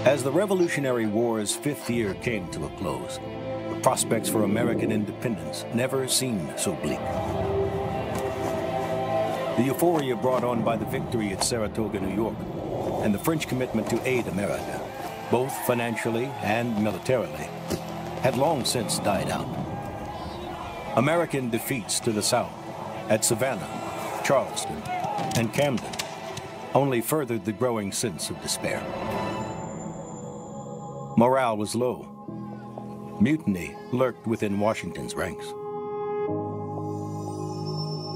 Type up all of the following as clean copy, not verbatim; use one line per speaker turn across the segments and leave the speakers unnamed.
As the Revolutionary War's 5th year came to a close, the prospects for American independence never seemed so bleak. The euphoria brought on by the victory at Saratoga, New York, and the French commitment to aid America, both financially and militarily, had long since died out. American defeats to the south, at Savannah, Charleston, and Camden, only furthered the growing sense of despair. Morale was low. Mutiny lurked within Washington's ranks.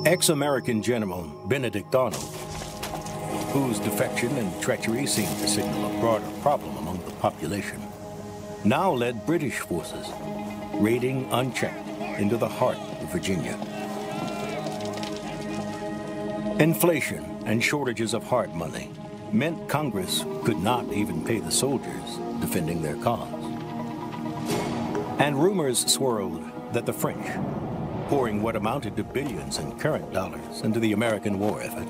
Ex-American General Benedict Arnold, whose defection and treachery seemed to signal a broader problem among the population, now led British forces, raiding unchecked into the heart of Virginia. Inflation and shortages of hard money meant Congress could not even pay the soldiers defending their cause. And rumors swirled that the French, pouring what amounted to billions in current dollars into the American war effort,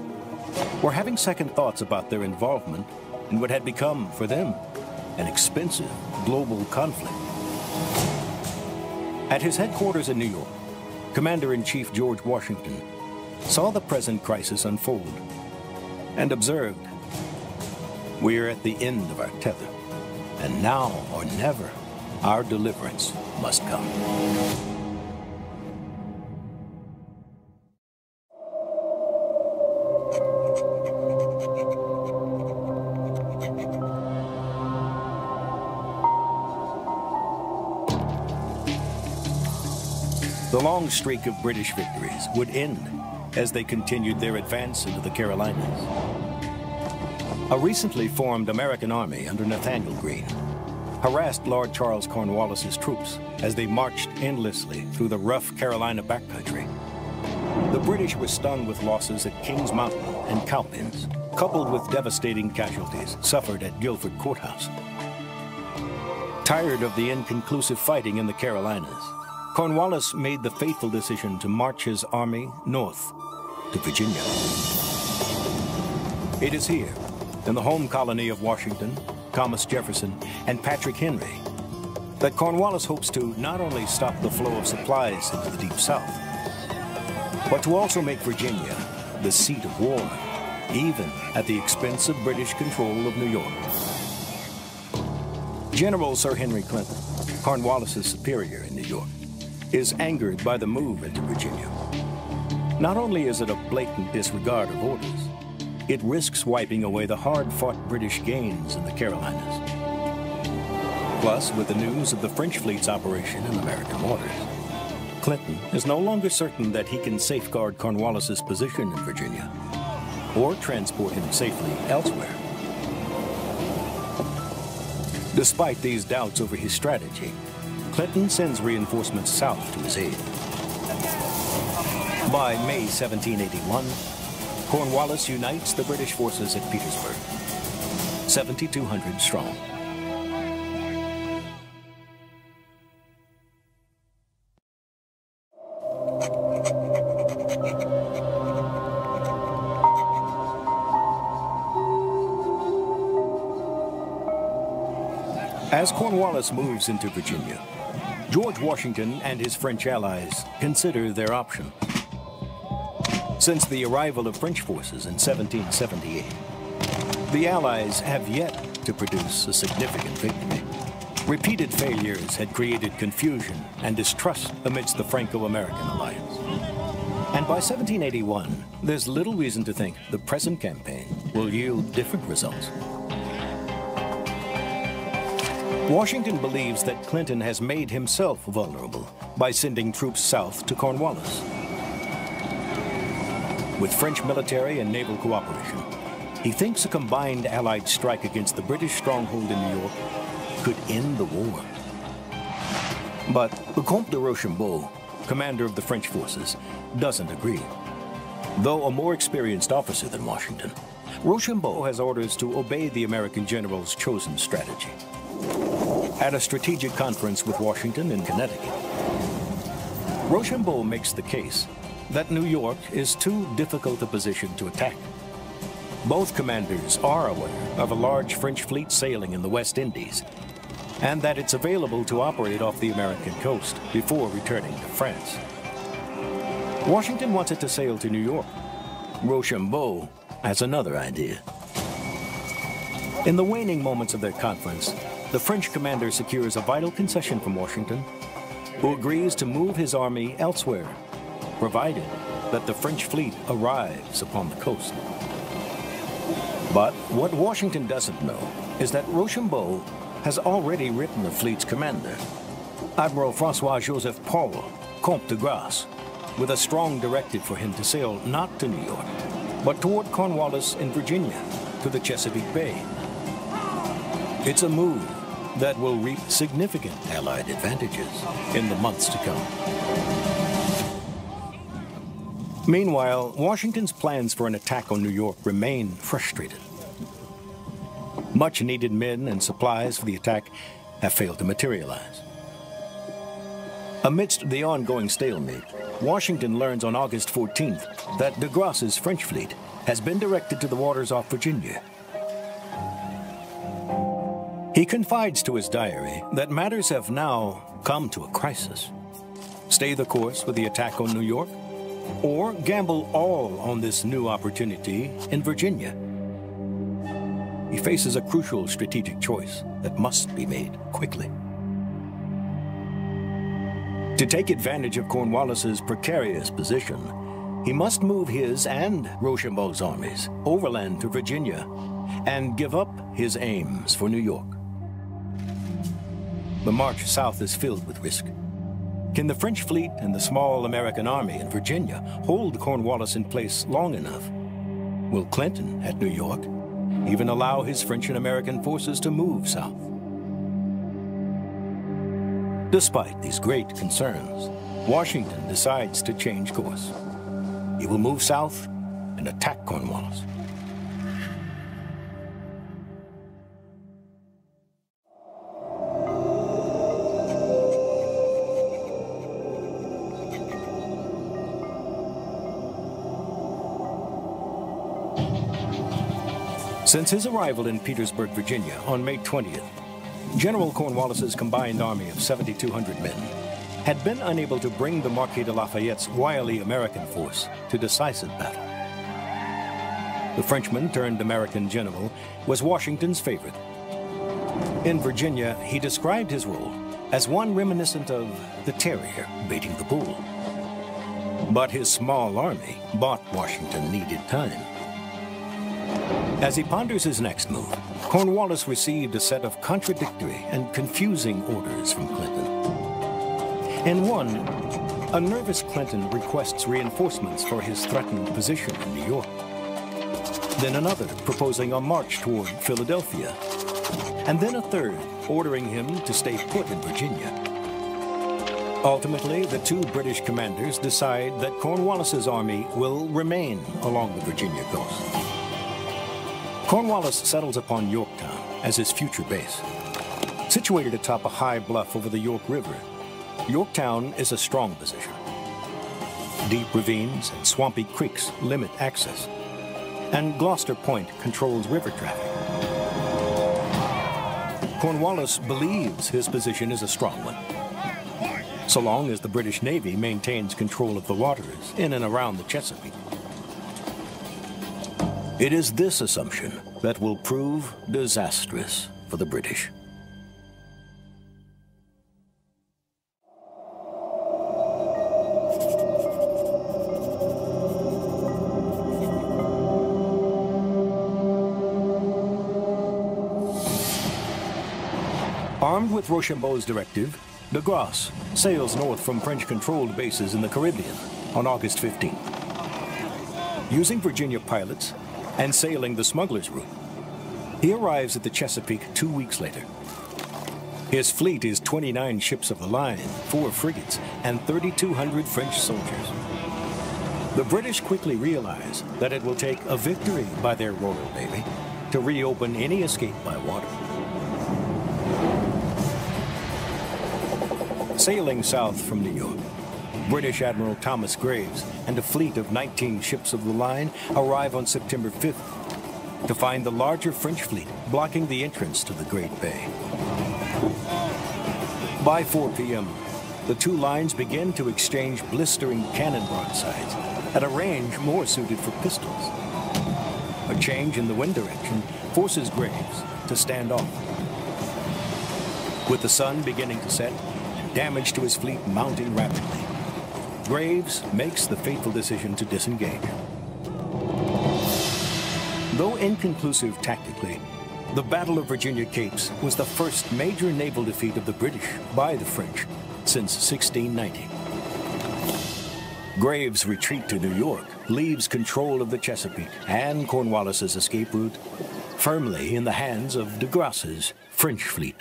were having second thoughts about their involvement in what had become, for them, an expensive global conflict. At his headquarters in New York, Commander-in-Chief George Washington saw the present crisis unfold and observed, "We're at the end of our tether, and now or never, our deliverance must come." The long streak of British victories would end as they continued their advance into the Carolinas. A recently formed American army under Nathaniel Greene harassed Lord Charles Cornwallis's troops as they marched endlessly through the rough Carolina backcountry. The British were stung with losses at Kings Mountain and Cowpens, coupled with devastating casualties suffered at Guilford Courthouse. Tired of the inconclusive fighting in the Carolinas, Cornwallis made the fateful decision to march his army north to Virginia. It is here, in the home colony of Washington, Thomas Jefferson, and Patrick Henry, that Cornwallis hopes to not only stop the flow of supplies into the Deep South, but to also make Virginia the seat of war, even at the expense of British control of New York. General Sir Henry Clinton, Cornwallis's superior in New York, is angered by the move into Virginia. Not only is it a blatant disregard of orders, it risks wiping away the hard-fought British gains in the Carolinas. Plus, with the news of the French fleet's operation in American waters, Clinton is no longer certain that he can safeguard Cornwallis's position in Virginia or transport him safely elsewhere. Despite these doubts over his strategy, Clinton sends reinforcements south to his aid. By May 1781, Cornwallis unites the British forces at Petersburg, 7,200 strong. As Cornwallis moves into Virginia, George Washington and his French allies consider their option. Since the arrival of French forces in 1778, the Allies have yet to produce a significant victory. Repeated failures had created confusion and distrust amidst the Franco-American alliance. And by 1781, there's little reason to think the present campaign will yield different results. Washington believes that Clinton has made himself vulnerable by sending troops south to Cornwallis. With French military and naval cooperation, he thinks a combined Allied strike against the British stronghold in New York could end the war. But the Comte de Rochambeau, commander of the French forces, doesn't agree. Though a more experienced officer than Washington, Rochambeau has orders to obey the American general's chosen strategy. At a strategic conference with Washington in Connecticut, Rochambeau makes the case that New York is too difficult a position to attack. Both commanders are aware of a large French fleet sailing in the West Indies, and that it's available to operate off the American coast before returning to France. Washington wants it to sail to New York. Rochambeau has another idea. In the waning moments of their conference, the French commander secures a vital concession from Washington, who agrees to move his army elsewhere, provided that the French fleet arrives upon the coast. But what Washington doesn't know is that Rochambeau has already written the fleet's commander, Admiral François-Joseph Paul, Comte de Grasse, with a strong directive for him to sail not to New York, but toward Cornwallis in Virginia, to the Chesapeake Bay. It's a move that will reap significant Allied advantages in the months to come. Meanwhile, Washington's plans for an attack on New York remain frustrated. Much-needed men and supplies for the attack have failed to materialize. Amidst the ongoing stalemate, Washington learns on August 14th that de Grasse's French fleet has been directed to the waters off Virginia. He confides to his diary that matters have now come to a crisis. Stay the course with the attack on New York, or gamble all on this new opportunity in Virginia. He faces a crucial strategic choice that must be made quickly. To take advantage of Cornwallis's precarious position, he must move his and Rochambeau's armies overland to Virginia and give up his aims for New York. The march south is filled with risk. Can the French fleet and the small American army in Virginia hold Cornwallis in place long enough? Will Clinton, at New York, even allow his French and American forces to move south? Despite these great concerns, Washington decides to change course. He will move south and attack Cornwallis. Since his arrival in Petersburg, Virginia on May 20th, General Cornwallis's combined army of 7,200 men had been unable to bring the Marquis de Lafayette's wily American force to decisive battle. The Frenchman-turned-American general was Washington's favorite. In Virginia, he described his role as one reminiscent of the terrier baiting the bull. But his small army bought Washington needed time. As he ponders his next move, Cornwallis received a set of contradictory and confusing orders from Clinton. In one, a nervous Clinton requests reinforcements for his threatened position in New York. Then another proposing a march toward Philadelphia. And then a third ordering him to stay put in Virginia. Ultimately, the two British commanders decide that Cornwallis's army will remain along the Virginia coast. Cornwallis settles upon Yorktown as his future base. Situated atop a high bluff over the York River, Yorktown is a strong position. Deep ravines and swampy creeks limit access, and Gloucester Point controls river traffic. Cornwallis believes his position is a strong one, so long as the British Navy maintains control of the waters in and around the Chesapeake. It is this assumption that will prove disastrous for the British. Armed with Rochambeau's directive, de Grasse sails north from French-controlled bases in the Caribbean on August 15th. Using Virginia pilots and sailing the smuggler's route, he arrives at the Chesapeake 2 weeks later. His fleet is 29 ships of the line, 4 frigates, and 3,200 French soldiers. The British quickly realize that it will take a victory by their Royal Navy to reopen any escape by water. Sailing south from New York, British Admiral Thomas Graves and a fleet of 19 ships of the line arrive on September 5th to find the larger French fleet blocking the entrance to the Great Bay. By 4 p.m., the two lines begin to exchange blistering cannon broadsides at a range more suited for pistols. A change in the wind direction forces Graves to stand off. With the sun beginning to set and damage to his fleet mounting rapidly, Graves makes the fateful decision to disengage. Though inconclusive tactically, the Battle of Virginia Capes was the first major naval defeat of the British by the French since 1690. Graves' retreat to New York leaves control of the Chesapeake and Cornwallis's escape route firmly in the hands of de Grasse's French fleet.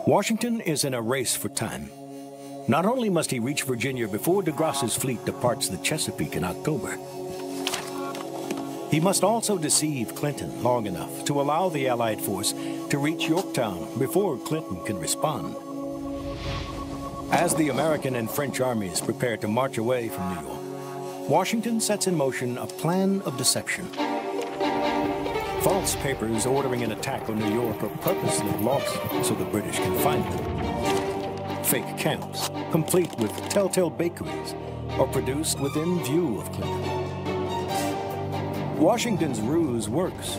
Washington is in a race for time. Not only must he reach Virginia before de Grasse's fleet departs the Chesapeake in October, he must also deceive Clinton long enough to allow the Allied force to reach Yorktown before Clinton can respond. As the American and French armies prepare to march away from New York, Washington sets in motion a plan of deception. False papers ordering an attack on New York are purposely lost so the British can find them. Fake camps, complete with telltale bakeries, are produced within view of Clinton. Washington's ruse works.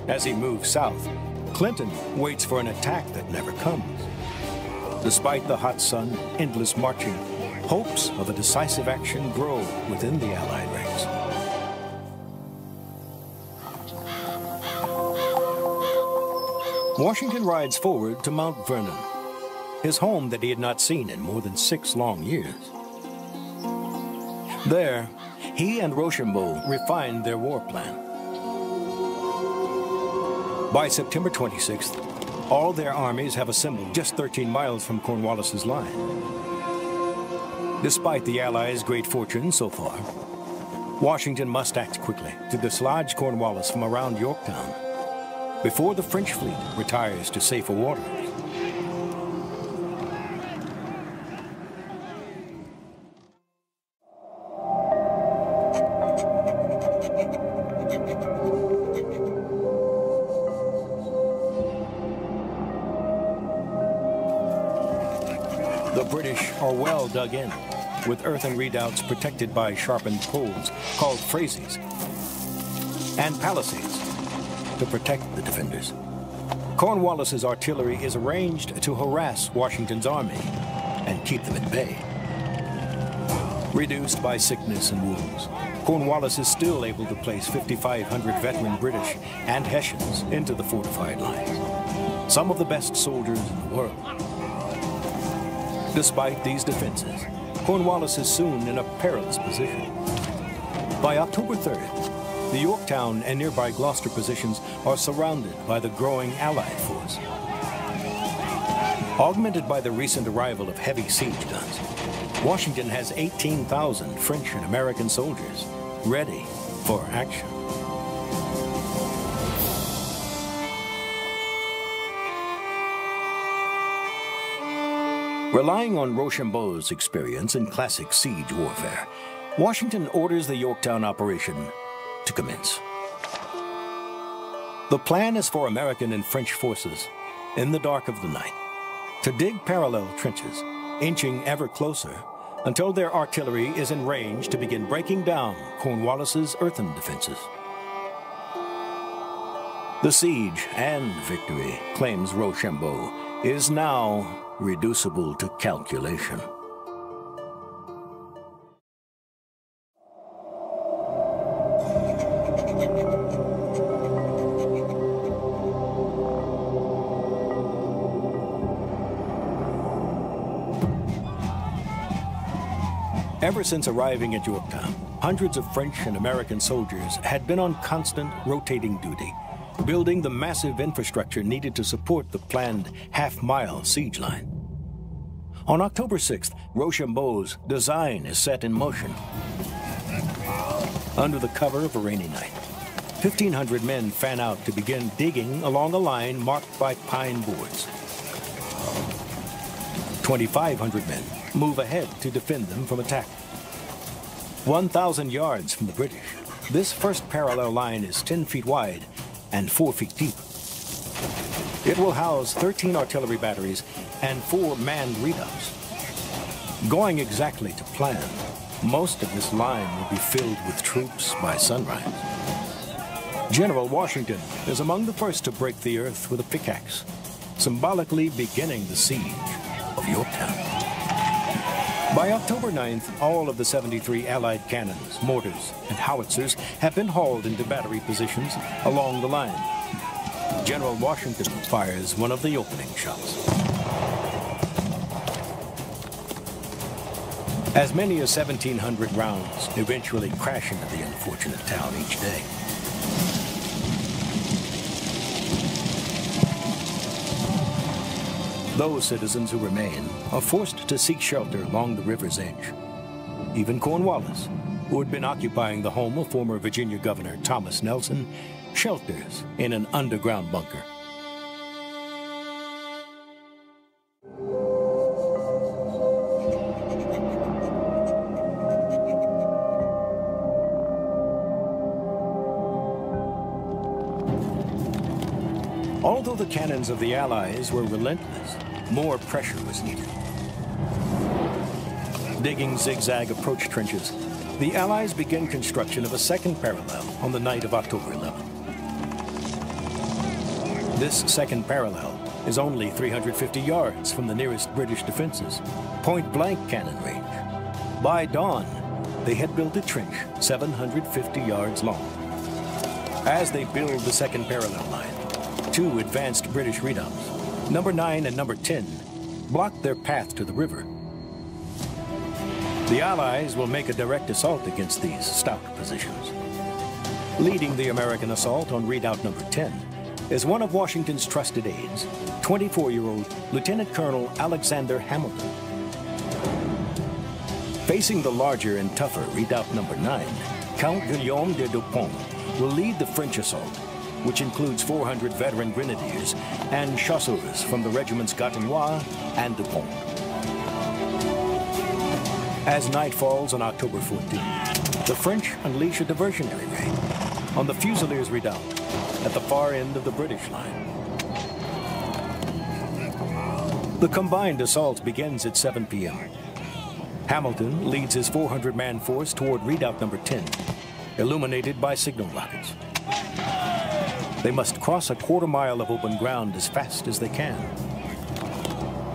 As he moves south, Clinton waits for an attack that never comes. Despite the hot sun and endless marching, hopes of a decisive action grow within the Allied ranks. Washington rides forward to Mount Vernon, his home that he had not seen in more than 6 long years. There, he and Rochambeau refined their war plan. By September 26th, all their armies have assembled just 13 miles from Cornwallis's line. Despite the Allies' great fortune so far, Washington must act quickly to dislodge Cornwallis from around Yorktown before the French fleet retires to safer waters. The British are well dug in, with earthen redoubts protected by sharpened poles called phrases, and palisades to protect the defenders. Cornwallis's artillery is arranged to harass Washington's army and keep them at bay. Reduced by sickness and wounds, Cornwallis is still able to place 5,500 veteran British and Hessians into the fortified lines, some of the best soldiers in the world. Despite these defenses, Cornwallis is soon in a perilous position. By October 3rd, the Yorktown and nearby Gloucester positions are surrounded by the growing Allied force. Augmented by the recent arrival of heavy siege guns, Washington has 18,000 French and American soldiers ready for action. Relying on Rochambeau's experience in classic siege warfare, Washington orders the Yorktown operation to commence. The plan is for American and French forces, in the dark of the night, to dig parallel trenches, inching ever closer until their artillery is in range to begin breaking down Cornwallis's earthen defenses. The siege and victory, claims Rochambeau, is now reducible to calculation. Ever since arriving at Yorktown, hundreds of French and American soldiers had been on constant rotating duty, building the massive infrastructure needed to support the planned half-mile siege line. On October 6th, Rochambeau's design is set in motion. Under the cover of a rainy night, 1,500 men fan out to begin digging along a line marked by pine boards. 2,500 men move ahead to defend them from attack. 1,000 yards from the British, this first parallel line is 10 feet wide and 4 feet deep. It will house 13 artillery batteries and 4 manned redoubts. Going exactly to plan, most of this line will be filled with troops by sunrise. General Washington is among the first to break the earth with a pickaxe, symbolically beginning the siege of Yorktown. By October 9th, all of the 73 Allied cannons, mortars, and howitzers have been hauled into battery positions along the line. General Washington fires one of the opening shots. As many as 1,700 rounds eventually crash into the unfortunate town each day. Those citizens who remain are forced to seek shelter along the river's edge. Even Cornwallis, who had been occupying the home of former Virginia Governor Thomas Nelson, shelters in an underground bunker. Although the cannons of the Allies were relentless, more pressure was needed. Digging zigzag approach trenches, the Allies began construction of a second parallel on the night of October 11th. This second parallel is only 350 yards from the nearest British defenses, point-blank cannon range. By dawn, they had built a trench 750 yards long. As they build the second parallel line, 2 advanced British redoubts, number 9 and number 10, block their path to the river. The Allies will make a direct assault against these stout positions. Leading the American assault on redoubt number 10 is one of Washington's trusted aides, 24-year-old Lieutenant Colonel Alexander Hamilton. Facing the larger and tougher redoubt number 9, Count Guillaume de Dupont will lead the French assault, which includes 400 veteran grenadiers and chasseurs from the regiments Gatinois and Dupont. As night falls on October 14th, the French unleash a diversionary raid on the Fusiliers Redoubt at the far end of the British line. The combined assault begins at 7 p.m. Hamilton leads his 400-man force toward redoubt number 10, illuminated by signal rockets. They must cross a quarter mile of open ground as fast as they can.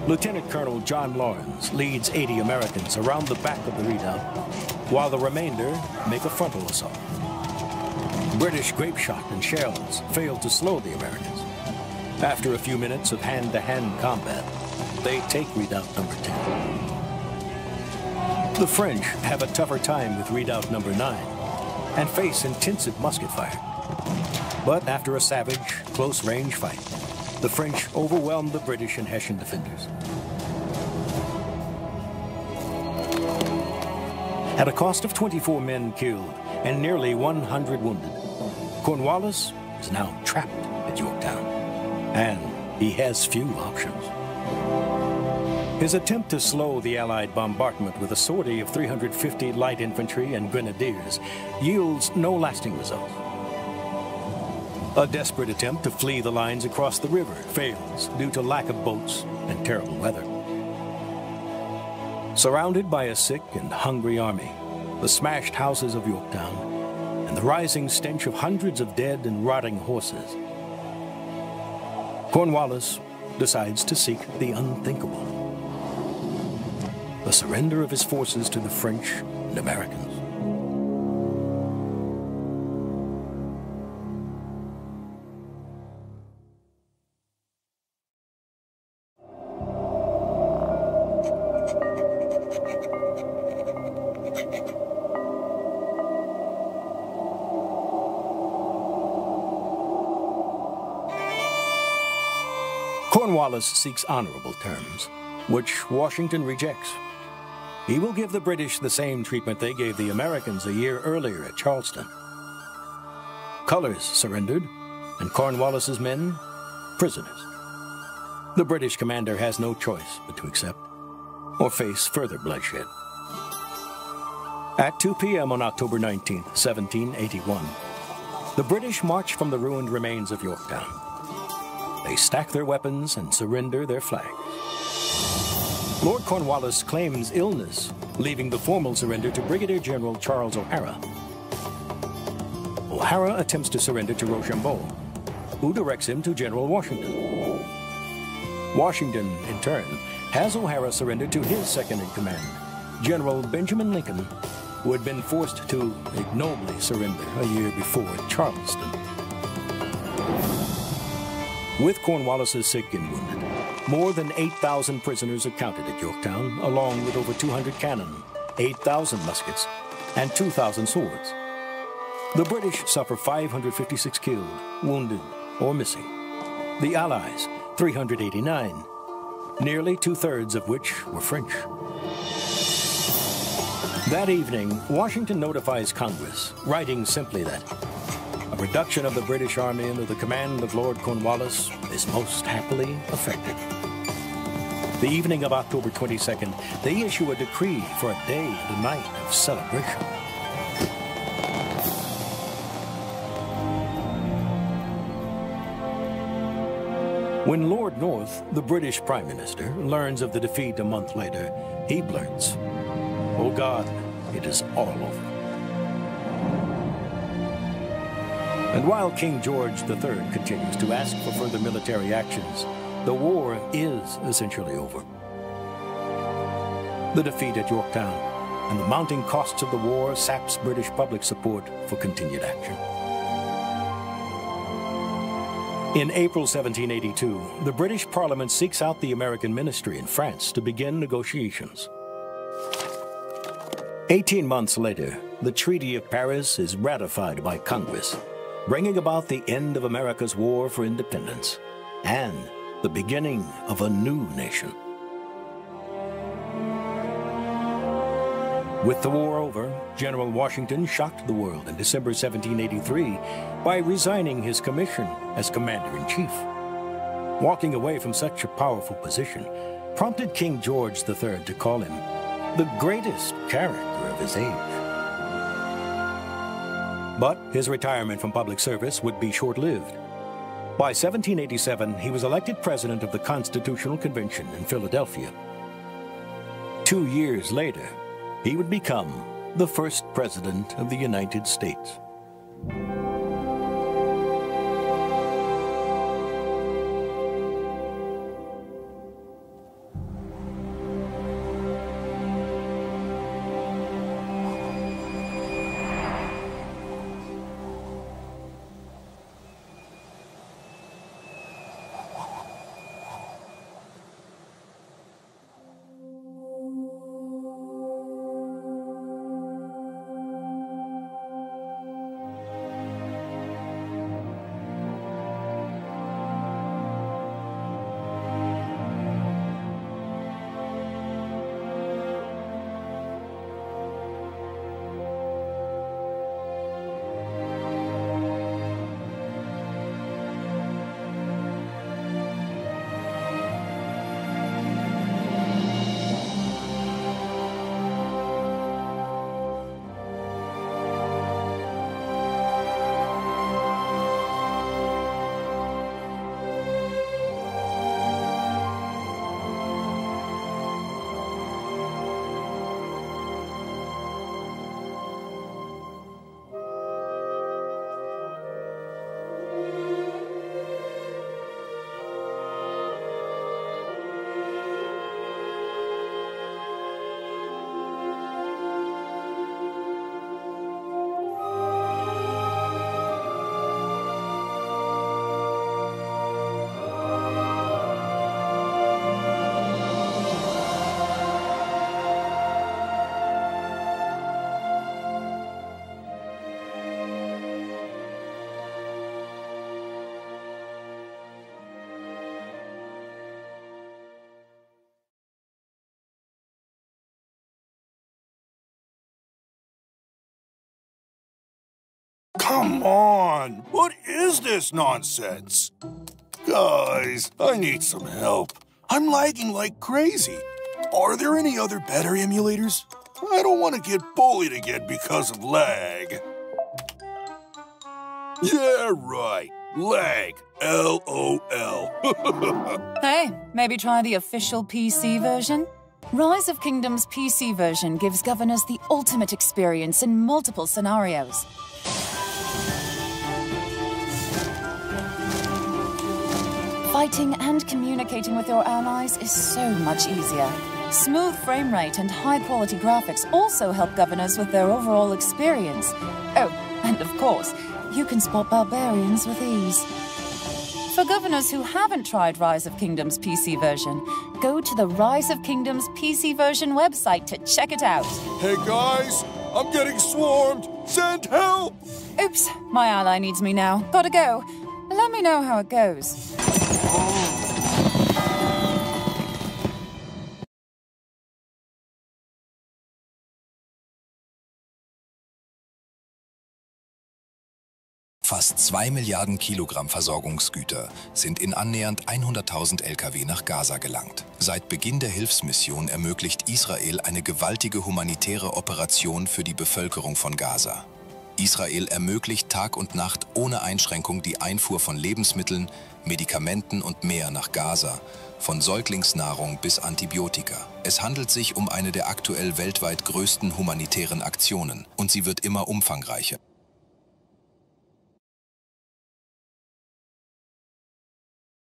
Lieutenant Colonel John Lawrence leads 80 Americans around the back of the redoubt, while the remainder make a frontal assault. British grape shot and shells failed to slow the Americans. After a few minutes of hand-to-hand combat, they take redoubt number 10. The French have a tougher time with redoubt number 9 and face intensive musket fire. But after a savage, close-range fight, the French overwhelmed the British and Hessian defenders. At a cost of 24 men killed and nearly 100 wounded, Cornwallis is now trapped at Yorktown, and he has few options. His attempt to slow the Allied bombardment with a sortie of 350 light infantry and grenadiers yields no lasting results. A desperate attempt to flee the lines across the river fails due to lack of boats and terrible weather. Surrounded by a sick and hungry army, the smashed houses of Yorktown, and the rising stench of hundreds of dead and rotting horses, Cornwallis decides to seek the unthinkable: the surrender of his forces to the French and Americans. Cornwallis seeks honorable terms, which Washington rejects. He will give the British the same treatment they gave the Americans a year earlier at Charleston. colors surrendered, and Cornwallis's men prisoners. The British commander has no choice but to accept or face further bloodshed. At 2 p.m. on October 19, 1781, the British march from the ruined remains of Yorktown. They stack their weapons and surrender their flag. Lord Cornwallis claims illness, leaving the formal surrender to Brigadier General Charles O'Hara. O'Hara attempts to surrender to Rochambeau, who directs him to General Washington. Washington, in turn, has O'Hara surrender to his second-in-command, General Benjamin Lincoln, who had been forced to ignobly surrender a year before at Charleston. With Cornwallis's sick and wounded, more than 8,000 prisoners are counted at Yorktown, along with over 200 cannon, 8,000 muskets, and 2,000 swords. The British suffer 556 killed, wounded, or missing. The Allies, 389, nearly two-thirds of which were French. That evening, Washington notifies Congress, writing simply that a reduction of the British Army under the command of Lord Cornwallis is most happily effected. The evening of October 22nd, they issue a decree for a day and a night of celebration. When Lord North, the British Prime Minister, learns of the defeat a month later, he blurts, "Oh God, it is all over." And while King George III continues to ask for further military actions, the war is essentially over. The defeat at Yorktown and the mounting costs of the war saps British public support for continued action. In April 1782, the British Parliament seeks out the American ministry in France to begin negotiations. 18 months later, the Treaty of Paris is ratified by Congress, bringing about the end of America's war for independence and the beginning of a new nation. With the war over, General Washington shocked the world in December 1783 by resigning his commission as Commander-in-Chief. Walking away from such a powerful position prompted King George III to call him the greatest character of his age. But his retirement from public service would be short-lived. By 1787, he was elected president of the Constitutional Convention in Philadelphia. 2 years later, he would become the first president of the United States.
Come on! What is this nonsense? Guys, I need some help. I'm lagging like crazy. Are there any other better emulators? I don't want to get bullied again because of lag. Yeah, right. Lag. LOL.
Hey, maybe try the official PC version? Rise of Kingdoms PC version gives governors the ultimate experience in multiple scenarios. Fighting and communicating with your allies is so much easier. Smooth frame rate and high-quality graphics also help governors with their overall experience. Oh, and of course, you can spot barbarians with ease. For governors who haven't tried Rise of Kingdoms PC version, go to the Rise of Kingdoms PC version website to check it out.
Hey guys, I'm getting swarmed. Send help!
Oops, my ally needs me now. Gotta go. Let me know how it goes.
Fast 2 Milliarden Kilogramm Versorgungsgüter sind in annähernd 100.000 Lkw nach Gaza gelangt. Seit Beginn der Hilfsmission ermöglicht Israel eine gewaltige humanitäre Operation für die Bevölkerung von Gaza. Israel ermöglicht Tag und Nacht ohne Einschränkung die Einfuhr von Lebensmitteln, Medikamenten und mehr nach Gaza, von Säuglingsnahrung bis Antibiotika. Es handelt sich um eine der aktuell weltweit größten humanitären Aktionen und sie wird immer umfangreicher.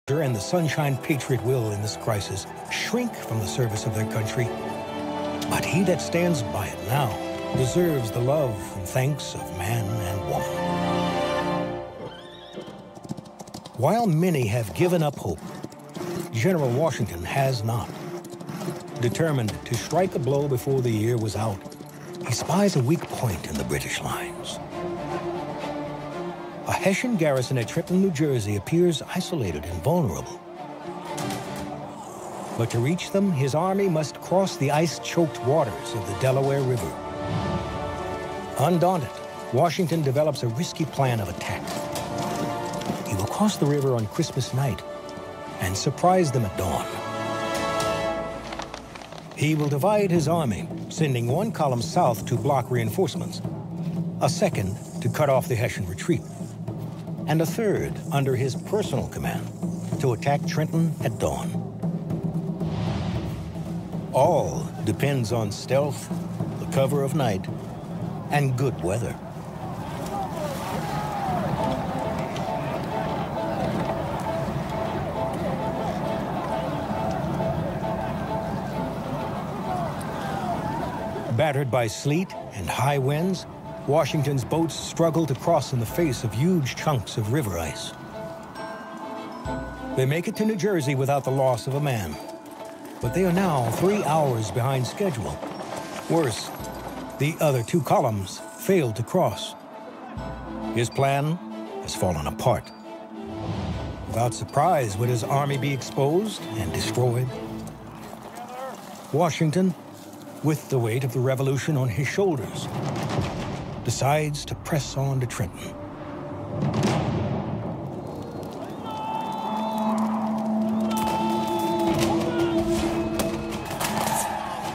And the Sunshine Patriot will, in this crisis, shrink from the service of their country. But he that stands by it now deserves the love and thanks of man and woman. While many have given up hope, General Washington has not. Determined to strike a blow before the year was out, he spies a weak point in the British lines. A Hessian garrison at Trenton, New Jersey appears isolated and vulnerable. But to reach them, his army must cross the ice-choked waters of the Delaware River. Undaunted, Washington develops a risky plan of attack. He will cross the river on Christmas night and surprise them at dawn. He will divide his army, sending one column south to block reinforcements, a second to cut off the Hessian retreat, and a third under his personal command to attack Trenton at dawn. All depends on stealth, the cover of night, and good weather. Battered by sleet and high winds, Washington's boats struggle to cross in the face of huge chunks of river ice. They make it to New Jersey without the loss of a man, but they are now 3 hours behind schedule. Worse, the other two columns failed to cross. His plan has fallen apart. Without surprise would his army be exposed and destroyed. Washington, with the weight of the revolution on his shoulders, decides to press on to Trenton.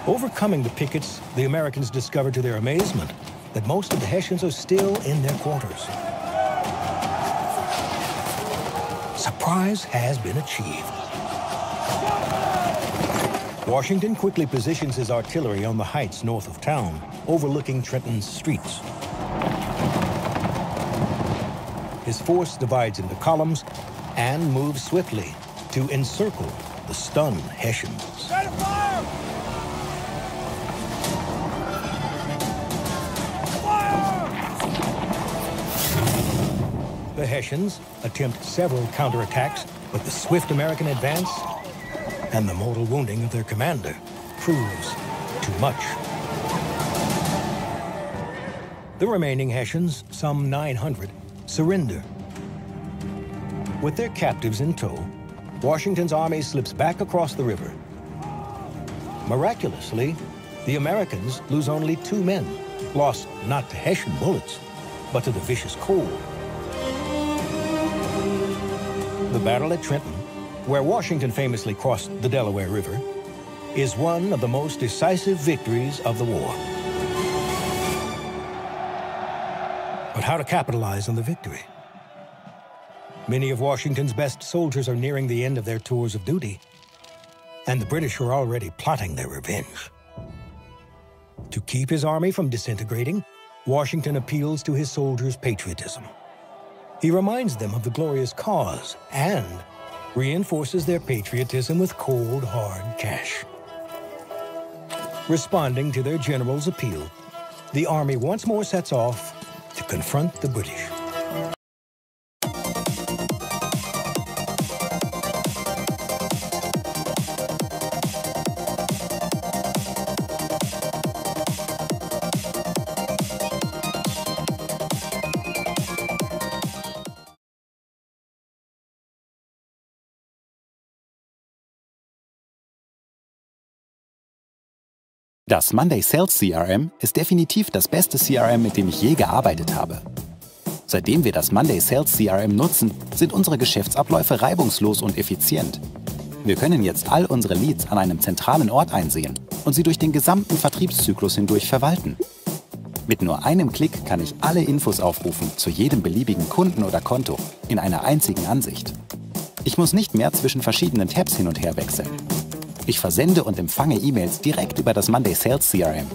Overcoming the pickets, the Americans discover to their amazement that most of the Hessians are still in their quarters. Surprise has been achieved. Washington quickly positions his artillery on the heights north of town, overlooking Trenton's streets. His force divides into columns and moves swiftly to encircle the stunned Hessians. The Hessians attempt several counterattacks, but the swift American advance and the mortal wounding of their commander proves too much. The remaining Hessians, some 900, surrender. With their captives in tow, Washington's army slips back across the river. Miraculously, the Americans lose only 2 men, lost not to Hessian bullets, but to the vicious cold. The battle at Trenton, where Washington famously crossed the Delaware River, is one of the most decisive victories of the war. But how to capitalize on the victory? Many of Washington's best soldiers are nearing the end of their tours of duty, and the British are already plotting their revenge. To keep his army from disintegrating, Washington appeals to his soldiers' patriotism. He reminds them of the glorious cause and reinforces their patriotism with cold, hard cash. Responding to their general's appeal, the army once more sets off to confront the British.
Das Monday Sales CRM ist definitiv das beste CRM, mit dem ich je gearbeitet habe. Seitdem wir das Monday Sales CRM nutzen, sind unsere Geschäftsabläufe reibungslos und effizient. Wir können jetzt all unsere Leads an einem zentralen Ort einsehen und sie durch den gesamten Vertriebszyklus hindurch verwalten. Mit nur einem Klick kann ich alle Infos aufrufen zu jedem beliebigen Kunden oder Konto in einer einzigen Ansicht. Ich muss nicht mehr zwischen verschiedenen Tabs hin und her wechseln. Ich versende und empfange E-Mails direkt über das Monday Sales CRM.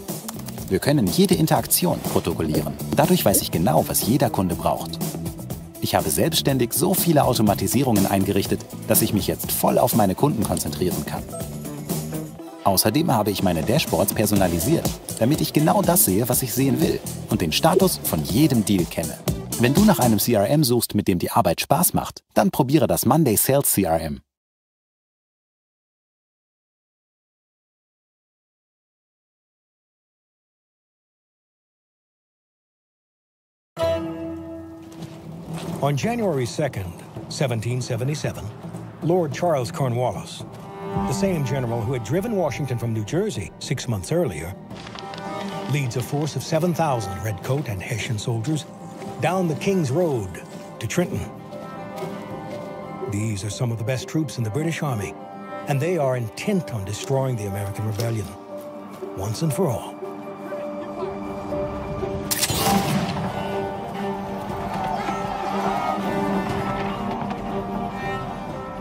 Wir können jede Interaktion protokollieren. Dadurch weiß ich genau, was jeder Kunde braucht. Ich habe selbstständig so viele Automatisierungen eingerichtet, dass ich mich jetzt voll auf meine Kunden konzentrieren kann. Außerdem habe ich meine Dashboards personalisiert, damit ich genau das sehe, was ich sehen will und den Status von jedem Deal kenne. Wenn du nach einem CRM suchst, mit dem die Arbeit Spaß macht, dann probiere das Monday Sales CRM.
On January 2nd, 1777, Lord Charles Cornwallis, the same general who had driven Washington from New Jersey 6 months earlier, leads a force of 7,000 redcoat and Hessian soldiers down the King's Road to Trenton. These are some of the best troops in the British Army, and they are intent on destroying the American rebellion once and for all.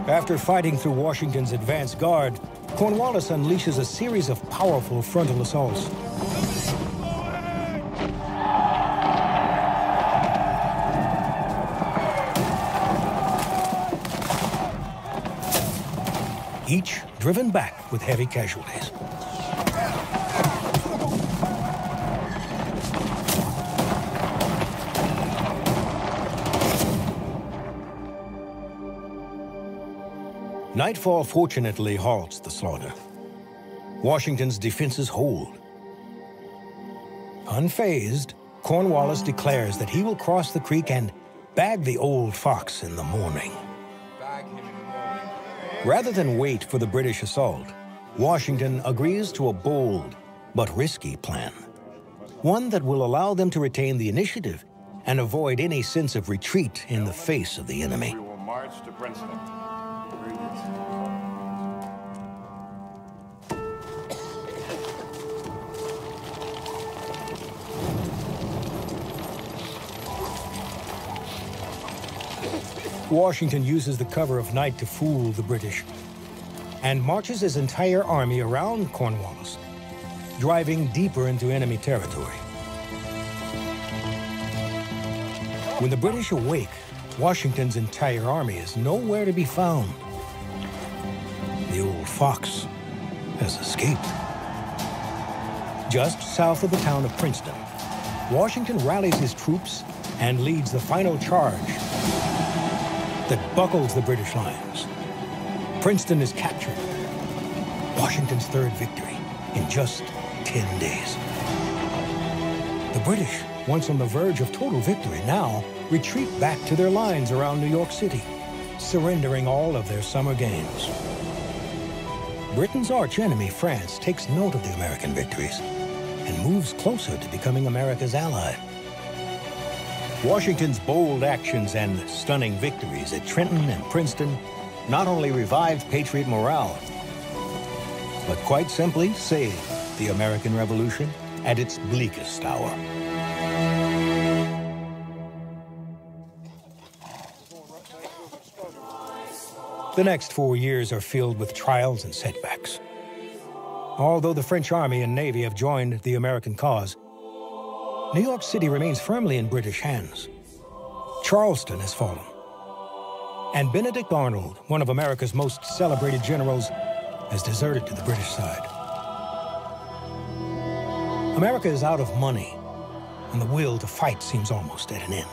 After fighting through Washington's advance guard, Cornwallis unleashes a series of powerful frontal assaults. Each driven back with heavy casualties. Nightfall fortunately halts the slaughter. Washington's defenses hold. Unfazed, Cornwallis declares that he will cross the creek and bag the old fox in the morning. Rather than wait for the British assault, Washington agrees to a bold but risky plan. One that will allow them to retain the initiative and avoid any sense of retreat in the face of the enemy.
We will march to Princeton.
Washington uses the cover of night to fool the British and marches his entire army around Cornwallis, driving deeper into enemy territory. When the British awake, Washington's entire army is nowhere to be found. The old fox has escaped. Just south of the town of Princeton, Washington rallies his troops and leads the final charge that buckles the British lines. Princeton is captured. Washington's third victory in just 10 days. The British, once on the verge of total victory, now retreat back to their lines around New York City, surrendering all of their summer gains. Britain's archenemy, France, takes note of the American victories and moves closer to becoming America's ally. Washington's bold actions and stunning victories at Trenton and Princeton not only revived patriot morale, but quite simply saved the American Revolution at its bleakest hour. The next 4 years are filled with trials and setbacks. Although the French Army and Navy have joined the American cause, New York City remains firmly in British hands. Charleston has fallen. And Benedict Arnold, one of America's most celebrated generals, has deserted to the British side. America is out of money, and the will to fight seems almost at an end.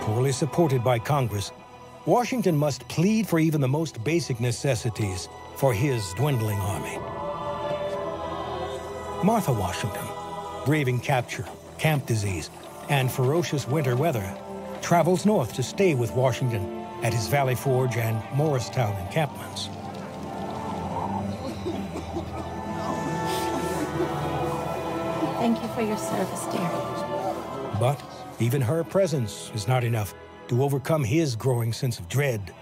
Poorly supported by Congress, Washington must plead for even the most basic necessities for his dwindling army. Martha Washington, braving capture, camp disease, and ferocious winter weather, travels north to stay with Washington at his Valley Forge and Morristown encampments.
Thank you for your service, dear.
But even her presence is not enough to overcome his growing sense of dread.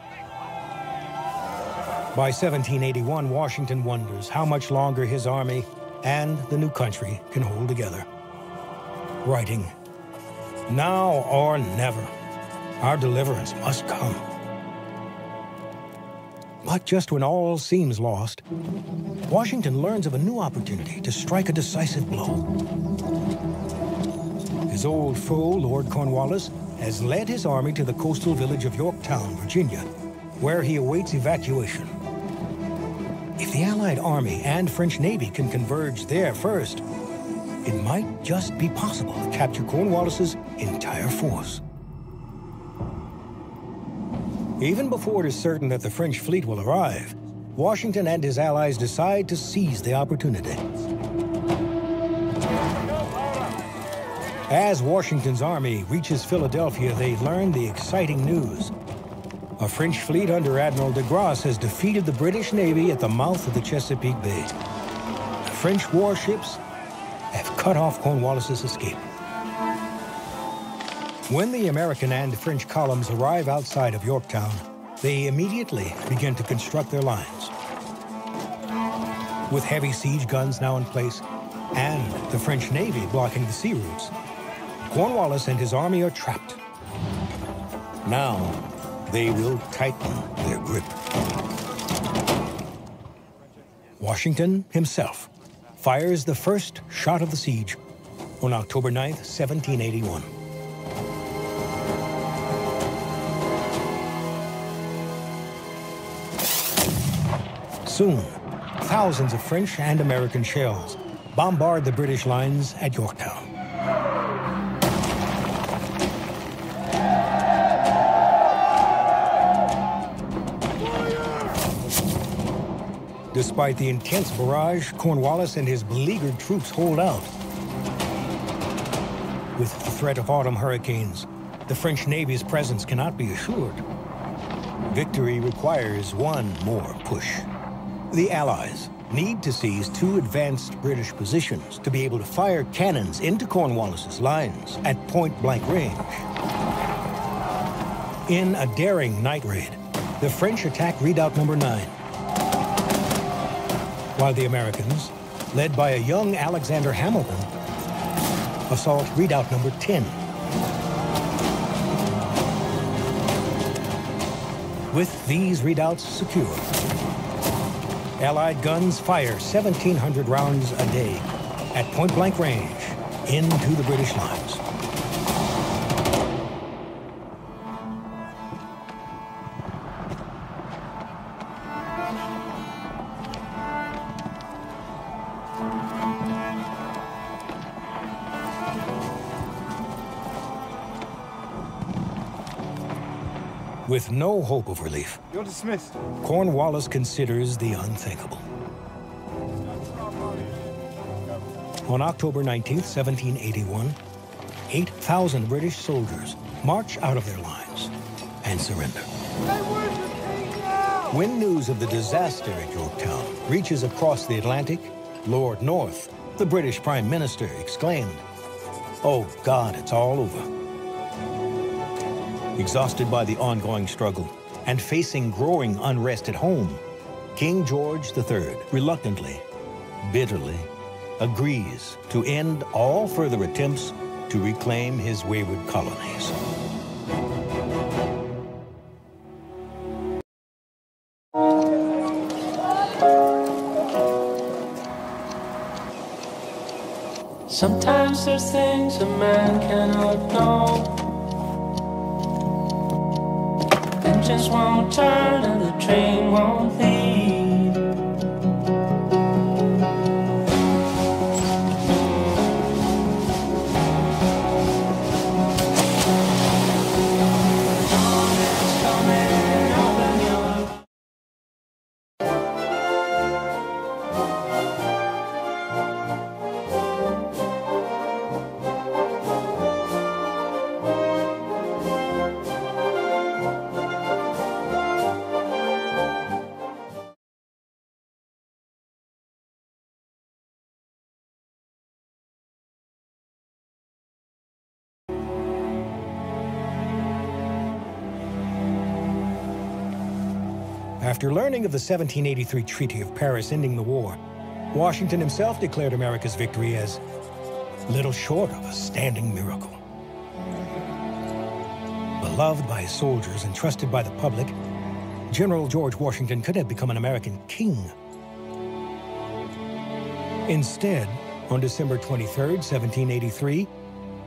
By 1781, Washington wonders how much longer his army and the new country can hold together. Writing, "Now or never, our deliverance must come." But just when all seems lost, Washington learns of a new opportunity to strike a decisive blow. His old foe, Lord Cornwallis, has led his army to the coastal village of Yorktown, Virginia, where he awaits evacuation. If the Allied Army and French Navy can converge there first, it might just be possible to capture Cornwallis's entire force. Even before it is certain that the French fleet will arrive, Washington and his allies decide to seize the opportunity. As Washington's army reaches Philadelphia, they learn the exciting news. A French fleet under Admiral de Grasse has defeated the British Navy at the mouth of the Chesapeake Bay. The French warships have cut off Cornwallis's escape. When the American and French columns arrive outside of Yorktown, they immediately begin to construct their lines. With heavy siege guns now in place and the French Navy blocking the sea routes, Cornwallis and his army are trapped. Now, they will tighten their grip. Washington himself fires the first shot of the siege on October 9th, 1781. Soon, thousands of French and American shells bombard the British lines at Yorktown. Despite the intense barrage, Cornwallis and his beleaguered troops hold out. With the threat of autumn hurricanes, the French Navy's presence cannot be assured. Victory requires one more push. The Allies need to seize two advanced British positions to be able to fire cannons into Cornwallis's lines at point-blank range. In a daring night raid, the French attack Redoubt No. 9, while the Americans, led by a young Alexander Hamilton, assault Redoubt No. 10. With these redoubts secure, Allied guns fire 1,700 rounds a day at point-blank range into the British lines. With no hope of relief,
You're dismissed.
Cornwallis considers the unthinkable. On October 19th, 1781, 8,000 British soldiers march out of their lines and surrender. When news of the disaster at Yorktown reaches across the Atlantic, Lord North, the British Prime Minister, exclaimed, Oh, God, it's all over. Exhausted by the ongoing struggle and facing growing unrest at home, King George III reluctantly, bitterly, agrees to end all further attempts to reclaim his wayward colonies.
Sometimes there's things a man cannot know. Engines won't turn and the train won't leave.
After learning of the 1783 Treaty of Paris ending the war, Washington himself declared America's victory as little short of a standing miracle. Beloved by his soldiers and trusted by the public, General George Washington could have become an American king. Instead, on December 23, 1783,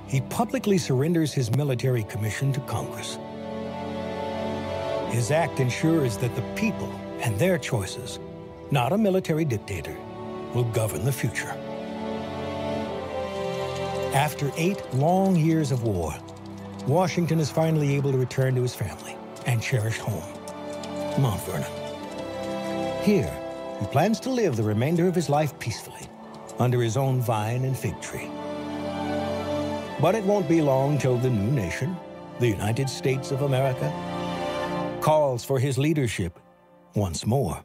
he publicly surrenders his military commission to Congress. His act ensures that the people and their choices, not a military dictator, will govern the future. After 8 long years of war, Washington is finally able to return to his family and cherished home, Mount Vernon. Here, he plans to live the remainder of his life peacefully, under his own vine and fig tree. But it won't be long till the new nation, the United States of America, calls for his leadership once more.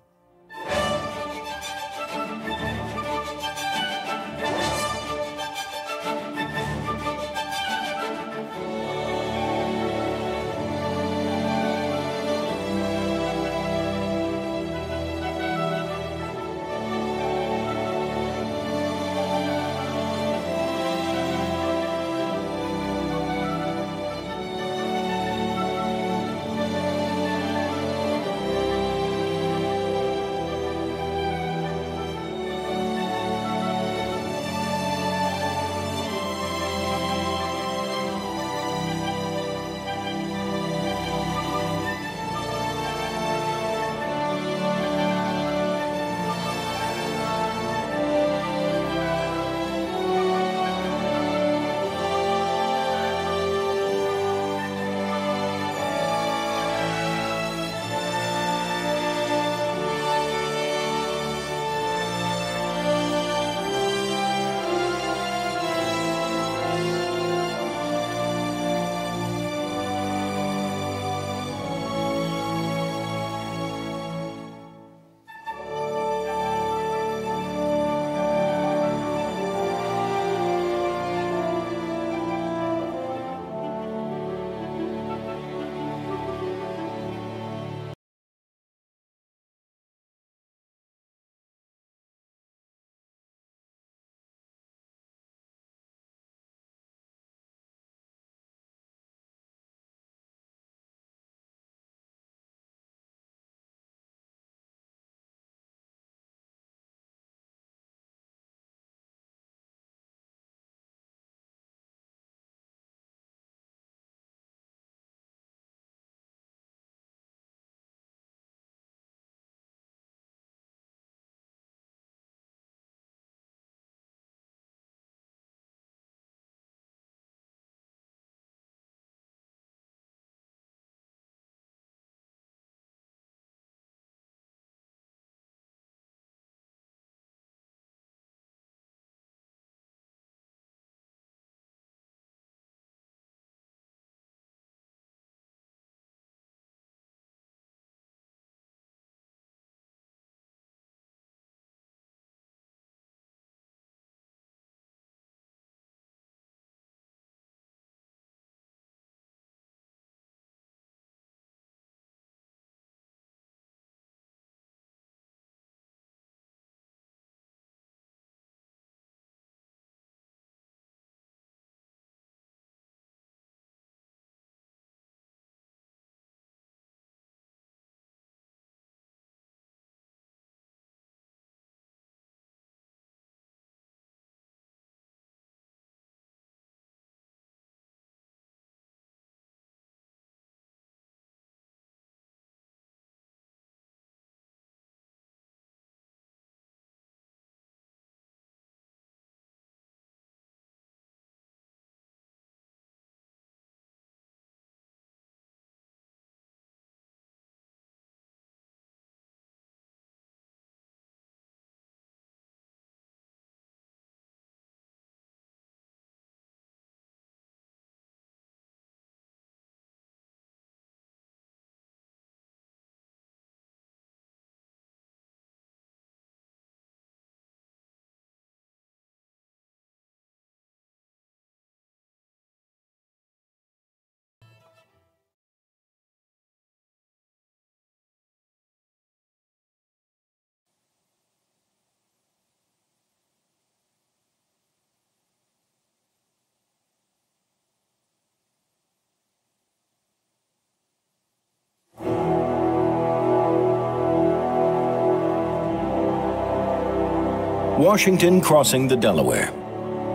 Washington crossing the Delaware.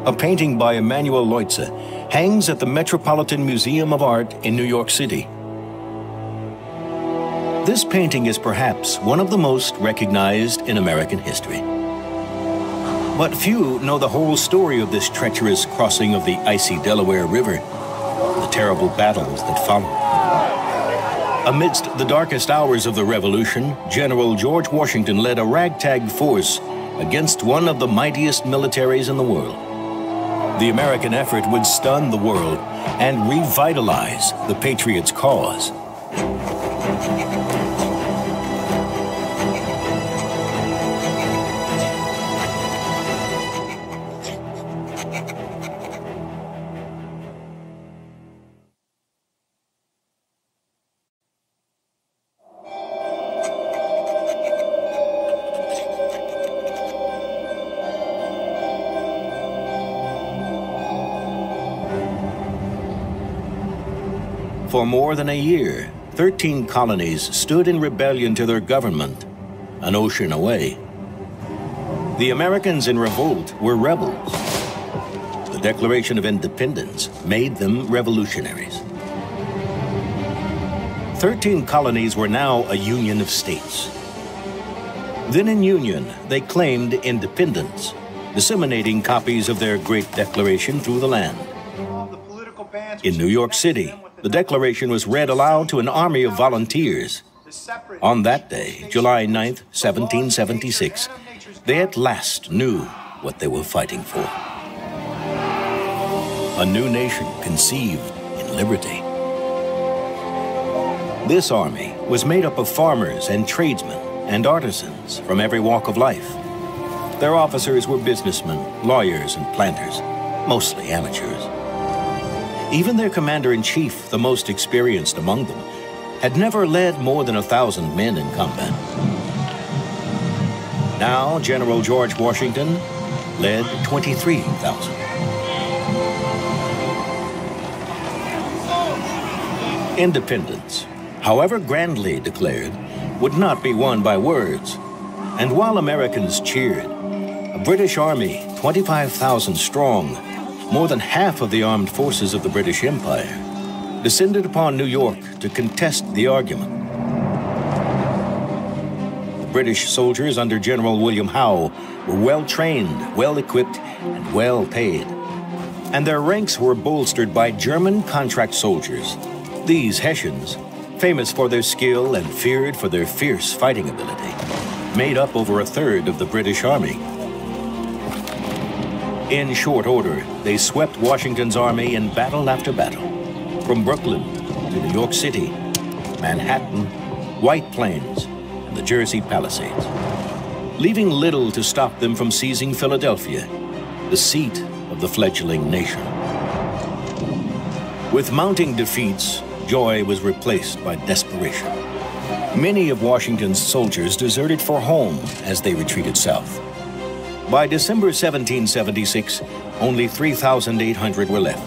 A painting by Emanuel Leutze hangs at the Metropolitan Museum of Art in New York City. This painting is perhaps one of the most recognized in American history. But few know the whole story of this treacherous crossing of the icy Delaware River, the terrible battles that followed. Amidst the darkest hours of the Revolution, General George Washington led a ragtag force against one of the mightiest militaries in the world. The American effort would stun the world and revitalize the Patriots' cause. For more than a year, 13 colonies stood in rebellion to their government, an ocean away. The Americans in revolt were rebels. The Declaration of Independence made them revolutionaries. 13 colonies were now a union of states. Then in union, they claimed independence, disseminating copies of their great declaration through the land. In New York City, the Declaration was read aloud to an army of volunteers. On that day, July 9th, 1776, they at last knew what they were fighting for. A new nation conceived in liberty. This army was made up of farmers and tradesmen and artisans from every walk of life. Their officers were businessmen, lawyers, and planters, mostly amateurs. Even their commander-in-chief, the most experienced among them, had never led more than 1,000 men in combat. Now, General George Washington led 23,000. Independence, however grandly declared, would not be won by words. And while Americans cheered, a British army, 25,000 strong, more than half of the armed forces of the British Empire, descended upon New York to contest the argument. The British soldiers under General William Howe were well-trained, well-equipped, and well-paid. And their ranks were bolstered by German contract soldiers. These Hessians, famous for their skill and feared for their fierce fighting ability, made up over a third of the British Army. In short order, they swept Washington's army in battle after battle, from Brooklyn to New York City, Manhattan, White Plains, and the Jersey Palisades, leaving little to stop them from seizing Philadelphia, the seat of the fledgling nation. With mounting defeats, joy was replaced by desperation. Many of Washington's soldiers deserted for home as they retreated south. By December 1776, only 3,800 were left.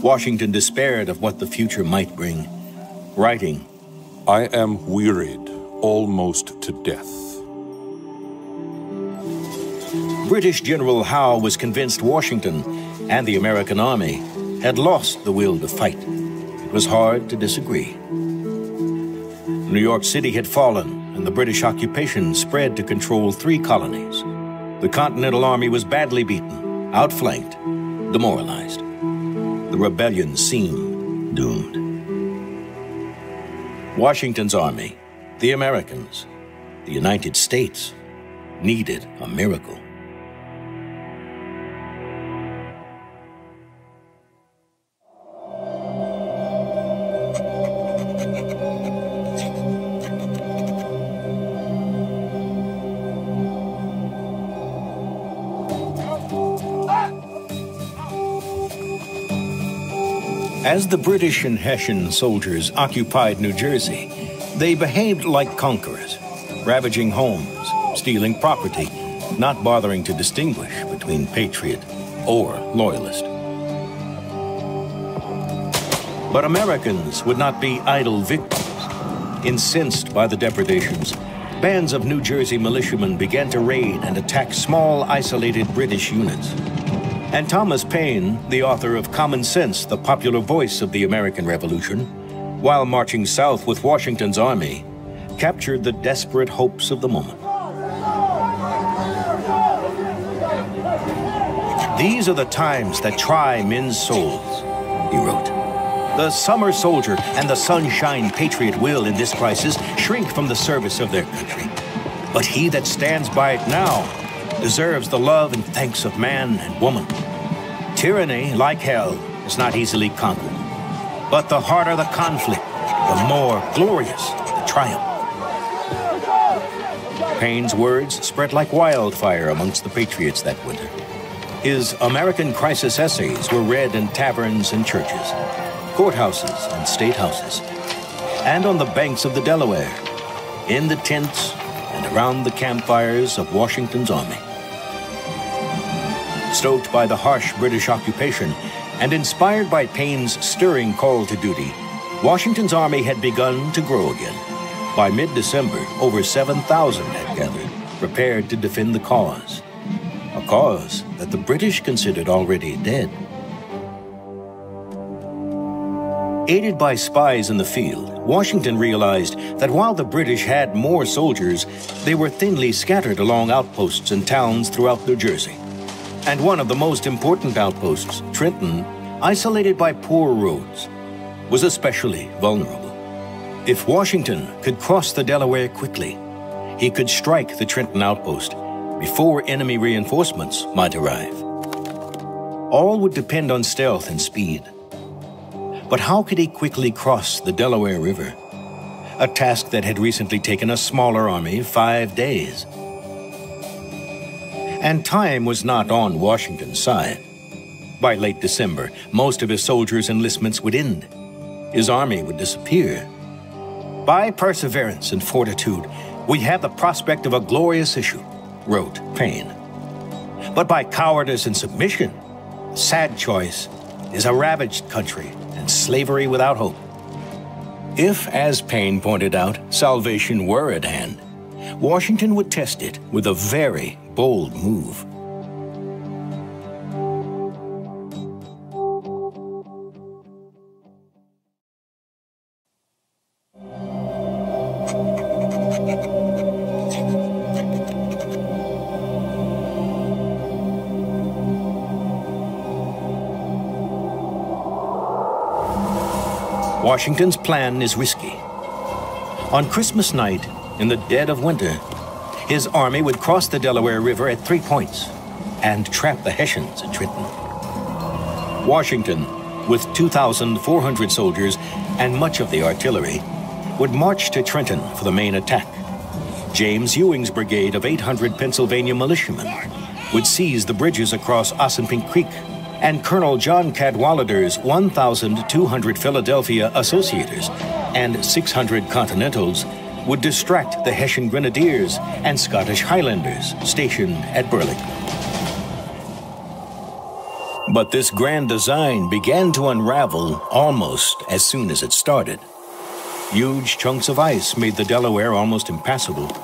Washington despaired of what the future might bring, writing,
"I am wearied almost to death."
British General Howe was convinced Washington and the American army had lost the will to fight. It was hard to disagree. New York City had fallen, and the British occupation spread to control 3 colonies. The Continental Army was badly beaten, outflanked, demoralized. The rebellion seemed doomed. Washington's army, the Americans, the United States, needed a miracle. As the British and Hessian soldiers occupied New Jersey, they behaved like conquerors, ravaging homes, stealing property, not bothering to distinguish between patriot or loyalist. But Americans would not be idle victims. Incensed by the depredations, bands of New Jersey militiamen began to raid and attack small, isolated British units. And Thomas Paine, the author of Common Sense, the popular voice of the American Revolution, while marching south with Washington's army, captured the desperate hopes of the moment. "These are the times that try men's souls," he wrote. "The summer soldier and the sunshine patriot will, in this crisis, shrink from the service of their country. But he that stands by it now deserves the love and thanks of man and woman. Tyranny, like hell, is not easily conquered. But the harder the conflict, the more glorious the triumph." Paine's words spread like wildfire amongst the patriots that winter. His American Crisis essays were read in taverns and churches, courthouses and state houses, and on the banks of the Delaware, in the tents and around the campfires of Washington's army. Stoked by the harsh British occupation and inspired by Paine's stirring call to duty, Washington's army had begun to grow again. By mid-December, over 7,000 had gathered, prepared to defend the cause, a cause that the British considered already dead. Aided by spies in the field, Washington realized that while the British had more soldiers, they were thinly scattered along outposts and towns throughout New Jersey. And one of the most important outposts, Trenton, isolated by poor roads, was especially vulnerable. If Washington could cross the Delaware quickly, he could strike the Trenton outpost before enemy reinforcements might arrive. All would depend on stealth and speed. But how could he quickly cross the Delaware River? A task that had recently taken a smaller army 5 days. And time was not on Washington's side. By late December, most of his soldiers' enlistments would end. His army would disappear. "By perseverance and fortitude, we have the prospect of a glorious issue," wrote Paine. "But by cowardice and submission, a sad choice is a ravaged country and slavery without hope." If, as Paine pointed out, salvation were at hand, Washington would test it with a very bold move. Washington's plan is risky. On Christmas night, in the dead of winter, his army would cross the Delaware River at 3 points and trap the Hessians at Trenton. Washington, with 2,400 soldiers and much of the artillery, would march to Trenton for the main attack. James Ewing's brigade of 800 Pennsylvania militiamen would seize the bridges across Assunpink Creek, and Colonel John Cadwallader's 1,200 Philadelphia Associators and 600 Continentals would distract the Hessian Grenadiers and Scottish Highlanders stationed at Burlington. But this grand design began to unravel almost as soon as it started. Huge chunks of ice made the Delaware almost impassable.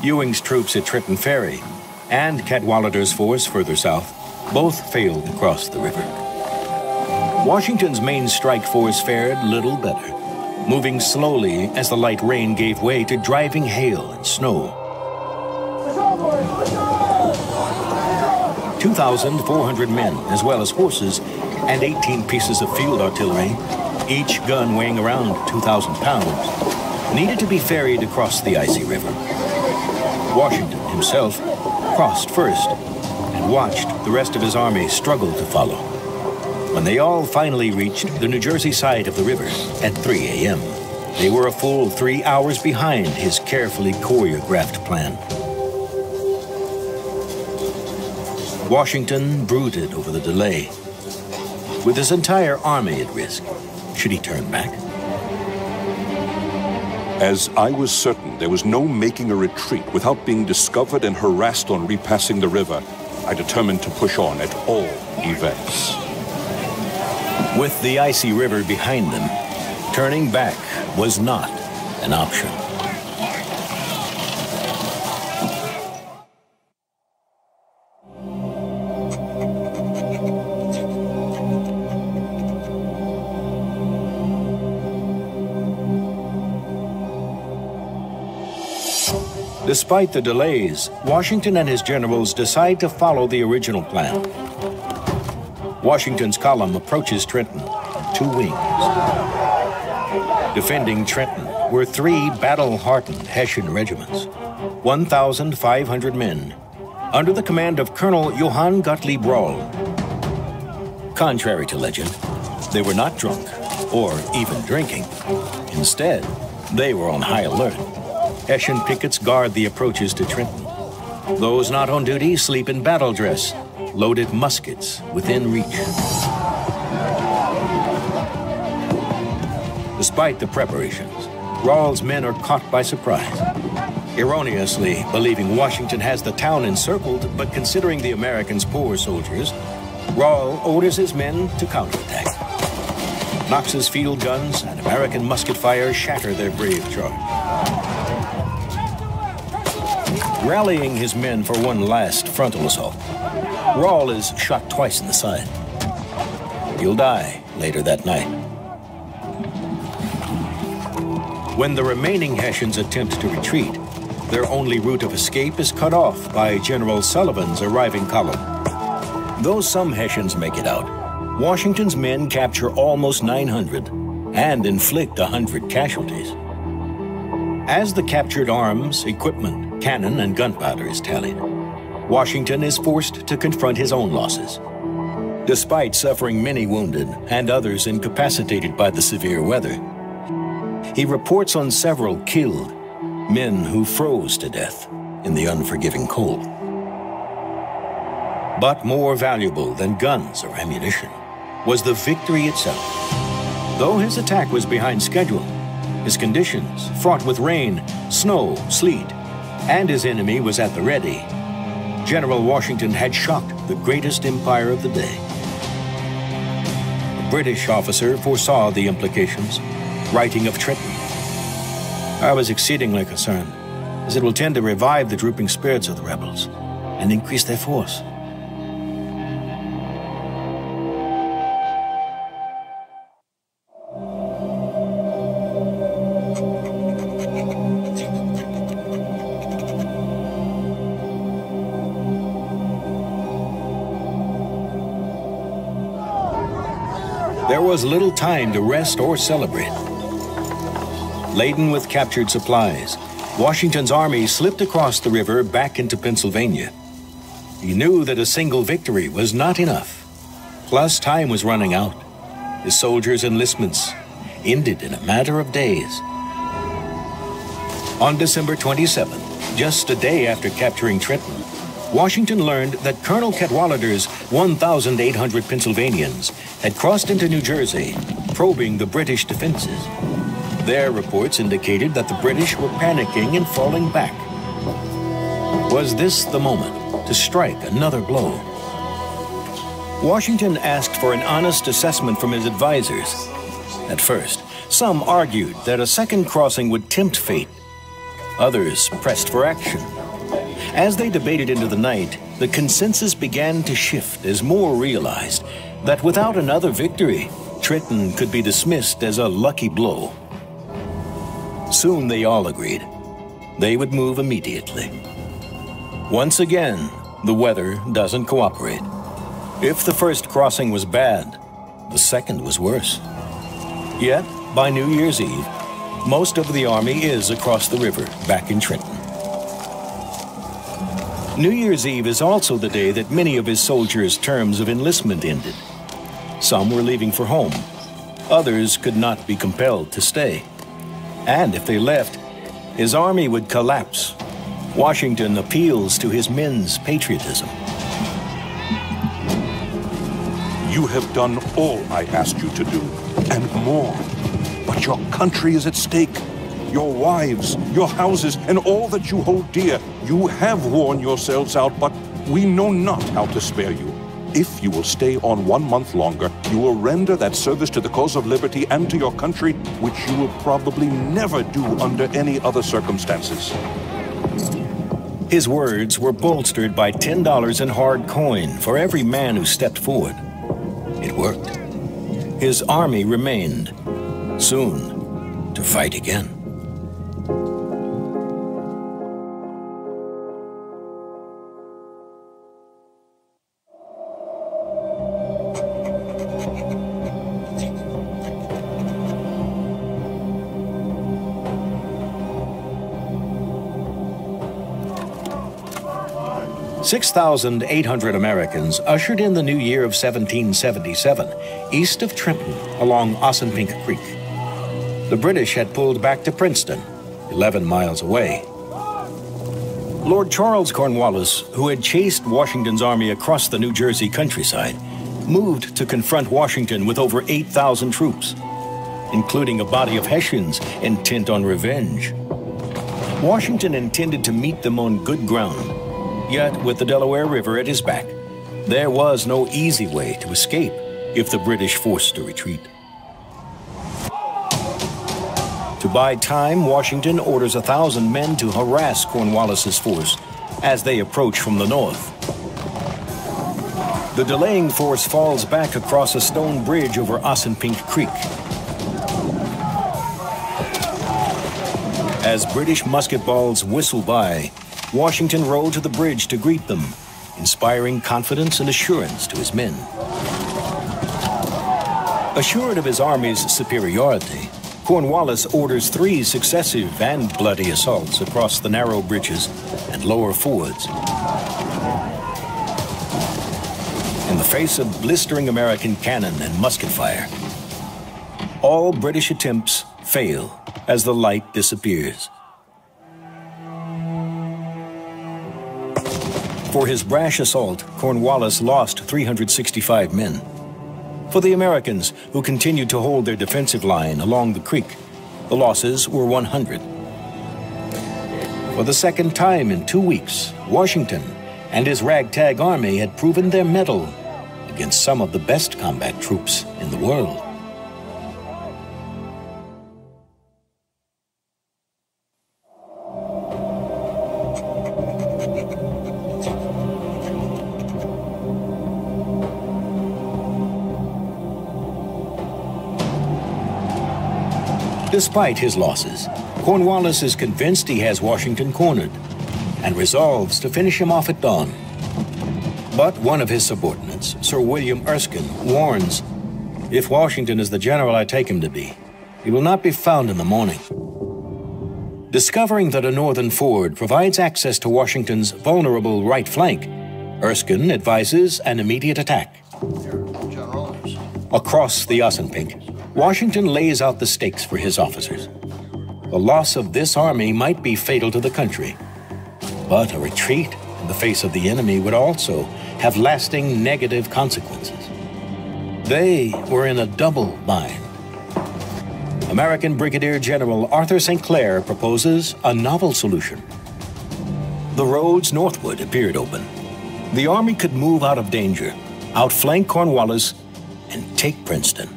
Ewing's troops at Trenton Ferry and Cadwallader's force further south both failed to cross the river. Washington's main strike force fared little better, moving slowly as the light rain gave way to driving hail and snow. 2,400 men, as well as horses, and 18 pieces of field artillery, each gun weighing around 2,000 pounds, needed to be ferried across the icy river. Washington himself crossed first and watched the rest of his army struggle to follow. When they all finally reached the New Jersey side of the river at 3 a.m., they were a full 3 hours behind his carefully choreographed plan. Washington brooded over the delay. With his entire army at risk, should he turn back?
As I was certain there was no making a retreat without being discovered and harassed on repassing the river, I determined to push on at all events.
With the icy river behind them, turning back was not an option. Despite the delays, Washington and his generals decide to follow the original plan. Washington's column approaches Trenton on two wings. Defending Trenton were three battle-hardened Hessian regiments, 1,500 men, under the command of Colonel Johann Gottlieb Rohl. Contrary to legend, they were not drunk or even drinking. Instead, they were on high alert. Hessian pickets guard the approaches to Trenton. Those not on duty sleep in battle dress, loaded muskets within reach. Despite the preparations, Rohl's men are caught by surprise. Erroneously believing Washington has the town encircled, but considering the Americans' poor soldiers, Rohl orders his men to counterattack. Knox's field guns and American musket fire shatter their brave charge. Rallying his men for one last frontal assault, Rohl is shot twice in the side. He'll die later that night. When the remaining Hessians attempt to retreat, their only route of escape is cut off by General Sullivan's arriving column. Though some Hessians make it out, Washington's men capture almost 900 and inflict 100 casualties. As the captured arms, equipment, cannon, and gunpowder is tallied, Washington is forced to confront his own losses. Despite suffering many wounded and others incapacitated by the severe weather, he reports on several killed, men who froze to death in the unforgiving cold. But more valuable than guns or ammunition was the victory itself. Though his attack was behind schedule, his conditions, fraught with rain, snow, sleet, and his enemy was at the ready, General Washington had shocked the greatest empire of the day. A British officer foresaw the implications, writing of Trenton. "I was exceedingly concerned, as it will tend to revive the drooping spirits of the rebels and increase their force." There was little time to rest or celebrate. Laden with captured supplies, Washington's army slipped across the river back into Pennsylvania. He knew that a single victory was not enough. Plus, time was running out. His soldiers' enlistments ended in a matter of days. On December 27th, just a day after capturing Trenton, Washington learned that Colonel Cadwalader's 1,800 Pennsylvanians had crossed into New Jersey, probing the British defenses. Their reports indicated that the British were panicking and falling back. Was this the moment to strike another blow? Washington asked for an honest assessment from his advisors. At first, some argued that a second crossing would tempt fate. Others pressed for action. As they debated into the night, the consensus began to shift as more realized that without another victory, Trenton could be dismissed as a lucky blow. Soon they all agreed they would move immediately. Once again, the weather doesn't cooperate. If the first crossing was bad, the second was worse. Yet, by New Year's Eve, most of the army is across the river back in Trenton. New Year's Eve is also the day that many of his soldiers' terms of enlistment ended. Some were leaving for home. Others could not be compelled to stay. And if they left, his army would collapse. Washington appeals to his men's patriotism.
You have done all I asked you to do, and more. But your country is at stake. Your wives, your houses, and all that you hold dear. You have worn yourselves out, but we know not how to spare you. If you will stay on 1 month longer, you will render that service to the cause of liberty and to your country, which you will probably never do under any other circumstances.
His words were bolstered by $10 in hard coin for every man who stepped forward. It worked. His army remained, soon to fight again. 6,800 Americans ushered in the new year of 1777 east of Trenton along Assunpink Creek. The British had pulled back to Princeton, 11 miles away. Lord Charles Cornwallis, who had chased Washington's army across the New Jersey countryside, moved to confront Washington with over 8,000 troops, including a body of Hessians intent on revenge. Washington intended to meet them on good ground. Yet, with the Delaware River at his back, there was no easy way to escape if the British forced a retreat. To buy time, Washington orders 1,000 men to harass Cornwallis's force as they approach from the north. The delaying force falls back across a stone bridge over Assunpink Creek. As British musket balls whistle by, Washington rode to the bridge to greet them, inspiring confidence and assurance to his men. Assured of his army's superiority, Cornwallis orders 3 successive and bloody assaults across the narrow bridges and lower fords. In the face of blistering American cannon and musket fire, all British attempts fail as the light disappears. For his brash assault, Cornwallis lost 365 men. For the Americans, who continued to hold their defensive line along the creek, the losses were 100. For the second time in 2 weeks, Washington and his ragtag army had proven their mettle against some of the best combat troops in the world. Despite his losses, Cornwallis is convinced he has Washington cornered and resolves to finish him off at dawn. But one of his subordinates, Sir William Erskine, warns, if Washington is the general I take him to be, he will not be found in the morning. Discovering that a northern ford provides access to Washington's vulnerable right flank, Erskine advises an immediate attack. Across the Assunpink, Washington lays out the stakes for his officers. The loss of this army might be fatal to the country, but a retreat in the face of the enemy would also have lasting negative consequences. They were in a double bind. American Brigadier General Arthur St. Clair proposes a novel solution. The roads northward appeared open. The army could move out of danger, outflank Cornwallis, and take Princeton.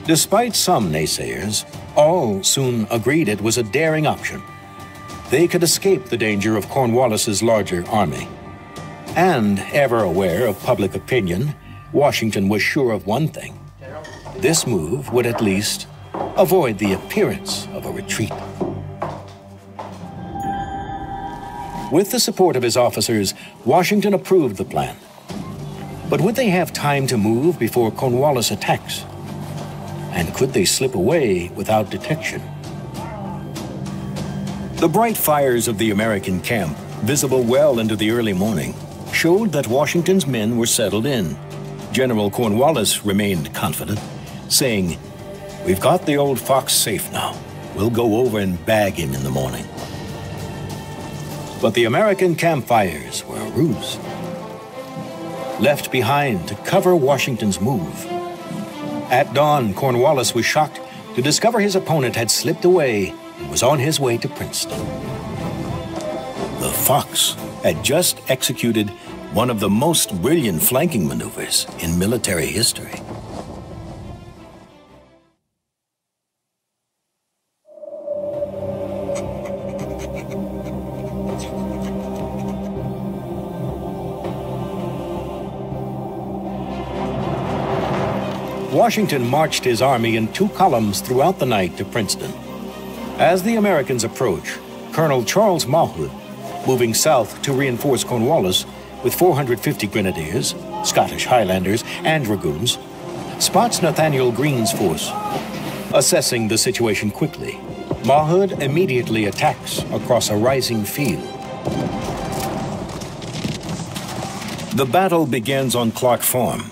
Despite some naysayers, all soon agreed it was a daring option. They could escape the danger of Cornwallis's larger army. And, ever aware of public opinion, Washington was sure of one thing. This move would at least avoid the appearance of a retreat. With the support of his officers, Washington approved the plan. But would they have time to move before Cornwallis attacks? And could they slip away without detection? The bright fires of the American camp, visible well into the early morning, showed that Washington's men were settled in. General Cornwallis remained confident, saying, "We've got the old fox safe now. We'll go over and bag him in the morning." But the American campfires were a ruse, left behind to cover Washington's move. At dawn, Cornwallis was shocked to discover his opponent had slipped away and was on his way to Princeton. The Fox had just executed one of the most brilliant flanking maneuvers in military history. Washington marched his army in 2 columns throughout the night to Princeton. As the Americans approach, Colonel Charles Mahood, moving south to reinforce Cornwallis with 450 grenadiers, Scottish Highlanders, and dragoons, spots Nathaniel Greene's force. Assessing the situation quickly, Mahood immediately attacks across a rising field. The battle begins on Clark Farm.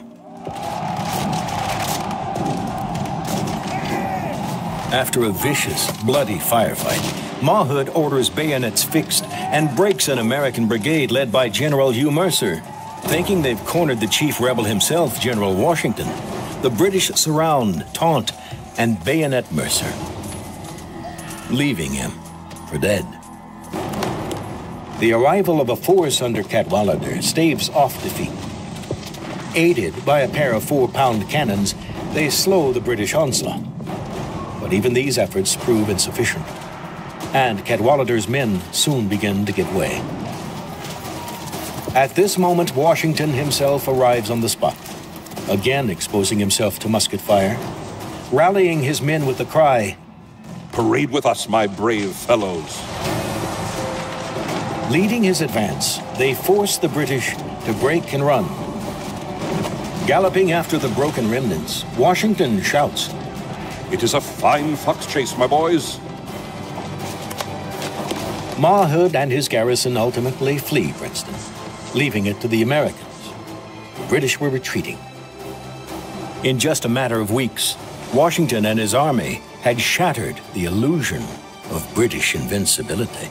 After a vicious, bloody firefight, Mahood orders bayonets fixed and breaks an American brigade led by General Hugh Mercer. Thinking they've cornered the chief rebel himself, General Washington, the British surround, taunt, and bayonet Mercer, leaving him for dead. The arrival of a force under Cadwalader staves off defeat. Aided by a pair of 4-pound cannons, they slow the British onslaught. But even these efforts prove insufficient, and Cadwalader's men soon begin to give way. At this moment, Washington himself arrives on the spot, again exposing himself to musket fire, rallying his men with the cry,
"Parade with us, my brave fellows."
Leading his advance, they force the British to break and run. Galloping after the broken remnants, Washington shouts,
"It is a fine fox chase, my boys."
Mahood and his garrison ultimately flee Princeton, leaving it to the Americans. The British were retreating. In just a matter of weeks, Washington and his army had shattered the illusion of British invincibility.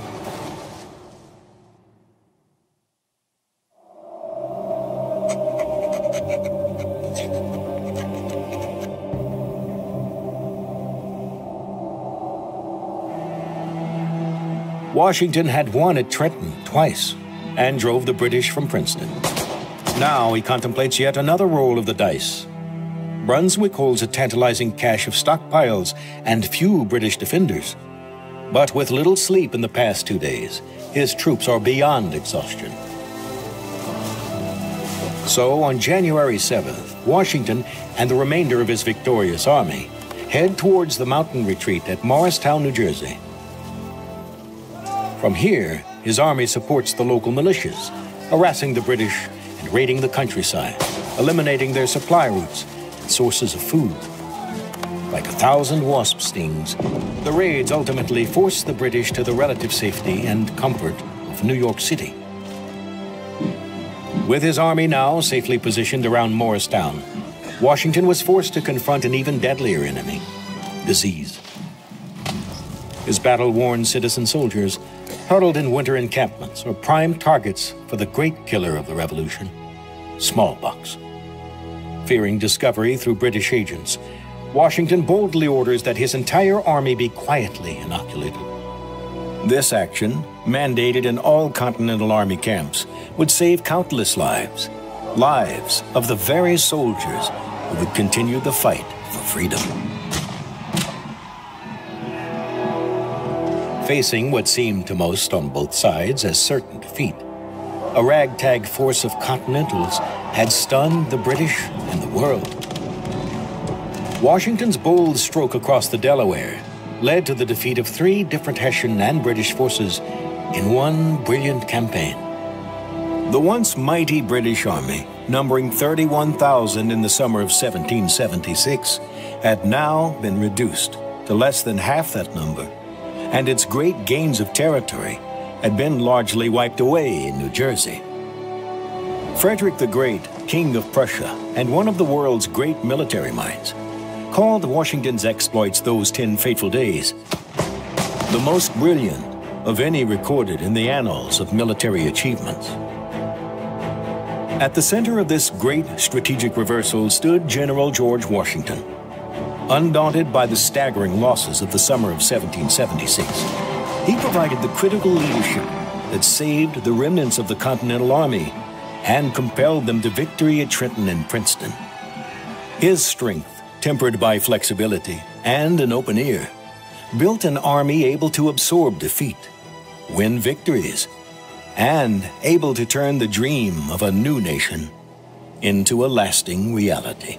Washington had won at Trenton twice and drove the British from Princeton. Now he contemplates yet another roll of the dice. Brunswick holds a tantalizing cache of stockpiles and few British defenders. But with little sleep in the past 2 days, his troops are beyond exhaustion. So on January 7th, Washington and the remainder of his victorious army head towards the mountain retreat at Morristown, New Jersey. From here, his army supports the local militias, harassing the British and raiding the countryside, eliminating their supply routes and sources of food. Like 1,000 wasp stings, the raids ultimately force the British to the relative safety and comfort of New York City. With his army now safely positioned around Morristown, Washington was forced to confront an even deadlier enemy, disease. His battle-worn citizen soldiers, huddled in winter encampments, are prime targets for the great killer of the Revolution, smallpox. Fearing discovery through British agents, Washington boldly orders that his entire army be quietly inoculated. This action, mandated in all Continental Army camps, would save countless lives, lives of the very soldiers who would continue the fight for freedom. Facing what seemed to most on both sides as certain defeat, a ragtag force of Continentals had stunned the British and the world. Washington's bold stroke across the Delaware led to the defeat of 3 different Hessian and British forces in one brilliant campaign. The once mighty British army, numbering 31,000 in the summer of 1776, had now been reduced to less than half that number, and its great gains of territory had been largely wiped away in New Jersey. Frederick the Great, King of Prussia and one of the world's great military minds, called Washington's exploits those 10 fateful days the most brilliant of any recorded in the annals of military achievements. At the center of this great strategic reversal stood General George Washington. Undaunted by the staggering losses of the summer of 1776, he provided the critical leadership that saved the remnants of the Continental Army and compelled them to victory at Trenton and Princeton. His strength, tempered by flexibility and an open ear, built an army able to absorb defeat, win victories, and able to turn the dream of a new nation into a lasting reality.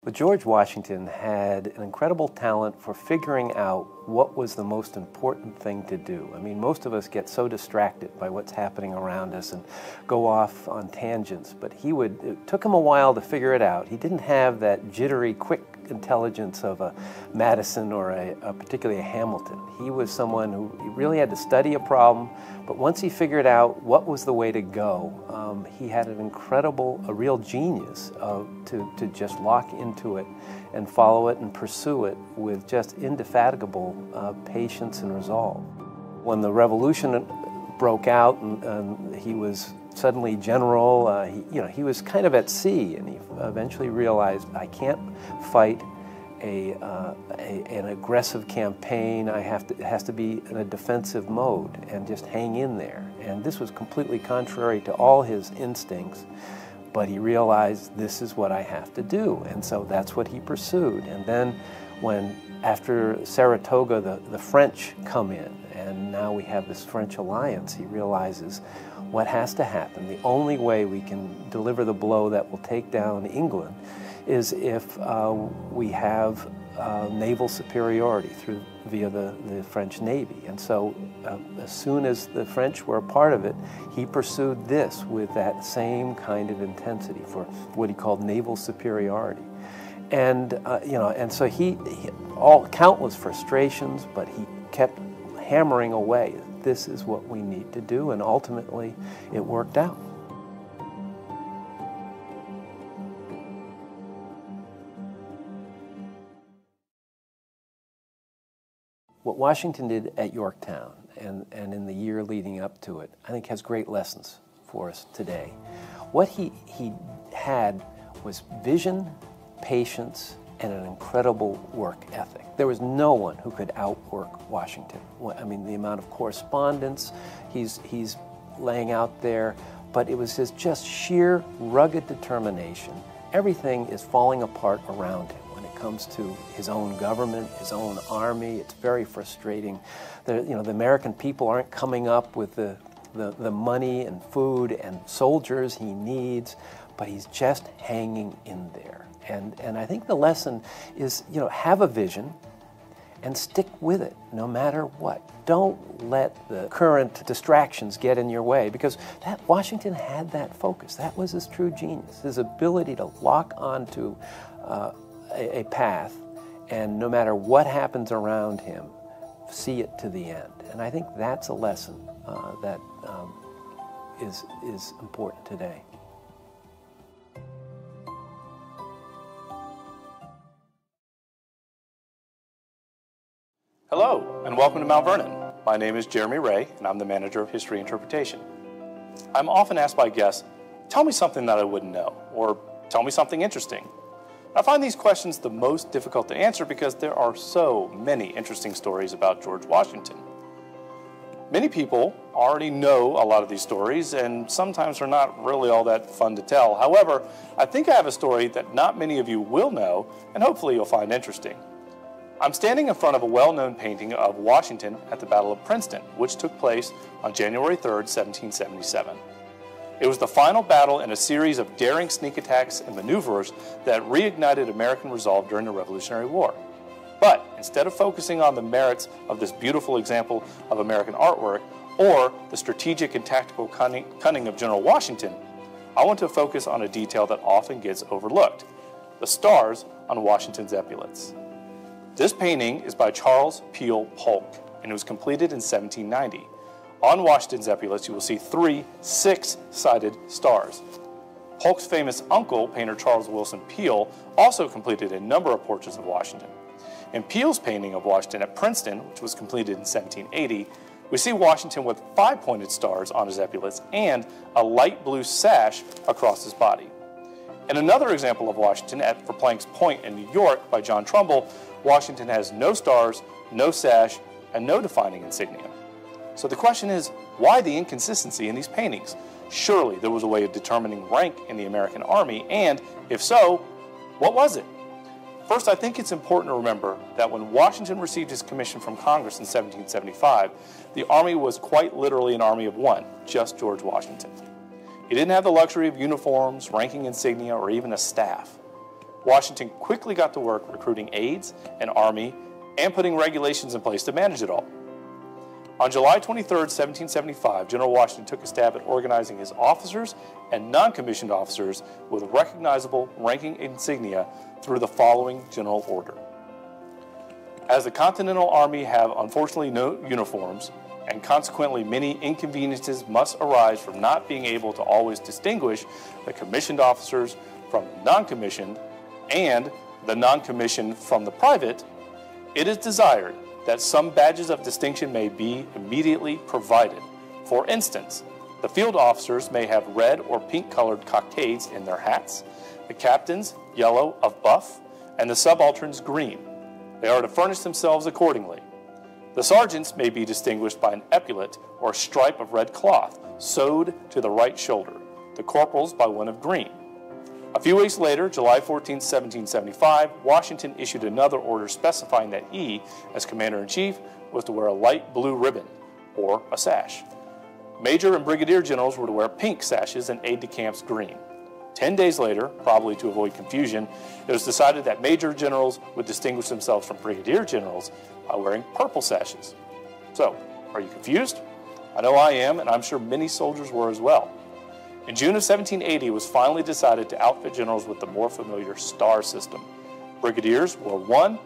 But George Washington had an incredible talent for figuring out what was the most important thing to do. I mean, most of us get so distracted by what's happening around us and go off on tangents, but it took him a while to figure it out. He didn't have that jittery, quick intelligence of a Madison or particularly a Hamilton. He was someone who really had to study a problem, but once he figured out what was the way to go, he had a real genius to just lock into it and follow it and pursue it with just indefatigable patience and resolve. When the revolution broke out and he was suddenly general, he was kind of at sea, and he eventually realized, I can't fight an aggressive campaign. It has to be in a defensive mode and just hang in there. And this was completely contrary to all his instincts, but he realized this is what I have to do, and so that's what he pursued. And then after Saratoga, the French come in, and now we have this French alliance, he realizes what has to happen. The only way we can deliver the blow that will take down England is if we have naval superiority via the French Navy. And so as soon as the French were a part of it, he pursued this with that same kind of intensity for what he called naval superiority. And and so he countless frustrations, but he kept hammering away. This is what we need to do, and ultimately it worked out. What Washington did at Yorktown and in the year leading up to it, I think has great lessons for us today. What he had was vision, patience, and an incredible work ethic. There was no one who could outwork Washington. I mean, the amount of correspondence he's laying out there, but it was his just sheer rugged determination. Everything is falling apart around him when it comes to his own government, his own army. It's very frustrating. The American people aren't coming up with the money and food and soldiers he needs, but he's just hanging in there. And I think the lesson is, have a vision and stick with it no matter what. Don't let the current distractions get in your way, because Washington had that focus. That was his true genius, his ability to lock onto a path, and no matter what happens around him, see it to the end. And I think that's a lesson that is important today.
Hello, and welcome to Mount Vernon. My name is Jeremy Ray, and I'm the manager of History Interpretation. I'm often asked by guests, tell me something that I wouldn't know, or tell me something interesting. I find these questions the most difficult to answer because there are so many interesting stories about George Washington. Many people already know a lot of these stories, and sometimes they're not really all that fun to tell. However, I think I have a story that not many of you will know, and hopefully you'll find interesting. I'm standing in front of a well-known painting of Washington at the Battle of Princeton, which took place on January 3rd, 1777. It was the final battle in a series of daring sneak attacks and maneuvers that reignited American resolve during the Revolutionary War. But instead of focusing on the merits of this beautiful example of American artwork or the strategic and tactical cunning of General Washington, I want to focus on a detail that often gets overlooked: the stars on Washington's epaulets. This painting is by Charles Peale Polk, and it was completed in 1790. On Washington's epaulets, you will see 3 six-sided stars. Polk's famous uncle, painter Charles Wilson Peale, also completed a number of portraits of Washington. In Peale's painting of Washington at Princeton, which was completed in 1780, we see Washington with 5 pointed stars on his epaulets and a light blue sash across his body. In another example of Washington at Verplancks Point in New York by John Trumbull, Washington has no stars, no sash, and no defining insignia. So the question is, why the inconsistency in these paintings? Surely there was a way of determining rank in the American Army, and if so, what was it? First, I think it's important to remember that when Washington received his commission from Congress in 1775, the Army was quite literally an army of one, just George Washington. He didn't have the luxury of uniforms, ranking insignia, or even a staff. Washington quickly got to work recruiting aides and army and putting regulations in place to manage it all. On July 23, 1775, General Washington took a stab at organizing his officers and non-commissioned officers with recognizable ranking insignia through the following general order. As the Continental Army have unfortunately no uniforms, and consequently many inconveniences must arise from not being able to always distinguish the commissioned officers from the non-commissioned and the non-commissioned from the private, it is desired that some badges of distinction may be immediately provided. For instance, the field officers may have red or pink colored cockades in their hats, the captains yellow of buff, and the subalterns green. They are to furnish themselves accordingly. The sergeants may be distinguished by an epaulet or stripe of red cloth sewed to the right shoulder, the corporals by one of green. A few weeks later, July 14, 1775, Washington issued another order specifying that he, as Commander-in-Chief, was to wear a light blue ribbon, or a sash. Major and brigadier generals were to wear pink sashes and aide-de-camps green. 10 days later, probably to avoid confusion, it was decided that major generals would distinguish themselves from brigadier generals by wearing purple sashes. So, are you confused? I know I am, and I'm sure many soldiers were as well. In June of 1780, it was finally decided to outfit generals with the more familiar star system. Brigadiers wore 1,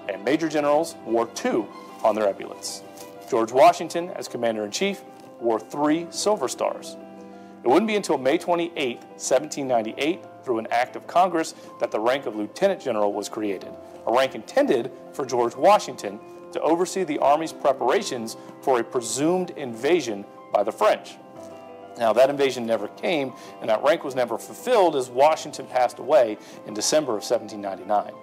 and major generals wore 2 on their epaulets. George Washington, as Commander-in-Chief, wore 3 silver stars. It wouldn't be until May 28, 1798, through an act of Congress, that the rank of Lieutenant General was created, a rank intended for George Washington to oversee the Army's preparations for a presumed invasion by the French. Now, that invasion never came, and that rank was never fulfilled as Washington passed away in December of 1799.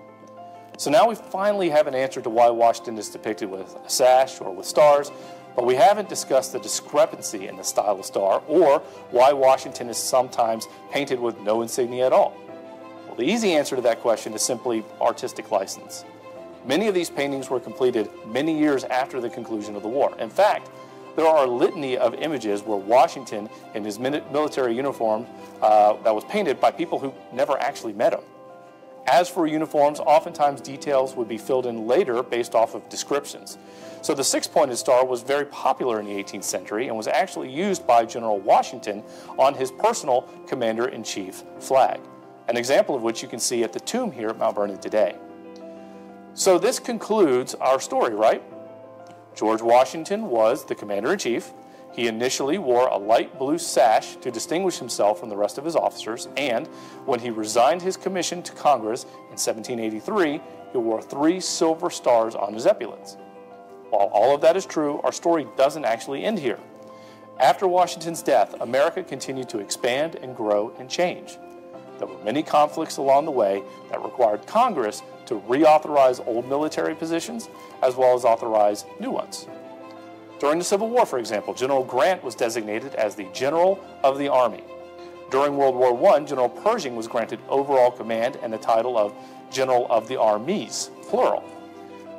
So now we finally have an answer to why Washington is depicted with a sash or with stars, but we haven't discussed the discrepancy in the style of star or why Washington is sometimes painted with no insignia at all. Well, the easy answer to that question is simply artistic license. Many of these paintings were completed many years after the conclusion of the war. In fact, there are a litany of images where Washington, in his military uniform, that was painted by people who never actually met him. As for uniforms, oftentimes details would be filled in later based off of descriptions. So the 6-pointed star was very popular in the 18th century and was actually used by General Washington on his personal Commander-in-Chief flag, an example of which you can see at the tomb here at Mount Vernon today. So this concludes our story, right? George Washington was the Commander-in-Chief. He initially wore a light blue sash to distinguish himself from the rest of his officers, and when he resigned his commission to Congress in 1783, he wore 3 silver stars on his epaulets. While all of that is true, our story doesn't actually end here. After Washington's death, America continued to expand and grow and change. There were many conflicts along the way that required Congress to reauthorize old military positions as well as authorize new ones. During the Civil War, for example, General Grant was designated as the General of the Army. During World War I, General Pershing was granted overall command and the title of General of the Armies, plural.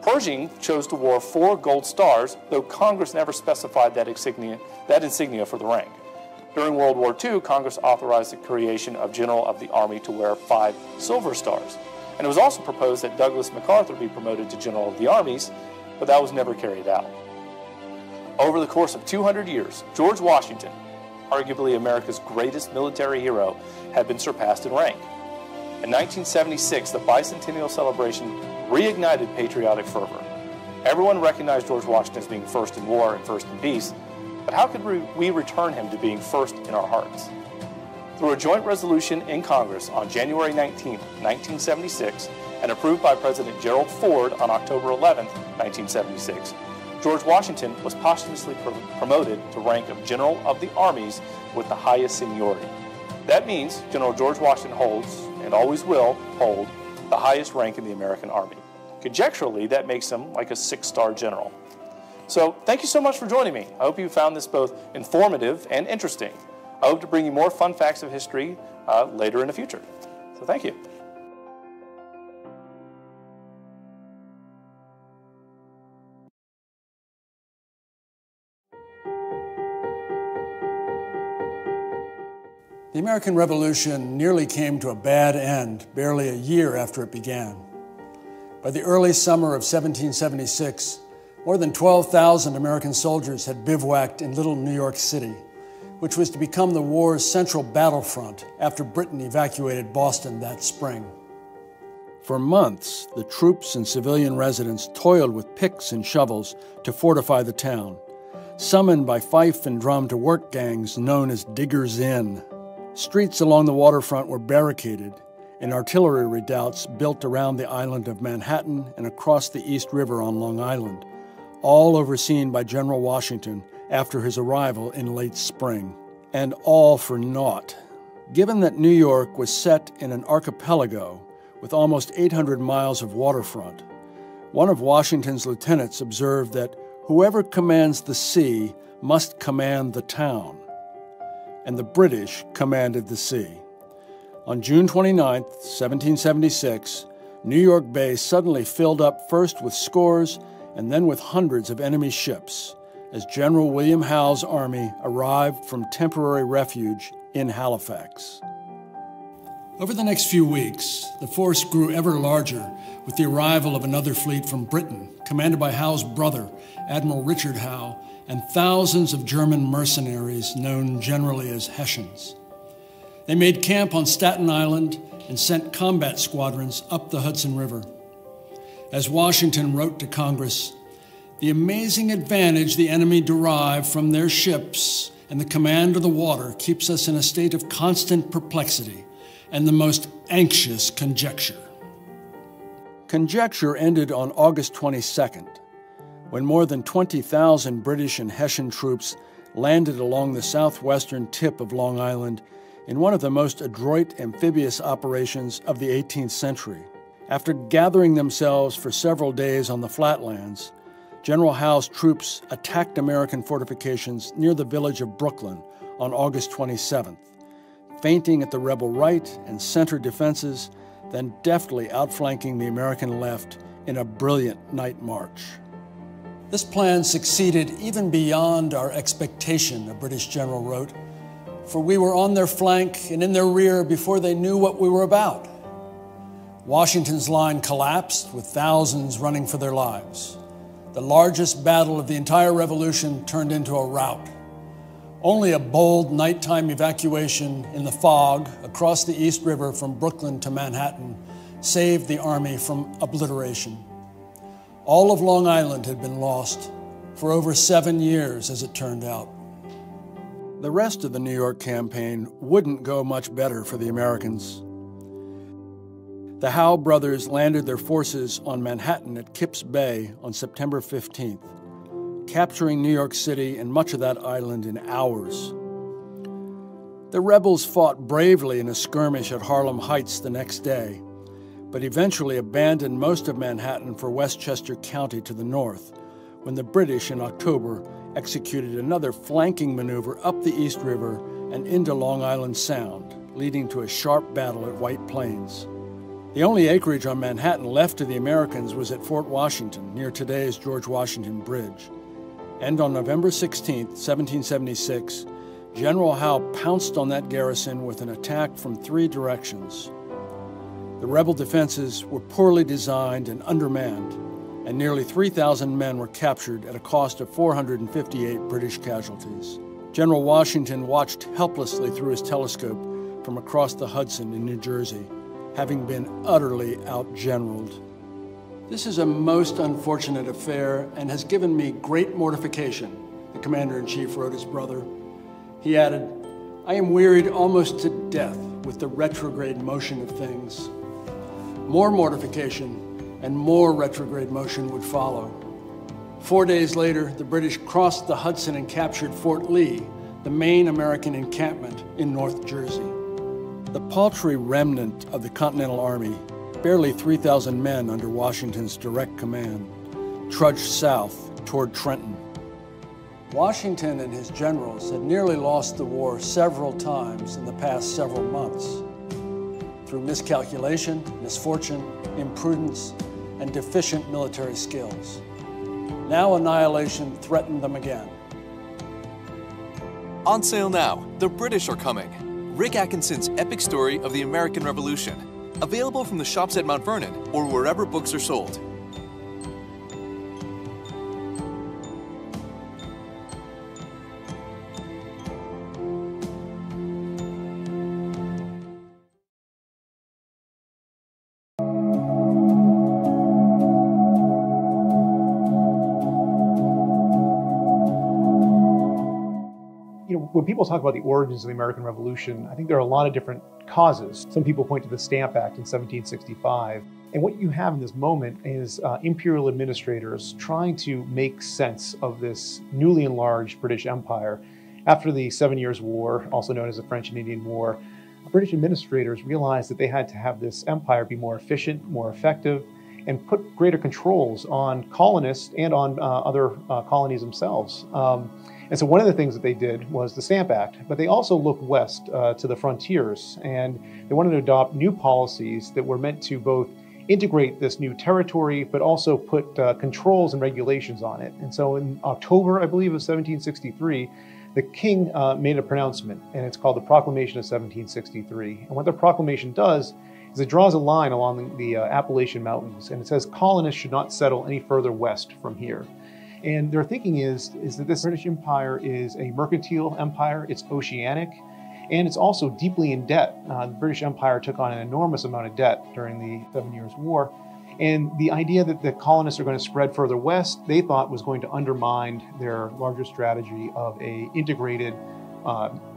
Pershing chose to wear 4 gold stars, though Congress never specified that insignia for the rank. During World War II, Congress authorized the creation of General of the Army to wear 5 silver stars. And it was also proposed that Douglas MacArthur be promoted to General of the Armies, but that was never carried out. Over the course of 200 years, George Washington, arguably America's greatest military hero, had been surpassed in rank. In 1976, the bicentennial celebration reignited patriotic fervor. Everyone recognized George Washington as being first in war and first in peace, but how could we return him to being first in our hearts? Through a joint resolution in Congress on January 19, 1976, and approved by President Gerald Ford on October 11, 1976, George Washington was posthumously promoted to rank of General of the Armies with the highest seniority. That means General George Washington holds, and always will hold, the highest rank in the American Army. Conjecturally, that makes him like a 6-star general. So thank you so much for joining me. I hope you found this both informative and interesting. I hope to bring you more fun facts of history later in the future. So thank you.
The American Revolution nearly came to a bad end barely a year after it began. By the early summer of 1776, more than 12,000 American soldiers had bivouacked in Little New York City, which was to become the war's central battlefront after Britain evacuated Boston that spring. For months, the troops and civilian residents toiled with picks and shovels to fortify the town, summoned by fife and drum to work gangs known as Diggers' Inn. Streets along the waterfront were barricaded, and artillery redoubts built around the island of Manhattan and across the East River on Long Island, all overseen by General Washington after his arrival in late spring. And all for naught. Given that New York was set in an archipelago with almost 800 miles of waterfront, one of Washington's lieutenants observed that whoever commands the sea must command the town. And the British commanded the sea. On June 29, 1776, New York Bay suddenly filled up first with scores and then with hundreds of enemy ships as General William Howe's army arrived from temporary refuge in Halifax. Over the next few weeks, the force grew ever larger with the arrival of another fleet from Britain, commanded by Howe's brother, Admiral Richard Howe, and thousands of German mercenaries known generally as Hessians. They made camp on Staten Island and sent combat squadrons up the Hudson River. As Washington wrote to Congress, the amazing advantage the enemy derive from their ships and the command of the water keeps us in a state of constant perplexity and the most anxious conjecture. Conjecture ended on August 22nd, when more than 20,000 British and Hessian troops landed along the southwestern tip of Long Island in one of the most adroit amphibious operations of the 18th century. After gathering themselves for several days on the flatlands, General Howe's troops attacked American fortifications near the village of Brooklyn on August 27th, feinting at the rebel right and center defenses, then deftly outflanking the American left in a brilliant night march. This plan succeeded even beyond our expectation, a British general wrote, for we were on their flank and in their rear before they knew what we were about. Washington's line collapsed with thousands running for their lives. The largest battle of the entire Revolution turned into a rout. Only a bold nighttime evacuation in the fog across the East River from Brooklyn to Manhattan saved the army from obliteration. All of Long Island had been lost for over 7 years, as it turned out. The rest of the New York campaign wouldn't go much better for the Americans. The Howe brothers landed their forces on Manhattan at Kips Bay on September 15th, capturing New York City and much of that island in hours. The rebels fought bravely in a skirmish at Harlem Heights the next day, but eventually abandoned most of Manhattan for Westchester County to the north, when the British in October executed another flanking maneuver up the East River and into Long Island Sound, leading to a sharp battle at White Plains. The only acreage on Manhattan left to the Americans was at Fort Washington, near today's George Washington Bridge. And on November 16, 1776, General Howe pounced on that garrison with an attack from 3 directions. The rebel defenses were poorly designed and undermanned, and nearly 3,000 men were captured at a cost of 458 British casualties. General Washington watched helplessly through his telescope from across the Hudson in New Jersey, having been utterly outgeneraled. This is a most unfortunate affair and has given me great mortification, the Commander-in-Chief wrote his brother. He added, I am wearied almost to death with the retrograde motion of things. More mortification and more retrograde motion would follow. 4 days later, the British crossed the Hudson and captured Fort Lee, the main American encampment in North Jersey. The paltry remnant of the Continental Army, barely 3,000 men under Washington's direct command, trudged south toward Trenton. Washington and his generals had nearly lost the war several times in the past several months, through miscalculation, misfortune, imprudence, and deficient military skills. Now annihilation threatened them again.
On sale now. The British are coming. Rick Atkinson's epic story of the American Revolution. Available from the shops at Mount Vernon or wherever books are sold.
When people talk about the origins of the American Revolution, I think there are a lot of different causes. Some people point to the Stamp Act in 1765. And what you have in this moment is imperial administrators trying to make sense of this newly enlarged British Empire. After the 7 Years' War, also known as the French and Indian War, British administrators realized that they had to have this empire be more efficient, more effective, and put greater controls on colonists and on other colonies themselves. And so one of the things that they did was the Stamp Act, but they also looked west to the frontiers, and they wanted to adopt new policies that were meant to both integrate this new territory, but also put controls and regulations on it. And so in October, I believe, of 1763, the king made a pronouncement, and it's called the Proclamation of 1763. And what the proclamation does is it draws a line along the Appalachian Mountains, and it says colonists should not settle any further west from here. And their thinking is that this British Empire is a mercantile empire, it's oceanic, and it's also deeply in debt. The British Empire took on an enormous amount of debt during the 7 Years' War. And the idea that the colonists are going to spread further west, they thought was going to undermine their larger strategy of an integrated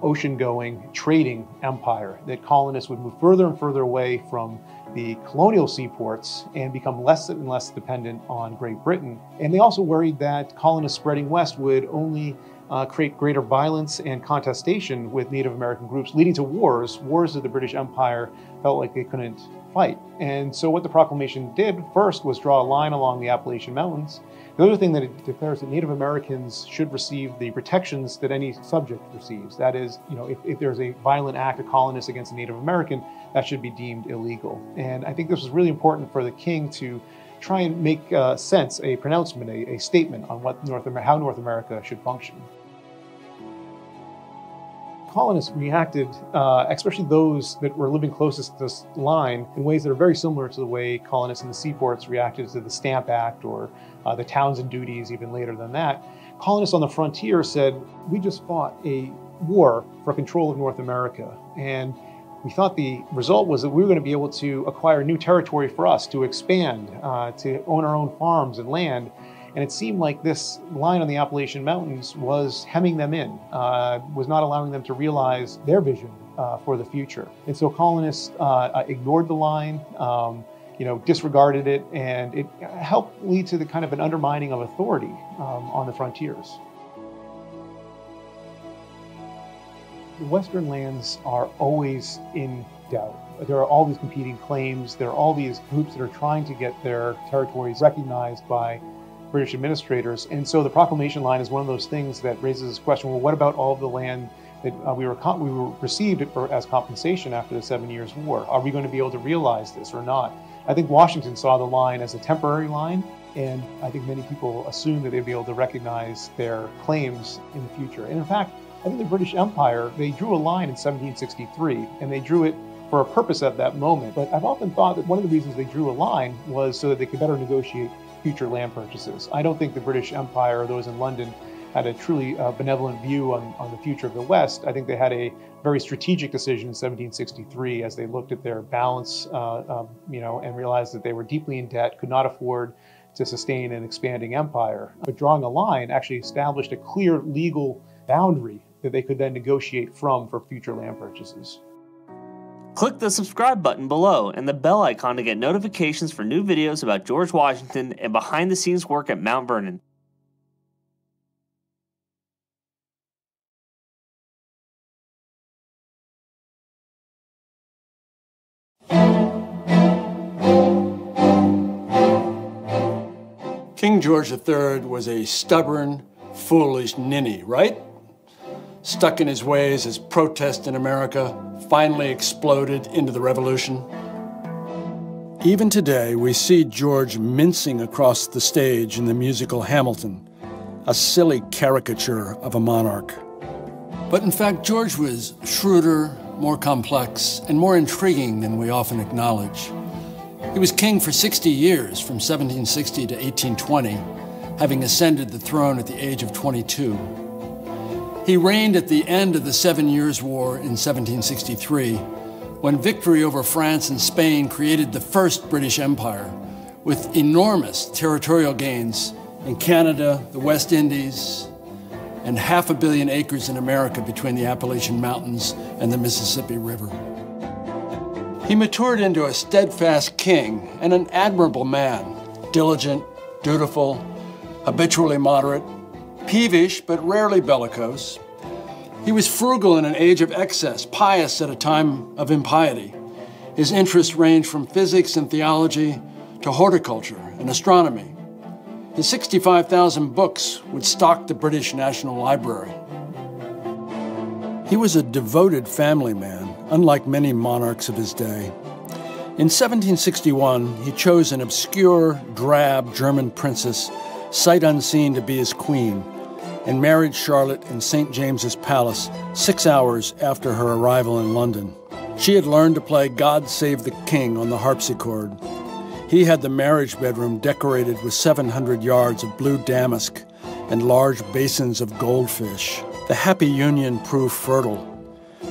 ocean-going trading empire, that colonists would move further and further away from the colonial seaports and become less and less dependent on Great Britain. And they also worried that colonists spreading west would only create greater violence and contestation with Native American groups, leading to wars that the British Empire felt like they couldn't fight. And so what the proclamation did first was draw a line along the Appalachian Mountains. The other thing that it declares that Native Americans should receive the protections that any subject receives. That is, if there's a violent act of colonists against a Native American, that should be deemed illegal. And I think this was really important for the king to try and make sense, a pronouncement, a statement on what how North America should function. Colonists reacted, especially those that were living closest to this line, in ways that are very similar to the way colonists in the seaports reacted to the Stamp Act or the Townsend duties even later than that. Colonists on the frontier said, we just fought a war for control of North America, and we thought the result was that we were going to be able to acquire new territory for us, to expand, to own our own farms and land. And it seemed like this line on the Appalachian Mountains was hemming them in, was not allowing them to realize their vision for the future. And so colonists ignored the line, disregarded it, and it helped lead to the kind of an undermining of authority on the frontiers. The Western lands are always in doubt. There are all these competing claims. There are all these groups that are trying to get their territories recognized by British administrators. And so the proclamation line is one of those things that raises this question, well, what about all of the land that we were received as compensation after the 7 Years' War? Are we going to be able to realize this or not? I think Washington saw the line as a temporary line, and I think many people assumed that they'd be able to recognize their claims in the future. And in fact, I think the British Empire, they drew a line in 1763, and they drew it for a purpose at that moment. But I've often thought that one of the reasons they drew a line was so that they could better negotiate future land purchases. I don't think the British Empire or those in London had a truly benevolent view on the future of the West. I think they had a very strategic decision in 1763 as they looked at their balance, and realized that they were deeply in debt, could not afford to sustain an expanding empire. But drawing a line actually established a clear legal boundary that they could then negotiate from for future land purchases.
Click the subscribe button below and the bell icon to get notifications for new videos about George Washington and behind-the-scenes work at Mount Vernon.
King George III was a stubborn, foolish ninny, right? Stuck in his ways as protest in America finally exploded into the revolution. Even today, we see George mincing across the stage in the musical Hamilton, a silly caricature of a monarch. But in fact, George was shrewder, more complex, and more intriguing than we often acknowledge. He was king for 60 years, from 1760 to 1820, having ascended the throne at the age of 22. He reigned at the end of the 7 Years' War in 1763, when victory over France and Spain created the first British Empire, with enormous territorial gains in Canada, the West Indies, and 500 million acres in America between the Appalachian Mountains and the Mississippi River. He matured into a steadfast king and an admirable man, diligent, dutiful, habitually moderate, peevish but rarely bellicose. He was frugal in an age of excess, pious at a time of impiety. His interests ranged from physics and theology to horticulture and astronomy. His 65,000 books would stock the British National Library. He was a devoted family man, unlike many monarchs of his day. In 1761, he chose an obscure, drab German princess, sight unseen, to be his queen, and married Charlotte in St. James's Palace 6 hours after her arrival in London. She had learned to play God Save the King on the harpsichord. He had the marriage bedroom decorated with 700 yards of blue damask and large basins of goldfish. The happy union proved fertile.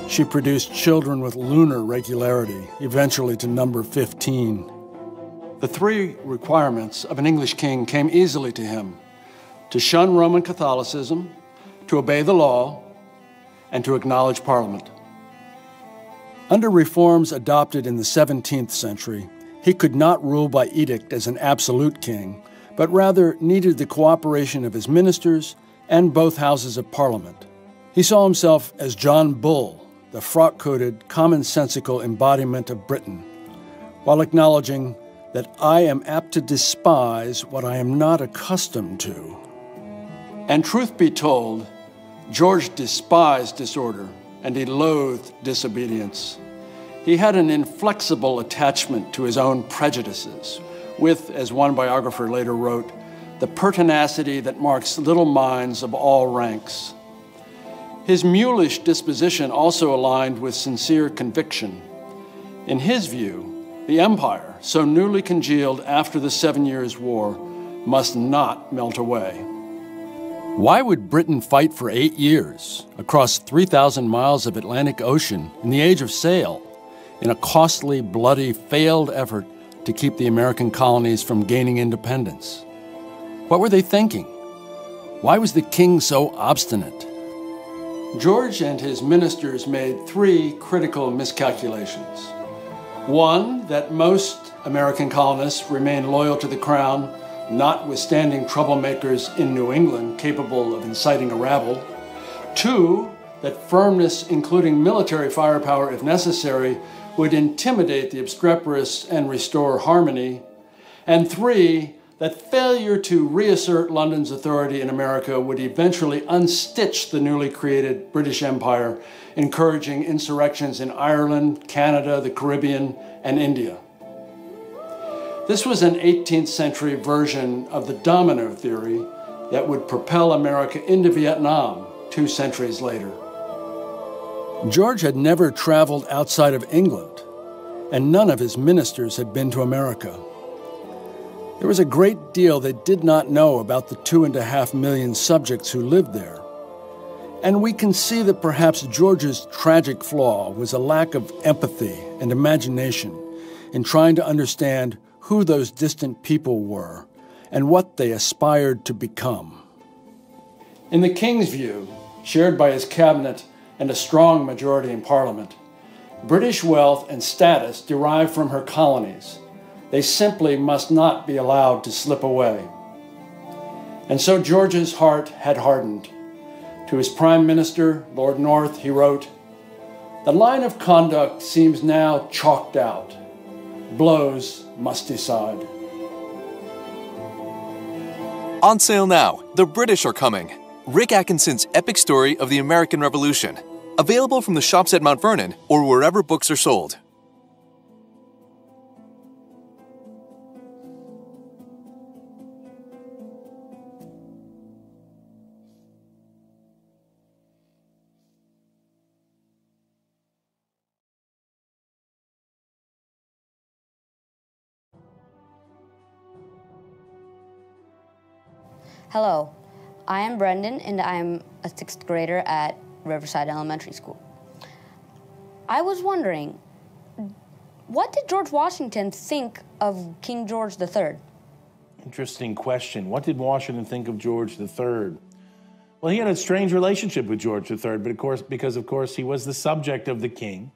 She produced children with lunar regularity, eventually to number 15. The 3 requirements of an English king came easily to him: to shun Roman Catholicism, to obey the law, and to acknowledge Parliament. Under reforms adopted in the 17th century, he could not rule by edict as an absolute king, but rather needed the cooperation of his ministers and both houses of Parliament. He saw himself as John Bull, the frock-coated, commonsensical embodiment of Britain, while acknowledging that I am apt to despise what I am not accustomed to. And truth be told, George despised disorder, and he loathed disobedience. He had an inflexible attachment to his own prejudices, with, as one biographer later wrote, the pertinacity that marks little minds of all ranks. His mulish disposition also aligned with sincere conviction. In his view, the empire, so newly congealed after the 7 Years' War, must not melt away. Why would Britain fight for 8 years across 3,000 miles of Atlantic Ocean in the age of sail, in a costly, bloody, failed effort to keep the American colonies from gaining independence? What were they thinking? Why was the king so obstinate? George and his ministers made 3 critical miscalculations. One, that most American colonists remained loyal to the crown, notwithstanding troublemakers in New England capable of inciting a rabble. 2, that firmness, including military firepower if necessary, would intimidate the obstreperous and restore harmony. And 3, that failure to reassert London's authority in America would eventually unstitch the newly created British Empire, encouraging insurrections in Ireland, Canada, the Caribbean, and India. This was an 18th century version of the domino theory that would propel America into Vietnam 2 centuries later. George had never traveled outside of England, and none of his ministers had been to America. There was a great deal they did not know about the 2.5 million subjects who lived there. And we can see that perhaps George's tragic flaw was a lack of empathy and imagination in trying to understand who those distant people were and what they aspired to become. In the king's view, shared by his cabinet and a strong majority in Parliament, British wealth and status derived from her colonies. They simply must not be allowed to slip away. And so George's heart had hardened. To his Prime Minister, Lord North, he wrote, "The line of conduct seems now chalked out. Blows must decide."
On sale now, The British Are Coming, Rick Atkinson's epic story of the American Revolution. Available from the shops at Mount Vernon or wherever books are sold.
Hello, I am Brendan, and I'm a 6th grader at Riverside Elementary School. I was wondering, what did George Washington think of King George III?
Interesting question. What did Washington think of George III? Well, he had a strange relationship with George III, but because of course he was the subject of the king.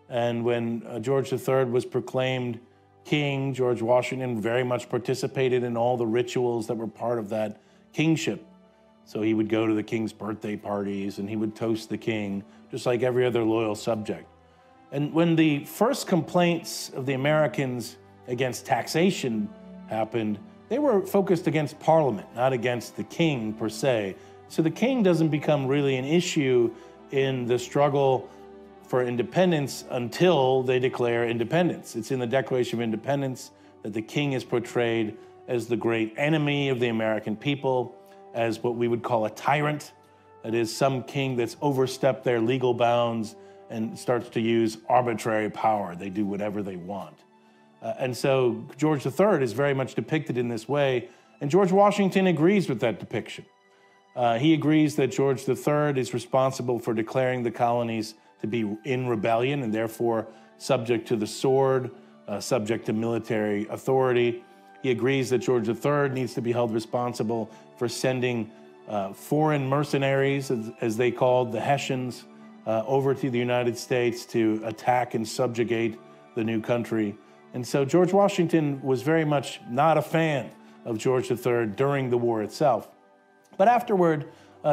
And when George III was proclaimed king, George Washington very much participated in all the rituals that were part of that kingship. So he would go to the king's birthday parties and he would toast the king, just like every other loyal subject. And when the first complaints of the Americans against taxation happened, they were focused against Parliament, not against the king per se. So the king doesn't become really an issue in the struggle for independence until they declare independence. It's in the Declaration of Independence that the king is portrayed as the great enemy of the American people, as what we would call a tyrant. That is, some king that's overstepped their legal bounds and starts to use arbitrary power. They do whatever they want. And so George III is very much depicted in this way, and George Washington agrees with that depiction. He agrees that George III is responsible for declaring the colonies to be in rebellion and therefore subject to the sword, subject to military authority. He agrees that George III needs to be held responsible for sending foreign mercenaries, as they called the Hessians, over to the United States to attack and subjugate the new country. And so George Washington was very much not a fan of George III during the war itself. But afterward,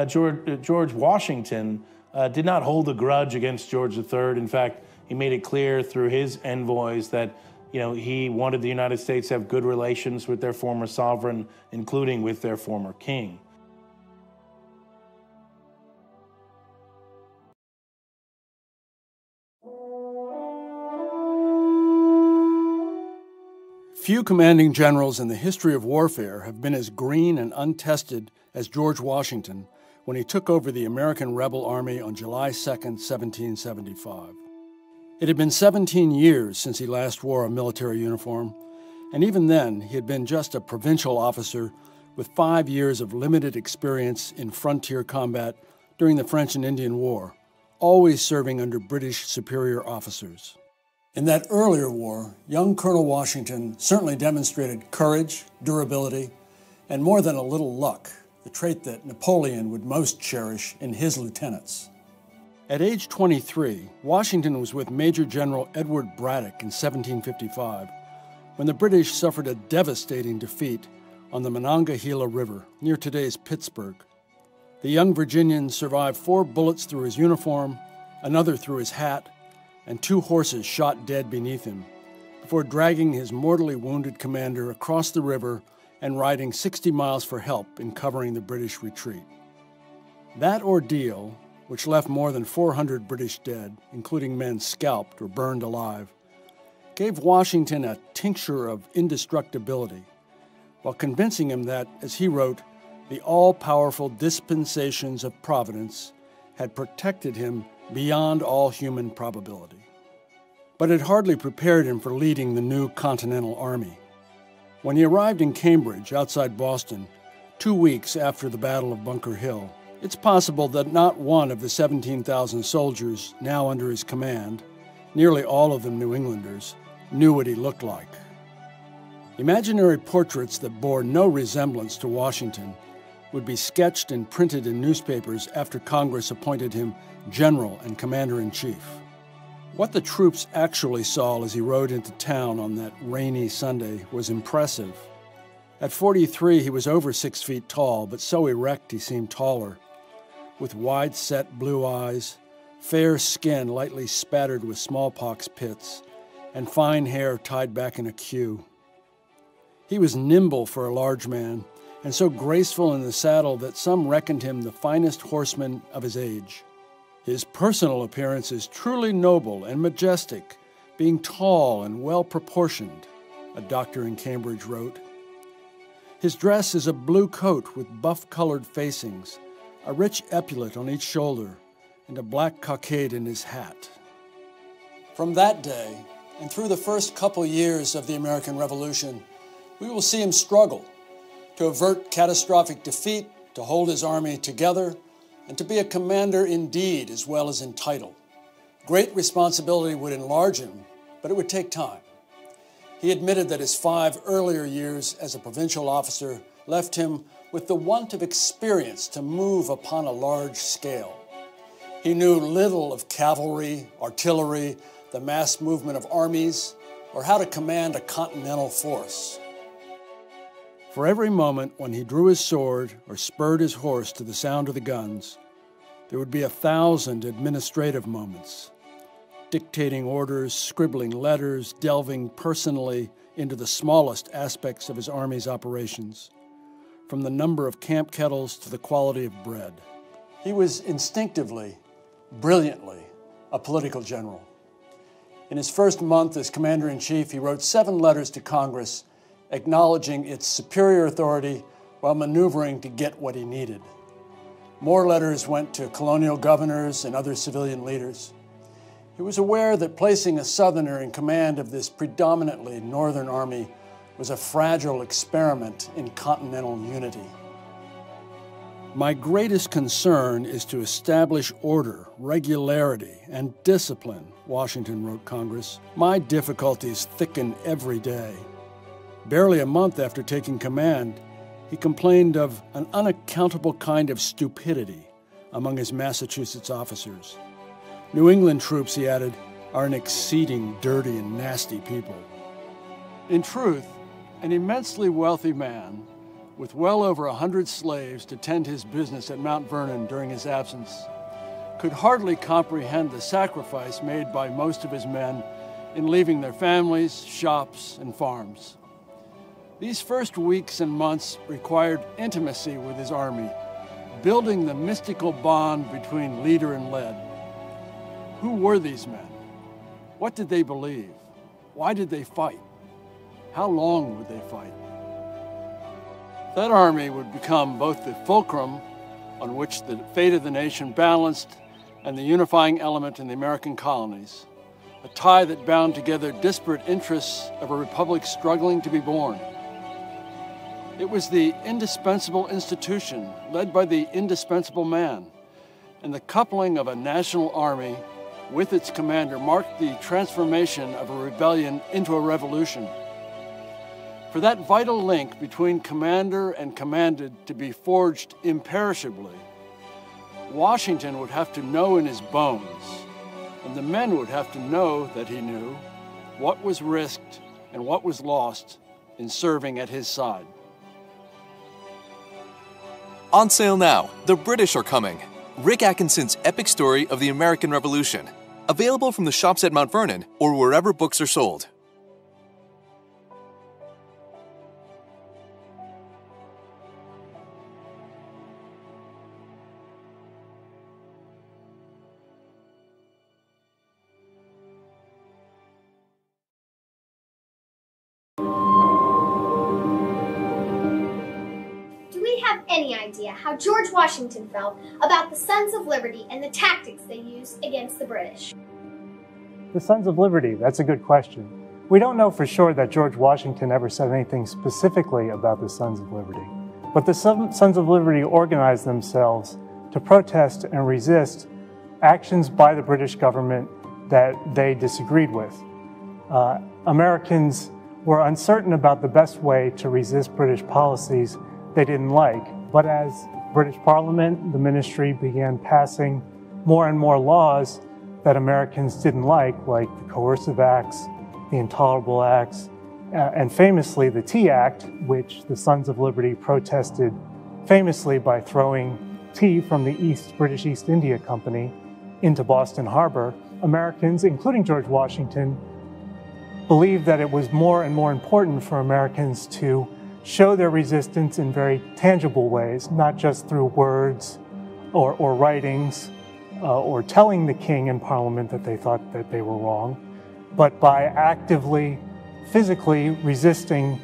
George Washington did not hold a grudge against George III. In fact, he made it clear through his envoys that he wanted the United States to have good relations with their former sovereign, including with their former king.
Few commanding generals in the history of warfare have been as green and untested as George Washington when he took over the American rebel army on July 2, 1775. It had been 17 years since he last wore a military uniform, and even then he had been just a provincial officer with 5 years of limited experience in frontier combat during the French and Indian War, always serving under British superior officers. In that earlier war, young Colonel Washington certainly demonstrated courage, durability, and more than a little luck, the trait that Napoleon would most cherish in his lieutenants. At age 23, Washington was with Major General Edward Braddock in 1755 when the British suffered a devastating defeat on the Monongahela River near today's Pittsburgh. The young Virginian survived 4 bullets through his uniform, another through his hat, and 2 horses shot dead beneath him, before dragging his mortally wounded commander across the river and riding 60 miles for help in covering the British retreat. That ordeal, which left more than 400 British dead, including men scalped or burned alive, gave Washington a tincture of indestructibility, while convincing him that, as he wrote, the all-powerful dispensations of Providence had protected him beyond all human probability. But it hardly prepared him for leading the new Continental Army. When he arrived in Cambridge, outside Boston, 2 weeks after the Battle of Bunker Hill, it's possible that not one of the 17,000 soldiers now under his command, nearly all of them New Englanders, knew what he looked like. Imaginary portraits that bore no resemblance to Washington would be sketched and printed in newspapers after Congress appointed him general and commander-in-chief. What the troops actually saw as he rode into town on that rainy Sunday was impressive. At 43, he was over 6 feet tall, but so erect he seemed taller, with wide-set blue eyes, fair skin lightly spattered with smallpox pits, and fine hair tied back in a queue. He was nimble for a large man, and so graceful in the saddle that some reckoned him the finest horseman of his age. His personal appearance is truly noble and majestic, being tall and well-proportioned, a doctor in Cambridge wrote. His dress is a blue coat with buff-colored facings, a rich epaulet on each shoulder, and a black cockade in his hat. From that day, and through the first couple years of the American Revolution, we will see him struggle to avert catastrophic defeat, to hold his army together, and to be a commander in deed as well as in title. Great responsibility would enlarge him, but it would take time. He admitted that his 5 earlier years as a provincial officer left him with the want of experience to move upon a large scale. He knew little of cavalry, artillery, the mass movement of armies, or how to command a continental force. For every moment when he drew his sword or spurred his horse to the sound of the guns, there would be 1,000 administrative moments, dictating orders, scribbling letters, delving personally into the smallest aspects of his army's operations, from the number of camp kettles to the quality of bread. He was instinctively, brilliantly, a political general. In his first month as commander-in-chief, he wrote 7 letters to Congress acknowledging its superior authority while maneuvering to get what he needed. More letters went to colonial governors and other civilian leaders. He was aware that placing a Southerner in command of this predominantly Northern army was a fragile experiment in continental unity. My greatest concern is to establish order, regularity, and discipline, Washington wrote Congress. My difficulties thicken every day. Barely a month after taking command, he complained of an unaccountable kind of stupidity among his Massachusetts officers. New England troops, he added, are an exceeding dirty and nasty people. In truth, an immensely wealthy man with well over 100 slaves to tend his business at Mount Vernon during his absence could hardly comprehend the sacrifice made by most of his men in leaving their families, shops, and farms. These first weeks and months required intimacy with his army, building the mystical bond between leader and led. Who were these men? What did they believe? Why did they fight? How long would they fight? That army would become both the fulcrum on which the fate of the nation balanced and the unifying element in the American colonies, a tie that bound together disparate interests of a republic struggling to be born. It was the indispensable institution led by the indispensable man, and the coupling of a national army with its commander marked the transformation of a rebellion into a revolution. For that vital link between commander and commanded to be forged imperishably, Washington would have to know in his bones, and the men would have to know that he knew what was risked and what was lost in serving at his side.
On sale now, The British Are Coming, Rick Atkinson's epic story of the American Revolution. Available from the shops at Mount Vernon or wherever books are sold.
Any idea how George Washington felt about the Sons of Liberty and the tactics they used against the British?
The Sons of Liberty, that's a good question. We don't know for sure that George Washington ever said anything specifically about the Sons of Liberty, but the Sons of Liberty organized themselves to protest and resist actions by the British government that they disagreed with. Americans were uncertain about the best way to resist British policies they didn't like. But as British Parliament, the ministry began passing more and more laws that Americans didn't like the coercive acts, the intolerable acts, and famously the Tea Act, which the Sons of Liberty protested famously by throwing tea from the British East India Company into Boston Harbor. Americans, including George Washington, believed that it was more and more important for Americans to show their resistance in very tangible ways, not just through words or writings or telling the king and parliament that they thought that they were wrong, but by actively, physically resisting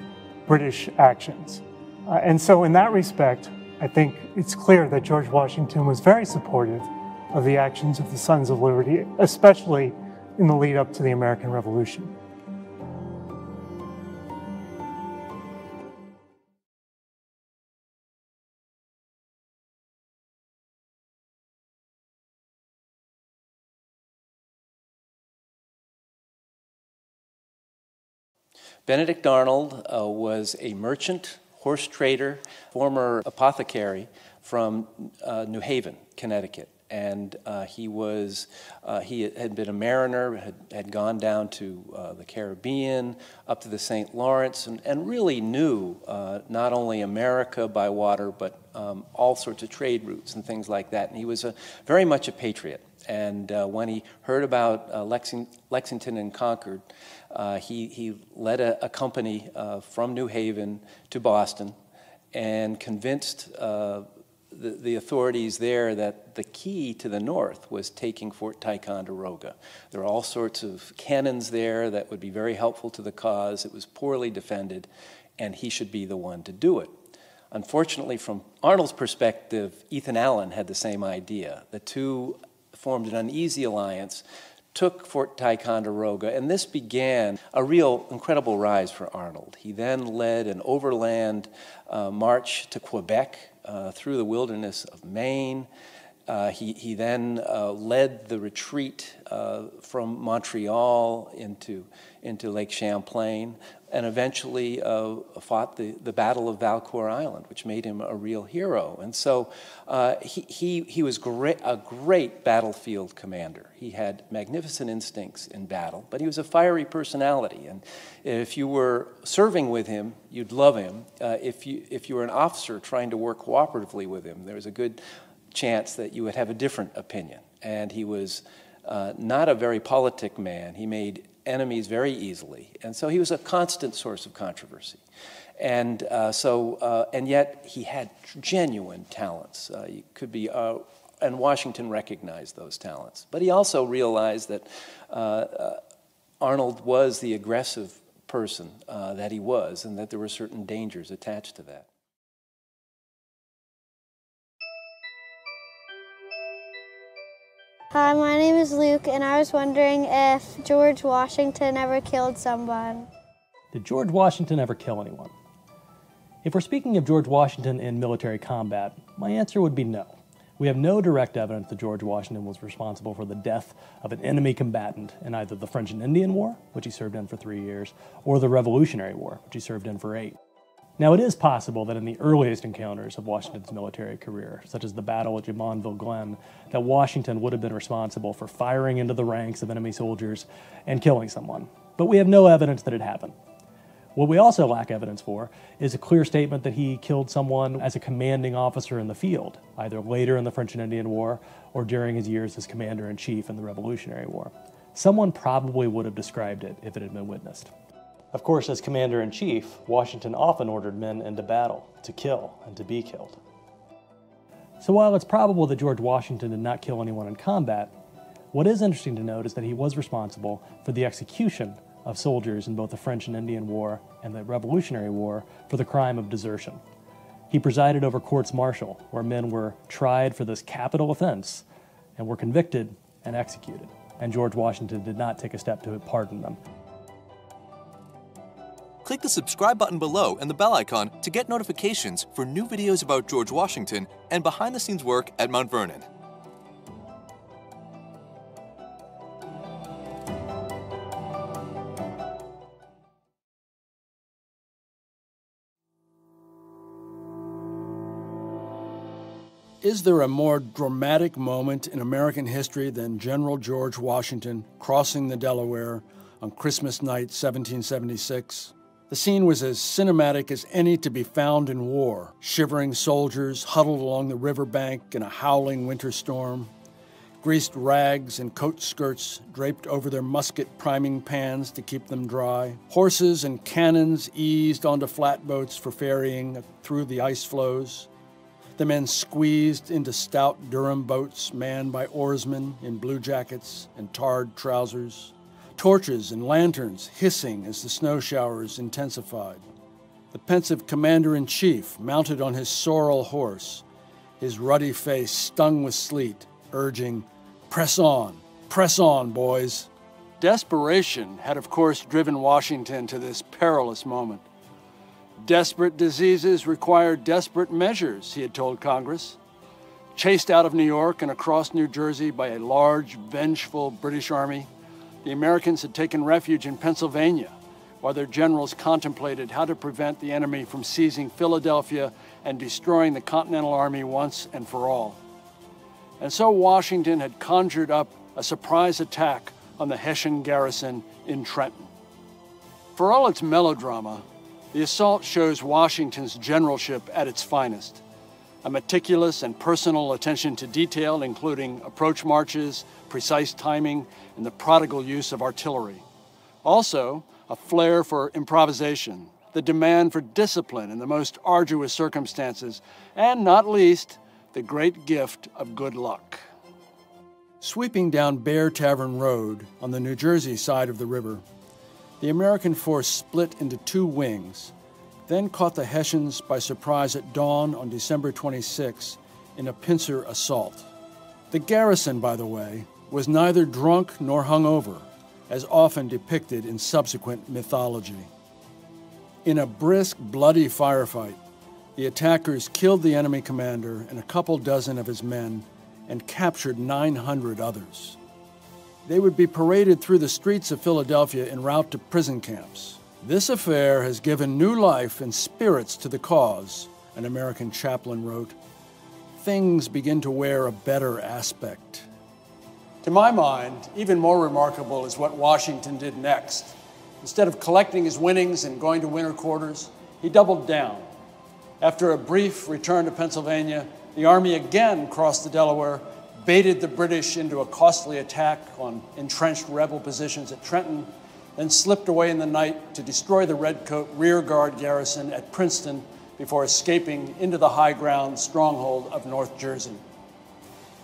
British actions. And so in that respect, I think it's clear that George Washington was very supportive of the actions of the Sons of Liberty, especially in the lead up to the American Revolution.
Benedict Arnold was a merchant, horse trader, former apothecary from New Haven, Connecticut. And he had been a mariner, had gone down to the Caribbean, up to the St. Lawrence, and really knew not only America by water, but all sorts of trade routes and things like that. And he was very much a patriot. And when he heard about Lexington and Concord, he led a company from New Haven to Boston and convinced the authorities there that the key to the north was taking Fort Ticonderoga. There were all sorts of cannons there that would be very helpful to the cause. It was poorly defended, and he should be the one to do it. Unfortunately, from Arnold's perspective, Ethan Allen had the same idea. The two formed an uneasy alliance, took Fort Ticonderoga, and this began a real incredible rise for Arnold. He then led an overland march to Quebec through the wilderness of Maine. He then led the retreat from Montreal into Lake Champlain, and eventually fought the Battle of Valcour Island, which made him a real hero. And so he was a great battlefield commander. He had magnificent instincts in battle, but he was a fiery personality. And if you were serving with him, you'd love him. If you were an officer trying to work cooperatively with him, there was a good chance that you would have a different opinion. And he was not a very politic man. He made enemies very easily, and so he was a constant source of controversy. And and yet he had genuine talents. And Washington recognized those talents. But he also realized that Arnold was the aggressive person that he was, and that there were certain dangers attached to that.
Hi, my name is Luke, and I was wondering if George Washington ever killed someone.
Did George Washington ever kill anyone? If we're speaking of George Washington in military combat, my answer would be no. We have no direct evidence that George Washington was responsible for the death of an enemy combatant in either the French and Indian War, which he served in for 3 years, or the Revolutionary War, which he served in for 8. Now, it is possible that in the earliest encounters of Washington's military career, such as the Battle of Jumonville Glen, that Washington would have been responsible for firing into the ranks of enemy soldiers and killing someone. But we have no evidence that it happened. What we also lack evidence for is a clear statement that he killed someone as a commanding officer in the field, either later in the French and Indian War or during his years as commander-in-chief in the Revolutionary War. Someone probably would have described it if it had been witnessed. Of course, as commander-in-chief, Washington often ordered men into battle to kill and to be killed. So while it's probable that George Washington did not kill anyone in combat, what is interesting to note is that he was responsible for the execution of soldiers in both the French and Indian War and the Revolutionary War for the crime of desertion. He presided over courts-martial, where men were tried for this capital offense and were convicted and executed, and George Washington did not take a step to pardon them.
Click the subscribe button below and the bell icon to get notifications for new videos about George Washington and behind-the-scenes work at Mount Vernon.
Is there a more dramatic moment in American history than General George Washington crossing the Delaware on Christmas night, 1776? The scene was as cinematic as any to be found in war. Shivering soldiers huddled along the riverbank in a howling winter storm. Greased rags and coat skirts draped over their musket priming pans to keep them dry. Horses and cannons eased onto flatboats for ferrying through the ice floes. The men squeezed into stout Durham boats manned by oarsmen in blue jackets and tarred trousers. Torches and lanterns hissing as the snow showers intensified. The pensive commander-in-chief mounted on his sorrel horse, his ruddy face stung with sleet, urging, press on, boys." Desperation had, of course, driven Washington to this perilous moment. Desperate diseases required desperate measures, he had told Congress. Chased out of New York and across New Jersey by a large, vengeful British army, the Americans had taken refuge in Pennsylvania, while their generals contemplated how to prevent the enemy from seizing Philadelphia and destroying the Continental Army once and for all. And so Washington had conjured up a surprise attack on the Hessian garrison in Trenton. For all its melodrama, the assault shows Washington's generalship at its finest. A meticulous and personal attention to detail, including approach marches, precise timing, and the prodigal use of artillery. Also, a flair for improvisation, the demand for discipline in the most arduous circumstances, and not least, the great gift of good luck. Sweeping down Bear Tavern Road on the New Jersey side of the river, the American force split into two wings, then caught the Hessians by surprise at dawn on December 26 in a pincer assault. The garrison, by the way, was neither drunk nor hungover, as often depicted in subsequent mythology. In a brisk, bloody firefight, the attackers killed the enemy commander and a couple dozen of his men and captured 900 others. They would be paraded through the streets of Philadelphia en route to prison camps. This affair has given new life and spirits to the cause, an American chaplain wrote. Things begin to wear a better aspect. To my mind, even more remarkable is what Washington did next. Instead of collecting his winnings and going to winter quarters, he doubled down. After a brief return to Pennsylvania, the Army again crossed the Delaware, baited the British into a costly attack on entrenched rebel positions at Trenton, then slipped away in the night to destroy the Redcoat rearguard garrison at Princeton before escaping into the high ground stronghold of North Jersey.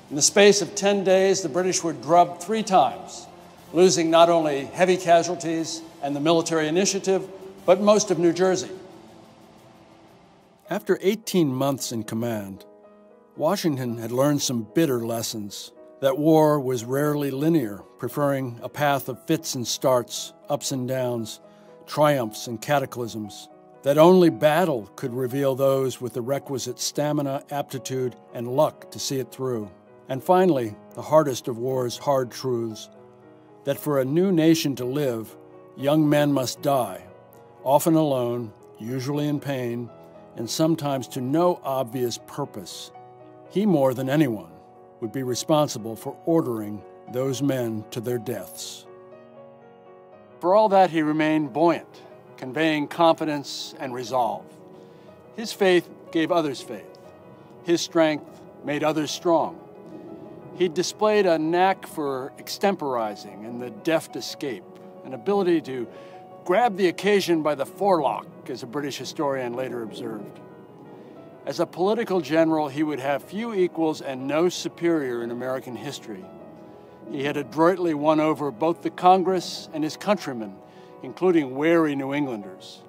In the space of 10 days, the British were drubbed 3 times, losing not only heavy casualties and the military initiative, but most of New Jersey. After 18 months in command, Washington had learned some bitter lessons. That war was rarely linear, preferring a path of fits and starts, ups and downs, triumphs and cataclysms. That only battle could reveal those with the requisite stamina, aptitude, and luck to see it through. And finally, the hardest of war's hard truths, that for a new nation to live, young men must die, often alone, usually in pain, and sometimes to no obvious purpose. He, more than anyone, would be responsible for ordering those men to their deaths. For all that, he remained buoyant, conveying confidence and resolve. His faith gave others faith. His strength made others strong. He displayed a knack for extemporizing and the deft escape, an ability to grab the occasion by the forelock, as a British historian later observed. As a political general, he would have few equals and no superior in American history. He had adroitly won over both the Congress and his countrymen, including wary New Englanders.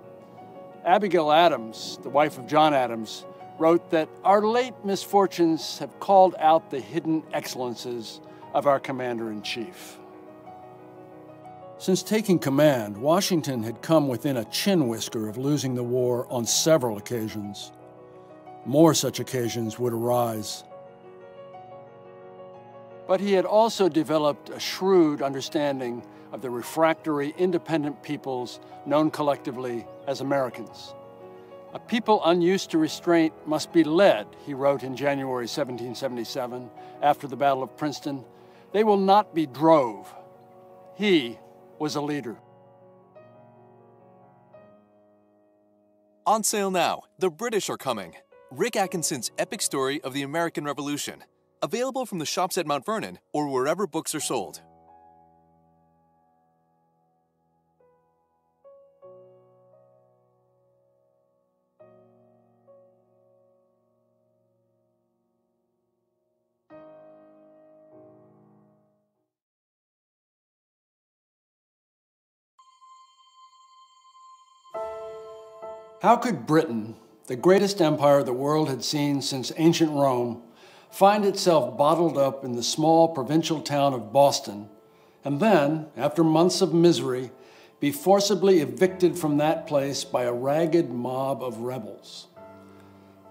Abigail Adams, the wife of John Adams, wrote that our late misfortunes have called out the hidden excellences of our commander-in-chief. Since taking command, Washington had come within a chin whisker of losing the war on several occasions. More such occasions would arise. But he had also developed a shrewd understanding of the refractory, independent peoples known collectively as Americans. A people unused to restraint must be led, he wrote in January 1777, after the Battle of Princeton. They will not be drove. He was a leader.
On sale now, The British Are Coming. Rick Atkinson's epic story of the American Revolution. Available from the shops at Mount Vernon or wherever books are sold.
How could Britain, the greatest empire the world had seen since ancient Rome, find itself bottled up in the small provincial town of Boston, and then, after months of misery, be forcibly evicted from that place by a ragged mob of rebels?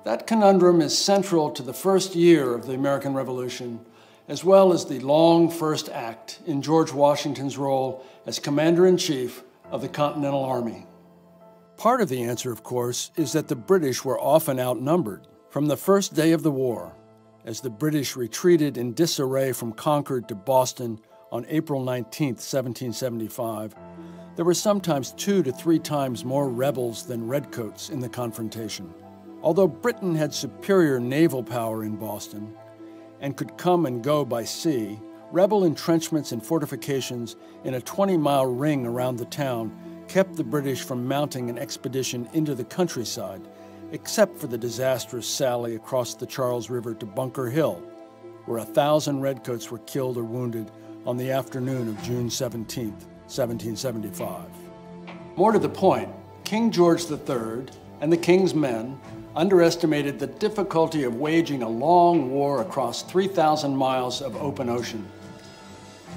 That conundrum is central to the first year of the American Revolution, as well as the long first act in George Washington's role as Commander-in-Chief of the Continental Army. Part of the answer, of course, is that the British were often outnumbered. From the first day of the war, as the British retreated in disarray from Concord to Boston on April 19, 1775, there were sometimes 2 to 3 times more rebels than redcoats in the confrontation. Although Britain had superior naval power in Boston and could come and go by sea, rebel entrenchments and fortifications in a 20-mile ring around the town kept the British from mounting an expedition into the countryside, except for the disastrous sally across the Charles River to Bunker Hill, where 1,000 redcoats were killed or wounded on the afternoon of June 17, 1775. More to the point, King George III and the King's men underestimated the difficulty of waging a long war across 3,000 miles of open ocean.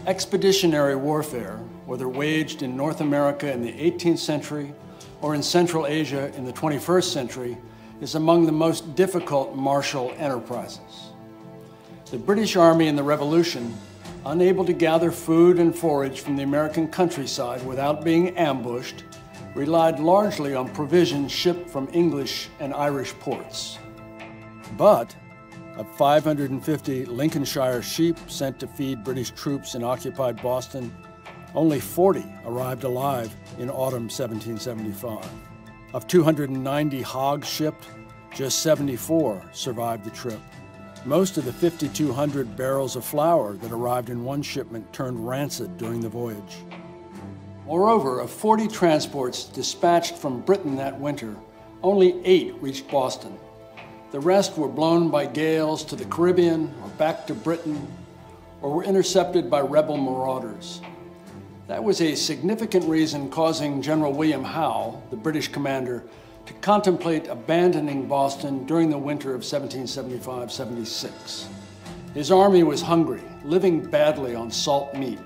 Expeditionary warfare, whether waged in North America in the 18th century or in Central Asia in the 21st century, is among the most difficult martial enterprises. The British Army in the Revolution, unable to gather food and forage from the American countryside without being ambushed, relied largely on provisions shipped from English and Irish ports. But of 550 Lincolnshire sheep sent to feed British troops in occupied Boston, only 40 arrived alive in autumn 1775. Of 290 hogs shipped, just 74 survived the trip. Most of the 5,200 barrels of flour that arrived in one shipment turned rancid during the voyage. Moreover, of 40 transports dispatched from Britain that winter, only 8 reached Boston. The rest were blown by gales to the Caribbean or back to Britain, or were intercepted by rebel marauders. That was a significant reason causing General William Howe, the British commander, to contemplate abandoning Boston during the winter of 1775-76. His army was hungry, living badly on salt meat.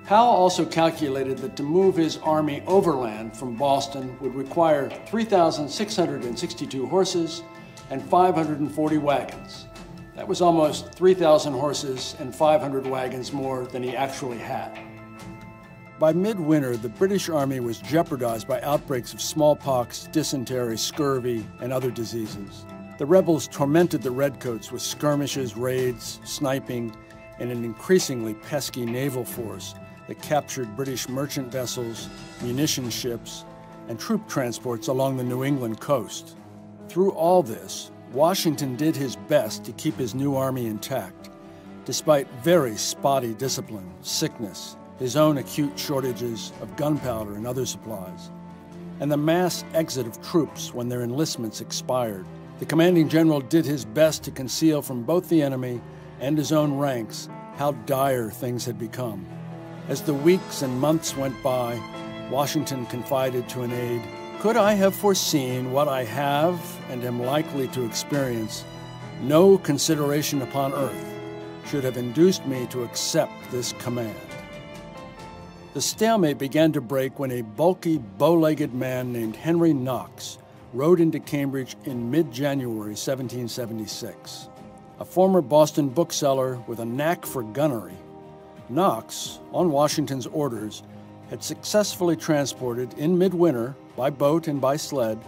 Howe also calculated that to move his army overland from Boston would require 3,662 horses and 540 wagons. That was almost 3,000 horses and 500 wagons more than he actually had. By midwinter, the British Army was jeopardized by outbreaks of smallpox, dysentery, scurvy, and other diseases. The rebels tormented the redcoats with skirmishes, raids, sniping, and an increasingly pesky naval force that captured British merchant vessels, munition ships, and troop transports along the New England coast. Through all this, Washington did his best to keep his new army intact, despite very spotty discipline, sickness, his own acute shortages of gunpowder and other supplies, and the mass exit of troops when their enlistments expired. The commanding general did his best to conceal from both the enemy and his own ranks how dire things had become. As the weeks and months went by, Washington confided to an aide, "Could I have foreseen what I have and am likely to experience, no consideration upon earth should have induced me to accept this command." The stalemate began to break when a bulky, bow-legged man named Henry Knox rode into Cambridge in mid-January 1776. A former Boston bookseller with a knack for gunnery, Knox, on Washington's orders, had successfully transported in midwinter, by boat and by sled,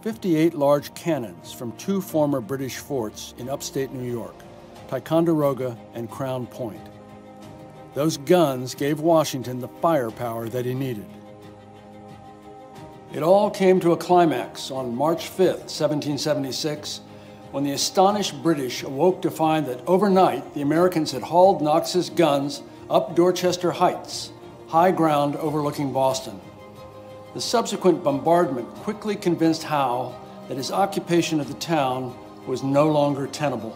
58 large cannons from 2 former British forts in upstate New York, Ticonderoga and Crown Point. Those guns gave Washington the firepower that he needed. It all came to a climax on March 5, 1776, when the astonished British awoke to find that overnight the Americans had hauled Knox's guns up Dorchester Heights, high ground overlooking Boston. The subsequent bombardment quickly convinced Howe that his occupation of the town was no longer tenable.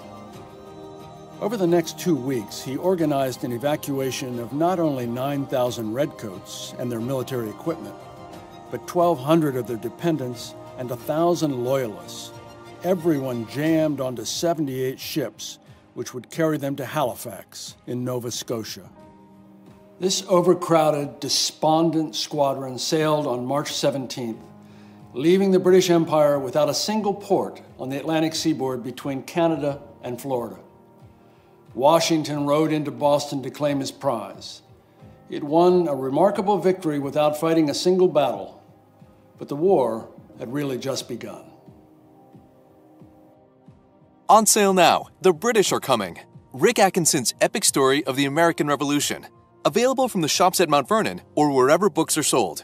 Over the next 2 weeks, he organized an evacuation of not only 9,000 redcoats and their military equipment, but 1,200 of their dependents and 1,000 loyalists, everyone jammed onto 78 ships, which would carry them to Halifax in Nova Scotia. This overcrowded, despondent squadron sailed on March 17th, leaving the British Empire without a single port on the Atlantic seaboard between Canada and Florida. Washington rode into Boston to claim his prize. It won a remarkable victory without fighting a single battle, but the war had really just begun.
On sale now, The British Are Coming, Rick Atkinson's epic story of the American Revolution. Available from the shops at Mount Vernon or wherever books are sold.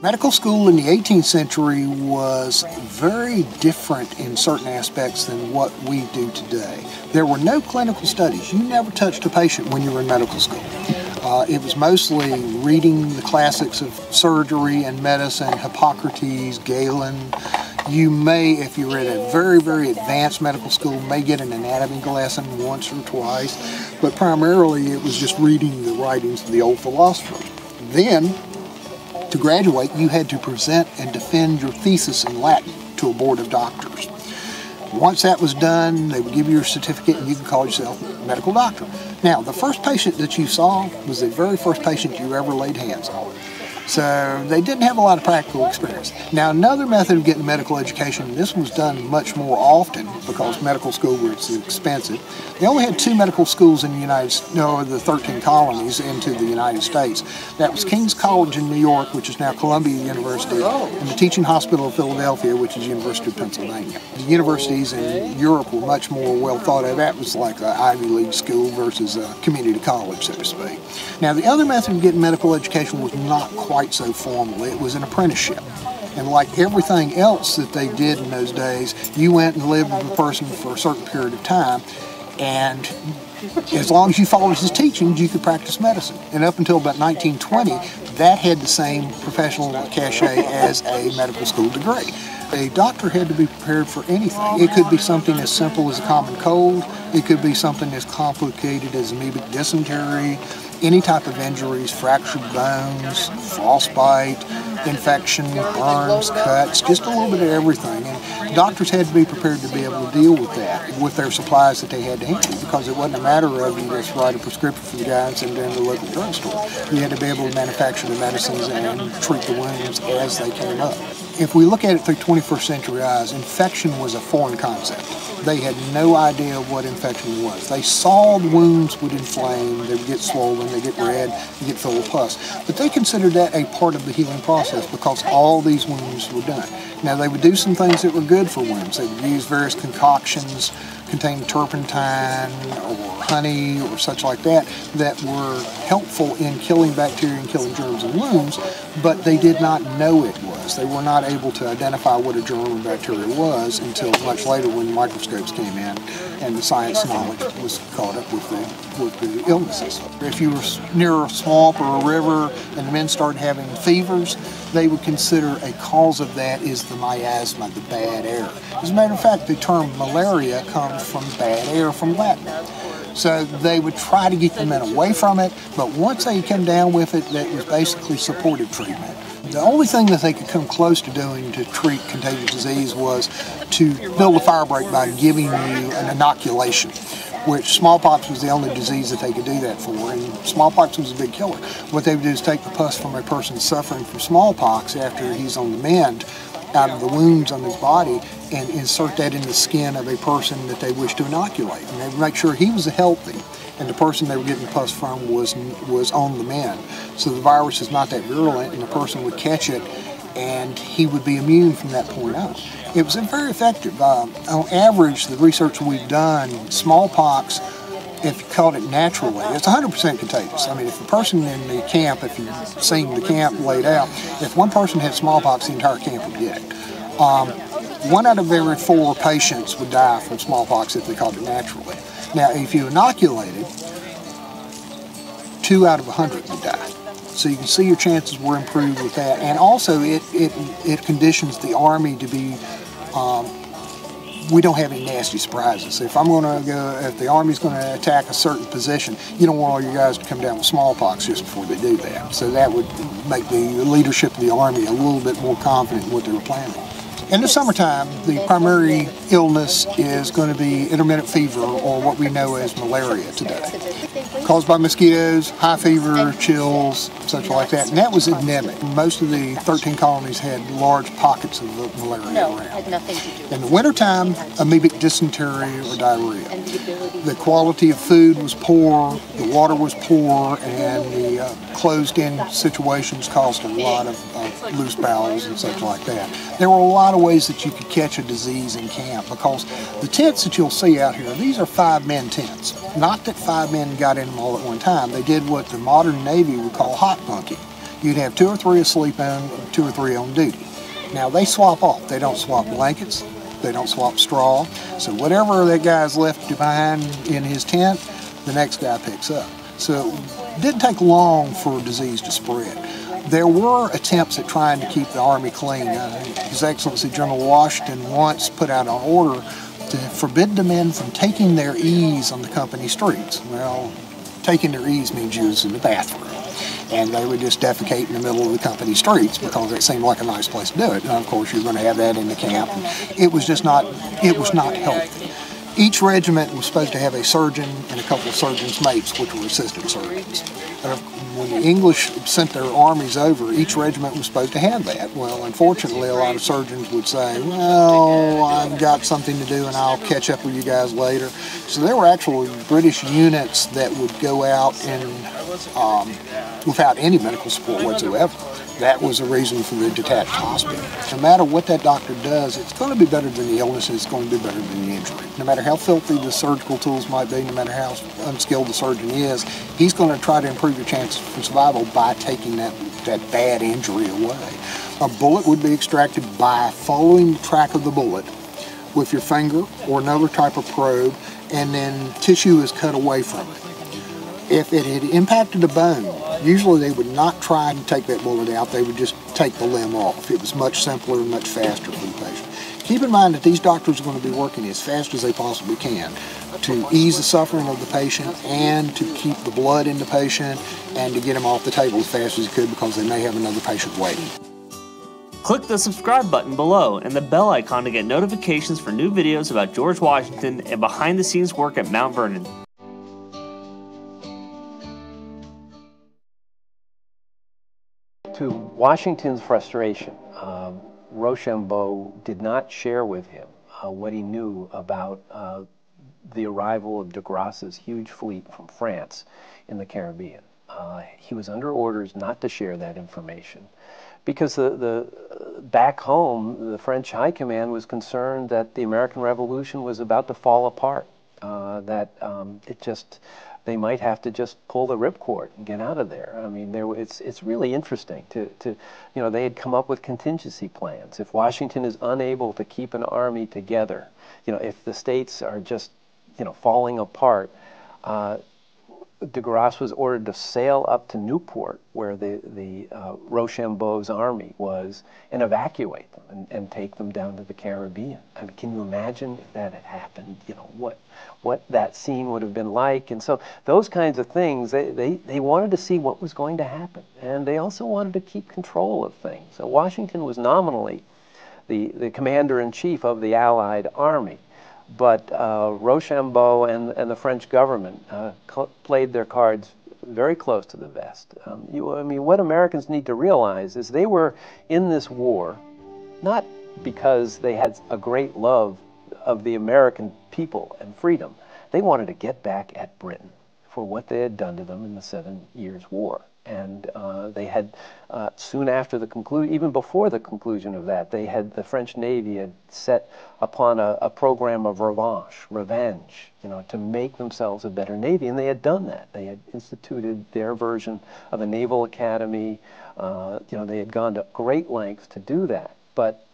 Medical school in the 18th century was very different in certain aspects than what we do today. There were no clinical studies. You never touched a patient when you were in medical school. It was mostly reading the classics of surgery and medicine, Hippocrates, Galen. You may, if you're at a very, very advanced medical school, may get an anatomy lesson once or twice, but primarily it was just reading the writings of the old philosophers. Then, to graduate, you had to present and defend your thesis in Latin to a board of doctors. Once that was done, they would give you your certificate and you could call yourself a medical doctor. Now, the first patient that you saw was the very first patient you ever laid hands on. So they didn't have a lot of practical experience. Now, another method of getting medical education, this was done much more often because medical school was expensive. They only had 2 medical schools in the the 13 colonies into the United States. That was King's College in New York, which is now Columbia University, and the Teaching Hospital of Philadelphia, which is University of Pennsylvania. The universities in Europe were much more well thought of. That was like an Ivy League school versus a community college, so to speak. Now, the other method of getting medical education was not quite so formal. It was an apprenticeship. And like everything else that they did in those days, you went and lived with a person for a certain period of time, and as long as you followed his teachings, you could practice medicine. And up until about 1920, that had the same professional cachet as a medical school degree. A doctor had to be prepared for anything. It could be something as simple as a common cold. It could be something as complicated as amoebic dysentery, any type of injuries, fractured bones, frostbite, infection, burns, cuts, just a little bit of everything. And doctors had to be prepared to be able to deal with that with their supplies that they had to handle, because it wasn't a matter of you just write a prescription for the guy and send it in the local drugstore. You had to be able to manufacture the medicines and treat the wounds as they came up. If we look at it through 21st century eyes, infection was a foreign concept. They had no idea what infection was. They saw the wounds would inflame, they would get swollen, they get red, they get full of pus. But they considered that a part of the healing process because all these wounds were done. Now, they would do some things that were good for wounds. They would use various concoctions containing turpentine or honey or such like that that were helpful in killing bacteria and killing germs in wounds, but they did not know it was. They were not able to identify what a germ or bacteria was until much later when microscopes came in and the science knowledge was caught up with the illnesses. If you were near a swamp or a river and the men started having fevers, they would consider a cause of that is the miasma, the bad air. As a matter of fact, the term malaria comes from bad air from Latin. So they would try to get the men away from it, but once they come down with it, that was basically supportive treatment. The only thing that they could come close to doing to treat contagious disease was to build a firebreak by giving you an inoculation, which smallpox was the only disease that they could do that for, and smallpox was a big killer. What they would do is take the pus from a person suffering from smallpox after he's on the mend out of the wounds on his body and insert that in the skin of a person that they wished to inoculate. And they would make sure he was healthy and the person they were getting the pus from was on the mend. So the virus is not that virulent and the person would catch it and he would be immune from that point on. It was very effective. On average, the research we've done, smallpox, if you caught it naturally, it's 100% contagious. I mean, if a person in the camp, if you've seen the camp laid out, if one person had smallpox, the entire camp would get it. 1 out of every 4 patients would die from smallpox if they caught it naturally. Now, if you inoculated, 2 out of 100 would die. So you can see your chances were improved with that. And also, it conditions the Army to be, we don't have any nasty surprises. If the Army's going to attack a certain position, you don't want all your guys to come down with smallpox just before they do that. So that would make the leadership of the Army a little bit more confident in what they were planning. In the summertime, the primary illness is going to be intermittent fever, or what we know as malaria today. Caused by mosquitoes, high fever, chills, such like that. And that was endemic. Most of the 13 colonies had large pockets of malaria around.
Had nothing to do.
In the wintertime, amoebic dysentery or diarrhea. The quality of food was poor, the water was poor, and the closed-in situations caused a lot of loose bowels and such like that. There were a lot of ways that you could catch a disease in camp, because the tents that you'll see out here, these are 5-man tents. Not that 5 men got in them all at one time. They did what the modern Navy would call hot bunking. You'd have 2 or 3 asleep and 2 or 3 on duty. Now they swap off. They don't swap blankets. They don't swap straw. So whatever that guy's left behind in his tent, the next guy picks up. So it didn't take long for disease to spread. There were attempts at trying to keep the Army clean. His Excellency General Washington once put out an order to forbid the men from taking their ease on the company streets. Well, taking their ease means you was in the bathroom. And they would just defecate in the middle of the company streets because it seemed like a nice place to do it. And of course, you're going to have that in the camp. It was just not, it was not healthy. Each regiment was supposed to have a surgeon and a couple of surgeons' mates, which were assistant surgeons. When the English sent their armies over, each regiment was supposed to have that. Well, unfortunately, a lot of surgeons would say, well, I've got something to do and I'll catch up with you guys later. So there were actually British units that would go out and without any medical support whatsoever. That was the reason for the detached hospital. No matter what that doctor does, it's going to be better than the illness, and it's going to be better than the injury. No matter how filthy the surgical tools might be, no matter how unskilled the surgeon is, he's going to try to improve your chances for survival by taking that bad injury away. A bullet would be extracted by following the track of the bullet with your finger or another type of probe, and then tissue is cut away from it. If it had impacted a bone, usually they would not try to take that bullet out, they would just take the limb off. It was much simpler and much faster for the patient. Keep in mind that these doctors are going to be working as fast as they possibly can to ease the suffering of the patient and to keep the blood in the patient and to get him off the table as fast as he could, because they may have another patient waiting.
Click the subscribe button below and the bell icon to get notifications for new videos about George Washington and behind-the-scenes work at Mount Vernon.
To Washington's frustration, Rochambeau did not share with him what he knew about the arrival of de Grasse's huge fleet from France in the Caribbean. He was under orders not to share that information because back home, the French High Command was concerned that the American Revolution was about to fall apart, they might have to just pull the ripcord and get out of there. I mean, it's really interesting they had come up with contingency plans. If Washington is unable to keep an army together, if the states are just, falling apart, de Grasse was ordered to sail up to Newport, where the Rochambeau's army was, and evacuate them and take them down to the Caribbean. I mean, can you imagine if that had happened? What that scene would have been like. And so those kinds of things, they wanted to see what was going to happen, and they also wanted to keep control of things. So Washington was nominally the commander-in-chief of the Allied army. But Rochambeau and the French government played their cards very close to the vest. I mean, what Americans need to realize is they were in this war not because they had a great love of the American people and freedom. They wanted to get back at Britain for what they had done to them in the 7 Years' War. And they had, soon after the conclusion, even before the conclusion of that, the French Navy had set upon a program of revenge, to make themselves a better Navy, and they had done that. They had instituted their version of a naval academy. They had gone to great lengths to do that, but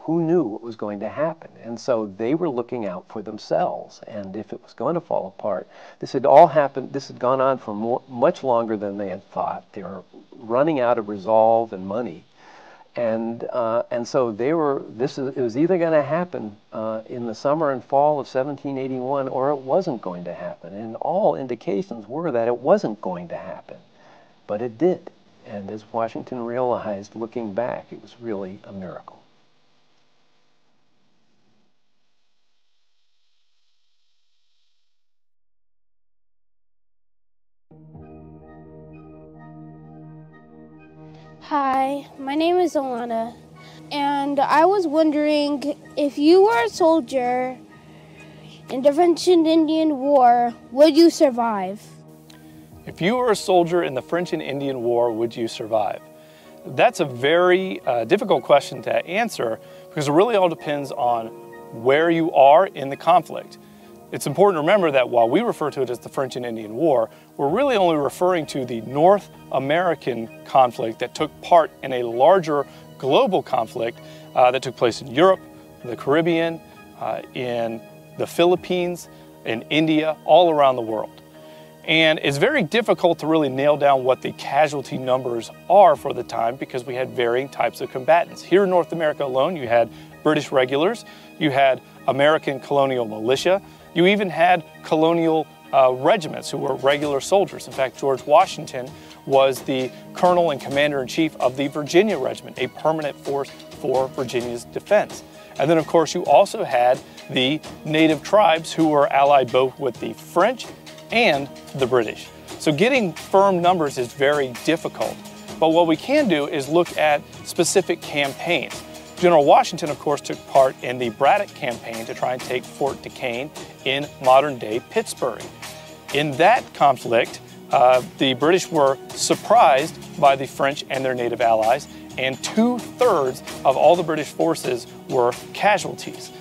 who knew what was going to happen? And so they were looking out for themselves, and if it was going to fall apart, this had all happened, this had gone on for much longer than they had thought. They were running out of resolve and money, and so it was either going to happen in the summer and fall of 1781, or it wasn't going to happen, and all indications were that it wasn't going to happen, but it did. And as Washington realized, looking back, it was really a miracle.
Hi, my name is Alana, and I was wondering if you were a soldier in the French and Indian War, would you survive?
If you were a soldier in the French and Indian War, would you survive? That's a very difficult question to answer because it really all depends on where you are in the conflict. It's important to remember that while we refer to it as the French and Indian War, we're really only referring to the North American conflict that took part in a larger global conflict that took place in Europe, the Caribbean, in the Philippines, in India, all around the world. And it's very difficult to really nail down what the casualty numbers are for the time because we had varying types of combatants. Here in North America alone, you had British regulars, you had American colonial militia, you even had colonial regiments who were regular soldiers. In fact, George Washington was the colonel and commander-in-chief of the Virginia Regiment, a permanent force for Virginia's defense. And then, of course, you also had the native tribes who were allied both with the French and the British. So getting firm numbers is very difficult. But what we can do is look at specific campaigns. General Washington, of course, took part in the Braddock campaign to try and take Fort Duquesne in modern-day Pittsburgh. In that conflict, the British were surprised by the French and their native allies, and 2/3 of all the British forces were casualties.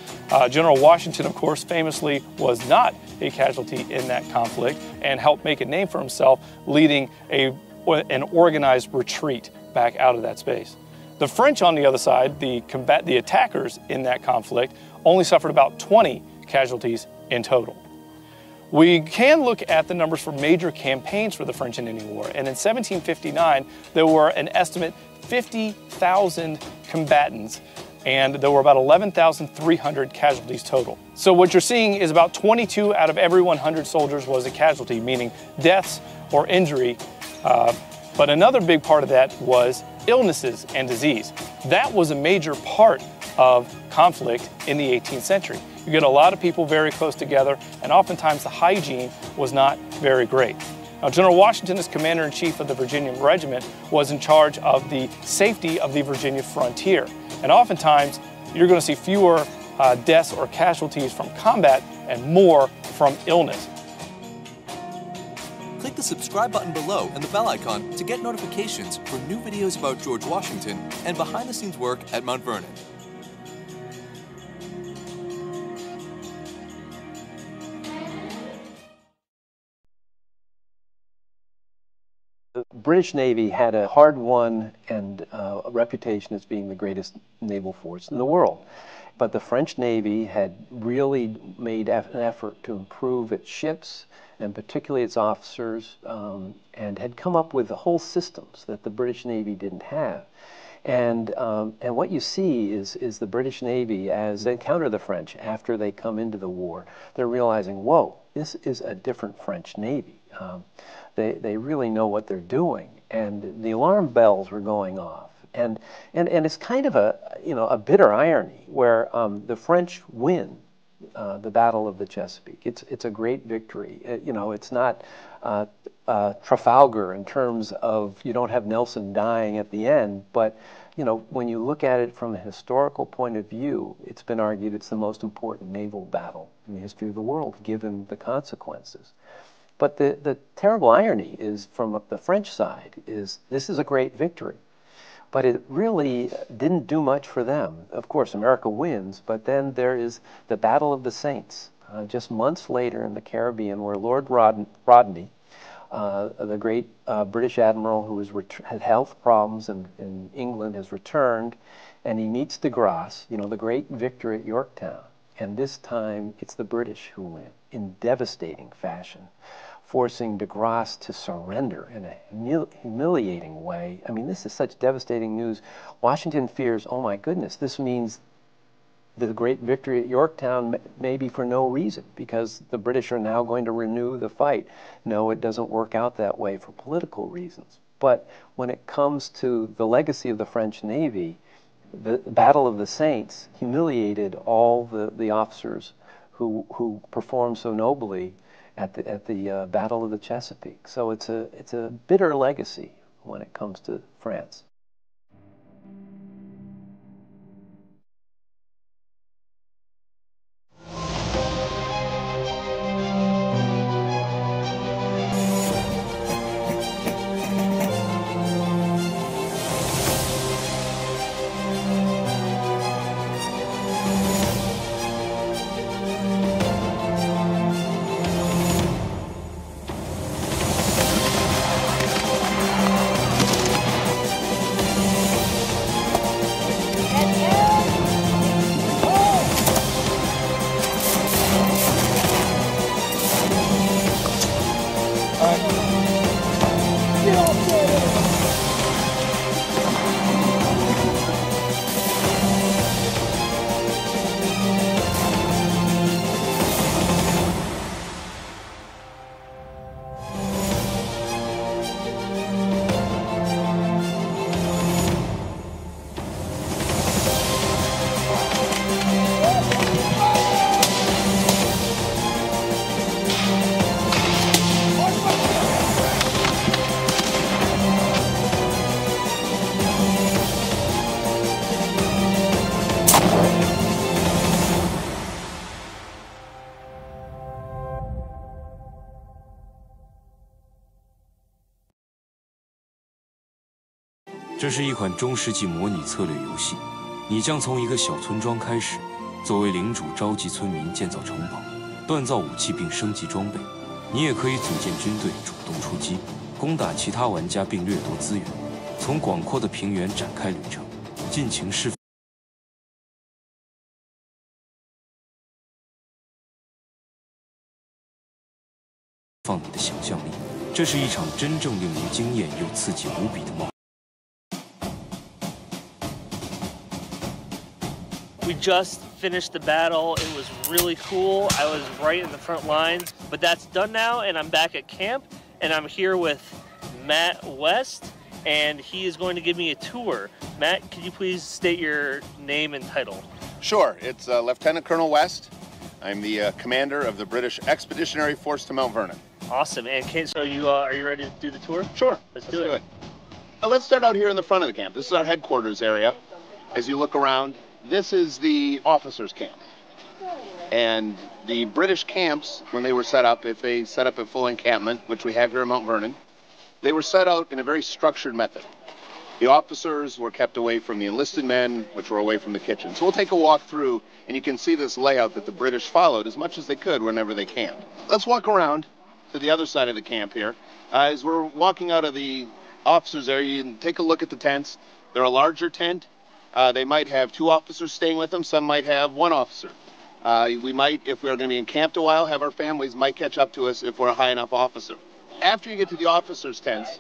General Washington, of course, famously was not a casualty in that conflict and helped make a name for himself, leading an organized retreat back out of that space. The French, on the other side, the attackers in that conflict, only suffered about 20 casualties in total. We can look at the numbers for major campaigns for the French and Indian War, and in 1759, there were an estimate 50,000 combatants, and there were about 11,300 casualties total. So what you're seeing is about 22 out of every 100 soldiers was a casualty, meaning deaths or injury. But another big part of that was illnesses and disease. That was a major part of conflict in the 18th century. You get a lot of people very close together, and oftentimes the hygiene was not very great. Now, General Washington, as commander-in-chief of the Virginia Regiment, was in charge of the safety of the Virginia frontier. And oftentimes, you're going to see fewer deaths or casualties from combat and more from illness.
Click the subscribe button below and the bell icon to get notifications for new videos about George Washington and behind-the-scenes work at Mount Vernon.
The British Navy had a hard-won and a reputation as being the greatest naval force in the world. But the French Navy had really made an effort to improve its ships, and particularly its officers, and had come up with whole systems that the British Navy didn't have. And what you see is the British Navy, as they encounter the French after they come into the war, they're realizing, whoa, this is a different French Navy. They really know what they're doing, and the alarm bells were going off. And it's kind of a bitter irony where the French win the Battle of the Chesapeake. It's a great victory. It's not Trafalgar in terms of you don't have Nelson dying at the end, but when you look at it from a historical point of view, it's been argued it's the most important naval battle in the history of the world, given the consequences. But the terrible irony is, from the French side, is this is a great victory. But it really didn't do much for them. Of course, America wins, but then there is the Battle of the Saints, just months later in the Caribbean, where Lord Rodney, the great British admiral who had health problems in England, has returned, and he meets de Grasse, the great victor at Yorktown. And this time, it's the British who win in devastating fashion, forcing de Grasse to surrender in a humiliating way. I mean, this is such devastating news. Washington fears, oh my goodness, this means the great victory at Yorktown may be for no reason, because the British are now going to renew the fight. No, it doesn't work out that way for political reasons. But when it comes to the legacy of the French Navy, the Battle of the Saints humiliated all the officers who performed so nobly at the Battle of the Chesapeake. So it's a bitter legacy when it comes to France.
"这是一款中世纪模拟策略游戏，你将从一个小村庄开始，作为领主召集村民建造城堡、锻造武器并升级装备。你也可以组建军队，主动出击，攻打其他玩家并掠夺资源，从广阔的平原展开旅程，尽情释放你的想象力。这是一场真正令人惊艳又刺激无比的冒险。"
We just finished the battle. It was really cool. I was right in the front lines, but that's done now, and I'm back at camp, and I'm here with Matt West, and he is going to give me a tour. Matt, can you please state your name and title?
Sure. It's Lieutenant Colonel West. I'm the commander of the British Expeditionary Force to Mount Vernon.
Awesome. And so are you ready to do the tour?
Sure.
Let's do it.
Let's start out here in the front of the camp. This is our headquarters area. As you look around, this is the officers' camp. And the British camps, when they were set up, if they set up a full encampment, which we have here at Mount Vernon, they were set out in a very structured method. The officers were kept away from the enlisted men, which were away from the kitchen. So we'll take a walk through, and you can see this layout that the British followed as much as they could whenever they camped. Let's walk around to the other side of the camp here. As we're walking out of the officers' area, you can take a look at the tents. They're a larger tent. They might have 2 officers staying with them. Some might have 1 officer. We might, if we're going to be encamped a while, have our families might catch up to us if we're a high enough officer. After you get to the officers' tents,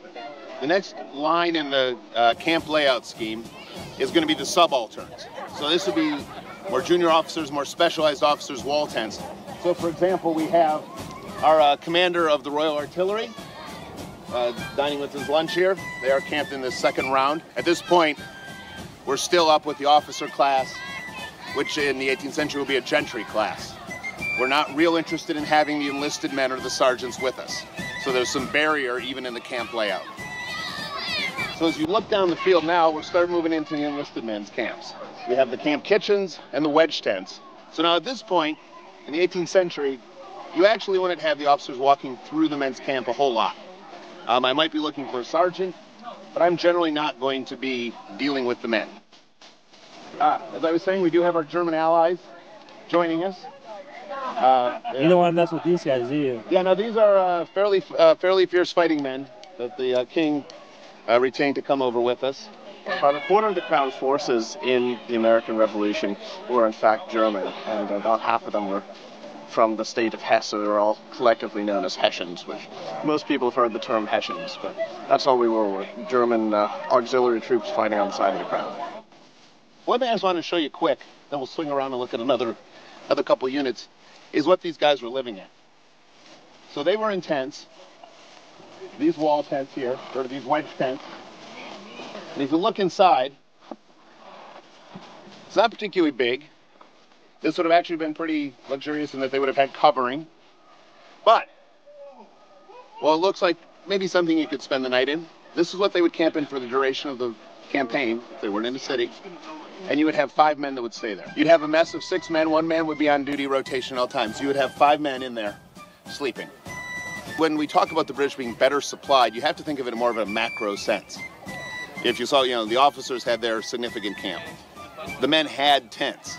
the next line in the camp layout scheme is going to be the subalterns. So this would be more junior officers, more specialized officers' wall tents. So, for example, we have our commander of the Royal Artillery dining with his lunch here. They are camped in the second round. At this point, we're still up with the officer class, which in the 18th century will be a gentry class. We're not real interested in having the enlisted men or the sergeants with us. So there's some barrier even in the camp layout. So as you look down the field now, we'll start moving into the enlisted men's camps. We have the camp kitchens and the wedge tents. So now at this point, in the 18th century, you actually wouldn't have the officers walking through the men's camp a whole lot. I might be looking for a sergeant, but I'm generally not going to be dealing with the men. As I was saying, we do have our German allies joining us.
You don't want to mess with these guys, do you?
Yeah, no, these are fairly fierce fighting men that the king retained to come over with us.
About a quarter of the Crown forces in the American Revolution were in fact German, and about half of them were from the state of Hesse. They were all collectively known as Hessians, which most people have heard the term Hessians, but that's all we were German auxiliary troops fighting on the side of the Crown.
One thing I just wanted to show you quick, then we'll swing around and look at another couple units, is what these guys were living in. So they were in tents. these wall tents here, or these wedge tents. And if you look inside, it's not particularly big. This would have actually been pretty luxurious in that they would have had covering. But, well, it looks like maybe something you could spend the night in. This is what they would camp in for the duration of the campaign, if they weren't in the city. And you would have 5 men that would stay there. You'd have a mess of 6 men. 1 man would be on duty rotation at all times. You would have 5 men in there sleeping. When we talk about the British being better supplied, you have to think of it in more of a macro sense. If you saw, the officers had their significant camp. The men had tents.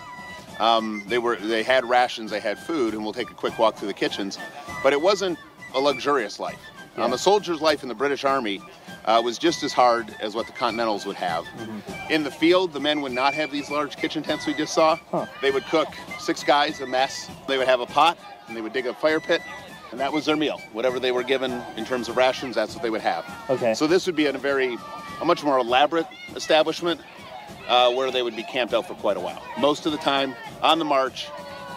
They had rations, they had food, and we'll take a quick walk through the kitchens. But it wasn't a luxurious life. A soldier's life in the British Army was just as hard as what the Continentals would have. In the field, the men would not have these large kitchen tents we just saw. They would cook 6 guys a mess. They would have a pot, and they would dig a fire pit, and that was their meal. Whatever they were given in terms of rations, that's what they would have.
Okay.
So this would be a much more elaborate establishment where they would be camped out for quite a while. Most of the time, on the march,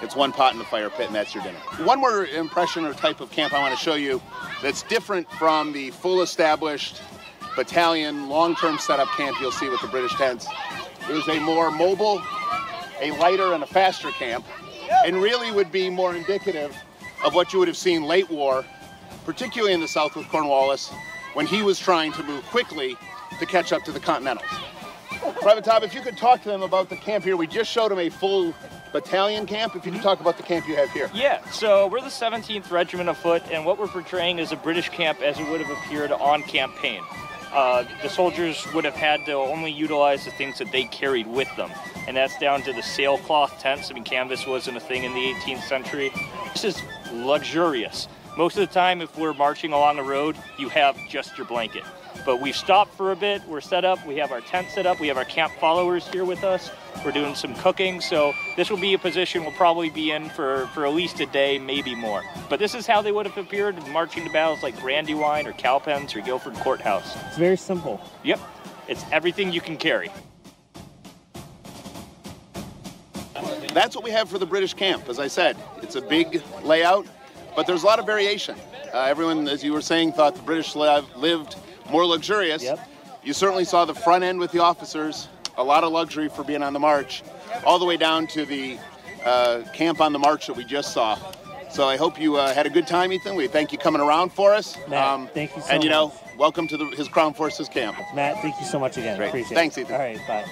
it's 1 pot in the fire pit, and that's your dinner. One more impression or type of camp I want to show you that's different from the full established battalion, long-term setup camp you'll see with the British tents is a more mobile, a lighter, and a faster camp, and really would be more indicative of what you would have seen late war, particularly in the South with Cornwallis, when he was trying to move quickly to catch up to the Continentals. Private Tom, if you could talk to them about the camp here. We just showed them a full battalion camp. If you could talk about the camp you have here.
Yeah, so we're the 17th Regiment of Foot, and what we're portraying is a British camp as it would have appeared on campaign. The soldiers would have had to only utilize the things that they carried with them, and that's down to the sailcloth tents. I mean, canvas wasn't a thing in the 18th century. This is luxurious. Most of the time, if we're marching along the road, you have just your blanket. But we've stopped for a bit, we're set up, we have our tent set up, we have our camp followers here with us, we're doing some cooking, so this will be a position we'll probably be in for at least a day, maybe more. But this is how they would have appeared marching to battles like Brandywine or Cowpens or Guilford Courthouse. It's very simple. Yep, it's everything you can carry.
That's what we have for the British camp. As I said, it's a big layout, but there's a lot of variation. Everyone, as you were saying, thought the British lived more luxurious. Yep. You certainly saw the front end with the officers, a lot of luxury for being on the march, all the way down to the camp on the march that we just saw. So I hope you had a good time, Ethan. We thank you coming around for us.
Matt, thank you so
much.
And
welcome to his Crown Forces camp.
Matt, thank you so much again.
Great.
Appreciate
Thanks,
it.
Ethan.
All right, bye.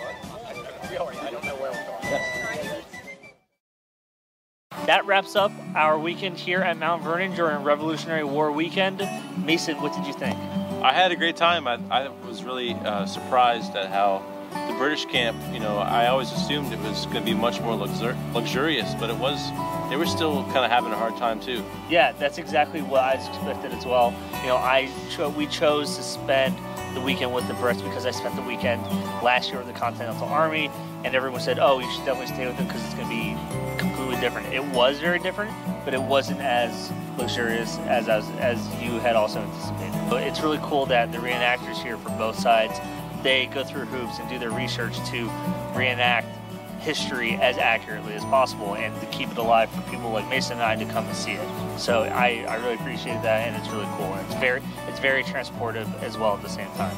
That wraps up our weekend here at Mount Vernon during Revolutionary War weekend. Mason, what did you think?
I had a great time. I was really surprised at how the British camp, I always assumed it was going to be much more luxurious, but they were still kind of having a hard time too.
Yeah, that's exactly what I expected as well. We chose to spend the weekend with the Brits because I spent the weekend last year with the Continental Army, and everyone said, oh, you should definitely stay with them because it's going to be completely different. It was very different, but it wasn't as luxurious as you had also anticipated. But it's really cool that the reenactors here from both sides, they go through hoops and do their research to reenact history as accurately as possible and to keep it alive for people like Mason and I to come and see it. So I really appreciate that, and it's really cool. And it's very transportive as well at the same time.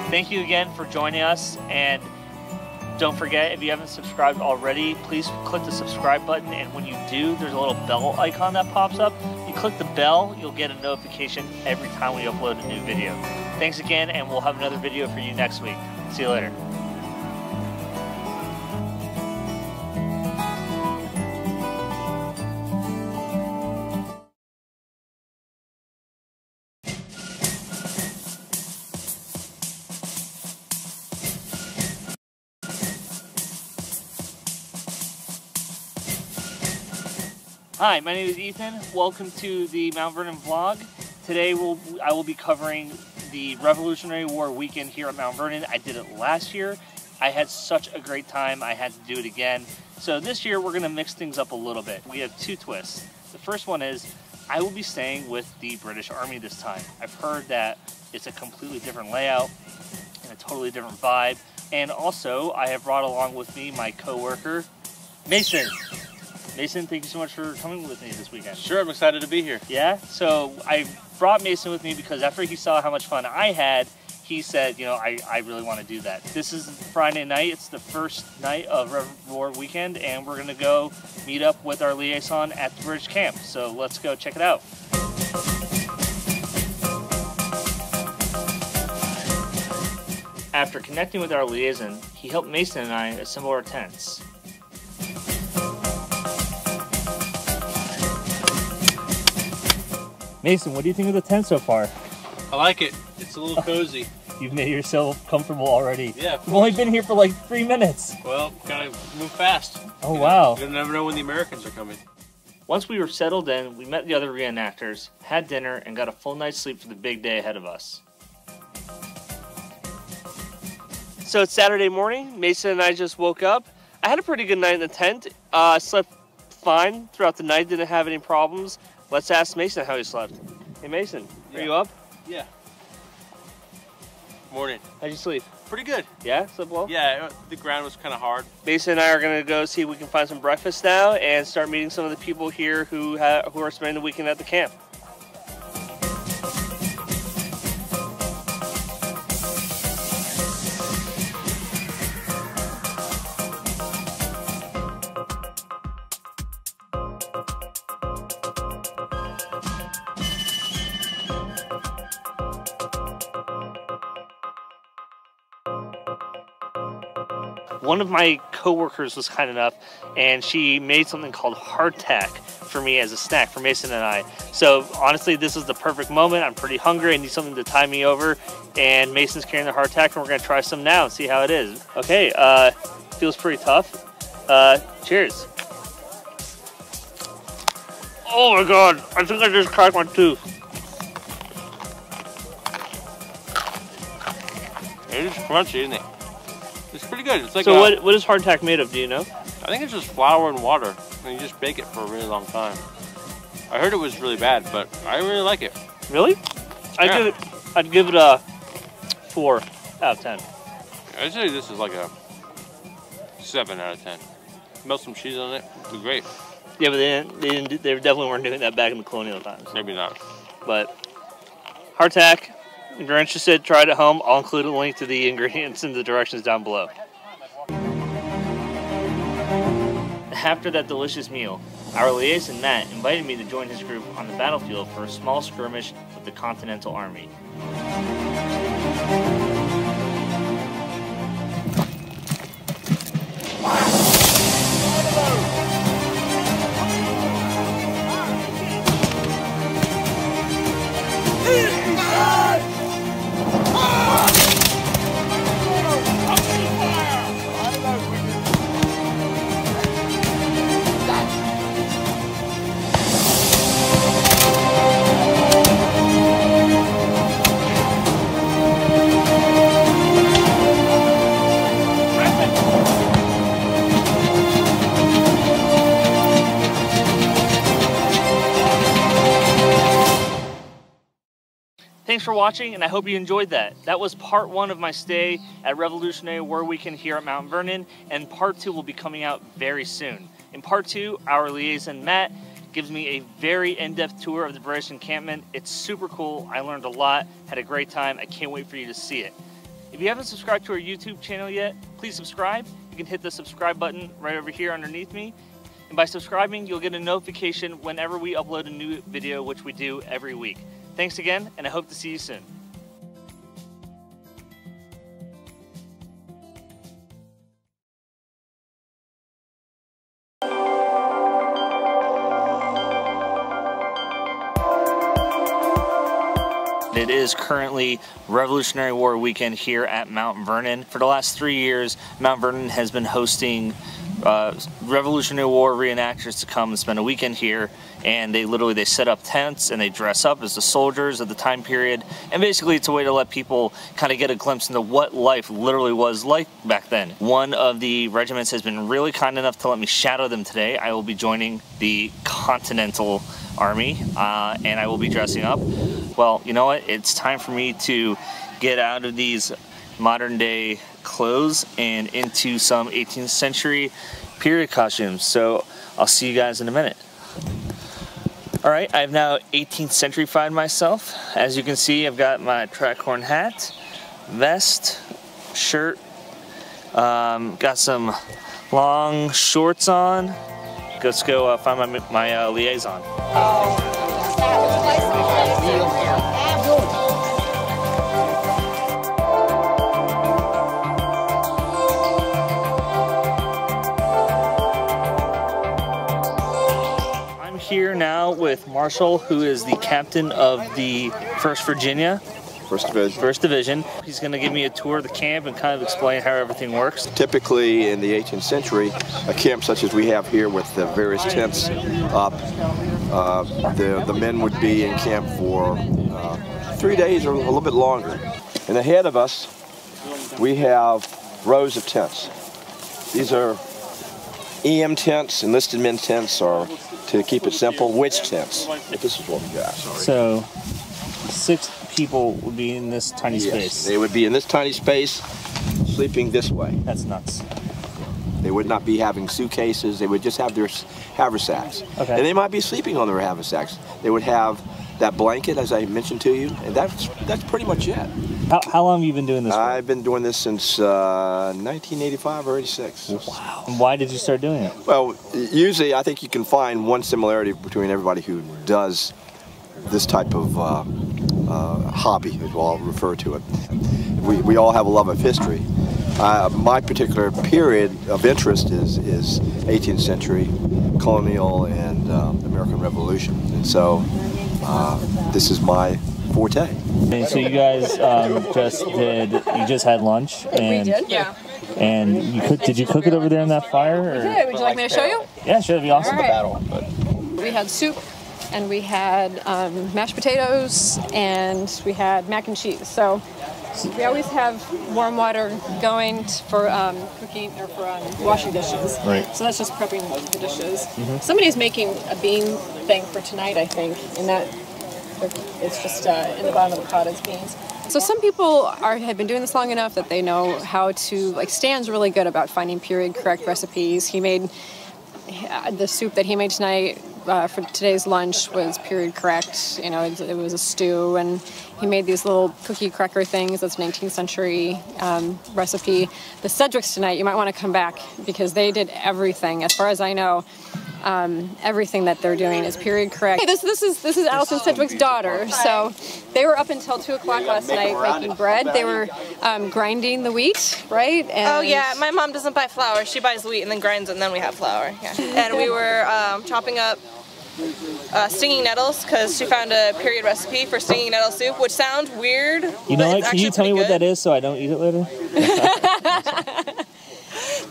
Thank you again for joining us, and don't forget, if you haven't subscribed already, please click the subscribe button, and when you do, there's a little bell icon that pops up. You click the bell, you'll get a notification every time we upload a new video. Thanks again, and we'll have another video for you next week. See you later. Hi, my name is Ethan. Welcome to the Mount Vernon vlog. Today I will be covering the Revolutionary War weekend here at Mount Vernon. I did it last year. I had such a great time, I had to do it again. So this year we're gonna mix things up a little bit. We have 2 twists. The first one is I will be staying with the British Army this time. I've heard that it's a completely different layout and a totally different vibe. And also I have brought along with me my co-worker, Mason.
Mason, thank you so much for coming with me this weekend.
Sure, I'm excited to be here.
Yeah? So I brought Mason with me because after he saw how much fun I had, he said, you know, I really want to do that. This is Friday night. It's the first night of War Weekend, and we're going to go meet up with our liaison at the British camp. So let's go check it out. After connecting with our liaison, he helped Mason and I assemble our tents. Mason, what do you think of the tent so far?
I like it. It's a little cozy.
You've made yourself comfortable already.
Yeah.
We've only been here for like 3 minutes.
Well, gotta move fast.
Oh, wow.
You never know when the Americans are coming.
Once we were settled in, we met the other reenactors, had dinner, and got a full night's sleep for the big day ahead of us. So it's Saturday morning. Mason and I just woke up. I had a pretty good night in the tent. Slept fine throughout the night, didn't have any problems. Let's ask Mason how he slept. Hey Mason, are you up?
Yeah. Morning.
How'd you sleep?
Pretty good.
Yeah? Slept well?
Yeah, the ground was kind of hard.
Mason and I are going to go see if we can find some breakfast now and start meeting some of the people here who are spending the weekend at the camp. One of my coworkers was kind enough, and she made something called hardtack for me as a snack for Mason and I. So honestly, this is the perfect moment. I'm pretty hungry. I need something to tie me over, and Mason's carrying the hardtack, and we're gonna try some now and see how it is. Okay, feels pretty tough. Cheers. Oh my God, I think I just cracked my tooth.
It is crunchy, isn't it? It's pretty good. It's like
so what is hardtack made of, do you know?
I think it's just flour and water, and you just bake it for a really long time. I heard it was really bad, but I really like it.
Really?
Yeah.
I'd give it a 4 out of 10.
I'd say this is like a 7 out of 10. Melt some cheese on it, it'd be great.
Yeah, but they definitely weren't doing that back in the colonial times.
Maybe not.
But hardtack, if you're interested, try it at home. I'll include a link to the ingredients and the directions down below. After that delicious meal, our liaison Matt invited me to join his group on the battlefield for a small skirmish with the Continental Army. Thanks for watching, and I hope you enjoyed that. That was part 1 of my stay at Revolutionary War Weekend here at Mount Vernon, and part 2 will be coming out very soon. In part 2, our liaison Matt gives me a very in-depth tour of the British encampment. It's super cool. I learned a lot, had a great time. I can't wait for you to see it. If you haven't subscribed to our YouTube channel yet, please subscribe. You can hit the subscribe button right over here underneath me. And by subscribing, you'll get a notification whenever we upload a new video, which we do every week. Thanks again, and I hope to see you soon. It is currently Revolutionary War Weekend here at Mount Vernon. For the last 3 years, Mount Vernon has been hosting Revolutionary War reenactors to come and spend a weekend here, and they set up tents and they dress up as the soldiers of the time period, and basically it's a way to let people kind of get a glimpse into what life literally was like back then. One of the regiments has been really kind enough to let me shadow them today. I will be joining the Continental Army, and I will be dressing up. Well, you know what? It's time for me to get out of these modern day clothes and into some 18th century period costumes. So
I'll see you guys in a minute. All right, I've now 18th century-fied myself. As you can see, I've got my tricorn hat, vest, shirt, got some long shorts on. Let's go find my liaison. Here now with Marshall, who is the captain of the 1st Virginia. First Division. He's going to give me a tour of the camp and kind of explain how everything works.
Typically in the 18th century, a camp such as we have here with the various tents up, the men would be in camp for 3 days or a little bit longer. And ahead of us, we have rows of tents. These are EM tents, enlisted men's tents, or to keep it simple, witch tents. This is what we got.
So 6 people would be in this tiny space.
They would be in this tiny space, sleeping this way.
That's nuts.
They would not be having suitcases. They would just have their haversacks.
Okay.
And they might be sleeping on their haversacks. They would have that blanket, as I mentioned to you, and that's pretty much it.
How long have you been doing this for?
I've been doing this since 1985 or 86.
Wow. And why did you start doing it?
Well, usually I think you can find one similarity between everybody who does this type of hobby, as I'll refer to it. We all have a love of history. My particular period of interest is 18th century, colonial, and American Revolution. And so this is my forte.
And so you guys you just had lunch, and
we did, yeah.
And did you cook it over there in that fire? Or?
We did. Would you like me to show you?
Yeah, sure, that'd be awesome.
All right. We had soup, and we had mashed potatoes, and we had mac and cheese. So we always have warm water going for cooking or for washing dishes.
Right.
So that's just prepping the dishes. Somebody's making a bean thing for tonight, I think, and that it's just in the bottom of the pot is beans. So some people have been doing this long enough that they know how to, like Stan's really good about finding period correct recipes. He made the soup that he made tonight for today's lunch was period correct. You know, it was a stew, and he made these little cookie cracker things. That's 19th century recipe. The Sedgwicks tonight, you might want to come back because they did everything. As far as I know, everything that they're doing is period correct. Hey, this is Allison Sedgwick's daughter. So they were up until 2 o'clock last night making bread. They were grinding the wheat, right? And
oh yeah, my mom doesn't buy flour. She buys wheat and then grinds it, and then we have flour. Yeah. And we were chopping up stinging nettles because she found a period recipe for stinging nettle soup, which sounds weird.
You know what? Can you tell me what that is so I don't eat it later?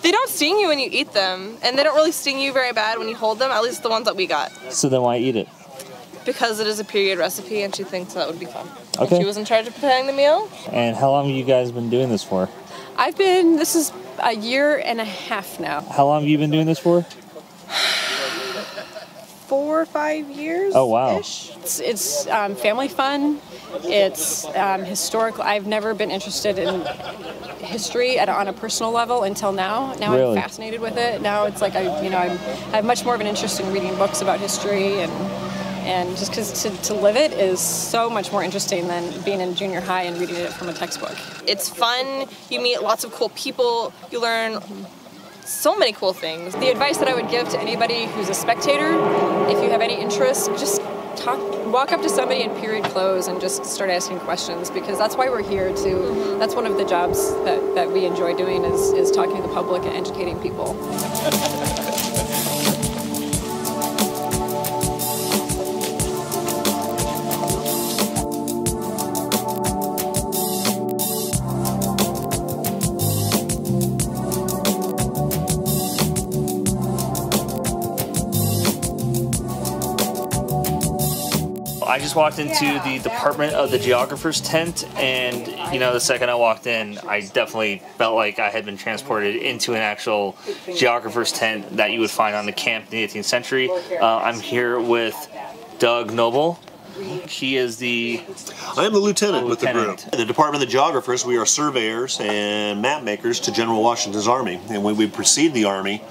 They don't sting you when you eat them, and they don't really sting you very bad when you hold them, at least the ones that we got.
So then why eat it?
Because it is a period recipe, and she thinks that would be fun.
Okay.
And she was in charge of preparing the meal.
And how long have you guys been doing this for?
this is a year and a half now.
How long have you been doing this for?
4 or 5 years.
Oh, wow.
It's family fun. It's historical. I've never been interested in history on a personal level until now. Now
really?
I'm fascinated with it. Now it's like I have much more of an interest in reading books about history, and just because to live it is so much more interesting than being in junior high and reading it from a textbook.
It's fun. You meet lots of cool people. You learn so many cool things.
The advice that I would give to anybody who's a spectator, if you have any interest, just walk up to somebody in period clothes and just start asking questions, because that's why we're here too. That's one of the jobs that we enjoy doing is talking to the public and educating people.
I just walked into the department of the geographer's tent, and the second I walked in, I definitely felt like I had been transported into an actual geographer's tent that you would find on the camp in the 18th century. I'm here with Doug Noble. He is I
am the lieutenant with the group. In the Department of the Geographers, we are surveyors and map makers to General Washington's Army, and when we precede the Army,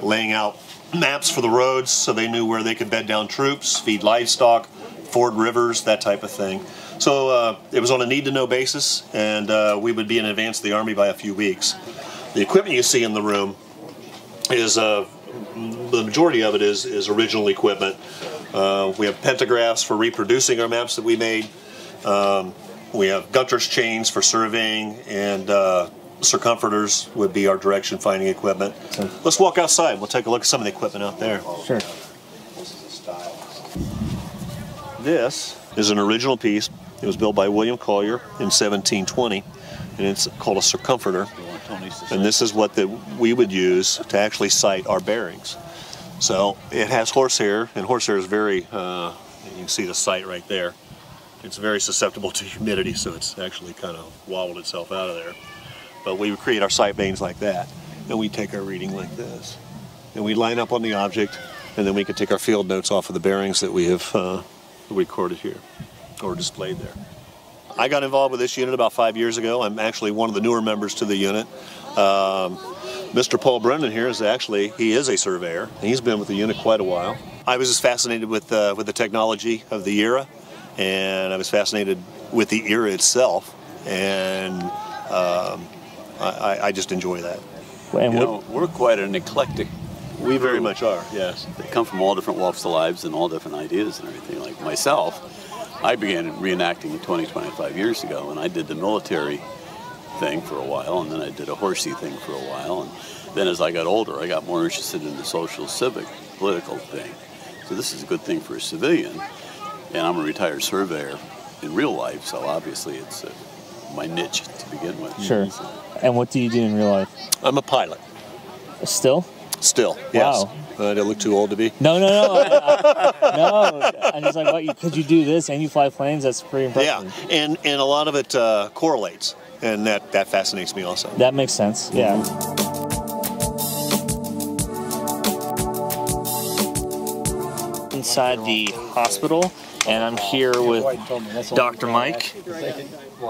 laying out maps for the roads so they knew where they could bed down troops, feed livestock, ford rivers, that type of thing. So it was on a need-to-know basis, and we would be in advance of the Army by a few weeks. The equipment you see in the room is, the majority of it is original equipment. We have pentographs for reproducing our maps that we made. We have Gunter's chains for surveying, and circumferers would be our direction finding equipment. Let's walk outside. We'll take a look at some of the equipment out there.
Sure.
This is an original piece. It was built by William Collier in 1720, and it's called a circumferer. And this is what we would use to actually sight our bearings. So it has horsehair, and horsehair is very, you can see the sight right there. It's very susceptible to humidity, so it's actually kind of wobbled itself out of there. But we would create our sight vanes like that, and we take our reading like this. And we line up on the object, and then we can take our field notes off of the bearings that we have recorded here, or displayed there. I got involved with this unit about 5 years ago. I'm actually one of the newer members to the unit. Mr. Paul Brendan here is actually, he is a surveyor. He's been with the unit quite a while. I was just fascinated with the technology of the era, and I was fascinated with the era itself, and I just enjoy that.
And we're quite an eclectic.
We very much are, yes.
They come from all different walks of lives and all different ideas and everything. Like myself, I began reenacting 25 years ago, and I did the military thing for a while, and then I did a horsey thing for a while, and then as I got older, I got more interested in the social, civic, political thing. So this is a good thing for a civilian, and I'm a retired surveyor in real life, so obviously it's my niche to begin with.
Sure. And what do you do in real life?
I'm a pilot.
Still?
Still, yes.
Wow.
Do I look too old to be?
No. No. I'm just like, what? Could you do this and you fly planes? That's pretty impressive.
Yeah, and a lot of it correlates, and that fascinates me also.
That makes sense. Yeah. Inside the hospital, and I'm here with Dr. Mike,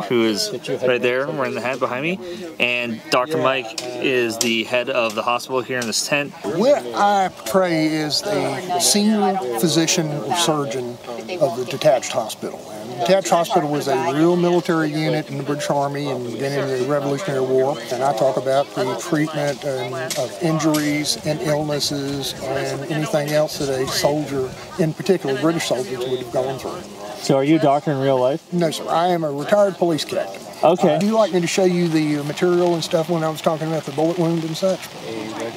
who is right there wearing the hat behind me, and Dr. Mike is the head of the hospital here in this tent.
What I portray is the senior physician or surgeon of the detached hospital. And the detached hospital was a real military unit in the British Army and then in the Revolutionary War, and I talk about the treatment of injuries and illnesses and anything else that a soldier, in particular British soldiers, would have gone through.
So are you a doctor in real life?
No, sir. I am a retired police captain.
Okay.
Would you like me to show you the material and stuff when I was talking about the bullet wound and such?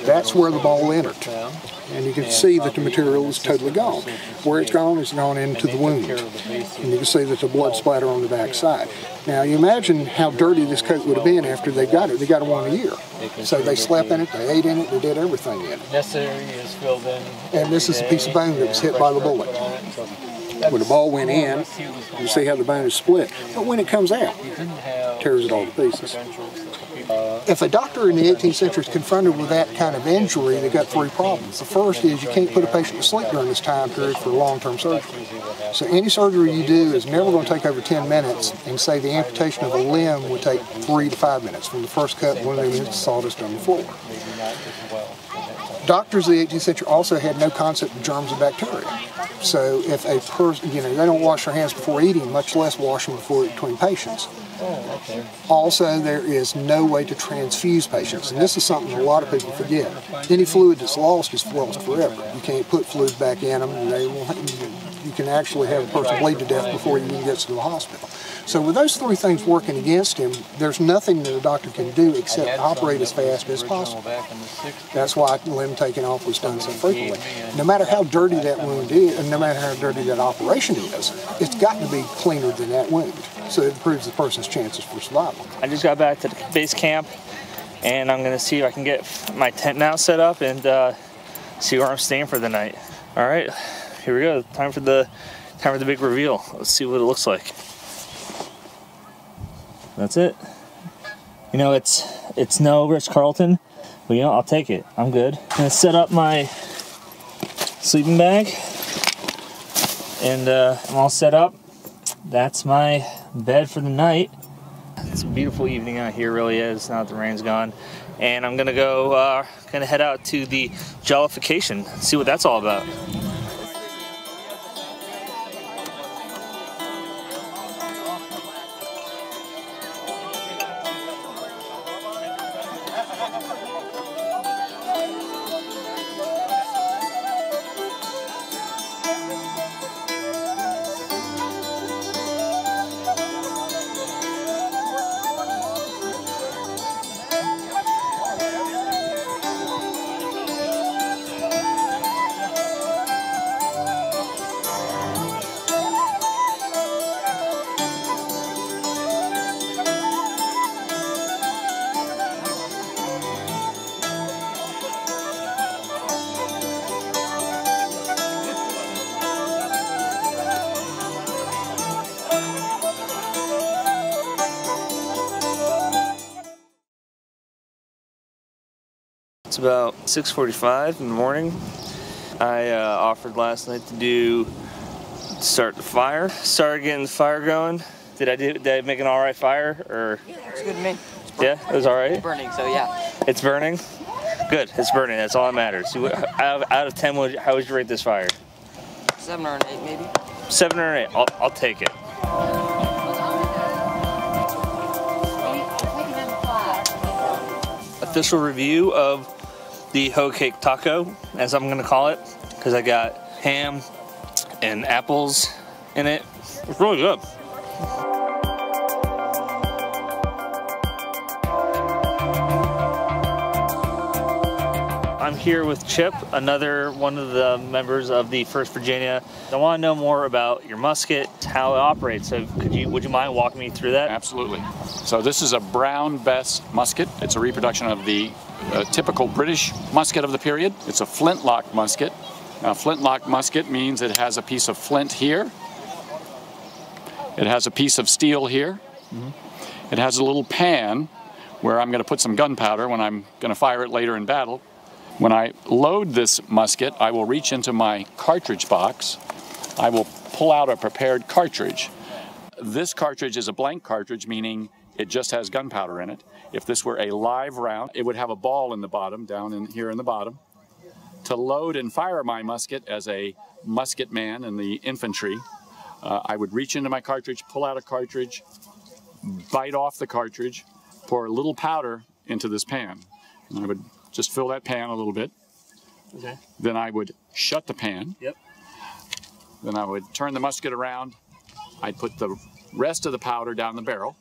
That's where the ball entered. And you can see that the material is totally gone. Where it's gone into the wound. And you can see that the blood splatter on the back side. Now, you imagine how dirty this coat would have been after they got it. They got it one a year. So they slept in it, they ate in it, they did everything in it.
Necessary is filled in.
And this is a piece of bone that was hit by the bullet. When the ball went in, you see how the bone is split. But when it comes out, it tears it all to pieces. If a doctor in the 18th century is confronted with that kind of injury, they've got three problems. The first is you can't put a patient to sleep during this time period for long-term surgery. So any surgery you do is never going to take over 10 minutes, and say the amputation of a limb would take 3 to 5 minutes from the first cut when they hit the sawdust on the floor. Doctors of the 18th century also had no concept of germs and bacteria. So if a person, they don't wash their hands before eating, much less wash them between patients. Also, there is no way to transfuse patients, and this is something a lot of people forget. Any fluid that's lost is lost forever. You can't put fluids back in them, and you can actually have a person bleed to death before he even gets to the hospital. So with those three things working against him, there's nothing that a doctor can do except operate as fast as possible. That's why limb taking off was done so frequently. No matter how dirty that wound is, and no matter how dirty that operation is, it's got to be cleaner than that wound. So it improves the person's chances for survival.
I just got back to the base camp, and I'm going to see if I can get my tent now set up and see where I'm staying for the night. All right, here we go. Time for the big reveal. Let's see what it looks like. That's it. It's no Ritz-Carlton, but I'll take it. I'm good. I'm gonna set up my sleeping bag, and I'm all set up. That's my bed for the night. It's a beautiful evening out here, really is. Now that the rain's gone,
and I'm gonna go head out to the jollification, see what that's all about. It's about 6:45 in the morning. I offered last night to start the fire. Started getting the fire going. Did I make an all right fire? Or
yeah, it's good to me.
Yeah, it was all right.
It's burning, so yeah.
It's burning. Good. It's burning. That's all that matters. Out of 10, how would you rate this fire?
7 or an 8, maybe.
7 or an 8. I'll take it. Official review of the hoe cake taco, as I'm gonna call it, because I got ham and apples in it. It's really good. I'm here with Chip, another one of the members of the 1st Virginia. I want to know more about your musket, how it operates. So would you mind walking me through that?
Absolutely. So this is a Brown Bess musket. It's a reproduction of the typical British musket of the period. It's a flintlock musket. Now, flintlock musket means it has a piece of flint here. It has a piece of steel here. Mm-hmm. It has a little pan where I'm going to put some gunpowder when I'm going to fire it later in battle. When I load this musket, I will reach into my cartridge box. I will pull out a prepared cartridge. This cartridge is a blank cartridge, meaning it just has gunpowder in it. If this were a live round, it would have a ball in the bottom, down in here in the bottom. To load and fire my musket as a musket man in the infantry, I would reach into my cartridge, pull out a cartridge, bite off the cartridge, pour a little powder into this pan. And I would just fill that pan a little bit. Okay. Then I would shut the pan. Yep. Then I would turn the musket around. I'd put the rest of the powder down the barrel.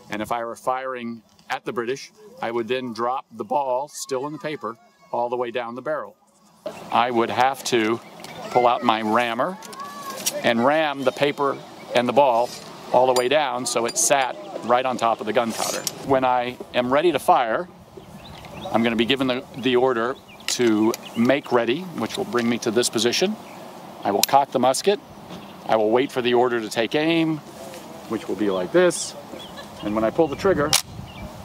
And if I were firing at the British, I would then drop the ball, still in the paper, all the way down the barrel. I would have to pull out my rammer and ram the paper and the ball all the way down so it sat right on top of the gunpowder. When I am ready to fire, I'm going to be given the order to make ready, which will bring me to this position. I will cock the musket. I will wait for the order to take aim, which will be like this. And when I pull the trigger,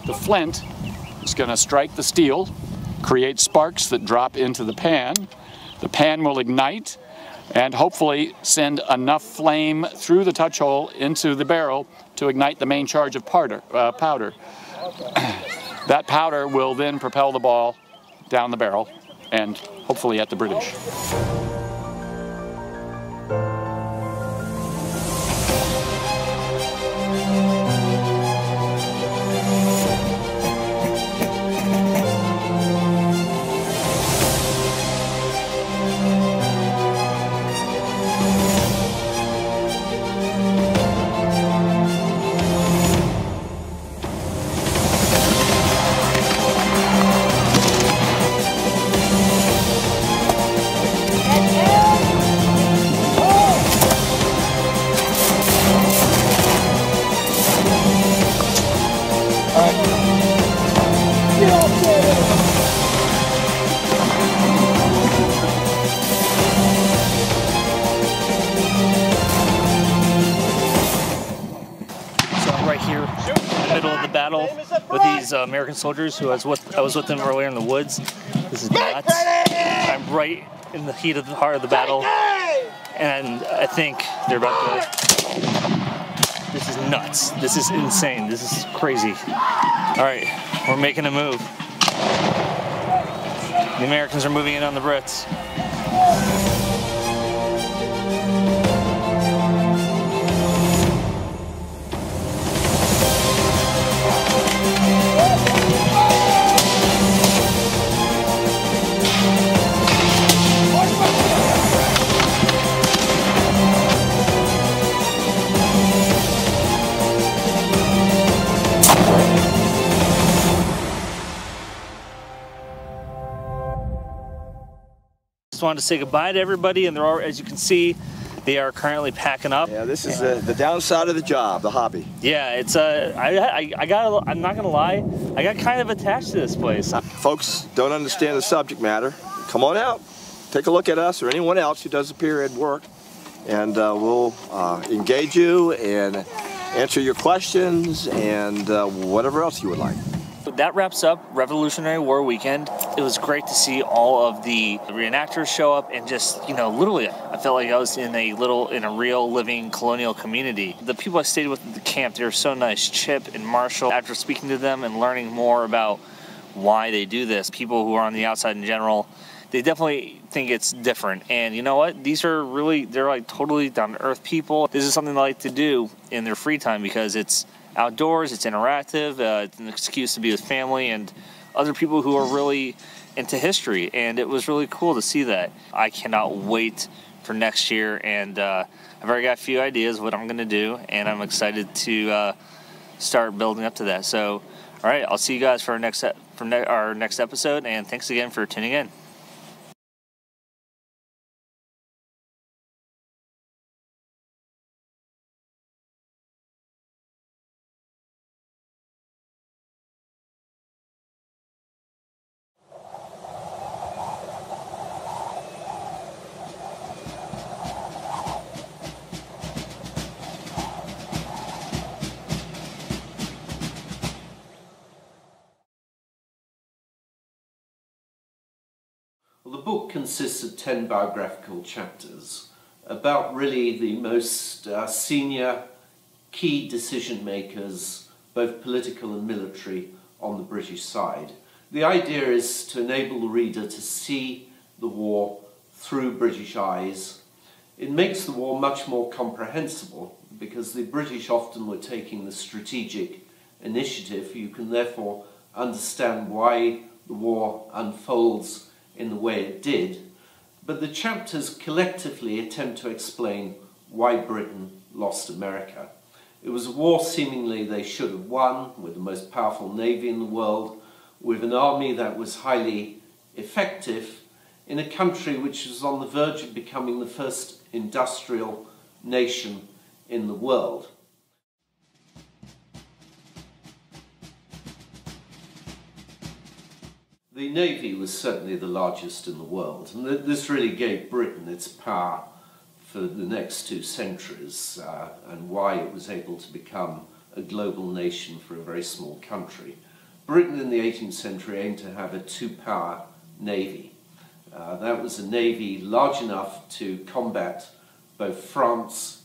the flint is going to strike the steel, create sparks that drop into the pan. The pan will ignite and hopefully send enough flame through the touch hole into the barrel to ignite the main charge of powder. That powder will then propel the ball down the barrel and hopefully at the British.
With these American soldiers who I was with them earlier in the woods. This is nuts. I'm right in the heat of the heart of the battle, and I think they're about to. This is nuts. This is insane. This is crazy. All right, we're making a move. The Americans are moving in on the Brits. Just wanted to say goodbye to everybody, and they're all, as you can see, they are currently packing up.
Yeah, this is the downside of the job, the hobby.
Yeah, it's I'm not gonna lie, I got kind of attached to this place.
Folks don't understand the subject matter. Come on out, take a look at us or anyone else who does the period work, and we'll engage you and answer your questions and whatever else you would like.
That wraps up Revolutionary War weekend. It was great to see all of the reenactors show up, and just, you know, literally, I felt like I was in a real living colonial community. The people I stayed with at the camp, they were so nice. Chip and Marshall, after speaking to them and learning more about why they do this, people who are on the outside in general, they definitely think it's different. And you know what? These are really, they're like totally down-to-earth people. This is something they like to do in their free time because it's outdoors, it's interactive, it's an excuse to be with family and other people who are really into history, and it was really cool to see that. I cannot wait for next year, and I've already got a few ideas what I'm going to do, and I'm excited to start building up to that. So, all right, I'll see you guys for our next episode, and thanks again for tuning in.
Well, the book consists of 10 biographical chapters about really the most senior key decision makers, both political and military, on the British side. The idea is to enable the reader to see the war through British eyes. It makes the war much more comprehensible because the British often were taking the strategic initiative. You can therefore understand why the war unfolds in the way it did, but the chapters collectively attempt to explain why Britain lost America. It was a war seemingly they should have won, with the most powerful navy in the world, with an army that was highly effective, in a country which was on the verge of becoming the first industrial nation in the world. The Navy was certainly the largest in the world, and this really gave Britain its power for the next 2 centuries, and why it was able to become a global nation for a very small country. Britain in the 18th century aimed to have a 2-power navy. That was a navy large enough to combat both France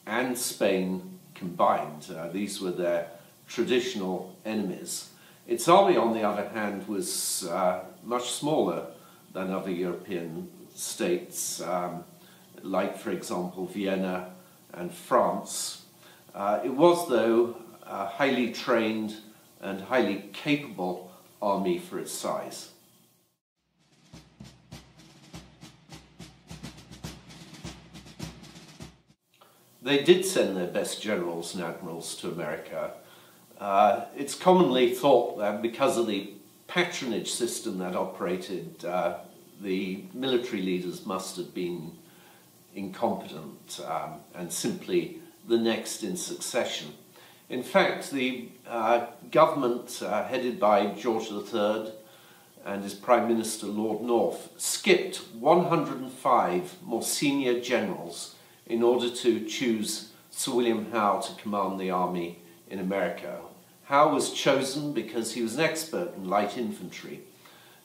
and Spain combined. These were their traditional enemies. Its army, on the other hand, was much smaller than other European states, like, for example, Vienna and France. It was, though, a highly trained and highly capable army for its size. They did send their best generals and admirals to America. It's commonly thought that because of the patronage system that operated, the military leaders must have been incompetent and simply the next in succession. In fact, the government headed by George III and his Prime Minister Lord North skipped 105 more senior generals in order to choose Sir William Howe to command the army in America. Howe was chosen because he was an expert in light infantry,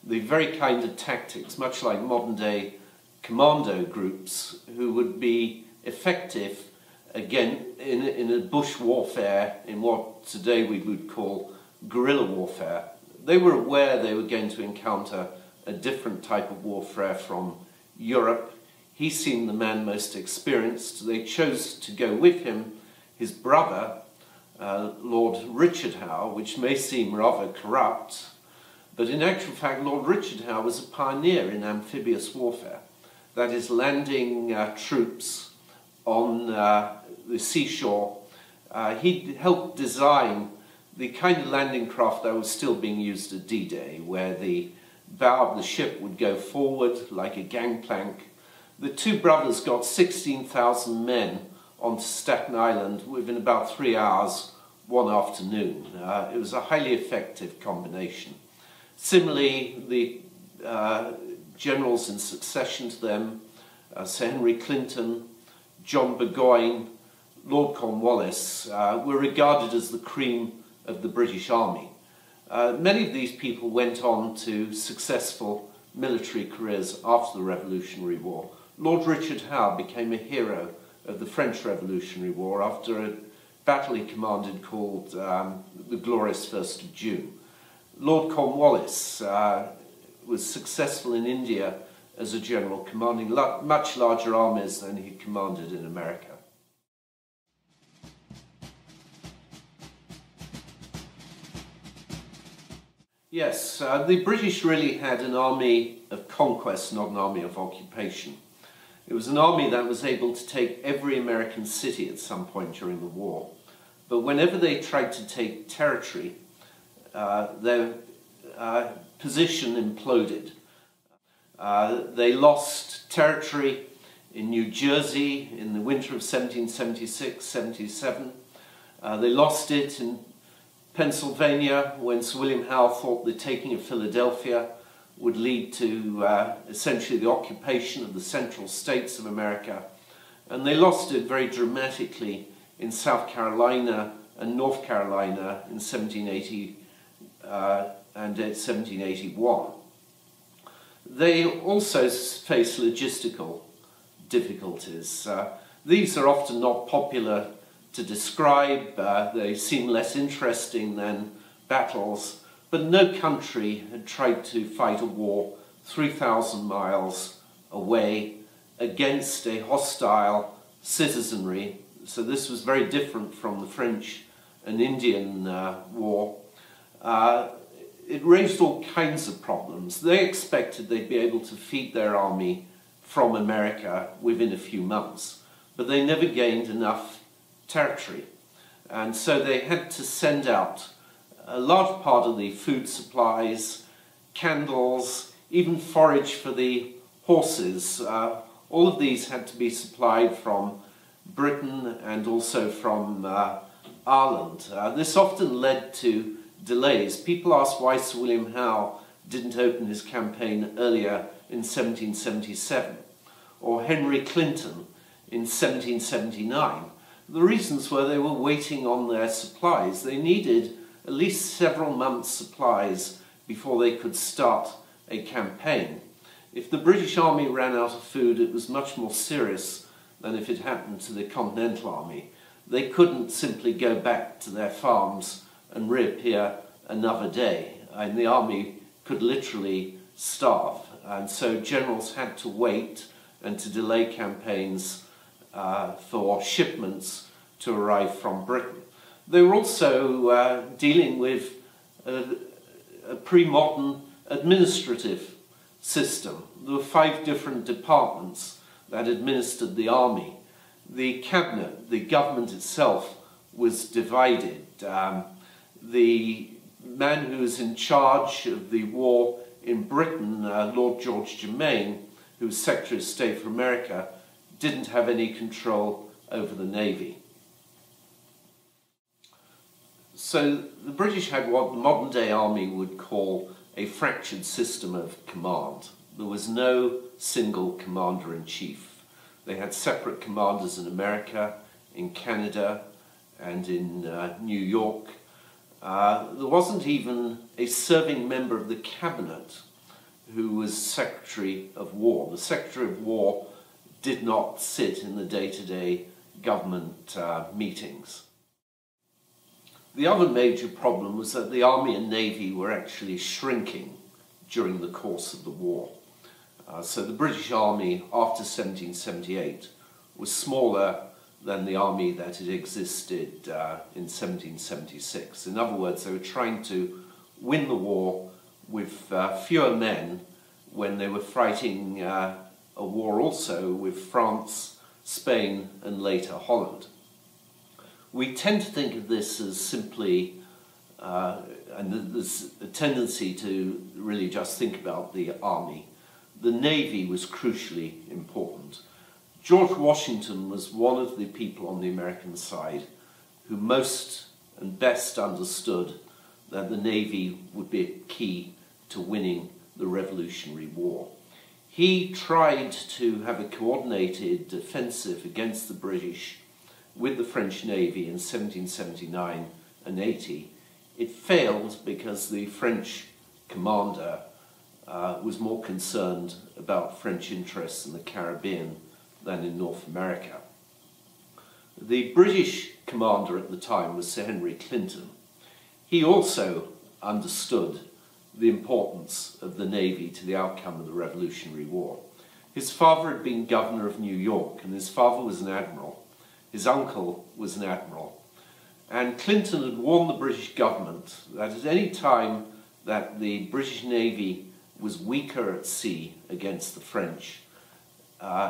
the very kind of tactics, much like modern-day commando groups, who would be effective, again, in a bush warfare, in what today we would call guerrilla warfare. they were aware they were going to encounter a different type of warfare from Europe. He seemed the man most experienced. They chose to go with him his brother, Lord Richard Howe, which may seem rather corrupt, but in actual fact Lord Richard Howe was a pioneer in amphibious warfare. That is, landing troops on the seashore. He helped design the kind of landing craft that was still being used at D-Day, where the bow of the ship would go forward like a gangplank. The two brothers got 16,000 men onto Staten Island within about 3 hours one afternoon. It was a highly effective combination. Similarly, the generals in succession to them, Sir Henry Clinton, John Burgoyne, Lord Cornwallis, were regarded as the cream of the British Army. Many of these people went on to successful military careers after the Revolutionary War. Lord Richard Howe became a hero of the French Revolutionary War after a battle he commanded called the Glorious 1st of June. Lord Cornwallis was successful in India as a general, commanding much larger armies than he commanded in America. Yes, the British really had an army of conquest, not an army of occupation. It was an army that was able to take every American city at some point during the war. But whenever they tried to take territory, their position imploded. They lost territory in New Jersey in the winter of 1776-77. They lost it in Pennsylvania when Sir William Howe thought the taking of Philadelphia would lead to essentially the occupation of the central states of America. And they lost it very dramatically in South Carolina and North Carolina in 1780 and 1781. They also face logistical difficulties. These are often not popular to describe. They seem less interesting than battles, but no country had tried to fight a war 3,000 miles away against a hostile citizenry. So this was very different from the French and Indian War. It raised all kinds of problems. They expected they'd be able to feed their army from America within a few months, but they never gained enough territory. And so they had to send out a large part of the food supplies, candles, even forage for the horses. All of these had to be supplied from Britain and also from Ireland. This often led to delays. People ask why Sir William Howe didn't open his campaign earlier in 1777, or Henry Clinton in 1779. The reasons were they were waiting on their supplies. They needed at least several months' supplies before they could start a campaign. If the British Army ran out of food, it was much more serious than if it happened to the Continental Army. They couldn't simply go back to their farms and reappear another day, and the army could literally starve. And so generals had to wait and to delay campaigns for shipments to arrive from Britain. They were also dealing with a pre-modern administrative system. There were 5 different departments that administered the army. The cabinet, the government itself, was divided. The man who was in charge of the war in Britain, Lord George Germain, who was Secretary of State for America, didn't have any control over the Navy. So the British had what the modern-day army would call a fractured system of command. There was no single commander-in-chief. They had separate commanders in America, in Canada, and in New York. There wasn't even a serving member of the cabinet who was Secretary of War. The Secretary of War did not sit in the day-to-day government meetings. The other major problem was that the Army and Navy were actually shrinking during the course of the war. So the British Army after 1778 was smaller than the army that had existed in 1776. In other words, they were trying to win the war with fewer men when they were fighting a war also with France, Spain, and later Holland. We tend to think of this as simply, and there's a tendency to really just think about the army. The Navy was crucially important. George Washington was one of the people on the American side who most and best understood that the Navy would be key to winning the Revolutionary War. He tried to have a coordinated offensive against the British with the French Navy in 1779 and 80. It failed because the French commander was more concerned about French interests in the Caribbean than in North America. The British commander at the time was Sir Henry Clinton. He also understood the importance of the Navy to the outcome of the Revolutionary War. His father had been governor of New York, and his father was an admiral. His uncle was an admiral. And Clinton had warned the British government that at any time that the British Navy was weaker at sea against the French,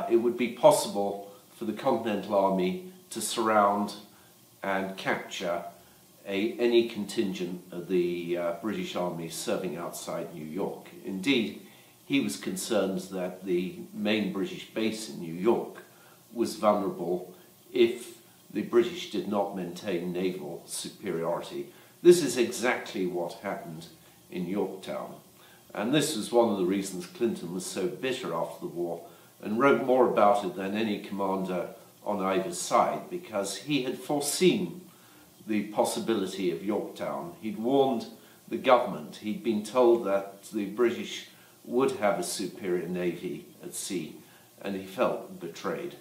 it would be possible for the Continental Army to surround and capture any contingent of the British Army serving outside New York. Indeed, he was concerned that the main British base in New York was vulnerable if the British did not maintain naval superiority. This is exactly what happened in Yorktown. And this was one of the reasons Clinton was so bitter after the war and wrote more about it than any commander on either side, because he had foreseen the possibility of Yorktown. He'd warned the government. He'd been told that the British would have a superior navy at sea, and he felt betrayed.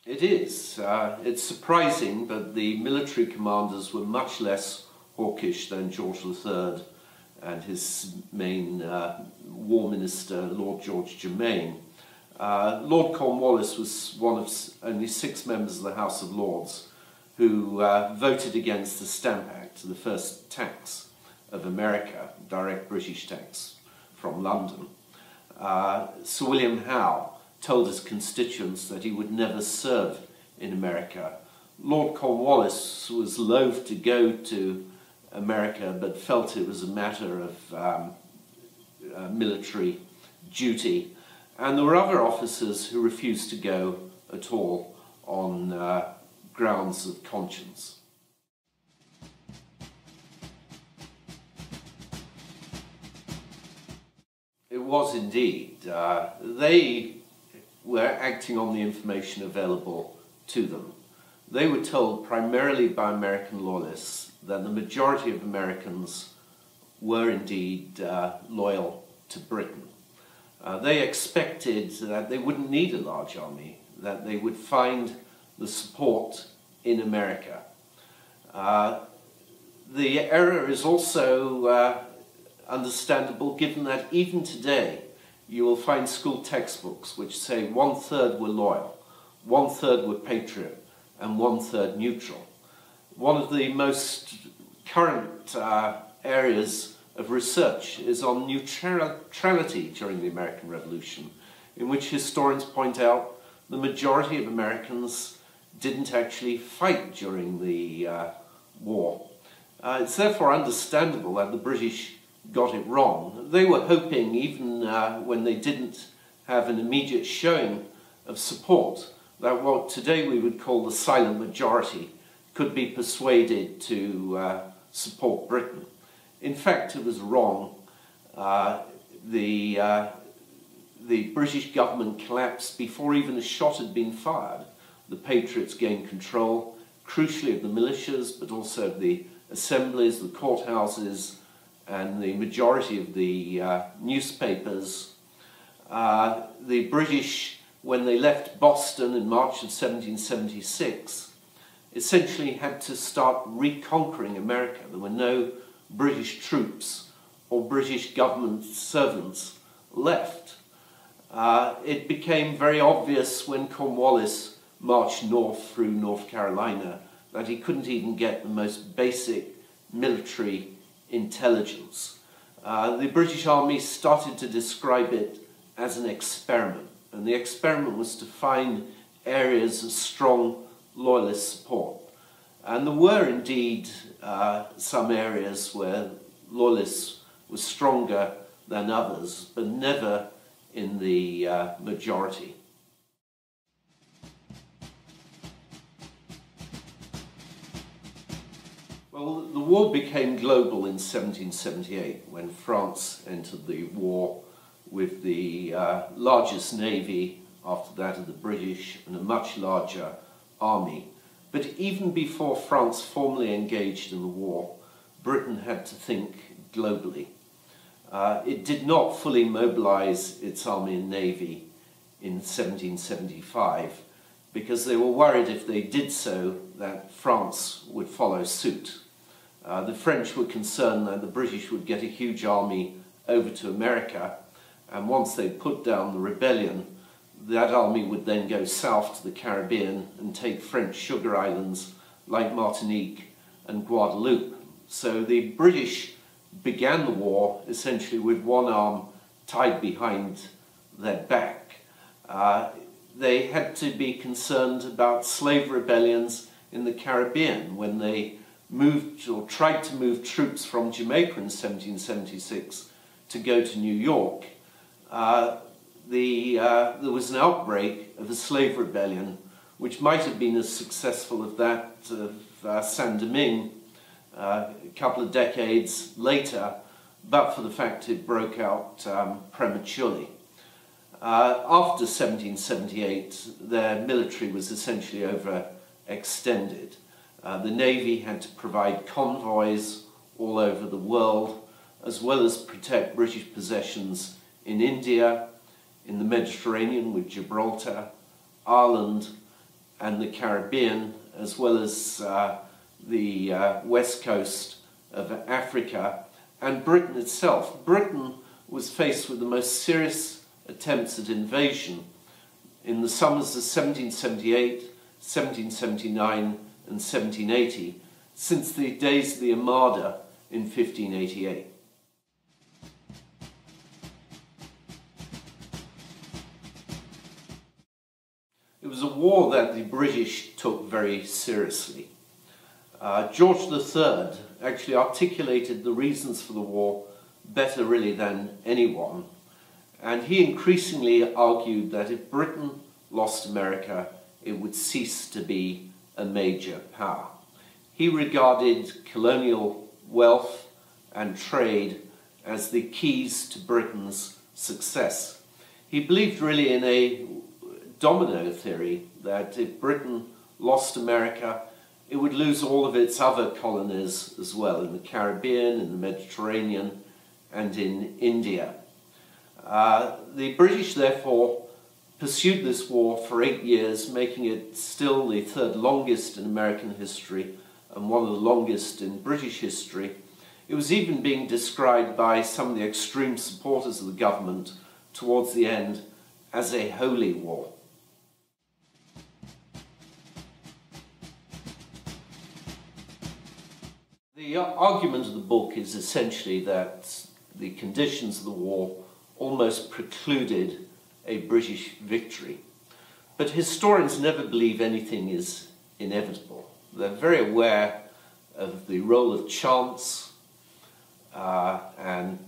It is. It's surprising, but the military commanders were much less hawkish than George III and his main war minister, Lord George Germain. Lord Cornwallis was one of only 6 members of the House of Lords who voted against the Stamp Act, the first tax of America, direct British tax from London. Sir William Howe told his constituents that he would never serve in America. Lord Cornwallis was loath to go to America, but felt it was a matter of military duty. And there were other officers who refused to go at all on grounds of conscience. It was indeed. They were acting on the information available to them. They were told primarily by American loyalists that the majority of Americans were indeed loyal to Britain. They expected that they wouldn't need a large army, that they would find the support in America. The error is also understandable given that even today you will find school textbooks which say 1/3 were loyal, 1/3 were patriot, and 1/3 neutral. One of the most current areas of research is on neutrality during the American Revolution, in which historians point out the majority of Americans didn't actually fight during the war. It's therefore understandable that the British got it wrong. They were hoping, even when they didn't have an immediate showing of support, that what today we would call the silent majority could be persuaded to support Britain. In fact, it was wrong. The British government collapsed before even a shot had been fired. The Patriots gained control, crucially of the militias, but also of the assemblies, the courthouses, and the majority of the newspapers. The British, when they left Boston in March of 1776, essentially had to start reconquering America. There were no British troops or British government servants left. It became very obvious when Cornwallis marched north through North Carolina that he couldn't even get the most basic military intelligence. The British Army started to describe it as an experiment, and the experiment was to find areas of strong Loyalist support. And there were indeed some areas where Loyalists were stronger than others, but never in the majority. Well, the war became global in 1778 when France entered the war with the largest navy after that of the British and a much larger army. But even before France formally engaged in the war, Britain had to think globally. It did not fully mobilize its army and navy in 1775 because they were worried if they did so that France would follow suit. The French were concerned that the British would get a huge army over to America, and once they put down the rebellion, that army would then go south to the Caribbean and take French sugar islands like Martinique and Guadeloupe. So the British began the war essentially with one arm tied behind their back. They had to be concerned about slave rebellions in the Caribbean when they moved or tried to move troops from Jamaica in 1776 to go to New York. There was an outbreak of a slave rebellion which might have been as successful as that of Saint-Domingue a couple of decades later, but for the fact it broke out prematurely. After 1778, their military was essentially overextended. The Navy had to provide convoys all over the world, as well as protect British possessions in India, in the Mediterranean with Gibraltar, Ireland, and the Caribbean, as well as the west coast of Africa, and Britain itself. Britain was faced with the most serious attempts at invasion in the summers of 1778, 1779, and 1780, since the days of the Armada in 1588. It was a war that the British took very seriously. George III actually articulated the reasons for the war better really than anyone, and he increasingly argued that if Britain lost America, it would cease to be a major power. He regarded colonial wealth and trade as the keys to Britain's success. He believed really in a domino theory that if Britain lost America, it would lose all of its other colonies as well, in the Caribbean, in the Mediterranean, and in India. The British, therefore, pursued this war for 8 years, making it still the third longest in American history and one of the longest in British history. It was even being described by some of the extreme supporters of the government towards the end as a holy war. The argument of the book is essentially that the conditions of the war almost precluded a British victory. But historians never believe anything is inevitable. They're very aware of the role of chance and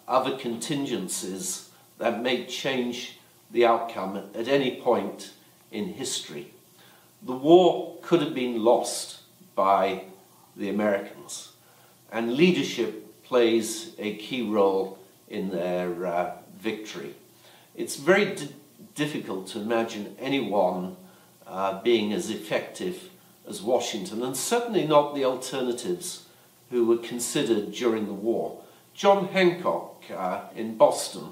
other contingencies that may change the outcome at any point in history. The war could have been lost by the Americans, and leadership plays a key role in their victory. It's very difficult to imagine anyone being as effective as Washington, and certainly not the alternatives who were considered during the war. John Hancock in Boston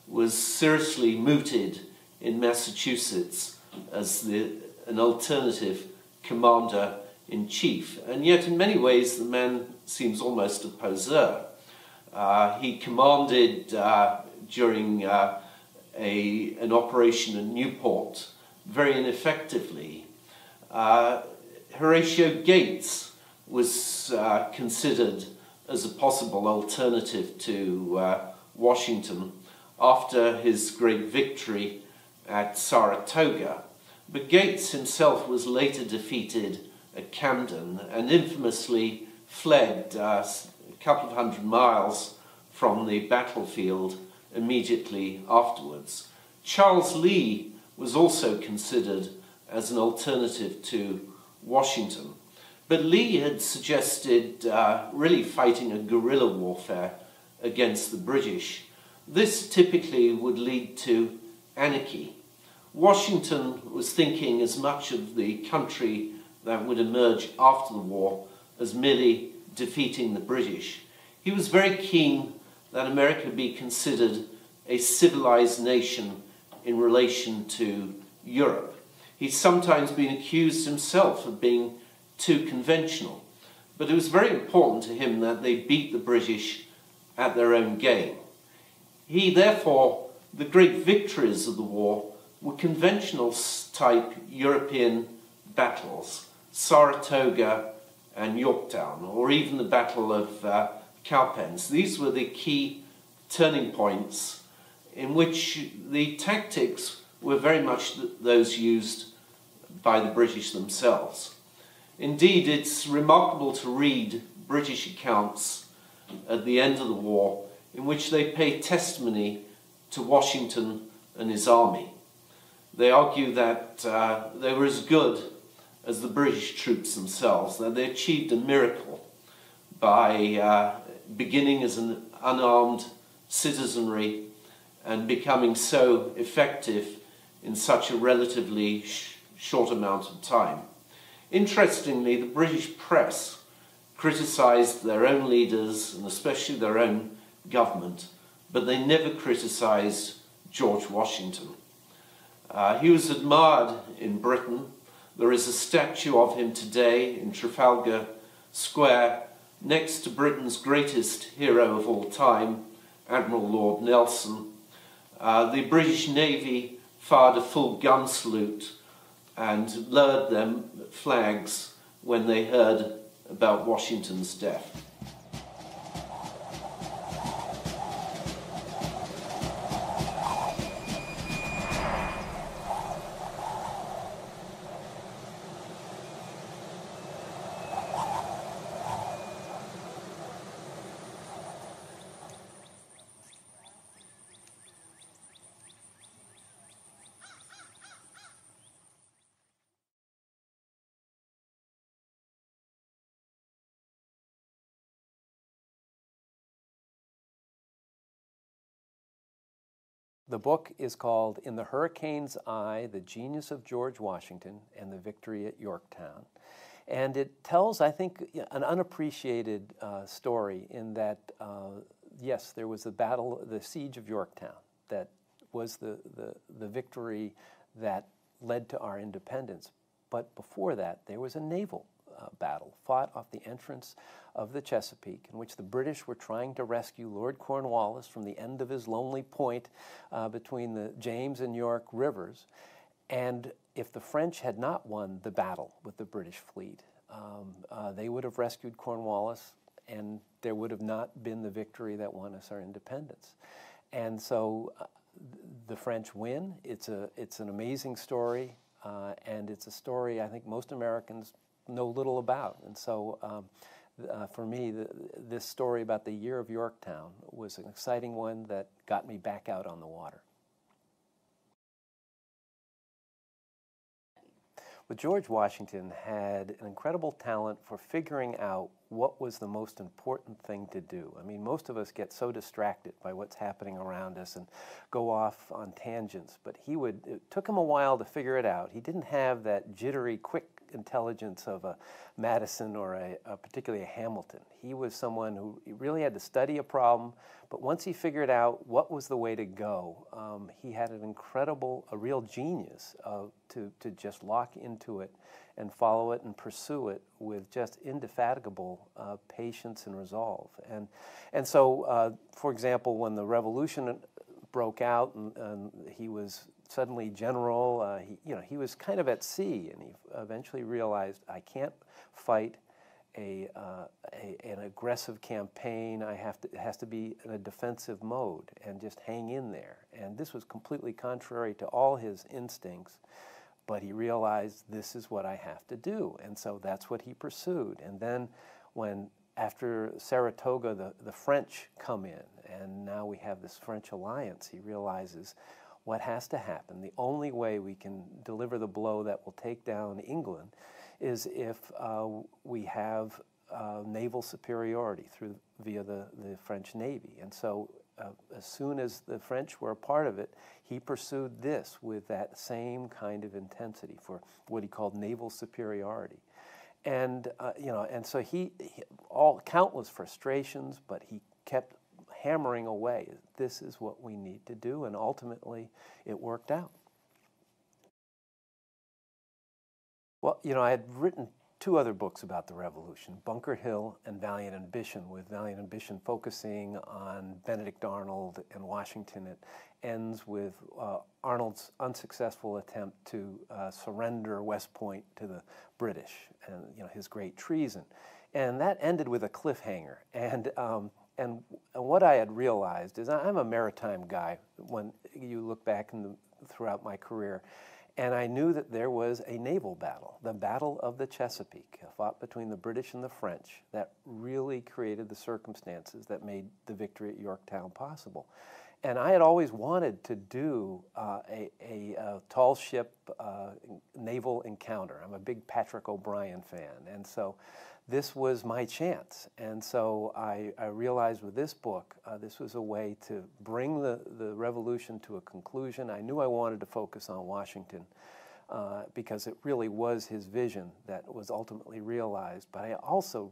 was seriously mooted in Massachusetts as an alternative commander-in-chief. And yet, in many ways, the man seems almost a poseur. He commanded during an operation in Newport very ineffectively. Horatio Gates was considered as a possible alternative to Washington after his great victory at Saratoga. But Gates himself was later defeated at Camden and infamously fled a couple of 100 miles from the battlefield immediately afterwards. Charles Lee was also considered as an alternative to Washington. But Lee had suggested really fighting a guerrilla warfare against the British. This typically would lead to anarchy. Washington was thinking as much of the country that would emerge after the war as merely defeating the British. He was very keen that America be considered a civilized nation in relation to Europe. He's sometimes been accused himself of being too conventional, but it was very important to him that they beat the British at their own game. He, therefore, the great victories of the war were conventional type European battles, Saratoga and Yorktown, or even the Battle of Cowpens. These were the key turning points in which the tactics were very much those used by the British themselves. Indeed, it's remarkable to read British accounts at the end of the war in which they pay testimony to Washington and his army. They argue that they were as good as the British troops themselves, that they achieved a miracle by beginning as an unarmed citizenry and becoming so effective in such a relatively short amount of time. Interestingly, the British press criticised their own leaders and especially their own government, but they never criticised George Washington. He was admired in Britain. There is a statue of him today in Trafalgar Square next to Britain's greatest hero of all time, Admiral Lord Nelson. The British Navy fired a full gun salute and lowered their flags when they heard about Washington's death. The book is called In the Hurricane's Eye, The Genius of George Washington and the Victory at Yorktown. And it tells, I think, an unappreciated story in that, yes, there was the battle, the siege of Yorktown, that was the victory that led to our independence. But before that, there was a naval battle fought off the entrance of the Chesapeake, in which the British were trying to rescue Lord Cornwallis from the end of his lonely point between the James and York rivers. And if the French had not won the battle with the British fleet, they would have rescued Cornwallis, and there would have not been the victory that won us our independence. And so the French win. It's an amazing story, and it's a story I think most Americans know little about. And so for me, this story about the year of Yorktown was an exciting one that got me back out on the water. But George Washington had an incredible talent for figuring out what was the most important thing to do. I mean, most of us get so distracted by what's happening around us and go off on tangents, but it took him a while to figure it out. He didn't have that jittery, quick intelligence of a Madison or particularly a Hamilton. He was someone who really had to study a problem, but once he figured out what was the way to go, he had a real genius to just lock into it and follow it and pursue it with just indefatigable patience and resolve. And so, for example, when the revolution broke out and he was suddenly general, he was kind of at sea, and he eventually realized, I can't fight an aggressive campaign. It has to be in a defensive mode and just hang in there. And this was completely contrary to all his instincts, but he realized this is what I have to do, and so that's what he pursued. And then after Saratoga, the French come in, and now we have this French alliance, he realizes what has to happen. The only way we can deliver the blow that will take down England is if we have naval superiority via the French Navy. And so as soon as the French were a part of it, he pursued this with that same kind of intensity for what he called naval superiority. And and so he countless frustrations, but he kept hammering away. This is what we need to do, and ultimately it worked out. Well, I had written 2 other books about the Revolution, Bunker Hill and Valiant Ambition, with Valiant Ambition focusing on Benedict Arnold and Washington. It ends with Arnold's unsuccessful attempt to surrender West Point to the British, and his great treason. And that ended with a cliffhanger. And what I had realized is I'm a maritime guy when you look back throughout my career, and I knew that there was a naval battle, the Battle of the Chesapeake, fought between the British and the French, that really created the circumstances that made the victory at Yorktown possible. And I had always wanted to do a tall ship naval encounter. I'm a big Patrick O'Brien fan, and so this was my chance. And so I realized with this book, this was a way to bring the revolution to a conclusion. I knew I wanted to focus on Washington because it really was his vision that was ultimately realized. But I also,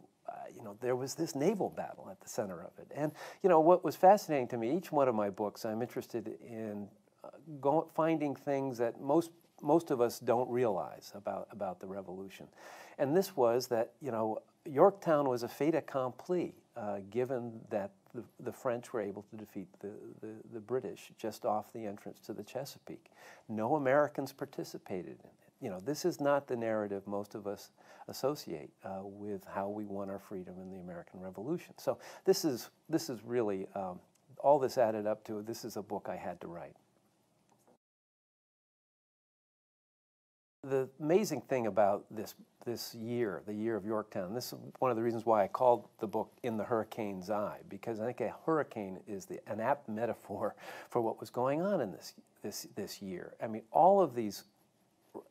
there was this naval battle at the center of it. And, what was fascinating to me, each one of my books, I'm interested in finding things that most of us don't realize about the revolution. And this was that, Yorktown was a fait accompli, given that the French were able to defeat the British just off the entrance to the Chesapeake. No Americans participated in it. This is not the narrative most of us associate with how we won our freedom in the American Revolution. So this is really, all this added up to, this is a book I had to write. The amazing thing about this year, the year of Yorktown, this is one of the reasons why I called the book In the Hurricane's Eye, because I think a hurricane is an apt metaphor for what was going on in this year. I mean, all of these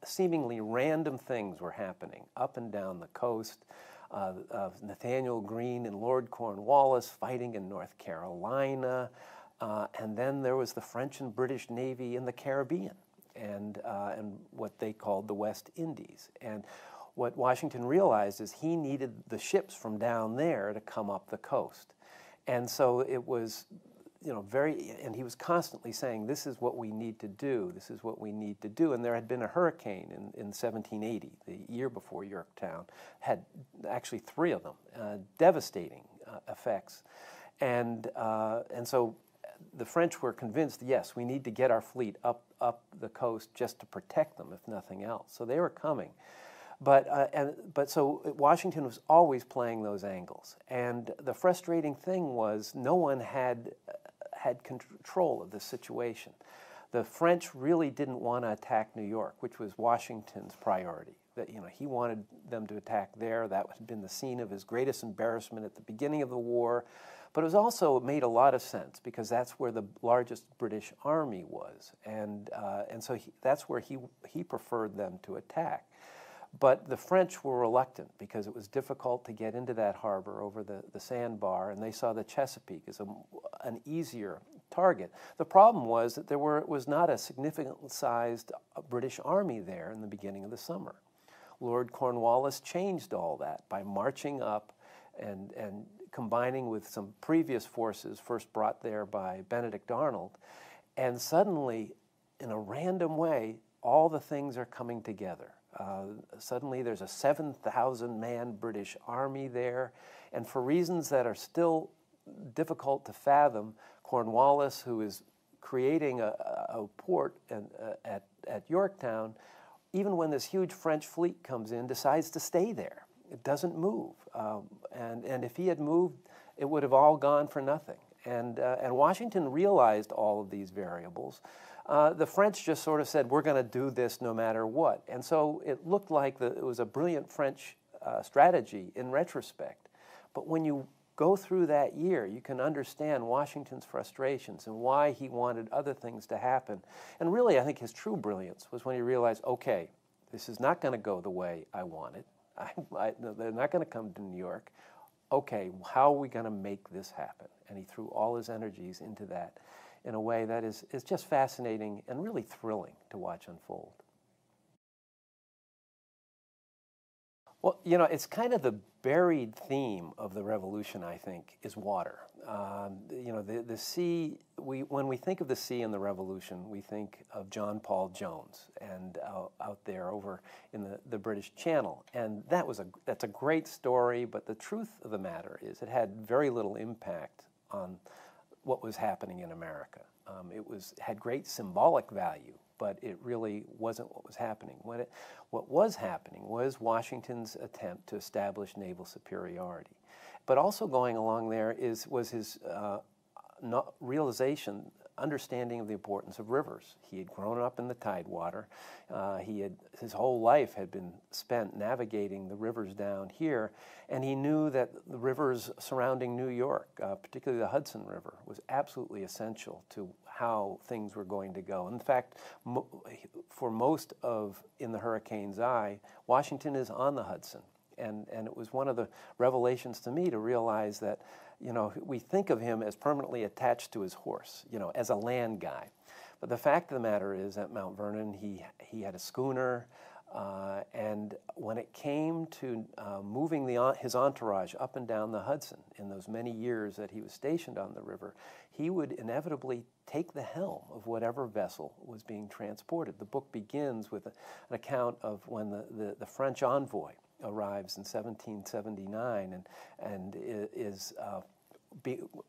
seemingly random things were happening up and down the coast. Of Nathaniel Greene and Lord Cornwallis fighting in North Carolina, and then there was the French and British Navy in the Caribbean. And what they called the West Indies. And what Washington realized is he needed the ships from down there to come up the coast. And so it was, and he was constantly saying, this is what we need to do, this is what we need to do. And there had been a hurricane in 1780, the year before Yorktown, had actually 3 of them, devastating effects. And so the French were convinced, yes, we need to get our fleet up the coast just to protect them, if nothing else. So they were coming. But so Washington was always playing those angles. And the frustrating thing was no one had control of the situation. The French really didn't want to attack New York, which was Washington's priority. That he wanted them to attack there. That had been the scene of his greatest embarrassment at the beginning of the war. But it made a lot of sense because that's where the largest British army was, and so that's where he preferred them to attack. But the French were reluctant because it was difficult to get into that harbor over the sandbar, and they saw the Chesapeake as an easier target. The problem was that there was not a significant-sized British army there in the beginning of the summer. Lord Cornwallis changed all that by marching up and combining with some previous forces first brought there by Benedict Arnold. And suddenly, in a random way, all the things are coming together. Suddenly there's a 7,000-man British army there, and for reasons that are still difficult to fathom, Cornwallis, who is creating a port at Yorktown, even when this huge French fleet comes in, decides to stay there. It doesn't move, and if he had moved, it would have all gone for nothing. And Washington realized all of these variables. The French just sort of said, we're going to do this no matter what. And so it looked like it was a brilliant French strategy in retrospect. But when you go through that year, you can understand Washington's frustrations and why he wanted other things to happen. And really, I think his true brilliance was when he realized, okay, this is not going to go the way I want it. They're not going to come to New York. Okay, how are we going to make this happen? And he threw all his energies into that in a way that is just fascinating and really thrilling to watch unfold. Well, you know, it's kind of the buried theme of the revolution, I think, is water. You know, the sea, when we think of the sea in the revolution, we think of John Paul Jones and out there over in the British Channel. And that's a great story, but the truth of the matter is it had very little impact on what was happening in America. It had great symbolic value, but it really wasn't what was happening. What was happening was Washington's attempt to establish naval superiority. But also going along there was his realization, understanding of the importance of rivers. He had grown up in the Tidewater. His whole life had been spent navigating the rivers down here, and he knew that the rivers surrounding New York, particularly the Hudson River, was absolutely essential to how things were going to go. In fact, for most of In the Hurricane's Eye, Washington is on the Hudson. And it was one of the revelations to me to realize that, you know, we think of him as permanently attached to his horse, you know, as a land guy. But the fact of the matter is, at Mount Vernon, he had a schooner, and when it came to moving his entourage up and down the Hudson in those many years that he was stationed on the river, he would inevitably take the helm of whatever vessel was being transported. The book begins with an account of when the French envoy arrives in 1779 and is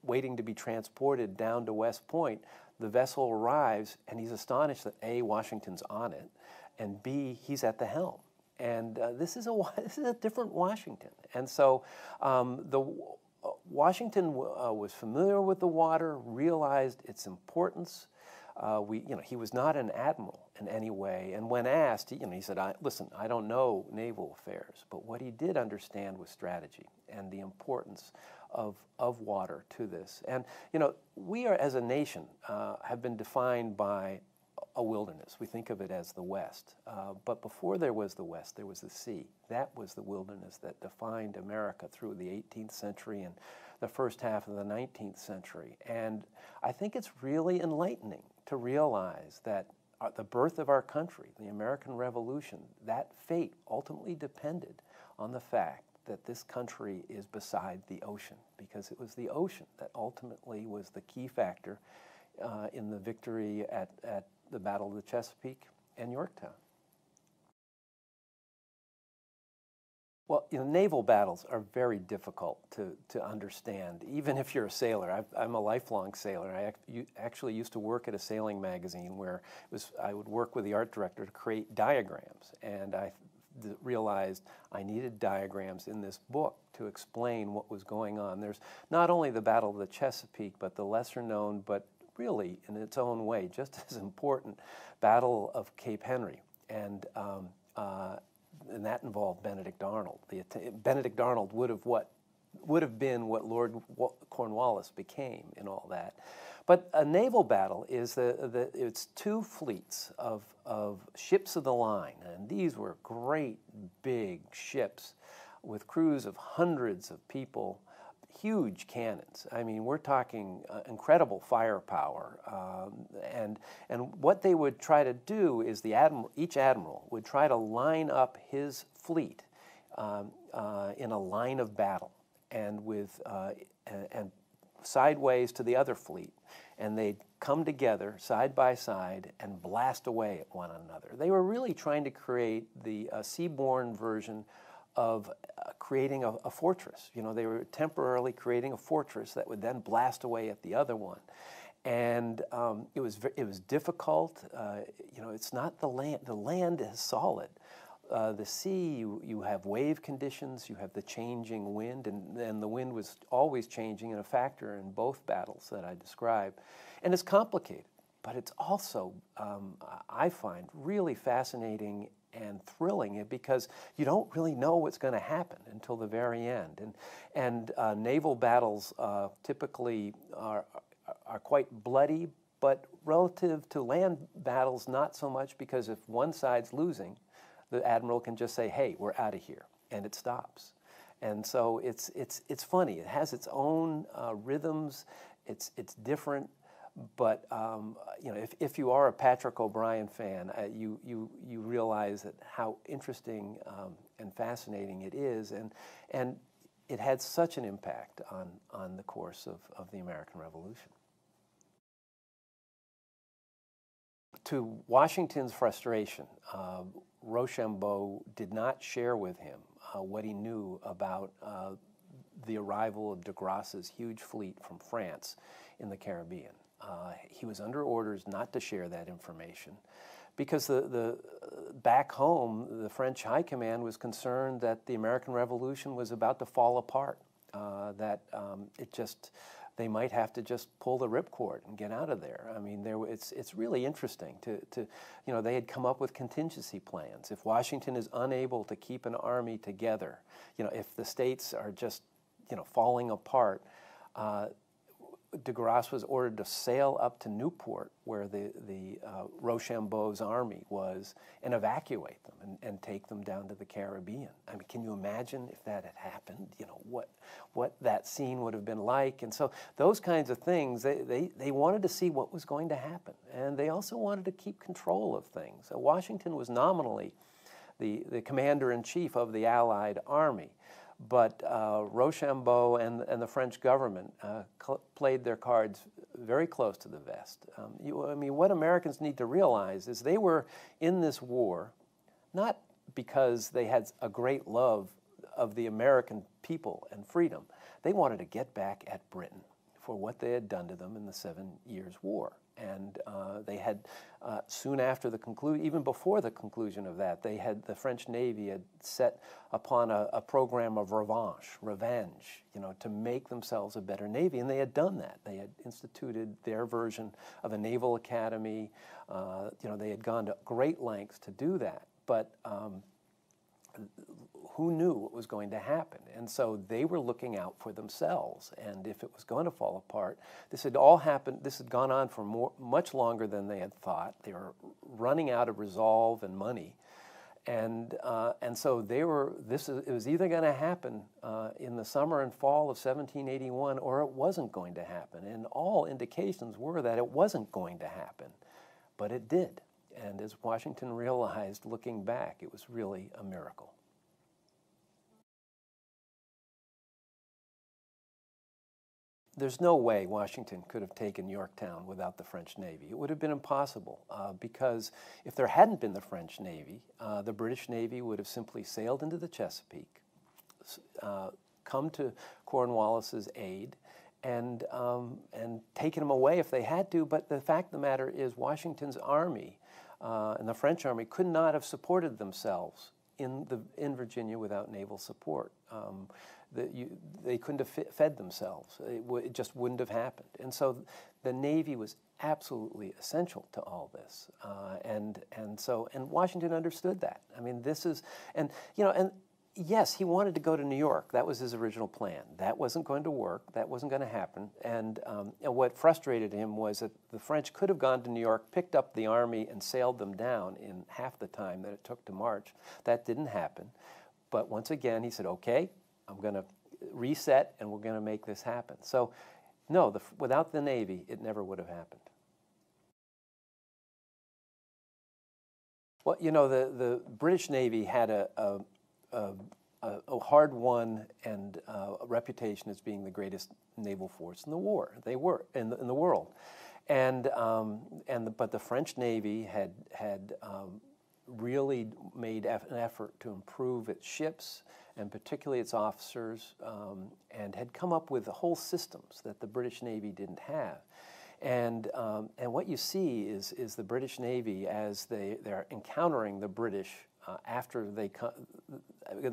waiting to be transported down to West Point. The vessel arrives, and he's astonished that A, Washington's on it, and B, he's at the helm. And this is a different Washington. And so Washington was familiar with the water, realized its importance. He was not an admiral in any way, and when asked, he said, listen, I don't know naval affairs, but what he did understand was strategy and the importance of water to this. And, you know, we are, as a nation, have been defined by a wilderness. We think of it as the West. But before there was the West, there was the sea. That was the wilderness that defined America through the 18th century and the first half of the 19th century. And I think it's really enlightening to realize that the birth of our country, the American Revolution, that fate ultimately depended on the fact that this country is beside the ocean, because it was the ocean that ultimately was the key factor in the victory at the Battle of the Chesapeake and Yorktown. Well, you know, naval battles are very difficult to understand, even if you're a sailor. I'm a lifelong sailor. I actually used to work at a sailing magazine where I would work with the art director to create diagrams, and I realized I needed diagrams in this book to explain what was going on. There's not only the Battle of the Chesapeake, but the lesser known, but really in its own way, just as important, Battle of Cape Henry. And that involved Benedict Arnold. Benedict Arnold would have been what Lord Cornwallis became in all that. But a naval battle is it's two fleets of ships of the line, and these were great big ships with crews of hundreds of people, huge cannons. I mean, we're talking incredible firepower. And what they would try to do is each admiral would try to line up his fleet in a line of battle and and sideways to the other fleet. And they'd come together side by side and blast away at one another. They were really trying to create the seaborne version of creating a fortress. You know, they were temporarily creating a fortress that would then blast away at the other one. And it was difficult. You know, it's not the land. The land is solid. The sea, you have wave conditions, you have the changing wind, and the wind was always changing and a factor in both battles that I described. And it's complicated, but it's also, I find, really fascinating and thrilling because you don't really know what's going to happen until the very end. And naval battles typically are quite bloody, but relative to land battles, not so much, because if one side's losing, the admiral can just say, "Hey, we're out of here," and it stops. And so it's funny. It has its own rhythms. It's different, but you know, if you are a Patrick O'Brien fan, you realize that how interesting and fascinating it is, and it had such an impact on the course of the American Revolution. To Washington's frustration, Rochambeau did not share with him what he knew about the arrival of de Grasse's huge fleet from France in the Caribbean. He was under orders not to share that information because the back home, the French High Command was concerned that the American Revolution was about to fall apart, that they might have to just pull the ripcord and get out of there. I mean, it's really interesting to you know, they had come up with contingency plans. If Washington is unable to keep an army together, you know, if the states are just, you know, falling apart, de Grasse was ordered to sail up to Newport, where the Rochambeau's army was, and evacuate them and take them down to the Caribbean. I mean, can you imagine if that had happened? You know, what that scene would have been like. And so those kinds of things, they wanted to see what was going to happen, and they also wanted to keep control of things. So Washington was nominally the commander-in-chief of the Allied army, but Rochambeau and the French government played their cards very close to the vest. I mean, what Americans need to realize is they were in this war not because they had a great love of the American people and freedom. They wanted to get back at Britain for what they had done to them in the 7 Years' War. And they had, soon after the conclusion, even before the conclusion of that, the French Navy had set upon a program of revenge, you know, to make themselves a better Navy. And they had done that. They had instituted their version of a naval academy. You know, they had gone to great lengths to do that. But who knew what was going to happen? And so they were looking out for themselves. And if it was going to fall apart, this had all happened, this had gone on for much longer than they had thought. They were running out of resolve and money. And so it was either going to happen in the summer and fall of 1781, or it wasn't going to happen. And all indications were that it wasn't going to happen. But it did. And as Washington realized, looking back, it was really a miracle. There's no way Washington could have taken Yorktown without the French Navy. It would have been impossible because if there hadn't been the French Navy, the British Navy would have simply sailed into the Chesapeake, come to Cornwallis's aid, and taken him away if they had to. But the fact of the matter is Washington's army and the French army could not have supported themselves in Virginia without naval support. They couldn't have fed themselves. It just wouldn't have happened. And so the Navy was absolutely essential to all this. And Washington understood that. I mean, yes, he wanted to go to New York. That was his original plan. That wasn't going to work. That wasn't going to happen. And what frustrated him was that the French could have gone to New York, picked up the army, and sailed them down in half the time that it took to march. That didn't happen. But once again, he said, okay, I'm going to reset, and we're going to make this happen. So, no, without the Navy, it never would have happened. Well, you know, the British Navy had a hard-won and a reputation as being the greatest naval force in the war. They were in the world, but the French Navy had really made an effort to improve its ships and particularly its officers, and had come up with whole systems that the British Navy didn't have. And what you see is the British Navy, as they're encountering the British after they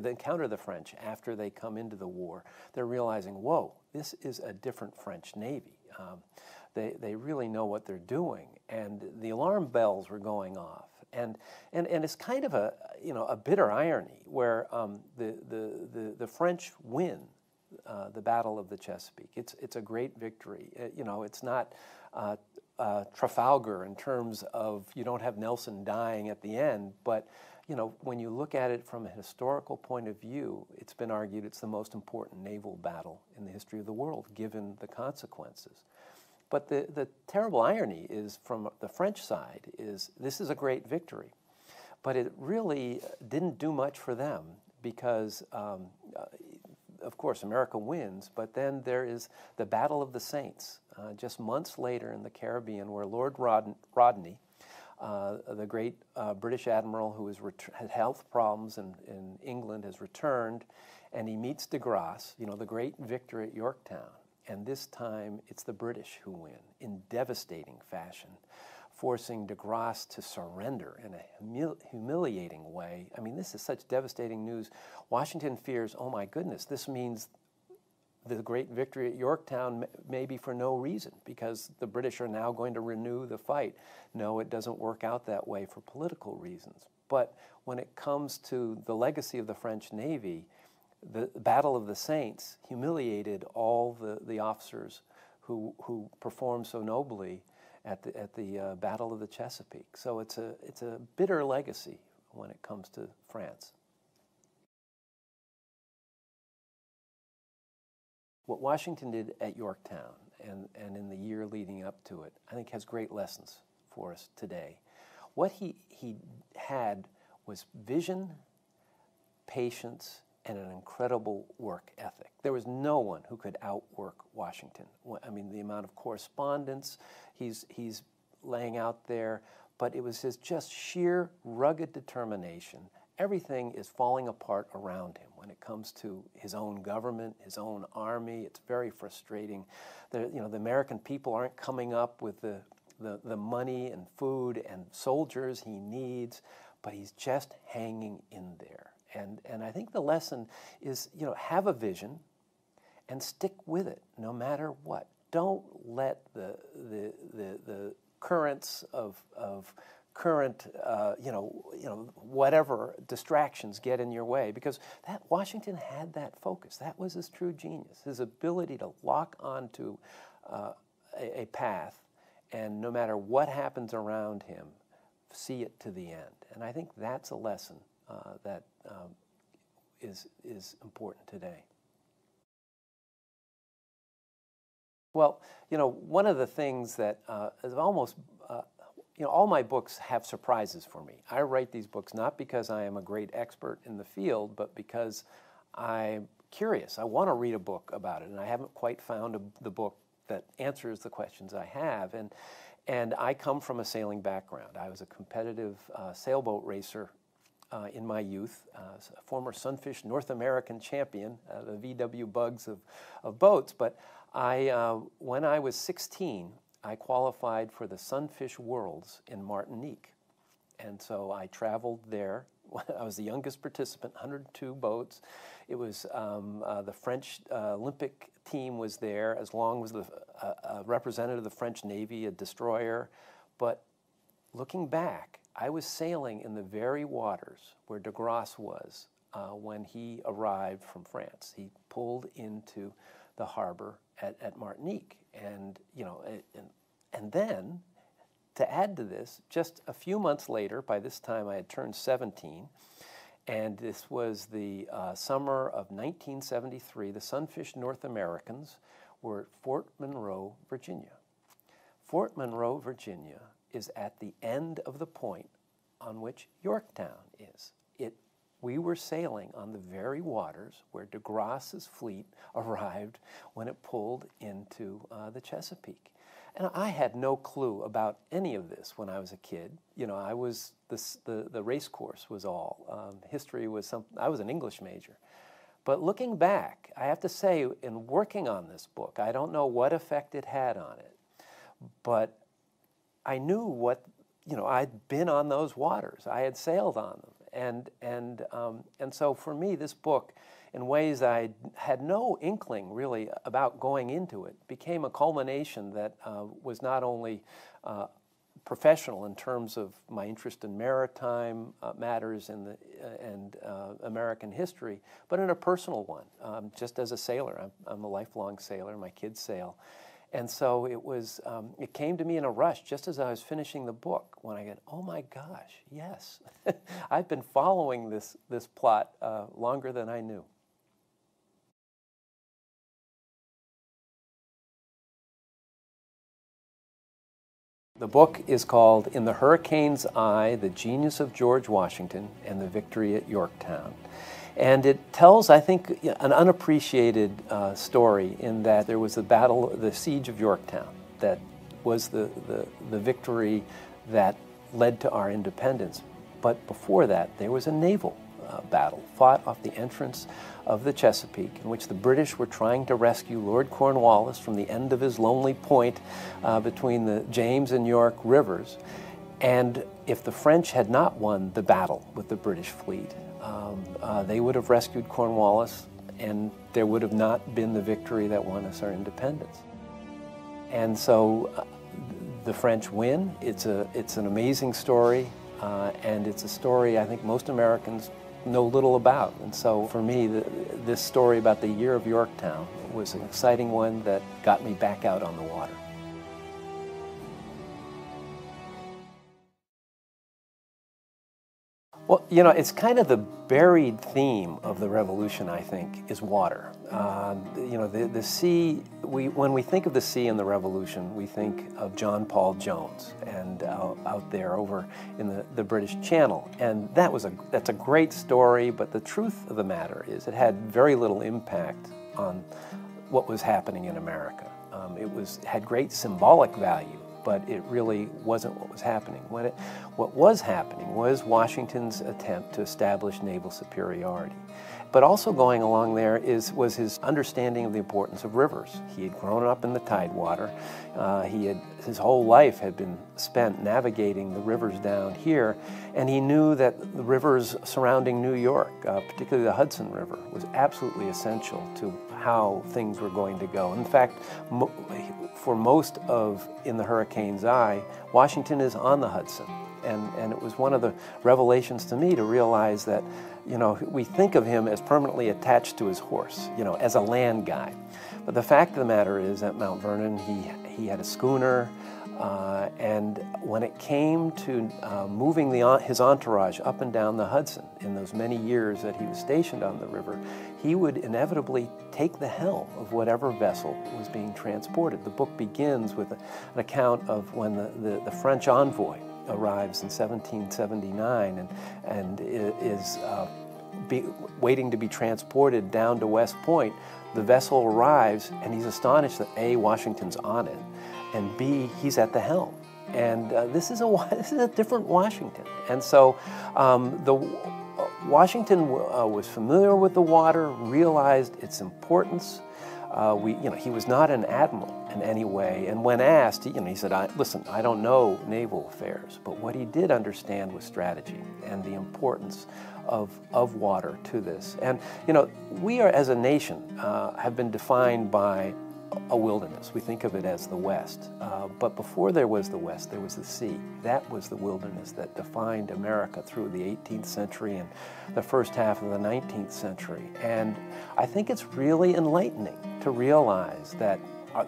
encounter the French after they come into the war, they're realizing, whoa, this is a different French Navy. They really know what they're doing, and the alarm bells were going off. And it's kind of a bitter irony where the French win the Battle of the Chesapeake. It's a great victory. It's not Trafalgar in terms of you don't have Nelson dying at the end, but when you look at it from a historical point of view, it's been argued it's the most important naval battle in the history of the world, given the consequences. But the terrible irony is, from the French side, is this is a great victory, but it really didn't do much for them because, of course, America wins, but then there is the Battle of the Saints, just months later in the Caribbean, where Lord Rodney, the great British admiral who had health problems in England, has returned, and he meets de Grasse, the great victor at Yorktown. And this time, it's the British who win in devastating fashion, forcing de Grasse to surrender in a humiliating way. I mean, this is such devastating news. Washington fears, oh my goodness, this means the great victory at Yorktown may be for no reason, because the British are now going to renew the fight. No, it doesn't work out that way for political reasons. But when it comes to the legacy of the French Navy, the Battle of the Saints humiliated all the officers who performed so nobly at the Battle of the Chesapeake. So it's a bitter legacy when it comes to France. What Washington did at Yorktown and in the year leading up to it, I think has great lessons for us today. What he had was vision, patience, and an incredible work ethic. There was no one who could outwork Washington. I mean, the amount of correspondence he's laying out there, but it was his just sheer rugged determination. Everything is falling apart around him when it comes to his own government, his own army. It's very frustrating. The American people aren't coming up with the money and food and soldiers he needs, but he's just hanging in there. And I think the lesson is, have a vision and stick with it no matter what. Don't let the currents of current, whatever distractions get in your way, because Washington had that focus. That was his true genius, his ability to lock onto a path, and no matter what happens around him, see it to the end. And I think that's a lesson that is important today. Well, one of the things that is almost, all my books have surprises for me. I write these books not because I am a great expert in the field, but because I'm curious. I want to read a book about it, and I haven't quite found the book that answers the questions I have. And I come from a sailing background. I was a competitive sailboat racer in my youth, a former Sunfish North American champion, the VW Bugs of boats. But when I was 16, I qualified for the Sunfish Worlds in Martinique. And so I traveled there. I was the youngest participant, 102 boats. It was the French Olympic team was there, as long as a representative of the French Navy, a destroyer. But looking back, I was sailing in the very waters where de Grasse was when he arrived from France. He pulled into the harbor at Martinique, and then to add to this, just a few months later, by this time I had turned 17, And this was the summer of 1973. The Sunfish North Americans were at Fort Monroe, Virginia. Fort Monroe, Virginia is at the end of the point on which Yorktown is. We were sailing on the very waters where de Grasse's fleet arrived when it pulled into the Chesapeake. And I had no clue about any of this when I was a kid. You know, I was, the race course was all. History was something, I was an English major. But looking back, I have to say, in working on this book, I don't know what effect it had on it, but I knew what, you know, I'd been on those waters. I had sailed on them. And so for me, this book, in ways I had no inkling really about going into it, became a culmination that was not only professional in terms of my interest in maritime matters and American history, but in a personal one. Just as a sailor, I'm a lifelong sailor. My kids sail. And so it was, it came to me in a rush just as I was finishing the book when I go, oh my gosh, yes. I've been following this plot longer than I knew. The book is called In the Hurricane's Eye, The Genius of George Washington and the Victory at Yorktown. And it tells, I think, an unappreciated story in that there was the siege of Yorktown that was the victory that led to our independence. But before that, there was a naval battle fought off the entrance of the Chesapeake in which the British were trying to rescue Lord Cornwallis from the end of his lonely point between the James and York rivers. And if the French had not won the battle with the British fleet, they would have rescued Cornwallis, and there would have not been the victory that won us our independence. And so the French win. It's an amazing story, and it's a story I think most Americans know little about. And so for me, this story about the year of Yorktown was an exciting one that got me back out on the water. Well, you know, it's kind of the buried theme of the revolution, I think, is water. You know, the sea, when we think of the sea in the revolution, we think of John Paul Jones and out there over in the British Channel. And that's a great story, but the truth of the matter is it had very little impact on what was happening in America. It had great symbolic value, but it really wasn't what was happening. What was happening was Washington's attempt to establish naval superiority. But also going along there was his understanding of the importance of rivers. He had grown up in the Tidewater. His whole life had been spent navigating the rivers down here, and he knew that the rivers surrounding New York, particularly the Hudson River, was absolutely essential to how things were going to go. In fact, for most of In the Hurricane's Eye, Washington is on the Hudson. And it was one of the revelations to me to realize that, you know, we think of him as permanently attached to his horse, you know, as a land guy. But the fact of the matter is at Mount Vernon, he had a schooner, and when it came to moving his entourage up and down the Hudson in those many years that he was stationed on the river, he would inevitably take the helm of whatever vessel was being transported. The book begins with an account of when the French envoy arrives in 1779 and is waiting to be transported down to West Point. The vessel arrives and he's astonished that A, Washington's on it, and B, he's at the helm. And this is a different Washington. And so Washington was familiar with the water, realized its importance. He was not an admiral in any way, and when asked, he said, listen, I don't know naval affairs, but what he did understand was strategy and the importance of water to this. And, you know, we are, as a nation, have been defined by a wilderness. We think of it as the West. But before there was the West, there was the sea. That was the wilderness that defined America through the 18th century and the first half of the 19th century. And I think it's really enlightening to realize that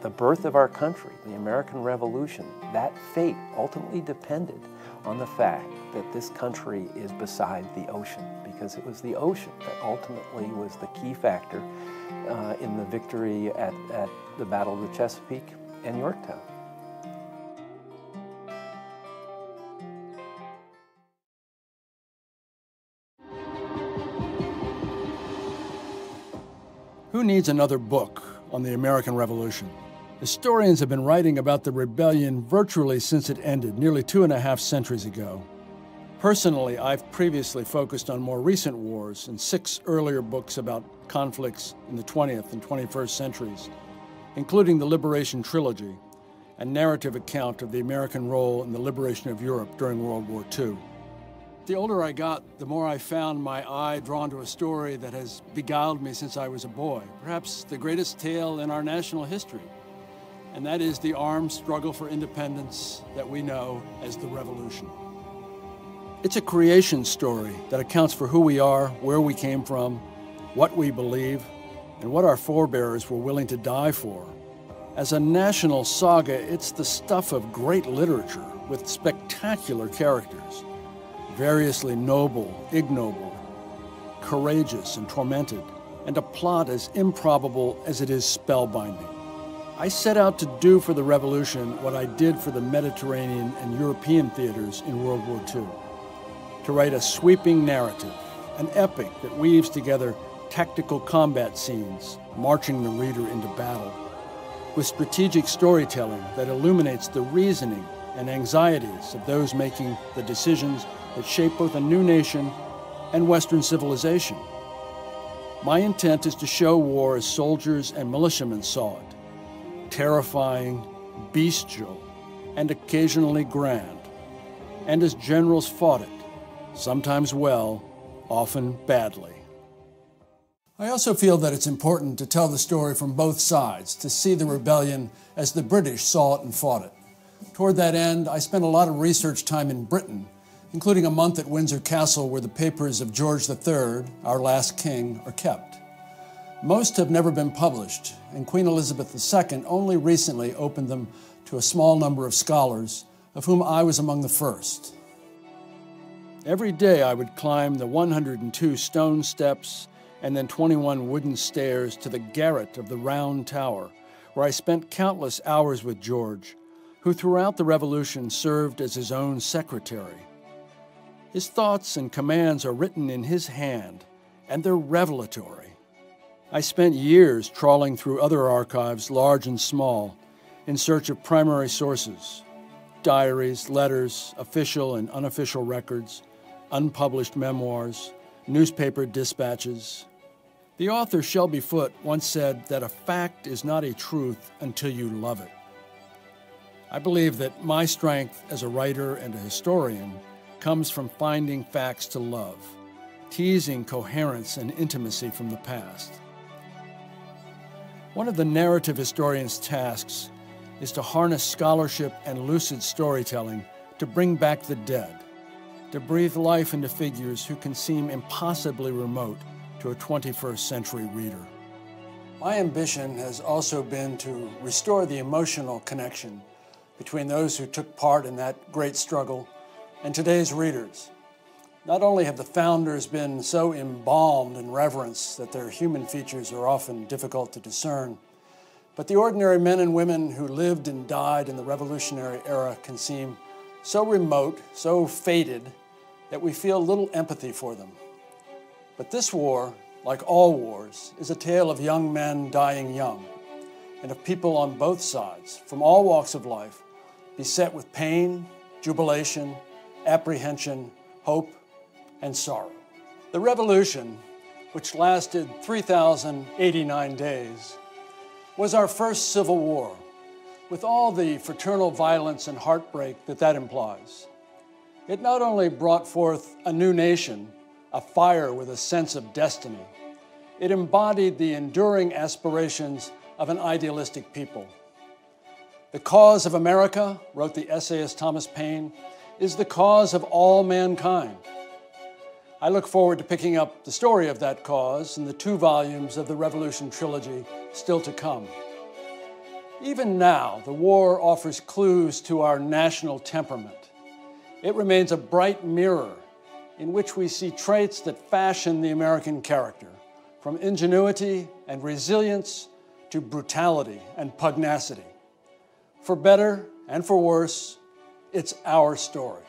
the birth of our country, the American Revolution, that fate ultimately depended on the fact that this country is beside the ocean, because it was the ocean that ultimately was the key factor in the victory at the Battle of the Chesapeake and Yorktown.
Who needs another book on the American Revolution? Historians have been writing about the rebellion virtually since it ended, nearly 2.5 centuries ago. Personally, I've previously focused on more recent wars and 6 earlier books about conflicts in the 20th and 21st centuries, including the Liberation Trilogy, a narrative account of the American role in the liberation of Europe during World War II. The older I got, the more I found my eye drawn to a story that has beguiled me since I was a boy, perhaps the greatest tale in our national history, and that is the armed struggle for independence that we know as the Revolution. It's a creation story that accounts for who we are, where we came from, what we believe, and what our forebears were willing to die for. As a national saga, it's the stuff of great literature with spectacular characters, variously noble, ignoble, courageous, and tormented, and a plot as improbable as it is spellbinding. I set out to do for the Revolution what I did for the Mediterranean and European theaters in World War II, to write a sweeping narrative, an epic that weaves together tactical combat scenes, marching the reader into battle, with strategic storytelling that illuminates the reasoning and anxieties of those making the decisions that shape both a new nation and Western civilization. My intent is to show war as soldiers and militiamen saw it, terrifying, bestial, and occasionally grand, and as generals fought it, sometimes well, often badly. I also feel that it's important to tell the story from both sides, to see the rebellion as the British saw it and fought it. Toward that end, I spent a lot of research time in Britain, including a month at Windsor Castle where the papers of George III, our last king, are kept. Most have never been published, and Queen Elizabeth II only recently opened them to a small number of scholars, of whom I was among the first. Every day I would climb the 102 stone steps and then 21 wooden stairs to the garret of the Round Tower, where I spent countless hours with George, who throughout the Revolution served as his own secretary. His thoughts and commands are written in his hand, and they're revelatory. I spent years trawling through other archives, large and small, in search of primary sources, diaries, letters, official and unofficial records, unpublished memoirs, newspaper dispatches. The author Shelby Foote once said that a fact is not a truth until you love it. I believe that my strength as a writer and a historian comes from finding facts to love, teasing coherence and intimacy from the past. One of the narrative historian's tasks is to harness scholarship and lucid storytelling to bring back the dead, to breathe life into figures who can seem impossibly remote to a 21st century reader. My ambition has also been to restore the emotional connection between those who took part in that great struggle and today's readers. Not only have the founders been so embalmed in reverence that their human features are often difficult to discern, but the ordinary men and women who lived and died in the Revolutionary era can seem so remote, so faded, that we feel little empathy for them. But this war, like all wars, is a tale of young men dying young, and of people on both sides, from all walks of life, beset with pain, jubilation, apprehension, hope, and sorrow. The Revolution, which lasted 3,089 days, was our first civil war, with all the fraternal violence and heartbreak that implies. It not only brought forth a new nation, afire with a sense of destiny, it embodied the enduring aspirations of an idealistic people. The cause of America, wrote the essayist Thomas Paine, is the cause of all mankind. I look forward to picking up the story of that cause in the 2 volumes of the Revolution Trilogy still to come. Even now, the war offers clues to our national temperament. It remains a bright mirror in which we see traits that fashion the American character, from ingenuity and resilience to brutality and pugnacity. For better and for worse, it's our story.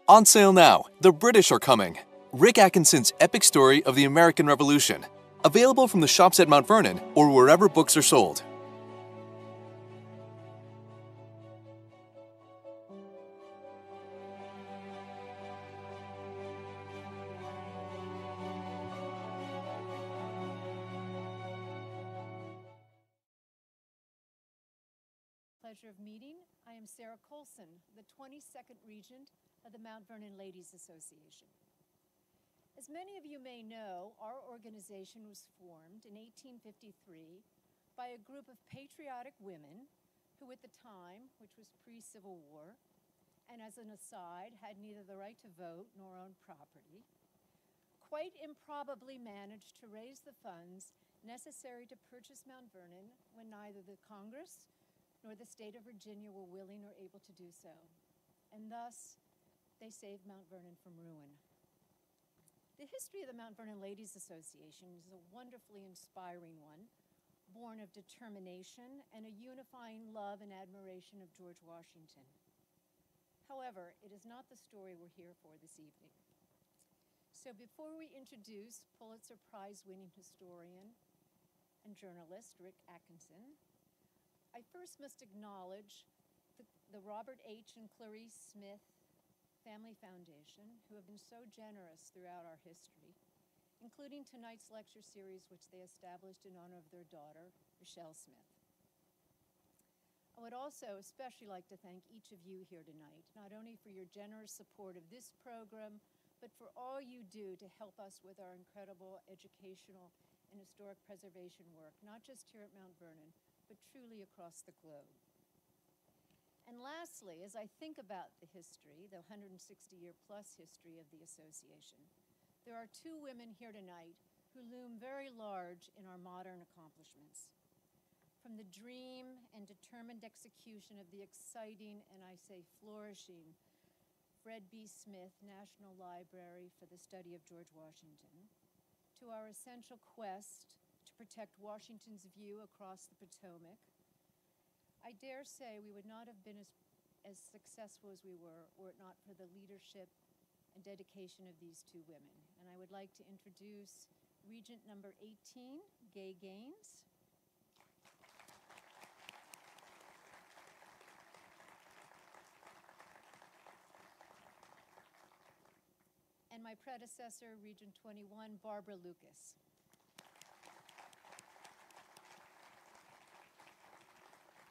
On sale now, The British Are Coming, Rick Atkinson's epic story of the American Revolution. Available from the shops at Mount Vernon or wherever books are sold.
Pleasure of meeting. I am Sarah Colson, the 22nd Regent of the Mount Vernon Ladies Association. As many of you may know, our organization was formed in 1853 by a group of patriotic women who at the time, which was pre-Civil War, and as an aside, had neither the right to vote nor own property, quite improbably managed to raise the funds necessary to purchase Mount Vernon when neither the Congress nor the state of Virginia were willing or able to do so. And thus, they saved Mount Vernon from ruin. The history of the Mount Vernon Ladies Association is a wonderfully inspiring one, born of determination and a unifying love and admiration of George Washington. However, it is not the story we're here for this evening. So before we introduce Pulitzer Prize-winning historian and journalist Rick Atkinson, I first must acknowledge the Robert H. and Clarice Smith Family Foundation, who have been so generous throughout our history, including tonight's lecture series, which they established in honor of their daughter, Rochelle Smith. I would also especially like to thank each of you here tonight, not only for your generous support of this program, but for all you do to help us with our incredible educational and historic preservation work, not just here at Mount Vernon, but truly across the globe. And lastly, as I think about the history, the 160-year-plus history of the association, there are two women here tonight who loom very large in our modern accomplishments. From the dream and determined execution of the exciting, and I say flourishing, Fred B. Smith National Library for the Study of George Washington, to our essential quest to protect Washington's view across the Potomac, I dare say we would not have been as successful as we were it not for the leadership and dedication of these two women. And I would like to introduce Regent number 18, Gay Gaines. And my predecessor, Regent 21, Barbara Lucas.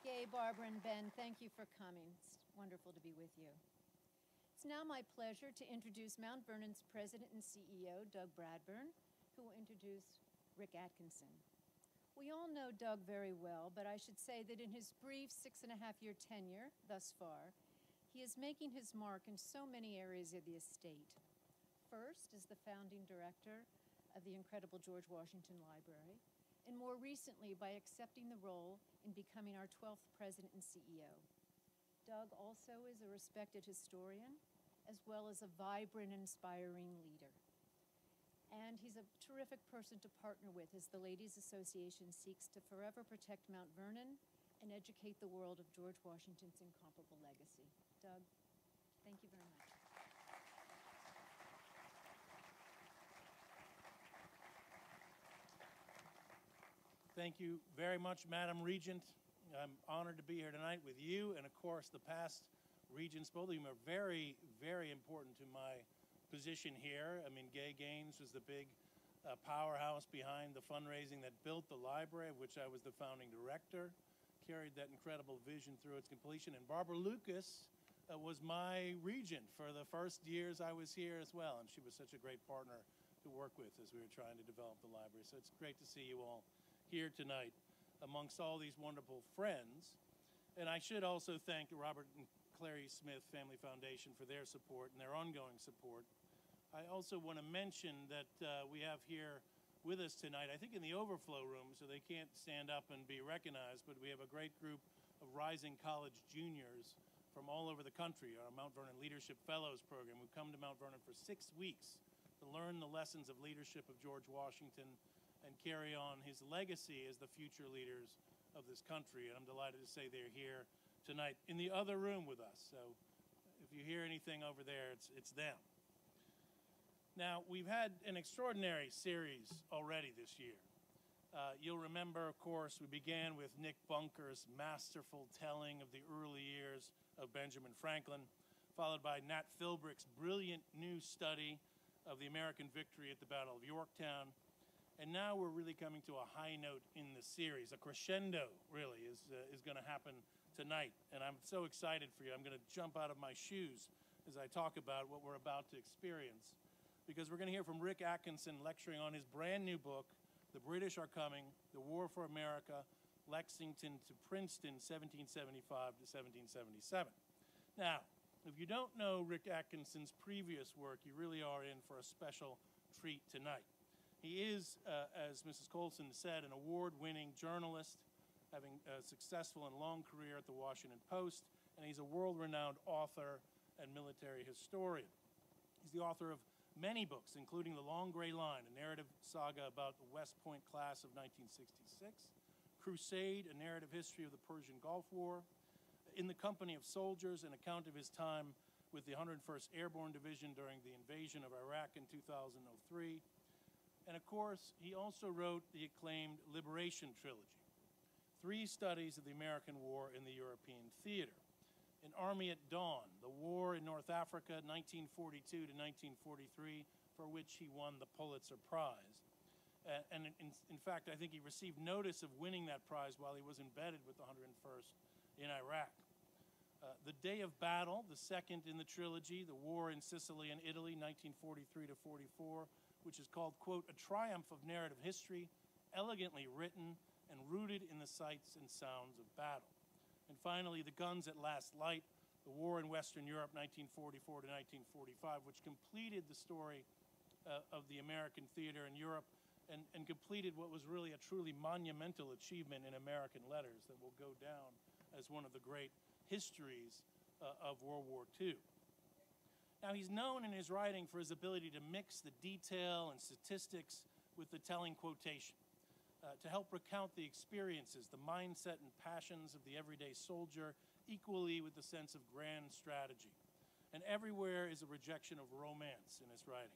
Gay, Barbara, and Ben, thank you for coming. It's wonderful to be with you. It's now my pleasure to introduce Mount Vernon's President and CEO, Doug Bradburn, who will introduce Rick Atkinson. We all know Doug very well, but I should say that in his brief 6.5-year tenure thus far, he is making his mark in so many areas of the estate. First, as the founding director of the incredible George Washington Library, and more recently by accepting the role in becoming our 12th president and CEO. Doug also is a respected historian, as well as a vibrant and inspiring leader. And he's a terrific person to partner with as the Ladies Association seeks to forever protect Mount Vernon and educate the world of George Washington's incomparable legacy. Doug, thank you very much.
Thank you very much, Madam Regent. I'm honored to be here tonight with you, and of course the past regents. Both of them are very, very important to my position here. I mean, Gay Gaines was the big powerhouse behind the fundraising that built the library, of which I was the founding director, carried that incredible vision through its completion. And Barbara Lucas was my regent for the first years I was here as well, and she was such a great partner to work with as we were trying to develop the library. So it's great to see you all here tonight amongst all these wonderful friends. And I should also thank the Robert and Clarice Smith Family Foundation for their support and their ongoing support. I also want to mention that we have here with us tonight, I think in the overflow room, so they can't stand up and be recognized, but we have a great group of rising college juniors from all over the country, our Mount Vernon Leadership Fellows program, who come to Mount Vernon for 6 weeks to learn the lessons of leadership of George Washington and carry on his legacy as the future leaders of this country. And I'm delighted to say they're here tonight in the other room with us. So if you hear anything over there, it's them. Now, we've had an extraordinary series already this year. You'll remember, of course, we began with Nick Bunker's masterful telling of the early years of Benjamin Franklin, followed by Nat Philbrick's brilliant new study of the American victory at the Battle of Yorktown. And now we're really coming to a high note in the series. A crescendo, really, is going to happen tonight. And I'm so excited for you. I'm going to jump out of my shoes as I talk about what we're about to experience, because we're going to hear from Rick Atkinson lecturing on his brand new book, The British Are Coming, The War for America, Lexington to Princeton, 1775 to 1777. Now, if you don't know Rick Atkinson's previous work, you really are in for a special treat tonight. He is, as Mrs. Colson said, an award-winning journalist, having a successful and long career at the Washington Post, and he's a world-renowned author and military historian. He's the author of many books, including The Long Gray Line, a narrative saga about the West Point class of 1966, Crusade, a narrative history of the Persian Gulf War, In the Company of Soldiers, an account of his time with the 101st Airborne Division during the invasion of Iraq in 2003. And of course, he also wrote the acclaimed Liberation Trilogy, 3 studies of the American war in the European theater. An Army at Dawn, the war in North Africa, 1942 to 1943, for which he won the Pulitzer Prize. And in fact, I think he received notice of winning that prize while he was embedded with the 101st in Iraq. The Day of Battle, the second in the trilogy, the war in Sicily and Italy, 1943 to 44, which is called, quote, a triumph of narrative history, elegantly written and rooted in the sights and sounds of battle. And finally, The Guns at Last Light, the war in Western Europe, 1944 to 1945, which completed the story of the American theater in Europe and completed what was really a truly monumental achievement in American letters that will go down as one of the great histories of World War II. Now, he's known in his writing for his ability to mix the detail and statistics with the telling quotation, to help recount the experiences, the mindset and passions of the everyday soldier, equally with the sense of grand strategy. And everywhere is a rejection of romance in his writing.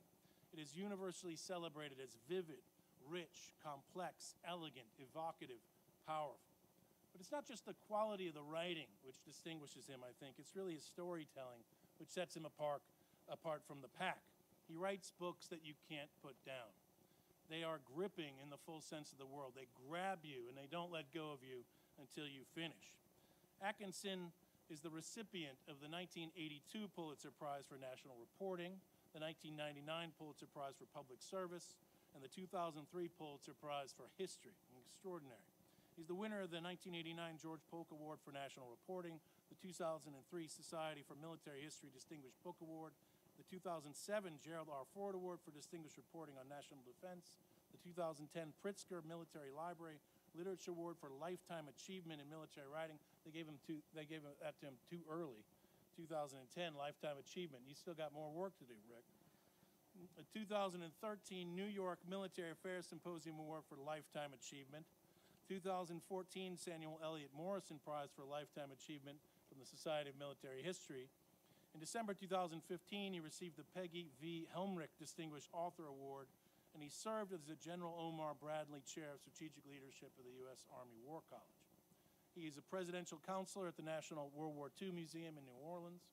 It is universally celebrated as vivid, rich, complex, elegant, evocative, powerful. But it's not just the quality of the writing which distinguishes him, I think. It's really his storytelling which sets him apart from the pack. He writes books that you can't put down. They are gripping in the full sense of the word. They grab you and they don't let go of you until you finish. Atkinson is the recipient of the 1982 Pulitzer Prize for National Reporting, the 1999 Pulitzer Prize for Public Service, and the 2003 Pulitzer Prize for History. Extraordinary. He's the winner of the 1989 George Polk Award for National Reporting, the 2003 Society for Military History Distinguished Book Award, the 2007 Gerald R. Ford Award for Distinguished Reporting on National Defense, the 2010 Pritzker Military Library Literature Award for Lifetime Achievement in Military Writing. They gave that to him too early, 2010 Lifetime Achievement. You still got more work to do, Rick. The 2013 New York Military Affairs Symposium Award for Lifetime Achievement, 2014 Samuel Eliot Morrison Prize for Lifetime Achievement from the Society of Military History. In December 2015, he received the Peggy V. Helmrich Distinguished Author Award, and he served as the General Omar Bradley Chair of Strategic Leadership of the U.S. Army War College. He is a presidential counselor at the National World War II Museum in New Orleans,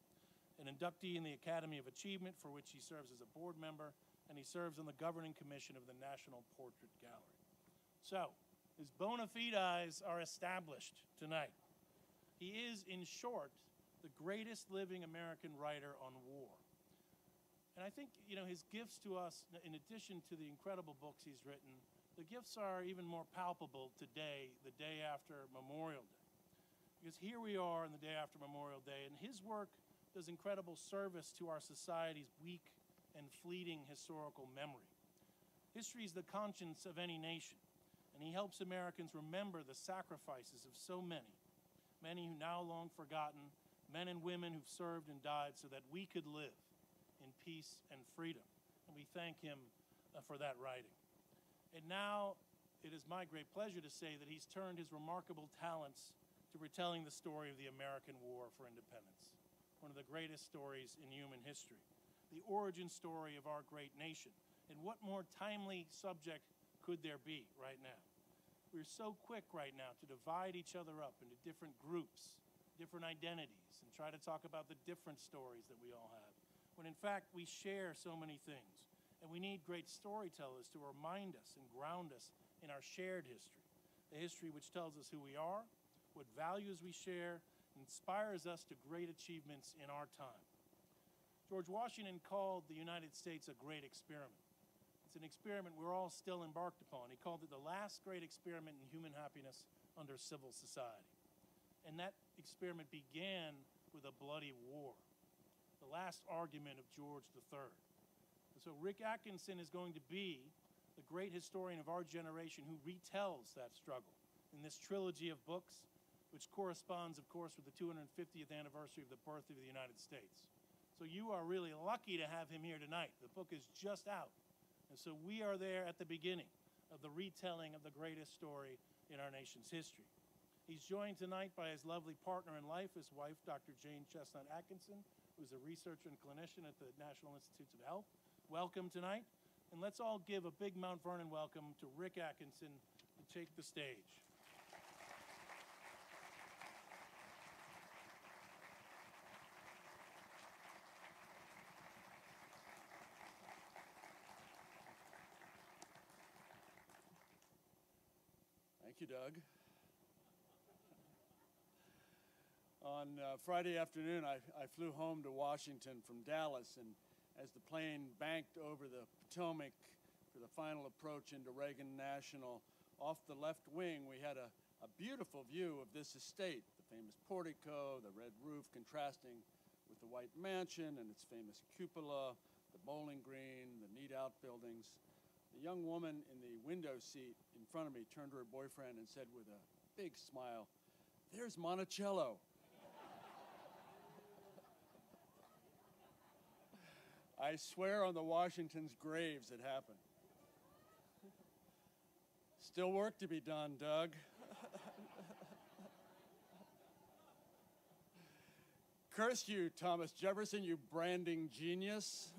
an inductee in the Academy of Achievement, for which he serves as a board member, and he serves on the governing commission of the National Portrait Gallery. So, his bona fides are established tonight. He is, in short, the greatest living American writer on war. And I think, his gifts to us, in addition to the incredible books he's written, the gifts are even more palpable today, the day after Memorial Day. Because here we are on the day after Memorial Day, and his work does incredible service to our society's weak and fleeting historical memory. History is the conscience of any nation, and he helps Americans remember the sacrifices of so many, many who now long forgotten, men and women who've served and died so that we could live in peace and freedom. And we thank him for that writing. And now it is my great pleasure to say that he's turned his remarkable talents to retelling the story of the American War for Independence, one of the greatest stories in human history, the origin story of our great nation. And what more timely subject could there be right now? We're so quick right now to divide each other up into different groups, different identities, and try to talk about the different stories that we all have, when in fact we share so many things. And we need great storytellers to remind us and ground us in our shared history, a history which tells us who we are, what values we share, and inspires us to great achievements in our time. George Washington called the United States a great experiment. It's an experiment we're all still embarked upon. He called it the last great experiment in human happiness under civil society. And that experiment began with a bloody war, the last argument of George III. And so Rick Atkinson is going to be the great historian of our generation who retells that struggle in this trilogy of books, which corresponds, of course, with the 250th anniversary of the birth of the United States. So you are really lucky to have him here tonight. The book is just out. And so we are there at the beginning of the retelling of the greatest story in our nation's history. He's joined tonight by his lovely partner in life, his wife, Dr. Jane Chestnut Atkinson, who's a researcher and clinician at the National Institutes of Health. Welcome tonight. And let's all give a big Mount Vernon welcome to Rick Atkinson to take the stage.
Thank you, Doug. On Friday afternoon, I flew home to Washington from Dallas, and as the plane banked over the Potomac for the final approach into Reagan National, off the left wing, we had a beautiful view of this estate, the famous portico, the red roof contrasting with the white mansion and its famous cupola, the bowling green, the neat outbuildings. The young woman in the window seat in front of me turned to her boyfriend and said with a big smile, "There's Monticello." I swear on the Washington's graves it happened. Still work to be done, Doug. Curse you, Thomas Jefferson, you branding genius.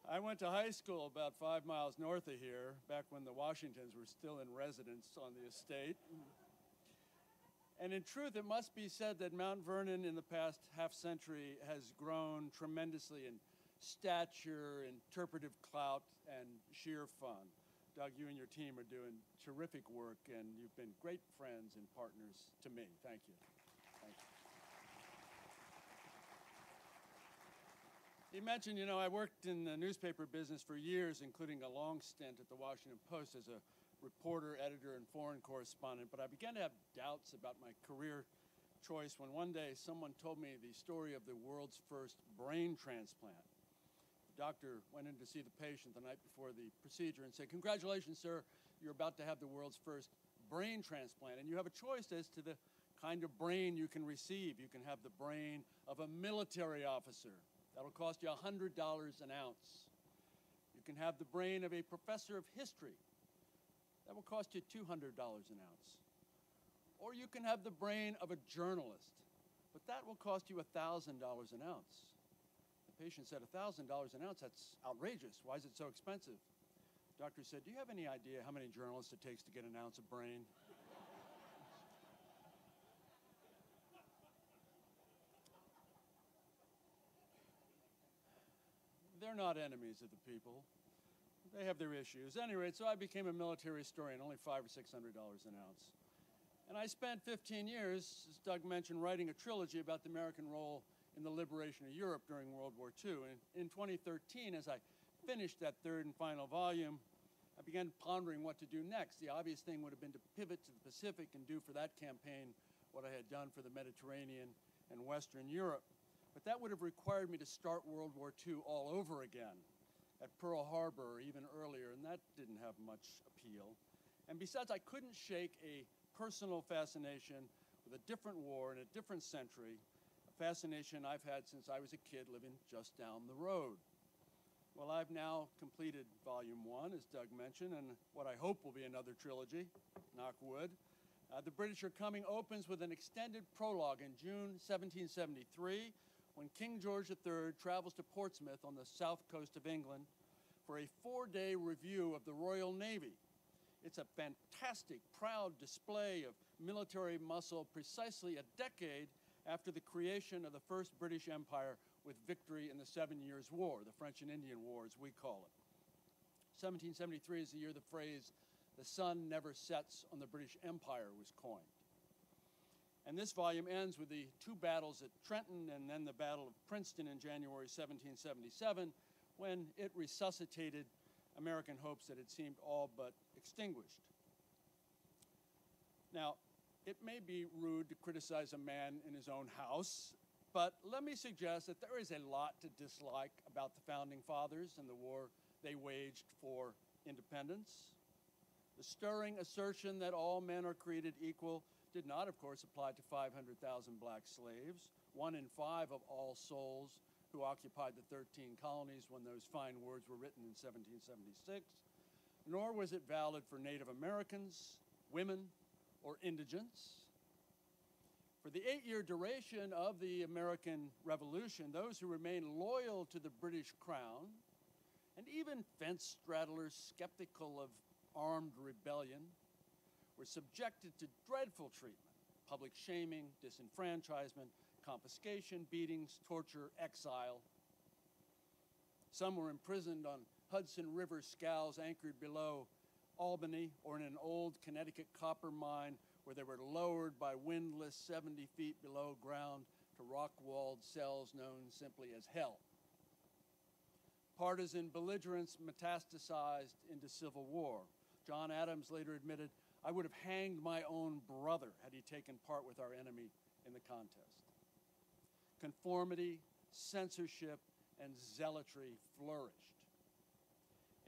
I went to high school about 5 miles north of here, back when the Washingtons were still in residence on the estate. And in truth, it must be said that Mount Vernon in the past half-century has grown tremendously in stature, interpretive clout, and sheer fun. Doug, you and your team are doing terrific work, and you've been great friends and partners to me. Thank you. Thank you. You mentioned, I worked in the newspaper business for years, including a long stint at the Washington Post as a reporter, editor, and foreign correspondent, but I began to have doubts about my career choice when one day someone told me the story of the world's first brain transplant. The doctor went in to see the patient the night before the procedure and said, "Congratulations, sir, you're about to have the world's first brain transplant, and you have a choice as to the kind of brain you can receive. You can have the brain of a military officer. That'll cost you $100 an ounce. You can have the brain of a professor of history. That will cost you $200 an ounce. Or you can have the brain of a journalist, but that will cost you $1,000 an ounce." The patient said, $1,000 an ounce? That's outrageous. Why is it so expensive? The doctor said, "Do you have any idea how many journalists it takes to get an ounce of brain?" They're not enemies of the people. They have their issues. At any rate, so I became a military historian, only $500 or $600 an ounce. And I spent 15 years, as Doug mentioned, writing a trilogy about the American role in the liberation of Europe during World War II. And in 2013, as I finished that third and final volume, I began pondering what to do next. The obvious thing would have been to pivot to the Pacific and do for that campaign what I had done for the Mediterranean and Western Europe. But that would have required me to start World War II all over again at Pearl Harbor or even earlier, and that didn't have much appeal. And besides, I couldn't shake a personal fascination with a different war in a different century, a fascination I've had since I was a kid living just down the road. Well, I've now completed Volume 1, as Doug mentioned, and what I hope will be another trilogy, knock wood. The British Are Coming opens with an extended prologue in June 1773, when King George III travels to Portsmouth on the south coast of England for a 4-day review of the Royal Navy. It's a fantastic, proud display of military muscle precisely a decade after the creation of the first British Empire with victory in the 7 Years' War, the French and Indian War, as we call it. 1773 is the year the phrase, "the sun never sets on the British Empire," was coined. And this volume ends with the 2 battles at Trenton and then the Battle of Princeton in January 1777, when it resuscitated American hopes that had seemed all but extinguished. Now, it may be rude to criticize a man in his own house, but let me suggest that there is a lot to dislike about the Founding Fathers and the war they waged for independence. The stirring assertion that all men are created equal did not, of course, apply to 500,000 black slaves, 1 in 5 of all souls who occupied the 13 colonies when those fine words were written in 1776, nor was it valid for Native Americans, women, or indigents. For the 8-year duration of the American Revolution, those who remained loyal to the British Crown, and even fence straddlers skeptical of armed rebellion, were subjected to dreadful treatment, public shaming, disenfranchisement, confiscation, beatings, torture, exile. Some were imprisoned on Hudson River scows anchored below Albany or in an old Connecticut copper mine where they were lowered by windlass 70 feet below ground to rock-walled cells known simply as hell. Partisan belligerence metastasized into civil war. John Adams later admitted, "I would have hanged my own brother had he taken part with our enemy in the contest." Conformity, censorship, and zealotry flourished.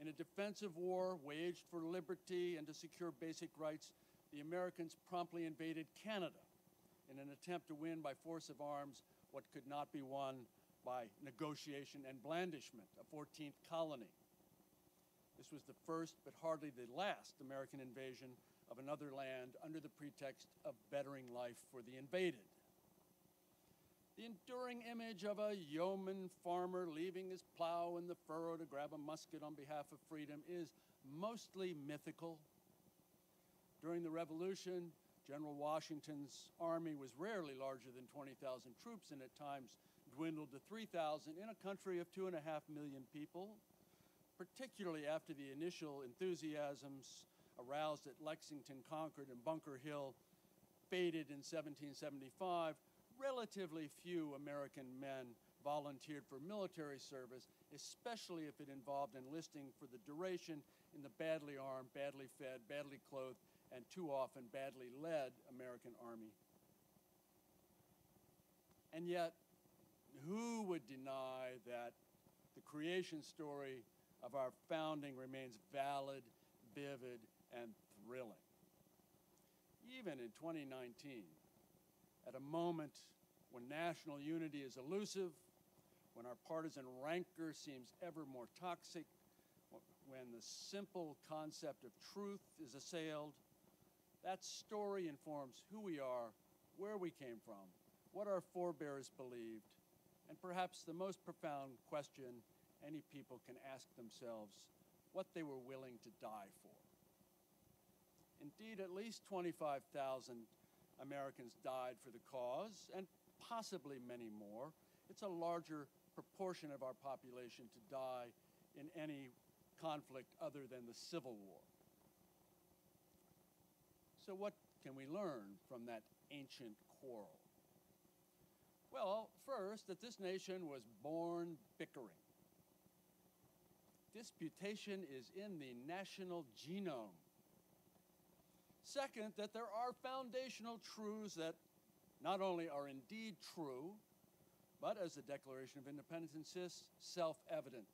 In a defensive war waged for liberty and to secure basic rights, the Americans promptly invaded Canada in an attempt to win by force of arms what could not be won by negotiation and blandishment, a 14th colony. This was the first, but hardly the last, American invasion of another land under the pretext of bettering life for the invaded. The enduring image of a yeoman farmer leaving his plow in the furrow to grab a musket on behalf of freedom is mostly mythical. During the Revolution, General Washington's army was rarely larger than 20,000 troops and at times dwindled to 3,000 in a country of 2.5 million people, particularly after the initial enthusiasms aroused at Lexington, Concord, and Bunker Hill faded in 1775. Relatively few American men volunteered for military service, especially if it involved enlisting for the duration in the badly armed, badly fed, badly clothed, and too often badly led American army. And yet, who would deny that the creation story of our founding remains valid, vivid, and thrilling? Even in 2019, at a moment when national unity is elusive, when our partisan rancor seems ever more toxic, when the simple concept of truth is assailed, that story informs who we are, where we came from, what our forebears believed, and perhaps the most profound question any people can ask themselves, what they were willing to die for. Indeed, at least 25,000 Americans died for the cause, and possibly many more. It's a larger proportion of our population to die in any conflict other than the Civil War. So what can we learn from that ancient quarrel? Well, first, that this nation was born bickering. Disputation is in the national genome. Second, that there are foundational truths that not only are indeed true, but as the Declaration of Independence insists, self-evident.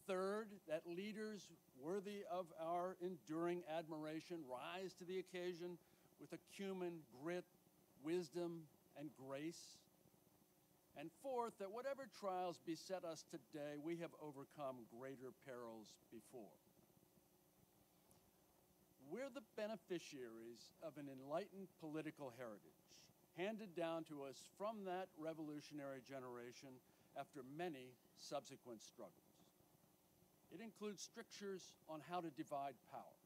Third, that leaders worthy of our enduring admiration rise to the occasion with acumen, grit, wisdom, and grace. And fourth, that whatever trials beset us today, we have overcome greater perils before. We're the beneficiaries of an enlightened political heritage handed down to us from that revolutionary generation after many subsequent struggles. It includes strictures on how to divide power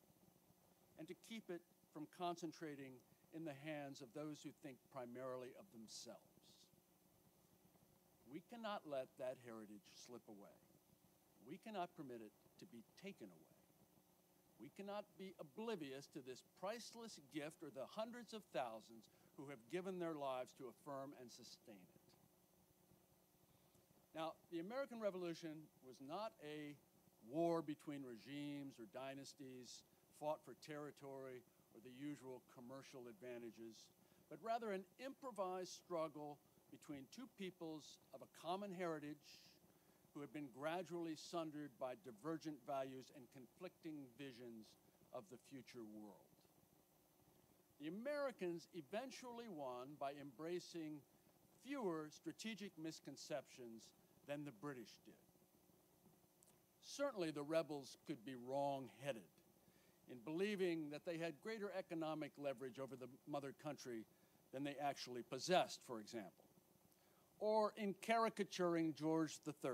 and to keep it from concentrating in the hands of those who think primarily of themselves. We cannot let that heritage slip away. We cannot permit it to be taken away. We cannot be oblivious to this priceless gift or the hundreds of thousands who have given their lives to affirm and sustain it. Now, the American Revolution was not a war between regimes or dynasties fought for territory or the usual commercial advantages, but rather an improvised struggle between two peoples of a common heritage who had been gradually sundered by divergent values and conflicting visions of the future world. The Americans eventually won by embracing fewer strategic misconceptions than the British did. Certainly the rebels could be wrong-headed in believing that they had greater economic leverage over the mother country than they actually possessed, for example, or in caricaturing George III,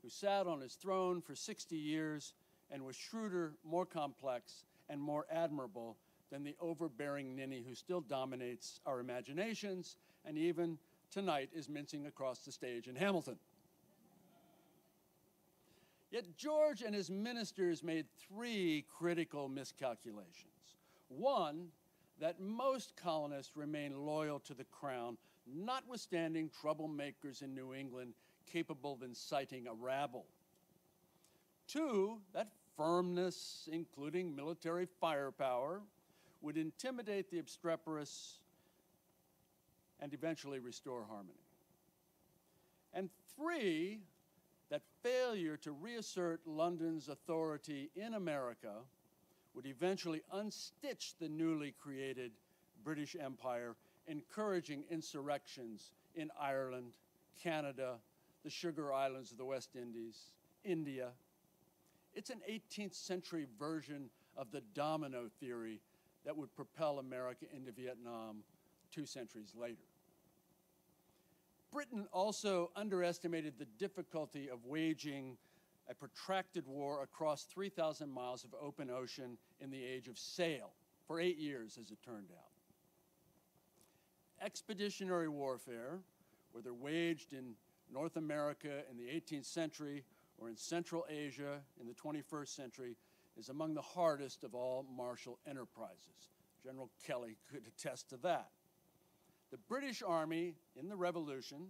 who sat on his throne for 60 years and was shrewder, more complex, and more admirable than the overbearing ninny who still dominates our imaginations and even tonight is mincing across the stage in Hamilton. Yet George and his ministers made three critical miscalculations. One, that most colonists remained loyal to the crown, notwithstanding troublemakers in New England capable of inciting a rabble. Two, that firmness, including military firepower, would intimidate the obstreperous and eventually restore harmony. And three, that failure to reassert London's authority in America would eventually unstitch the newly created British Empire, encouraging insurrections in Ireland, Canada, the Sugar Islands of the West Indies, India. It's an 18th century version of the domino theory that would propel America into Vietnam 2 centuries later. Britain also underestimated the difficulty of waging a protracted war across 3,000 miles of open ocean in the age of sail, for 8 years, as it turned out. Expeditionary warfare, whether waged in North America in the 18th century or in Central Asia in the 21st century, is among the hardest of all martial enterprises. General Kelly could attest to that. The British Army in the Revolution,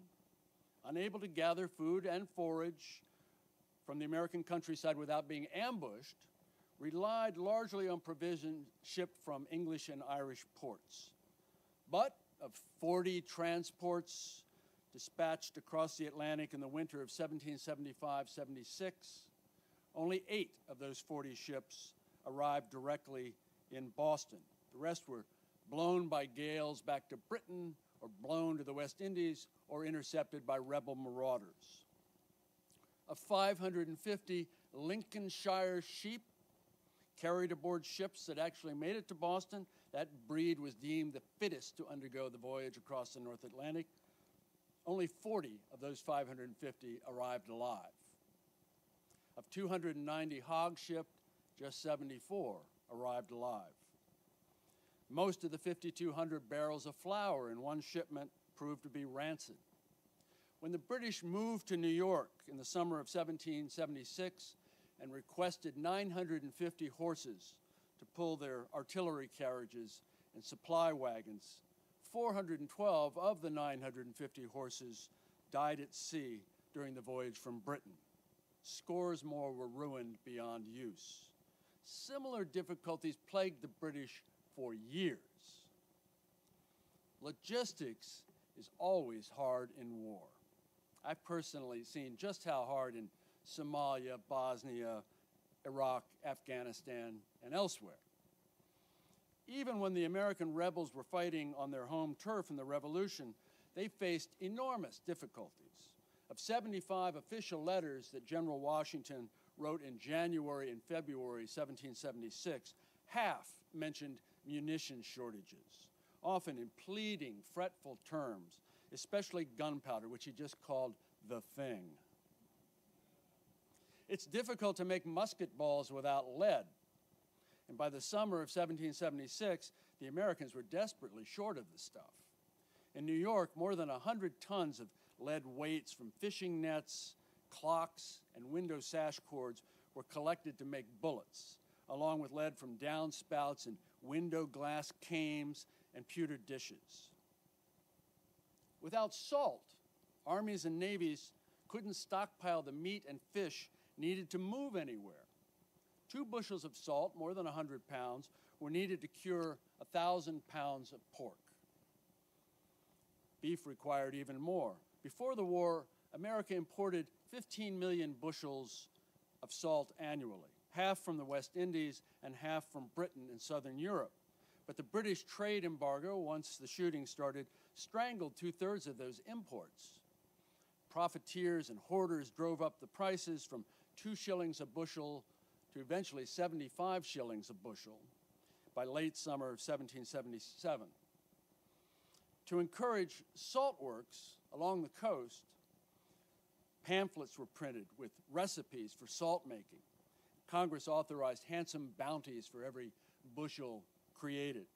unable to gather food and forage from the American countryside without being ambushed, relied largely on provisions shipped from English and Irish ports. But of 40 transports dispatched across the Atlantic in the winter of 1775-76, only 8 of those 40 ships arrived directly in Boston. The rest were blown by gales back to Britain, or blown to the West Indies, or intercepted by rebel marauders. Of 550 Lincolnshire sheep carried aboard ships that actually made it to Boston, that breed was deemed the fittest to undergo the voyage across the North Atlantic. Only 40 of those 550 arrived alive. Of 290 hogs shipped, just 74 arrived alive. Most of the 5,200 barrels of flour in one shipment proved to be rancid. When the British moved to New York in the summer of 1776 and requested 950 horses to pull their artillery carriages and supply wagons, 412 of the 950 horses died at sea during the voyage from Britain. Scores more were ruined beyond use. Similar difficulties plagued the British for years. Logistics is always hard in war. I've personally seen just how hard in Somalia, Bosnia, Iraq, Afghanistan, and elsewhere. Even when the American rebels were fighting on their home turf in the Revolution, they faced enormous difficulties. Of 75 official letters that General Washington wrote in January and February 1776, half mentioned munition shortages, often in pleading, fretful terms, especially gunpowder, which he just called the thing. It's difficult to make musket balls without lead. And by the summer of 1776, the Americans were desperately short of the stuff. In New York, more than 100 tons of lead weights from fishing nets, clocks, and window sash cords were collected to make bullets, along with lead from downspouts and window glass cames and pewter dishes. Without salt, armies and navies couldn't stockpile the meat and fish needed to move anywhere. 2 bushels of salt, more than 100 pounds, were needed to cure 1,000 pounds of pork. Beef required even more. Before the war, America imported 15 million bushels of salt annually, half from the West Indies and half from Britain and Southern Europe. But the British trade embargo, once the shooting started, strangled 2/3 of those imports. Profiteers and hoarders drove up the prices from 2 shillings a bushel to eventually 75 shillings a bushel by late summer of 1777. To encourage salt works along the coast, pamphlets were printed with recipes for salt making. Congress authorized handsome bounties for every bushel created.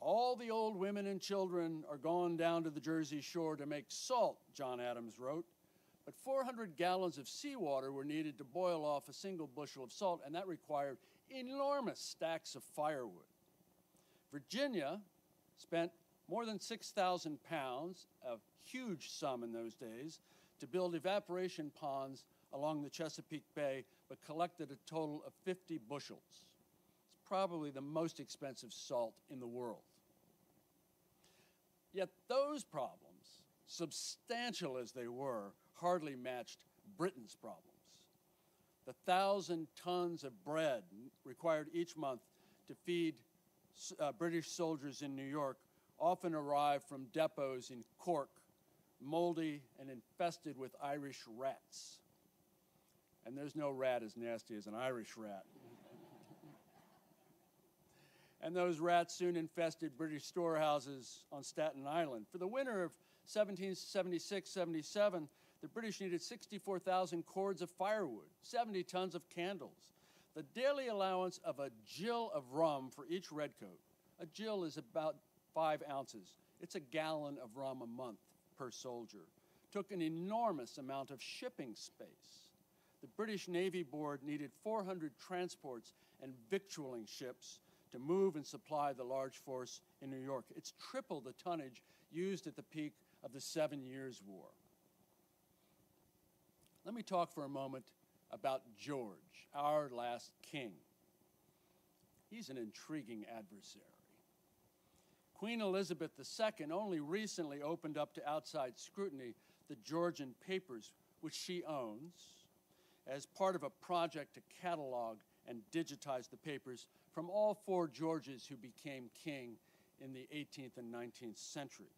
All the old women and children are gone down to the Jersey shore to make salt, John Adams wrote, but 400 gallons of seawater were needed to boil off a single bushel of salt, and that required enormous stacks of firewood. Virginia spent more than 6,000 pounds, a huge sum in those days, to build evaporation ponds along the Chesapeake Bay, but collected a total of 50 bushels. It's probably the most expensive salt in the world. Yet those problems, substantial as they were, hardly matched Britain's problems. The 1,000 tons of bread required each month to feed British soldiers in New York often arrived from depots in Cork, moldy and infested with Irish rats. And there's no rat as nasty as an Irish rat. And those rats soon infested British storehouses on Staten Island. For the winter of 1776-77, the British needed 64,000 cords of firewood, 70 tons of candles, the daily allowance of a gill of rum for each redcoat. A gill is about 5 ounces. It's a gallon of rum a month per soldier. Took an enormous amount of shipping space. The British Navy Board needed 400 transports and victualling ships to move and supply the large force in New York. It's triple the tonnage used at the peak of the 7 Years' War. Let me talk for a moment about George, our last king. He's an intriguing adversary. Queen Elizabeth II only recently opened up to outside scrutiny the Georgian papers, which she owns, as part of a project to catalog and digitize the papers from all 4 Georges who became king in the 18th and 19th centuries.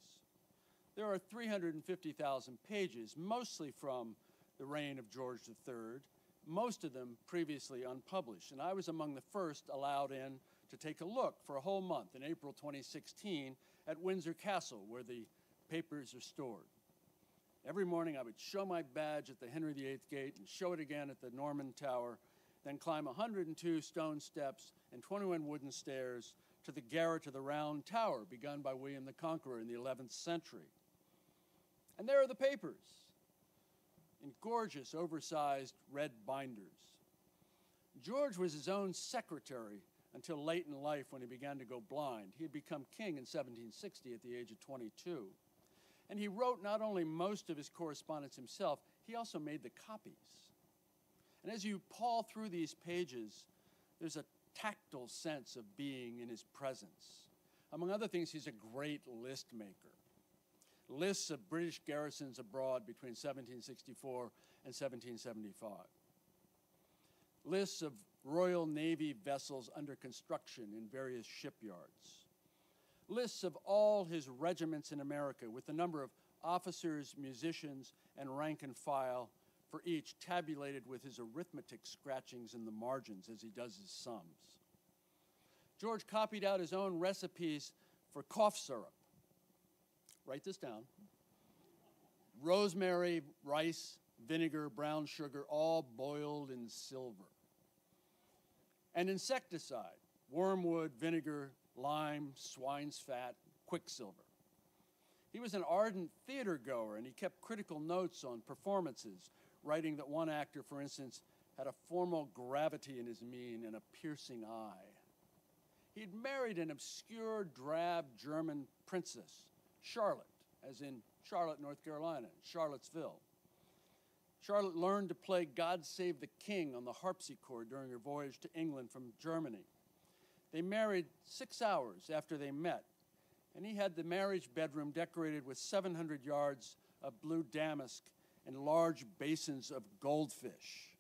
There are 350,000 pages, mostly from the reign of George III, most of them previously unpublished. And I was among the first allowed in to take a look for a whole month in April 2016 at Windsor Castle, where the papers are stored. Every morning I would show my badge at the Henry VIII gate and show it again at the Norman Tower, then climb 102 stone steps and 21 wooden stairs to the garret of the Round Tower, begun by William the Conqueror in the 11th century. And there are the papers, in gorgeous, oversized red binders. George was his own secretary until late in life when he began to go blind. He had become king in 1760 at the age of 22. And he wrote not only most of his correspondence himself, he also made the copies. And as you paw through these pages, there's a tactile sense of being in his presence. Among other things, he's a great list maker. lists of British garrisons abroad between 1764 and 1775, lists of Royal Navy vessels under construction in various shipyards, lists of all his regiments in America with the number of officers, musicians, and rank and file for each tabulated with his arithmetic scratchings in the margins as he does his sums. George copied out his own recipes for cough syrup. Write this down. Rosemary, rice, vinegar, brown sugar, all boiled in silver. And insecticide, wormwood, vinegar, lime, swine's fat, quicksilver. He was an ardent theater goer, and he kept critical notes on performances, writing that one actor, for instance, had a formal gravity in his mien and a piercing eye. He'd married an obscure, drab German princess, Charlotte, as in Charlotte, North Carolina, Charlottesville. Charlotte learned to play God Save the King on the harpsichord during her voyage to England from Germany. They married 6 hours after they met, and he had the marriage bedroom decorated with 700 yards of blue damask and large basins of goldfish.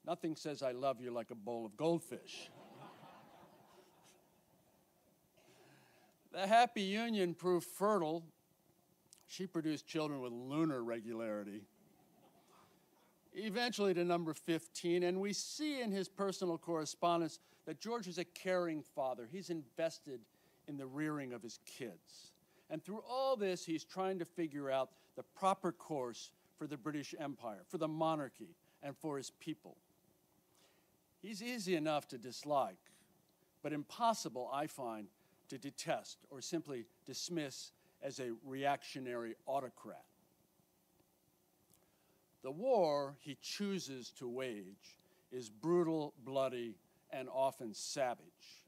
Nothing says I love you like a bowl of goldfish. The happy union proved fertile. She produced children with lunar regularity, eventually to number 15, and we see in his personal correspondence that George is a caring father. He's invested in the rearing of his kids. And through all this, he's trying to figure out the proper course for the British Empire, for the monarchy, and for his people. He's easy enough to dislike, but impossible, I find, to detest or simply dismiss as a reactionary autocrat. The war he chooses to wage is brutal, bloody, and often savage.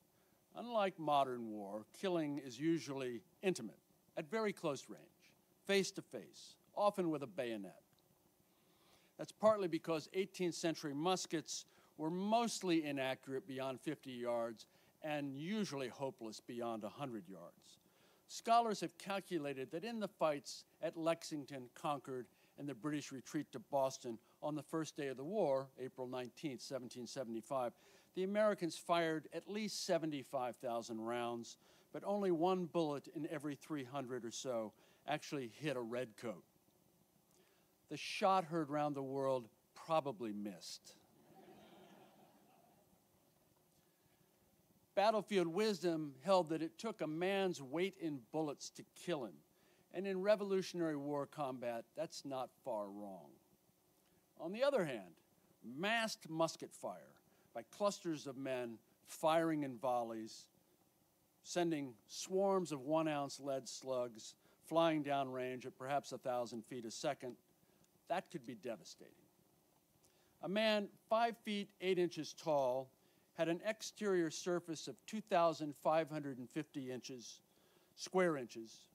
Unlike modern war, killing is usually intimate, at very close range, face to face, often with a bayonet. That's partly because 18th century muskets were mostly inaccurate beyond 50 yards and usually hopeless beyond 100 yards. Scholars have calculated that in the fights at Lexington, Concord, and the British retreat to Boston on the first day of the war, April 19, 1775, the Americans fired at least 75,000 rounds, but only one bullet in every 300 or so actually hit a redcoat. The shot heard round the world probably missed. Battlefield wisdom held that it took a man's weight in bullets to kill him. And in Revolutionary War combat, that's not far wrong. On the other hand, massed musket fire by clusters of men firing in volleys, sending swarms of 1-ounce lead slugs flying downrange at perhaps 1,000 feet a second, that could be devastating. A man 5 feet 8 inches tall had an exterior surface of 2,550 square inches,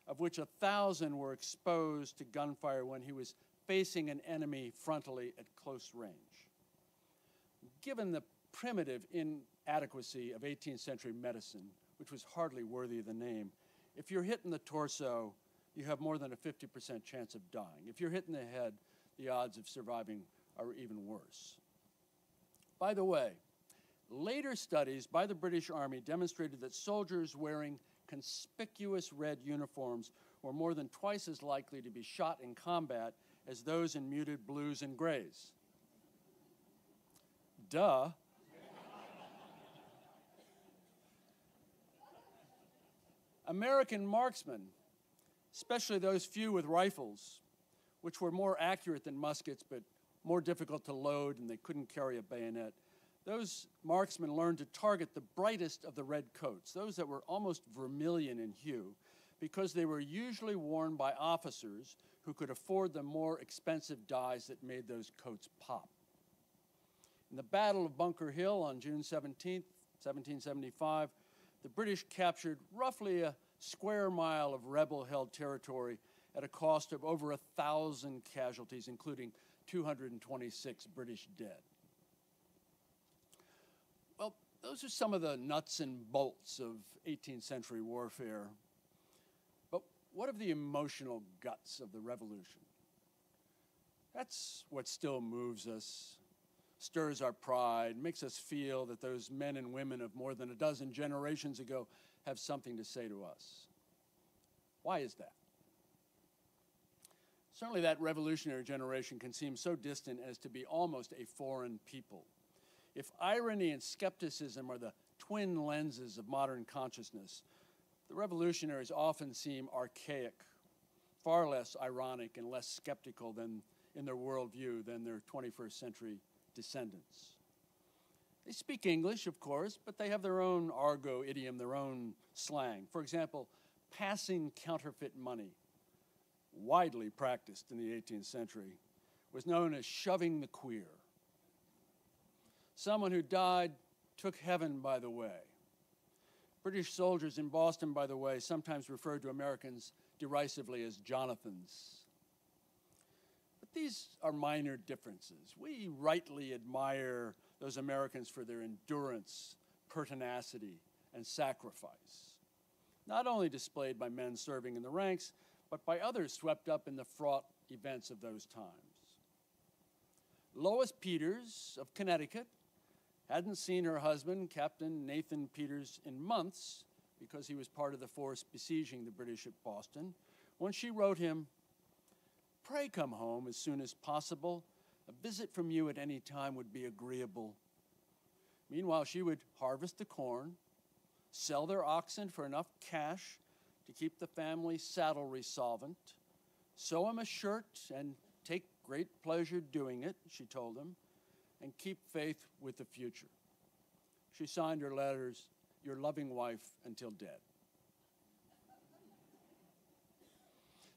of which 1,000 were exposed to gunfire when he was facing an enemy frontally at close range. Given the primitive inadequacy of 18th century medicine, which was hardly worthy of the name, if you're hit in the torso, you have more than a 50% chance of dying. If you're hit in the head, the odds of surviving are even worse. By the way, later studies by the British Army demonstrated that soldiers wearing conspicuous red uniforms were more than twice as likely to be shot in combat as those in muted blues and grays. Duh. American marksmen, especially those few with rifles, which were more accurate than muskets but more difficult to load and they couldn't carry a bayonet, those marksmen learned to target the brightest of the red coats, those that were almost vermilion in hue, because they were usually worn by officers who could afford the more expensive dyes that made those coats pop. In the Battle of Bunker Hill on June 17, 1775, the British captured roughly a square mile of rebel-held territory at a cost of over 1,000 casualties, including 226 British dead. Well, those are some of the nuts and bolts of 18th century warfare. But what of the emotional guts of the revolution? That's what still moves us, stirs our pride, makes us feel that those men and women of more than a dozen generations ago have something to say to us. Why is that? Certainly that revolutionary generation can seem so distant as to be almost a foreign people. If irony and skepticism are the twin lenses of modern consciousness, the revolutionaries often seem archaic, far less ironic and less skeptical than in their worldview than their 21st century descendants. They speak English, of course, but they have their own argot idiom, their own slang. For example, passing counterfeit money, widely practiced in the 18th century, was known as shoving the queer. Someone who died took heaven by the way. British soldiers in Boston, by the way, sometimes referred to Americans derisively as Jonathans. But these are minor differences. We rightly admire those Americans for their endurance, pertinacity, and sacrifice, not only displayed by men serving in the ranks, but by others swept up in the fraught events of those times. Lois Peters of Connecticut hadn't seen her husband, Captain Nathan Peters, in months because he was part of the force besieging the British at Boston, when she wrote him, "Pray come home as soon as possible. A visit from you at any time would be agreeable." Meanwhile, she would harvest the corn, sell their oxen for enough cash to keep the family saddlery solvent, sew him a shirt and take great pleasure doing it, she told him, and keep faith with the future. She signed her letters, "Your loving wife until dead."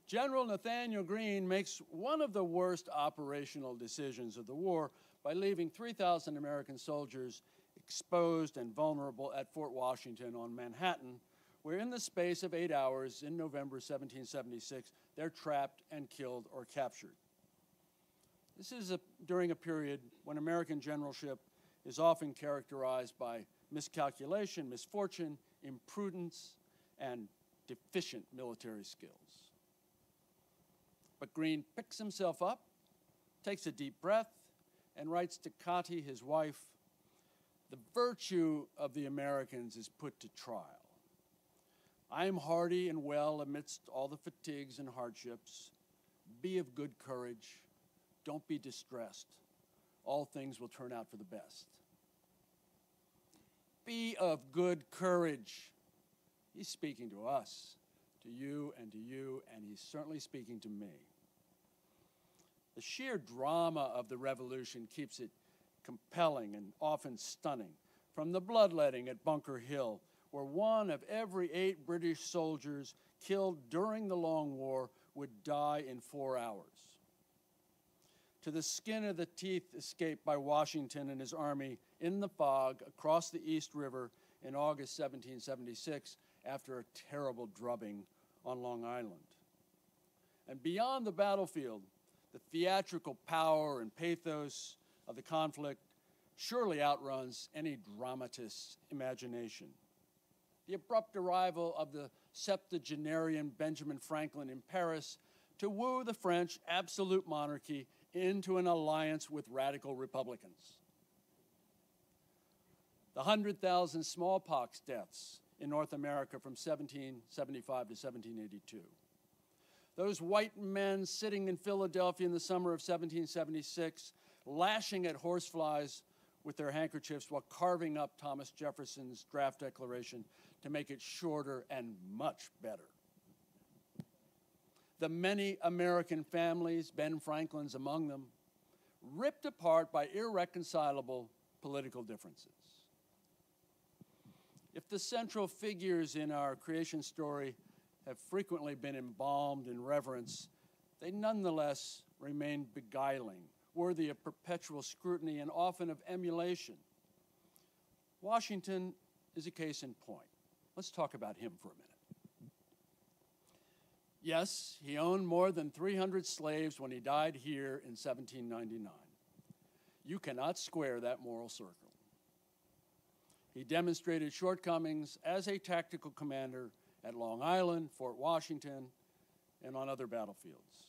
General Nathanael Greene makes one of the worst operational decisions of the war by leaving 3,000 American soldiers exposed and vulnerable at Fort Washington on Manhattan, where in the space of 8 hours in November 1776, they're trapped and killed or captured. This is during a period when American generalship is often characterized by miscalculation, misfortune, imprudence, and deficient military skills. But Greene picks himself up, takes a deep breath, and writes to Cati, his wife, "The virtue of the Americans is put to trial. I am hardy and well amidst all the fatigues and hardships. Be of good courage. Don't be distressed. All things will turn out for the best." Be of good courage. He's speaking to us, to you, and he's certainly speaking to me. The sheer drama of the revolution keeps it compelling and often stunning. From the bloodletting at Bunker Hill, where 1 of every 8 British soldiers killed during the Long War would die in 4 hours, to the skin of the teeth escape by Washington and his army in the fog across the East River in August 1776 after a terrible drubbing on Long Island. And beyond the battlefield, the theatrical power and pathos of the conflict surely outruns any dramatist's imagination. The abrupt arrival of the septuagenarian Benjamin Franklin in Paris to woo the French absolute monarchy into an alliance with radical Republicans. The 100,000 smallpox deaths in North America from 1775 to 1782. Those white men sitting in Philadelphia in the summer of 1776, lashing at horseflies with their handkerchiefs while carving up Thomas Jefferson's draft declaration to make it shorter and much better. The many American families, Ben Franklin's among them, ripped apart by irreconcilable political differences. If the central figures in our creation story have frequently been embalmed in reverence, they nonetheless remain beguiling, worthy of perpetual scrutiny and often of emulation. Washington is a case in point. Let's talk about him for a minute. Yes, he owned more than 300 slaves when he died here in 1799. You cannot square that moral circle. He demonstrated shortcomings as a tactical commander at Long Island, Fort Washington, and on other battlefields.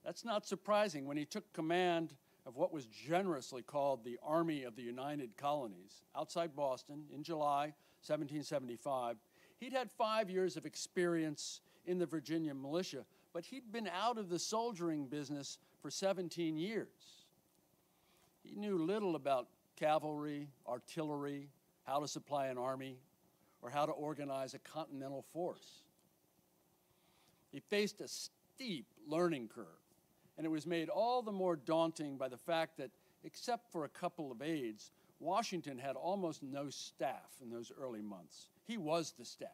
That's not surprising. When he took command of what was generously called the Army of the United Colonies outside Boston in July 1775, he'd had 5 years of experience in the Virginia militia, but he'd been out of the soldiering business for 17 years. He knew little about cavalry, artillery, how to supply an army, or how to organize a continental force. He faced a steep learning curve, and it was made all the more daunting by the fact that, except for a couple of aides, Washington had almost no staff in those early months. He was the staff: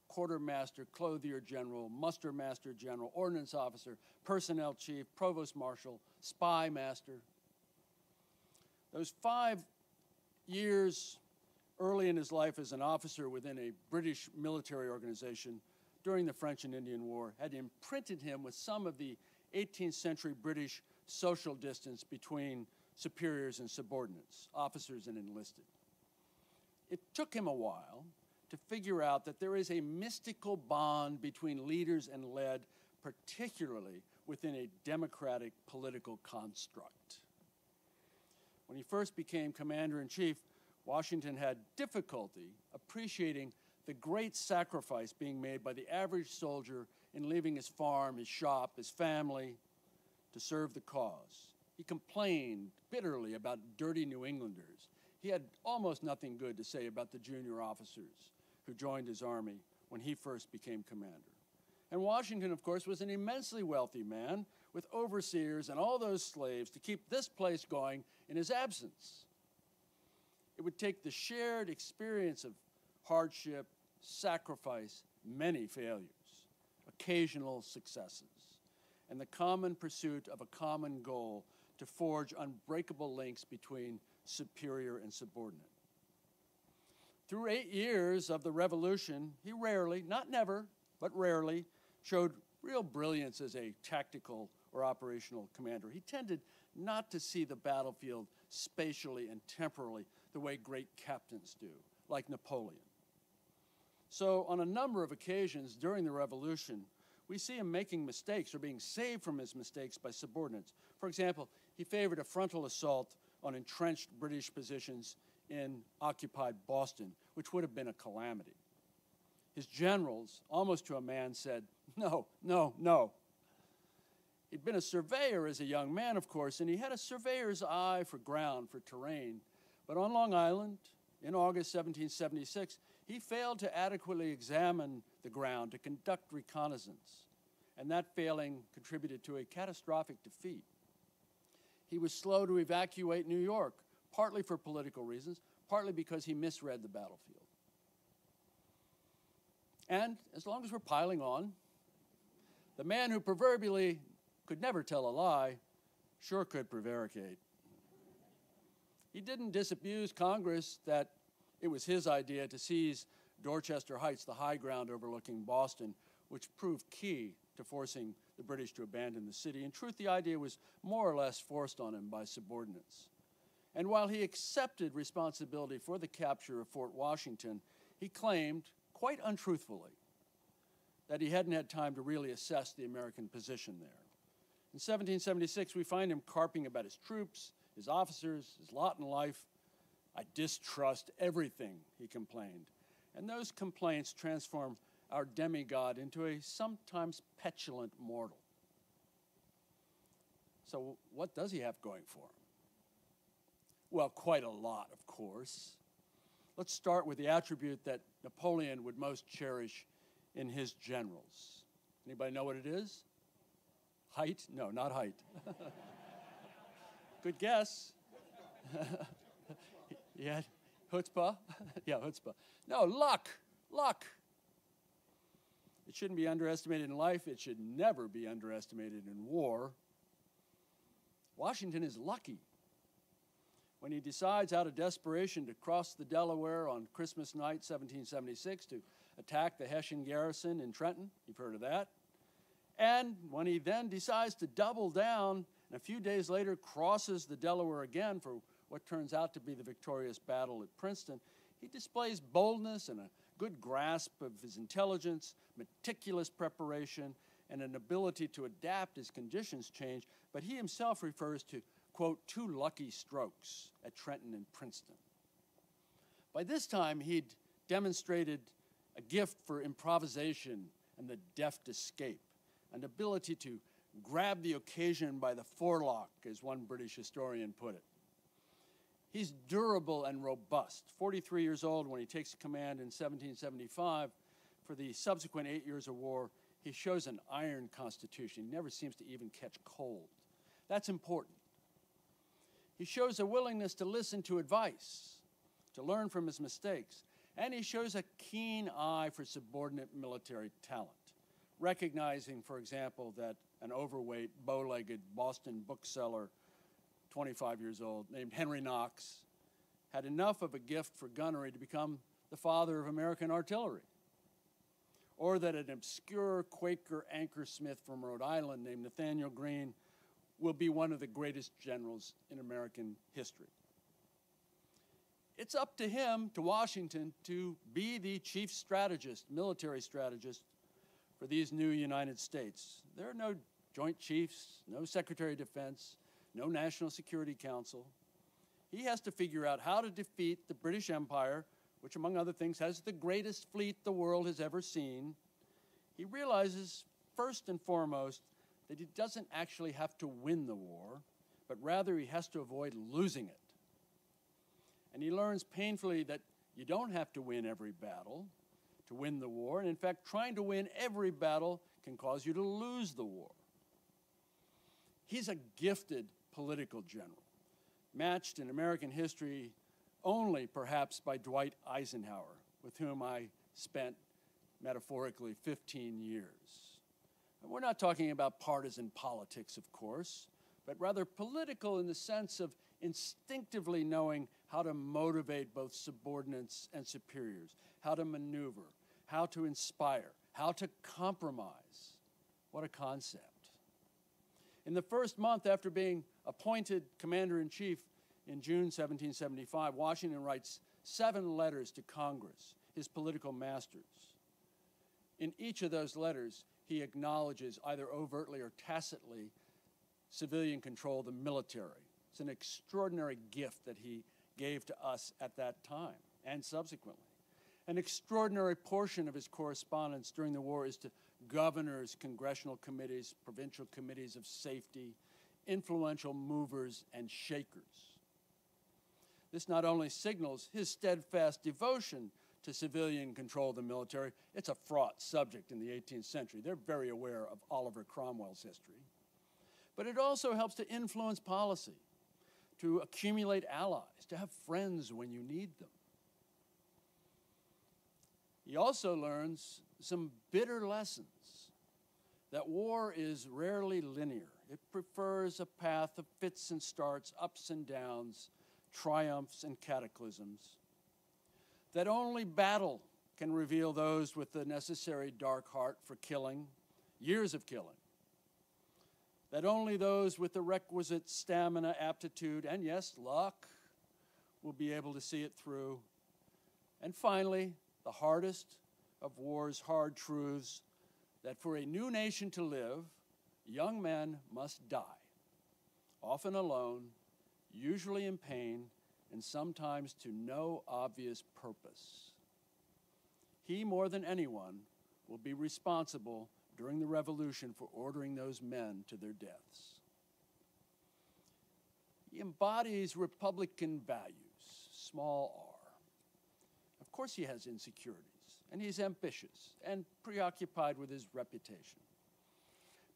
quartermaster, clothier general, muster master general, ordnance officer, personnel chief, provost marshal, spy master. Those 5 years early in his life as an officer within a British military organization during the French and Indian War had imprinted him with some of the 18th century British social distance between superiors and subordinates, officers and enlisted. It took him a while to figure out that there is a mystical bond between leaders and led, particularly within a democratic political construct. When he first became commander-in-chief, Washington had difficulty appreciating the great sacrifice being made by the average soldier in leaving his farm, his shop, his family to serve the cause. He complained bitterly about dirty New Englanders. He had almost nothing good to say about the junior officers who joined his army when he first became commander. And Washington, of course, was an immensely wealthy man with overseers and all those slaves to keep this place going in his absence. It would take the shared experience of hardship, sacrifice, many failures, occasional successes, and the common pursuit of a common goal to forge unbreakable links between superior and subordinate. Through 8 years of the Revolution, he rarely, not never, but rarely, showed real brilliance as a tactical or operational commander. He tended not to see the battlefield spatially and temporally the way great captains do, like Napoleon. So on a number of occasions during the Revolution, we see him making mistakes or being saved from his mistakes by subordinates. For example, he favored a frontal assault on entrenched British positions in occupied Boston, which would have been a calamity. His generals, almost to a man, said, "No, no, no." He'd been a surveyor as a young man, of course, and he had a surveyor's eye for ground, for terrain. But on Long Island, in August 1776, he failed to adequately examine the ground, to conduct reconnaissance, and that failing contributed to a catastrophic defeat. He was slow to evacuate New York, partly for political reasons, partly because he misread the battlefield. And as long as we're piling on, the man who proverbially could never tell a lie sure could prevaricate. He didn't disabuse Congress that it was his idea to seize Dorchester Heights, the high ground overlooking Boston, which proved key to forcing the British to abandon the city. In truth, the idea was more or less forced on him by subordinates. And while he accepted responsibility for the capture of Fort Washington, he claimed, quite untruthfully, that he hadn't had time to really assess the American position there. In 1776, we find him carping about his troops, his officers, his lot in life. "I distrust everything," he complained. And those complaints transform our demigod into a sometimes petulant mortal. So what does he have going for him? Well, quite a lot, of course. Let's start with the attribute that Napoleon would most cherish in his generals. Anybody know what it is? Height? No, not height. Good guess. Yeah, chutzpah? Yeah, chutzpah. No, luck. Luck. It shouldn't be underestimated in life. It should never be underestimated in war. Washington is lucky. When he decides out of desperation to cross the Delaware on Christmas night, 1776, to attack the Hessian garrison in Trenton, you've heard of that, and when he then decides to double down and a few days later crosses the Delaware again for what turns out to be the victorious battle at Princeton, he displays boldness and a good grasp of his intelligence, meticulous preparation, and an ability to adapt as conditions change, but he himself refers to, quote, 2 lucky strokes at Trenton and Princeton. By this time, he'd demonstrated a gift for improvisation and the deft escape, an ability to grab the occasion by the forelock, as one British historian put it. He's durable and robust. 43 years old when he takes command in 1775. For the subsequent 8 years of war, he shows an iron constitution. He never seems to even catch cold. That's important. He shows a willingness to listen to advice, to learn from his mistakes, and he shows a keen eye for subordinate military talent, recognizing, for example, that an overweight, bow-legged Boston bookseller, 25 years old, named Henry Knox, had enough of a gift for gunnery to become the father of American artillery. Or that an obscure Quaker anchor smith from Rhode Island named Nathaniel Greene will be one of the greatest generals in American history. It's up to him, to Washington, to be the chief strategist, military strategist for these new United States. There are no Joint Chiefs, no Secretary of Defense, no National Security Council. He has to figure out how to defeat the British Empire, which, among other things, has the greatest fleet the world has ever seen. He realizes, first and foremost, that he doesn't actually have to win the war, but rather he has to avoid losing it. And he learns painfully that you don't have to win every battle to win the war, and in fact, trying to win every battle can cause you to lose the war. He's a gifted political general, matched in American history only perhaps by Dwight Eisenhower, with whom I spent, metaphorically, 15 years. And we're not talking about partisan politics, of course, but rather political in the sense of instinctively knowing how to motivate both subordinates and superiors, how to maneuver, how to inspire, how to compromise. What a concept. In the first month after being appointed commander-in-chief in June 1775, Washington writes 7 letters to Congress, his political masters. In each of those letters, he acknowledges, either overtly or tacitly, civilian control of the military. It's an extraordinary gift that he gave to us at that time and subsequently. An extraordinary portion of his correspondence during the war is to governors, congressional committees, provincial committees of safety, influential movers and shakers. This not only signals his steadfast devotion to civilian control of the military, it's a fraught subject in the 18th century. They're very aware of Oliver Cromwell's history. But it also helps to influence policy, to accumulate allies, to have friends when you need them. He also learns some bitter lessons, that war is rarely linear. It prefers a path of fits and starts, ups and downs, triumphs and cataclysms, that only battle can reveal those with the necessary dark heart for killing, years of killing, that only those with the requisite stamina, aptitude, and yes, luck, will be able to see it through. And finally, the hardest of war's hard truths, that for a new nation to live, young men must die, often alone, usually in pain, and sometimes to no obvious purpose. He, more than anyone, will be responsible during the Revolution for ordering those men to their deaths. He embodies Republican values, small r. Of course he has insecurities, and he's ambitious and preoccupied with his reputation.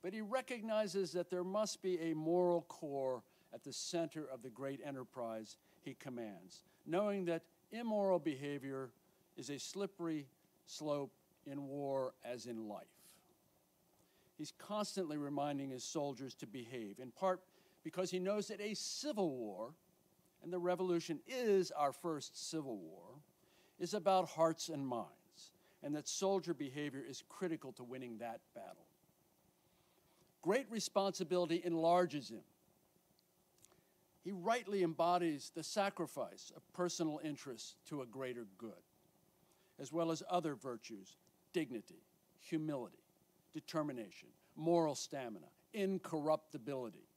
But he recognizes that there must be a moral core at the center of the great enterprise he commands, knowing that immoral behavior is a slippery slope in war as in life. He's constantly reminding his soldiers to behave, in part because he knows that a civil war, and the Revolution is our first civil war, is about hearts and minds, and that soldier behavior is critical to winning that battle. Great responsibility enlarges him. He rightly embodies the sacrifice of personal interests to a greater good, as well as other virtues, dignity, humility, determination, moral stamina, incorruptibility,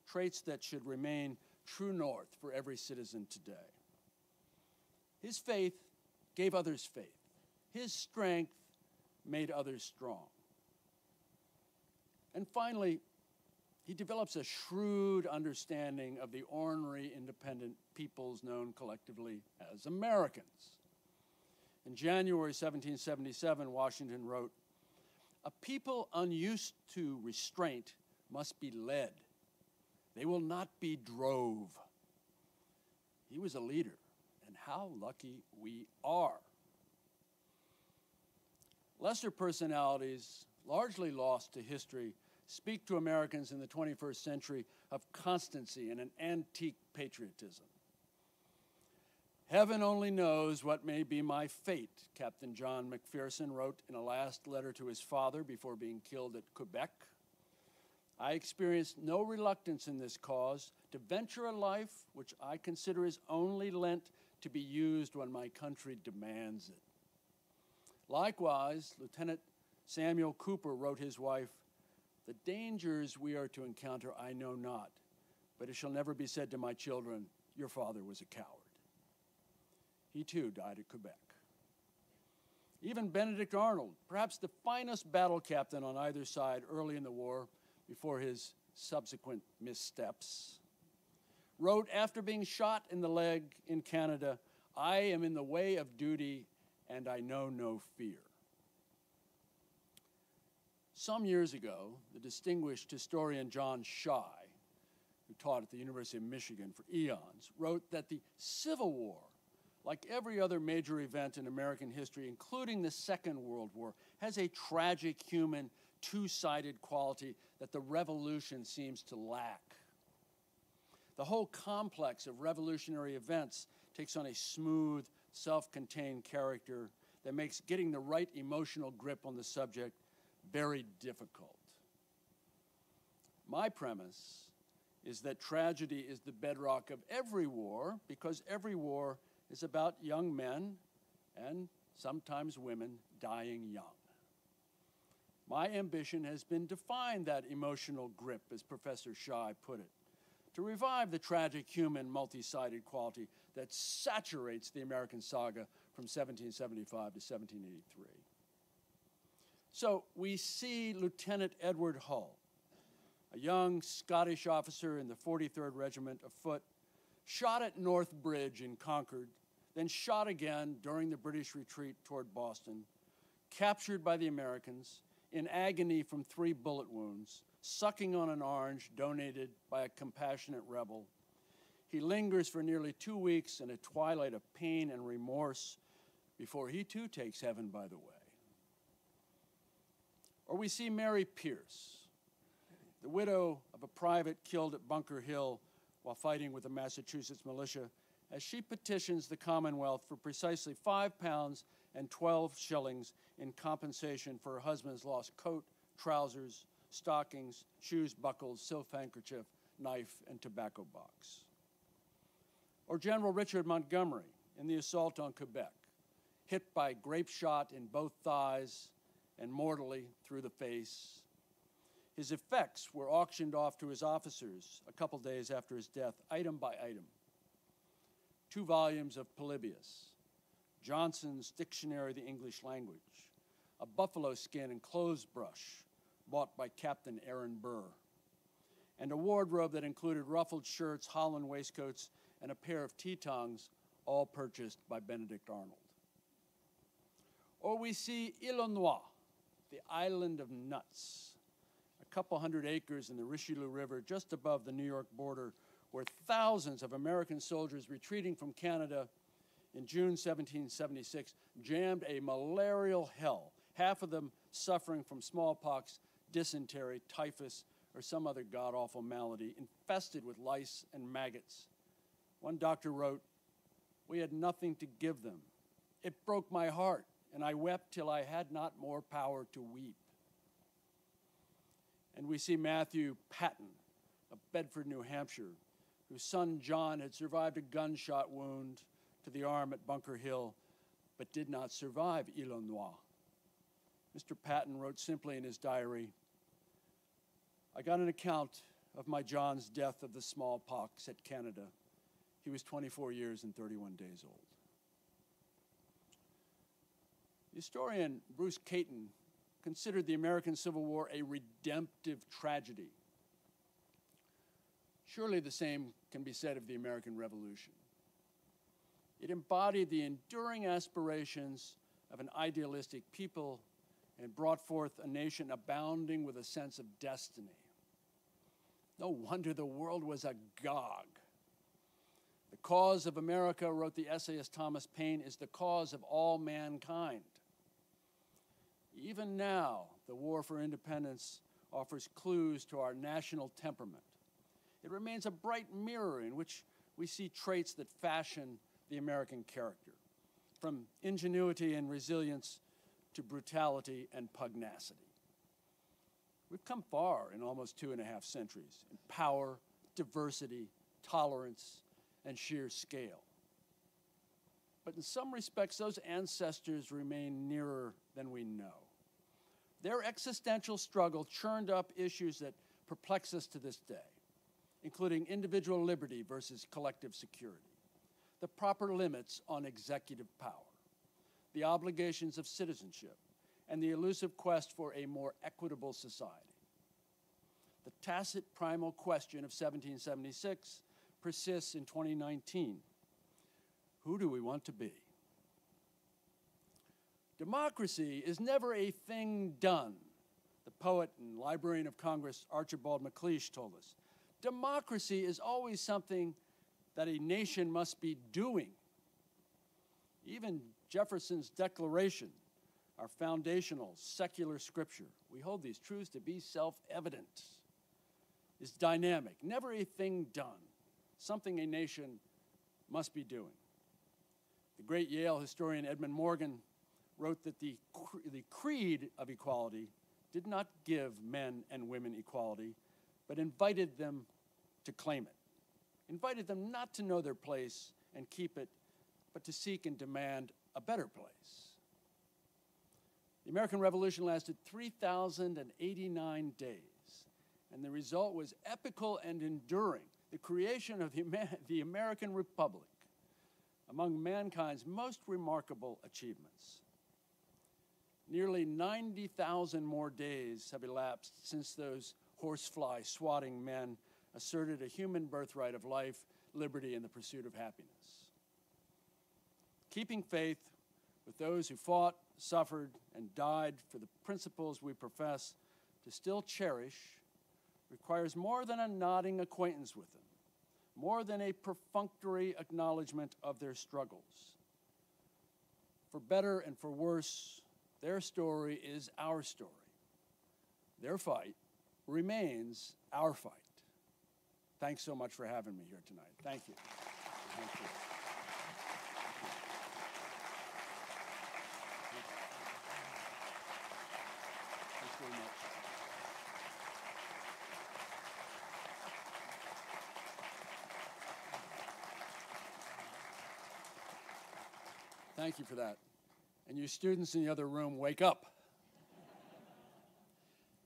traits that should remain true north for every citizen today. His faith gave others faith. His strength made others strong. And finally, he develops a shrewd understanding of the ornery, independent peoples known collectively as Americans. In January 1777, Washington wrote, "A people unused to restraint must be led. They will not be drove." He was a leader, and how lucky we are. Lesser personalities, largely lost to history, speak to Americans in the 21st century of constancy and an antique patriotism. "Heaven only knows what may be my fate," Captain John McPherson wrote in a last letter to his father before being killed at Quebec. "I experienced no reluctance in this cause to venture a life which I consider is only lent to be used when my country demands it." Likewise, Lieutenant Samuel Cooper wrote his wife, "The dangers we are to encounter I know not, but it shall never be said to my children, 'Your father was a coward.'" He too died at Quebec. Even Benedict Arnold, perhaps the finest battle captain on either side early in the war before his subsequent missteps, wrote after being shot in the leg in Canada, "I am in the way of duty and I know no fear." Some years ago, the distinguished historian John Schy, who taught at the University of Michigan for eons, wrote that the Civil War, like every other major event in American history, including the Second World War, has a tragic, human, two-sided quality that the Revolution seems to lack. The whole complex of revolutionary events takes on a smooth, self-contained character that makes getting the right emotional grip on the subject very difficult. My premise is that tragedy is the bedrock of every war because every war is about young men and sometimes women dying young. My ambition has been to find that emotional grip, as Professor Schy put it, to revive the tragic human multi-sided quality that saturates the American saga from 1775 to 1783. So we see Lieutenant Edward Hull, a young Scottish officer in the 43rd Regiment of Foot, shot at North Bridge in Concord, then shot again during the British retreat toward Boston, captured by the Americans, in agony from 3 bullet wounds, sucking on an orange donated by a compassionate rebel. He lingers for nearly 2 weeks in a twilight of pain and remorse before he too takes heaven by the way. Or we see Mary Pierce, the widow of a private killed at Bunker Hill while fighting with the Massachusetts militia, as she petitions the Commonwealth for precisely £5 and 12 shillings in compensation for her husband's lost coat, trousers, stockings, shoes, buckles, silk handkerchief, knife, and tobacco box. Or General Richard Montgomery in the assault on Quebec, hit by grape shot in both thighs and mortally through the face. His effects were auctioned off to his officers a couple days after his death, item by item. 2 volumes of Polybius, Johnson's Dictionary of the English Language, a buffalo skin and clothes brush bought by Captain Aaron Burr, and a wardrobe that included ruffled shirts, holland waistcoats, and a pair of tea-tongs, all purchased by Benedict Arnold. Or we see Île aux Noix, the island of nuts, a couple hundred acres in the Richelieu River just above the New York border, where thousands of American soldiers retreating from Canada in June 1776 jammed a malarial hell, half of them suffering from smallpox, dysentery, typhus, or some other god-awful malady, infested with lice and maggots. One doctor wrote, "We had nothing to give them. It broke my heart, and I wept till I had not more power to weep." And we see Matthew Patton of Bedford, New Hampshire, whose son John had survived a gunshot wound to the arm at Bunker Hill, but did not survive Île aux Noix. Mr. Patton wrote simply in his diary, I got an account of my John's death of the smallpox at Canada. He was 24 years and 31 days old. Historian Bruce Caton considered the American Civil War a redemptive tragedy. Surely the same can be said of the American Revolution. It embodied the enduring aspirations of an idealistic people and brought forth a nation abounding with a sense of destiny. No wonder the world was agog. The cause of America, wrote the essayist Thomas Paine, is the cause of all mankind. Even now, the war for independence offers clues to our national temperament. It remains a bright mirror in which we see traits that fashion the American character, from ingenuity and resilience to brutality and pugnacity. We've come far in almost 2.5 centuries in power, diversity, tolerance, and sheer scale. But in some respects, those ancestors remain nearer than we know. Their existential struggle churned up issues that perplex us to this day, including individual liberty versus collective security, the proper limits on executive power, the obligations of citizenship, and the elusive quest for a more equitable society. The tacit primal question of 1776 persists in 2019. Who do we want to be? Democracy is never a thing done, the poet and Librarian of Congress Archibald MacLeish told us. Democracy is always something that a nation must be doing. Even Jefferson's Declaration, our foundational secular scripture, we hold these truths to be self-evident, is dynamic, never a thing done, something a nation must be doing. The great Yale historian Edmund Morgan wrote that the creed of equality did not give men and women equality, but invited them to claim it, invited them not to know their place and keep it, but to seek and demand a better place. The American Revolution lasted 3,089 days, and the result was epical and enduring, the creation of the American Republic, among mankind's most remarkable achievements. Nearly 90,000 more days have elapsed since those horsefly swatting men asserted a human birthright of life, liberty, and the pursuit of happiness. Keeping faith with those who fought, suffered, and died for the principles we profess to still cherish requires more than a nodding acquaintance with them, more than a perfunctory acknowledgement of their struggles. For better and for worse, their story is our story. Their fight remains our fight. Thanks so much for having me here tonight. Thank you. Thank you. Thanks very much. Thank you for that. And you students in the other room, wake up.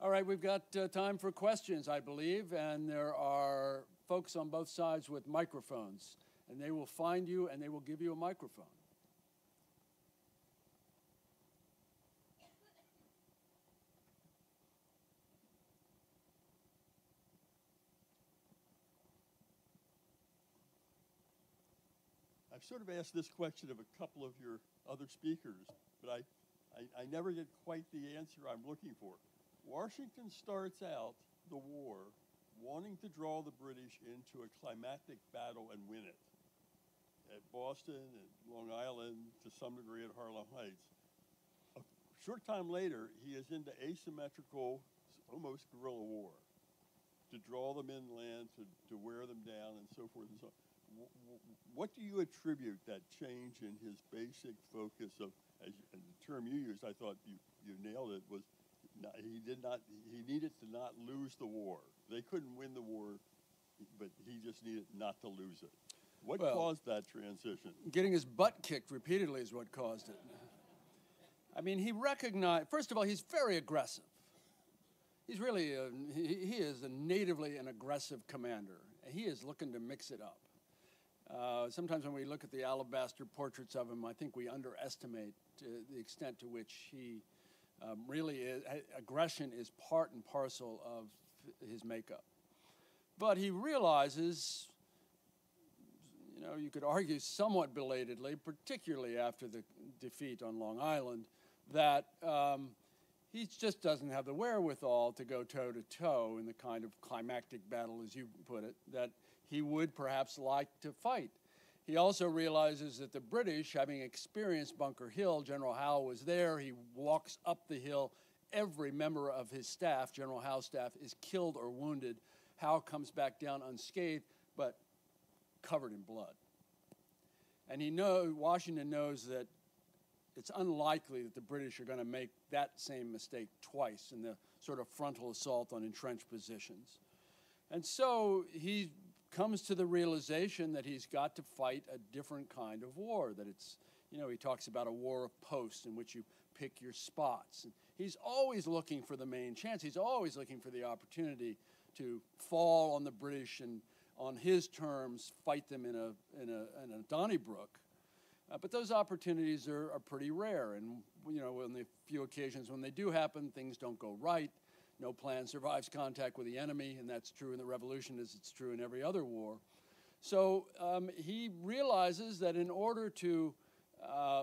All right, we've got time for questions, I believe, and there are folks on both sides with microphones, and they will find you and they will give you a microphone.
I've sort of asked this question of a couple of your other speakers, but I never get quite the answer I'm looking for. Washington starts out the war wanting to draw the British into a climactic battle and win it. At Boston, at Long Island, to some degree at Harlem Heights. A short time later, he is into asymmetrical, almost guerrilla war, to draw them inland, to wear them down, and so forth and so on. What do you attribute that change in his basic focus of, and the term you used, I thought you nailed it, was he needed to not lose the war. They couldn't win the war, but he just needed not to lose it. What caused that transition?
Getting his butt kicked repeatedly is what caused it. I mean, he recognized, first of all, he's very aggressive. he's really, he is a natively an aggressive commander. He is looking to mix it up. Sometimes when we look at the alabaster portraits of him, I think we underestimate the extent to which he really is, aggression is part and parcel of his makeup. But he realizes, you know, you could argue somewhat belatedly, particularly after the defeat on Long Island, that he just doesn't have the wherewithal to go toe-to-toe in the kind of climactic battle, as you put it, that he would perhaps like to fight. He also realizes that the British, having experienced Bunker Hill, General Howe was there, he walks up the hill, every member of his staff, General Howe's staff, is killed or wounded. Howe comes back down unscathed, but covered in blood. And Washington knows that it's unlikely that the British are going to make that same mistake twice in the sort of frontal assault on entrenched positions. And so he comes to the realization that he's got to fight a different kind of war, that it's, you know, he talks about a war of posts in which you pick your spots. And he's always looking for the main chance. He's always looking for the opportunity to fall on the British and on his terms fight them in a Donnybrook. But those opportunities are pretty rare, and you know, on the few occasions when they do happen, things don't go right. No plan survives contact with the enemy, and that's true in the Revolution as it's true in every other war. So he realizes that in order to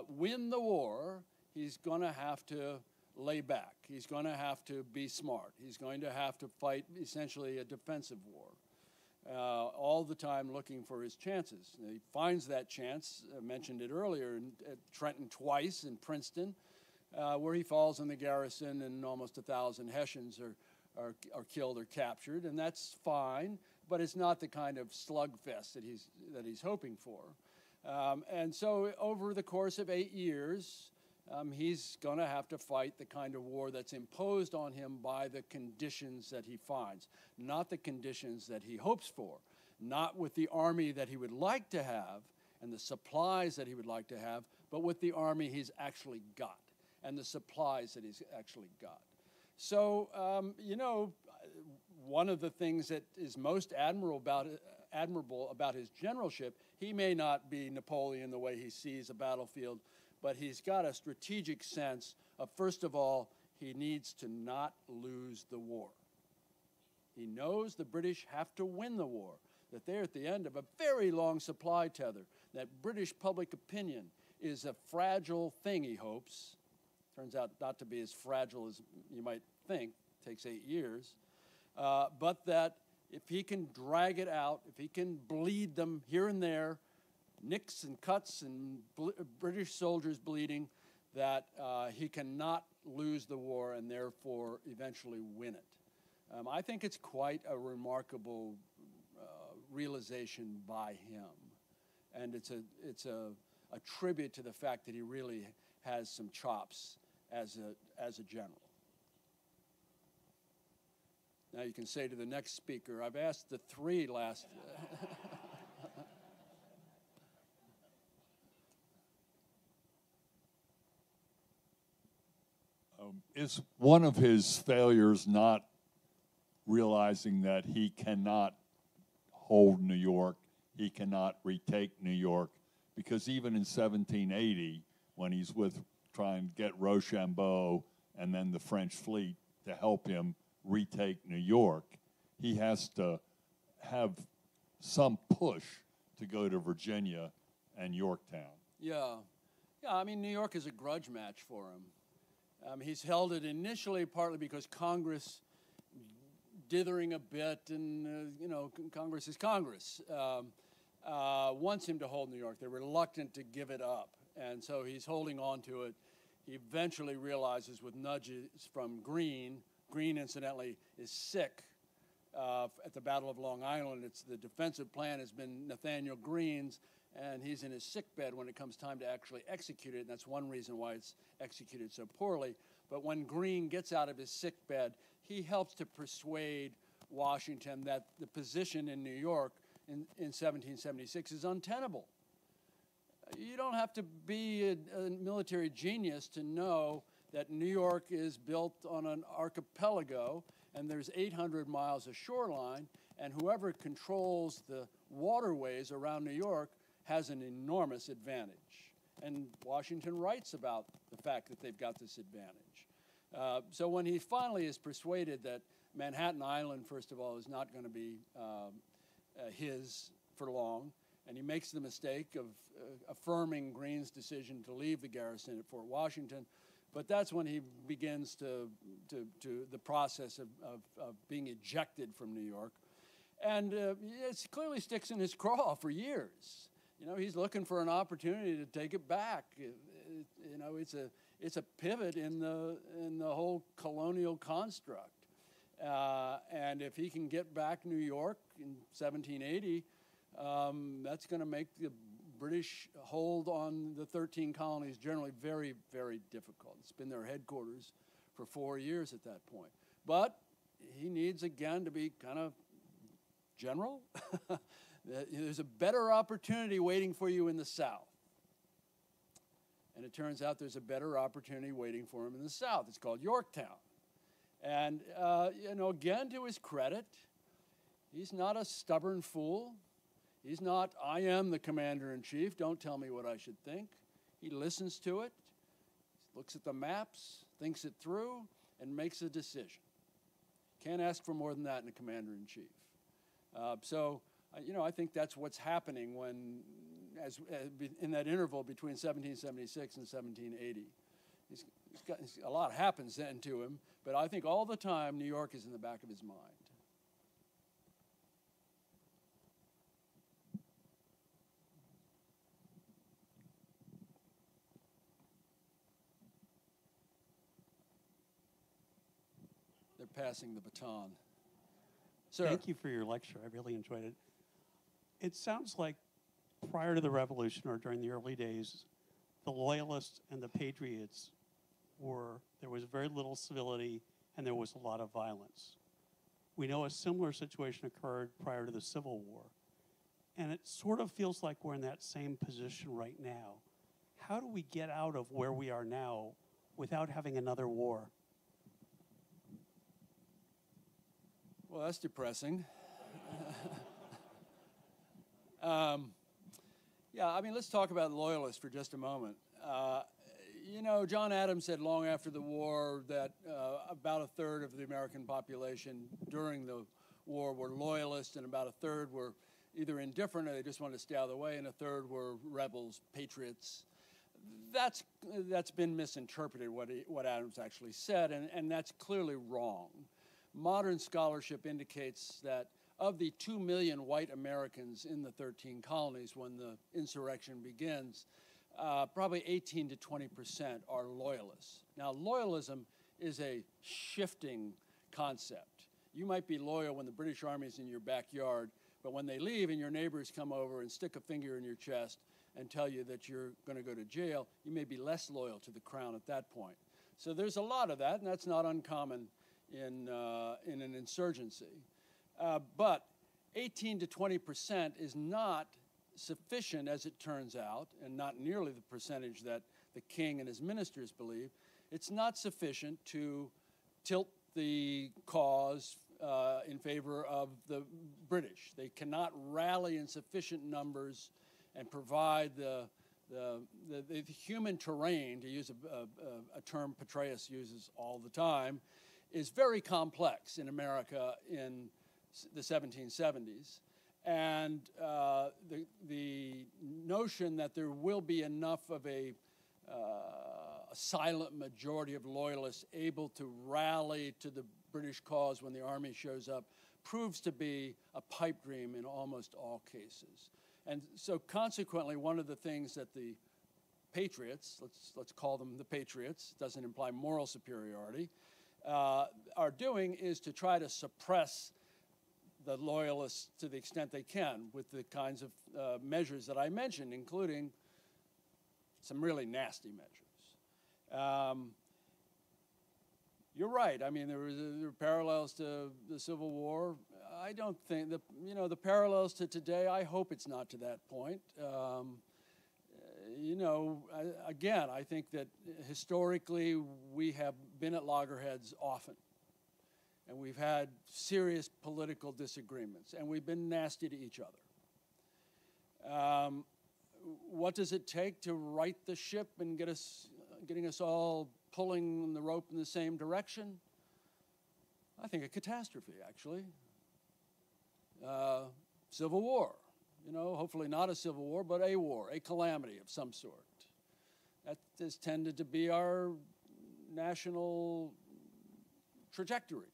win the war, he's going to have to lay back. He's going to have to be smart. He's going to have to fight essentially a defensive war. All the time looking for his chances. He finds that chance, I mentioned it earlier, at Trenton twice, in Princeton, where he falls in the garrison and almost 1,000 Hessians are killed or captured, and that's fine, but it's not the kind of slugfest that he's hoping for. And so over the course of 8 years, he's going to have to fight the kind of war that's imposed on him by the conditions that he finds, not the conditions that he hopes for, not with the army that he would like to have and the supplies that he would like to have, but with the army he's actually got and the supplies that he's actually got. So, you know, one of the things that is most admirable about his generalship, he may not be Napoleon the way he sees a battlefield, but he's got a strategic sense of, first of all, he needs to not lose the war. He knows the British have to win the war, that they're at the end of a very long supply tether, that British public opinion is a fragile thing, he hopes. Turns out not to be as fragile as you might think. It takes 8 years. But that if he can drag it out, if he can bleed them here and there, nicks and cuts and British soldiers bleeding, that he cannot lose the war and therefore eventually win it. I think it's quite a remarkable realization by him, and it's a tribute to the fact that he really has some chops as a general. Now you can say to the next speaker, I've asked the three last.
Is one of his failures not realizing that he cannot hold New York, he cannot retake New York, because even in 1780, when he's trying to get Rochambeau and then the French fleet to help him retake New York, he has to have some push to go to Virginia and Yorktown.
Yeah, I mean, New York is a grudge match for him. He's held it initially partly because Congress, dithering a bit, and you know, Congress is Congress, wants him to hold New York. They're reluctant to give it up, and so he's holding on to it. He eventually realizes with nudges from Greene, incidentally is sick at the Battle of Long Island. The defensive plan has been Nathaniel Greene's, and he's in his sickbed when it comes time to actually execute it, and that's one reason why it's executed so poorly. But when Greene gets out of his sickbed, he helps to persuade Washington that the position in New York in 1776 is untenable. You don't have to be a military genius to know that New York is built on an archipelago, and there's 800 miles of shoreline, and whoever controls the waterways around New York has an enormous advantage. And Washington writes about the fact that they've got this advantage. So when he finally is persuaded that Manhattan Island, first of all, is not going to be his for long, and he makes the mistake of affirming Greene's decision to leave the garrison at Fort Washington, but that's when he begins to the process of being ejected from New York. And it clearly sticks in his craw for years. You know, he's looking for an opportunity to take it back. You know, it's a pivot in the whole colonial construct. And if he can get back New York in 1780, that's going to make the British hold on the 13 colonies generally very, very difficult. It's been their headquarters for 4 years at that point. But he needs, again, to be kind of general. There's a better opportunity waiting for you in the South. And it turns out there's a better opportunity waiting for him in the South. It's called Yorktown. And, you know, again, to his credit, he's not a stubborn fool. He's not, I am the commander-in-chief, don't tell me what I should think. He listens to it, looks at the maps, thinks it through, and makes a decision. Can't ask for more than that in a commander-in-chief. You know, I think that's what's happening when, in that interval between 1776 and 1780. A lot happens then to him, but I think all the time New York is in the back of his mind. They're passing the baton. Sir.
Thank you for your lecture. I really enjoyed it. It sounds like prior to the Revolution or during the early days, the Loyalists and the Patriots there was very little civility and there was a lot of violence. We know a similar situation occurred prior to the Civil War. And it sort of feels like we're in that same position right now. How do we get out of where we are now without having another war?
Well, that's depressing. Yeah, I mean, let's talk about Loyalists for just a moment. You know, John Adams said long after the war that about a third of the American population during the war were Loyalists, and about a third were either indifferent or they just wanted to stay out of the way, and a third were rebels, patriots. That's been misinterpreted, what Adams actually said, and that's clearly wrong. Modern scholarship indicates that of the 2 million white Americans in the 13 colonies when the insurrection begins, probably 18 to 20% are loyalists. Now, loyalism is a shifting concept. You might be loyal when the British Army is in your backyard, but when they leave and your neighbors come over and stick a finger in your chest and tell you that you're going to go to jail, you may be less loyal to the crown at that point. So there's a lot of that, and that's not uncommon in an insurgency. But 18 to 20% is not sufficient, as it turns out, and not nearly the percentage that the king and his ministers believe. It's not sufficient to tilt the cause in favor of the British. They cannot rally in sufficient numbers and provide the human terrain, to use a term Petraeus uses all the time, is very complex in America in the 1770s. And the notion that there will be enough of a silent majority of loyalists able to rally to the British cause when the army shows up proves to be a pipe dream in almost all cases. And so consequently, one of the things that the patriots, let's call them the patriots, doesn't imply moral superiority, are doing is to try to suppress the loyalists to the extent they can with the kinds of measures that I mentioned, including some really nasty measures. You're right. I mean, there were parallels to the Civil War. I don't think that, you know, the parallels to today, I hope it's not to that point. You know, again, I think that historically we have been at loggerheads often. and we've had serious political disagreements, and we've been nasty to each other. What does it take to right the ship and getting us all pulling the rope in the same direction? I think a catastrophe, actually. Civil war. You know, hopefully not a civil war, but a war, a calamity of some sort. That has tended to be our national trajectory.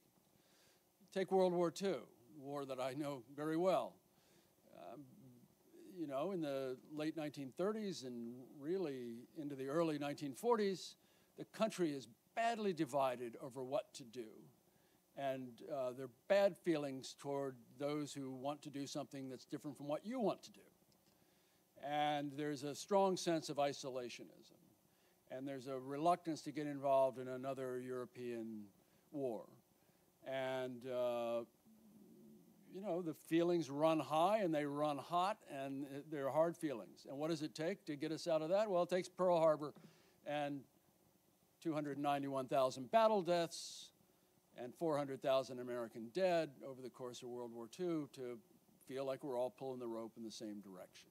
Take World War II, a war that I know very well. You know, in the late 1930s and really into the early 1940s, the country is badly divided over what to do. And there are bad feelings toward those who want to do something that's different from what you want to do. And there's a strong sense of isolationism. And there's a reluctance to get involved in another European war. And, you know, the feelings run high and they run hot, and they're hard feelings. And what does it take to get us out of that? Well, it takes Pearl Harbor and 291,000 battle deaths and 400,000 American dead over the course of World War II to feel like we're all pulling the rope in the same direction.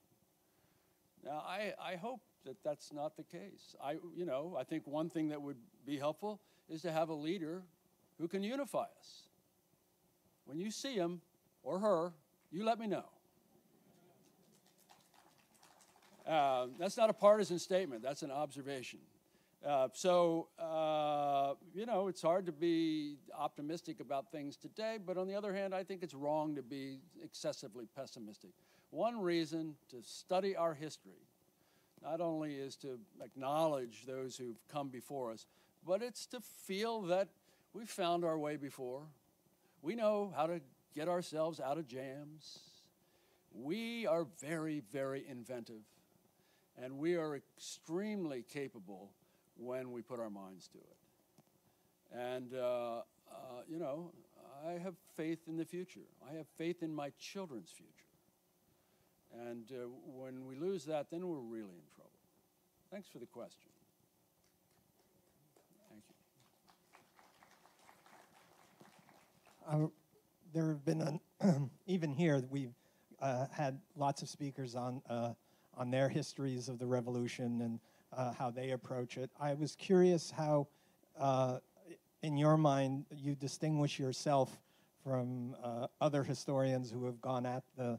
Now, I hope that that's not the case. I think one thing that would be helpful is to have a leader who can unify us. When you see him or her, you let me know. That's not a partisan statement. That's an observation. You know, it's hard to be optimistic about things today, but on the other hand, I think it's wrong to be excessively pessimistic. One reason to study our history not only is to acknowledge those who've come before us, but it's to feel that we found our way before. We know how to get ourselves out of jams. We are very, very inventive, and we are extremely capable when we put our minds to it. And, you know, I have faith in the future. I have faith in my children's future. And when we lose that, then we're really in trouble. Thanks for the question. Thank you.
There have been, even here, we've had lots of speakers on their histories of the revolution and how they approach it. I was curious how, in your mind, you distinguish yourself from other historians who have gone at the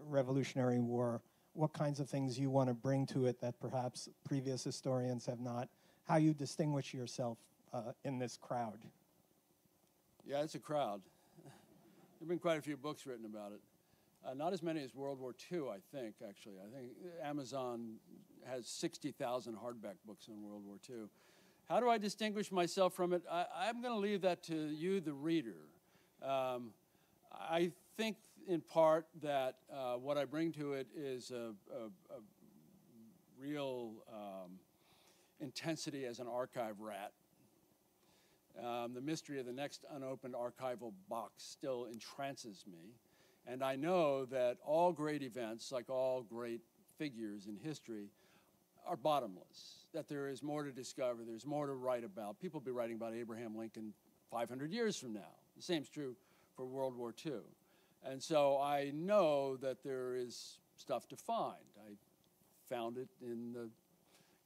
Revolutionary War. What kinds of things you want to bring to it that perhaps previous historians have not? How you distinguish yourself in this crowd?
Yeah, it's a crowd. There have been quite a few books written about it. Not as many as World War II, I think, actually. I think Amazon has 60,000 hardback books on World War II. How do I distinguish myself from it? I'm going to leave that to you, the reader. I think, in part, that what I bring to it is a real intensity as an archive rat. The mystery of the next unopened archival box still entrances me. And I know that all great events, like all great figures in history, are bottomless, that there is more to discover, there's more to write about. People will be writing about Abraham Lincoln 500 years from now. The same is true for World War II. And so I know that there is stuff to find. I found it in the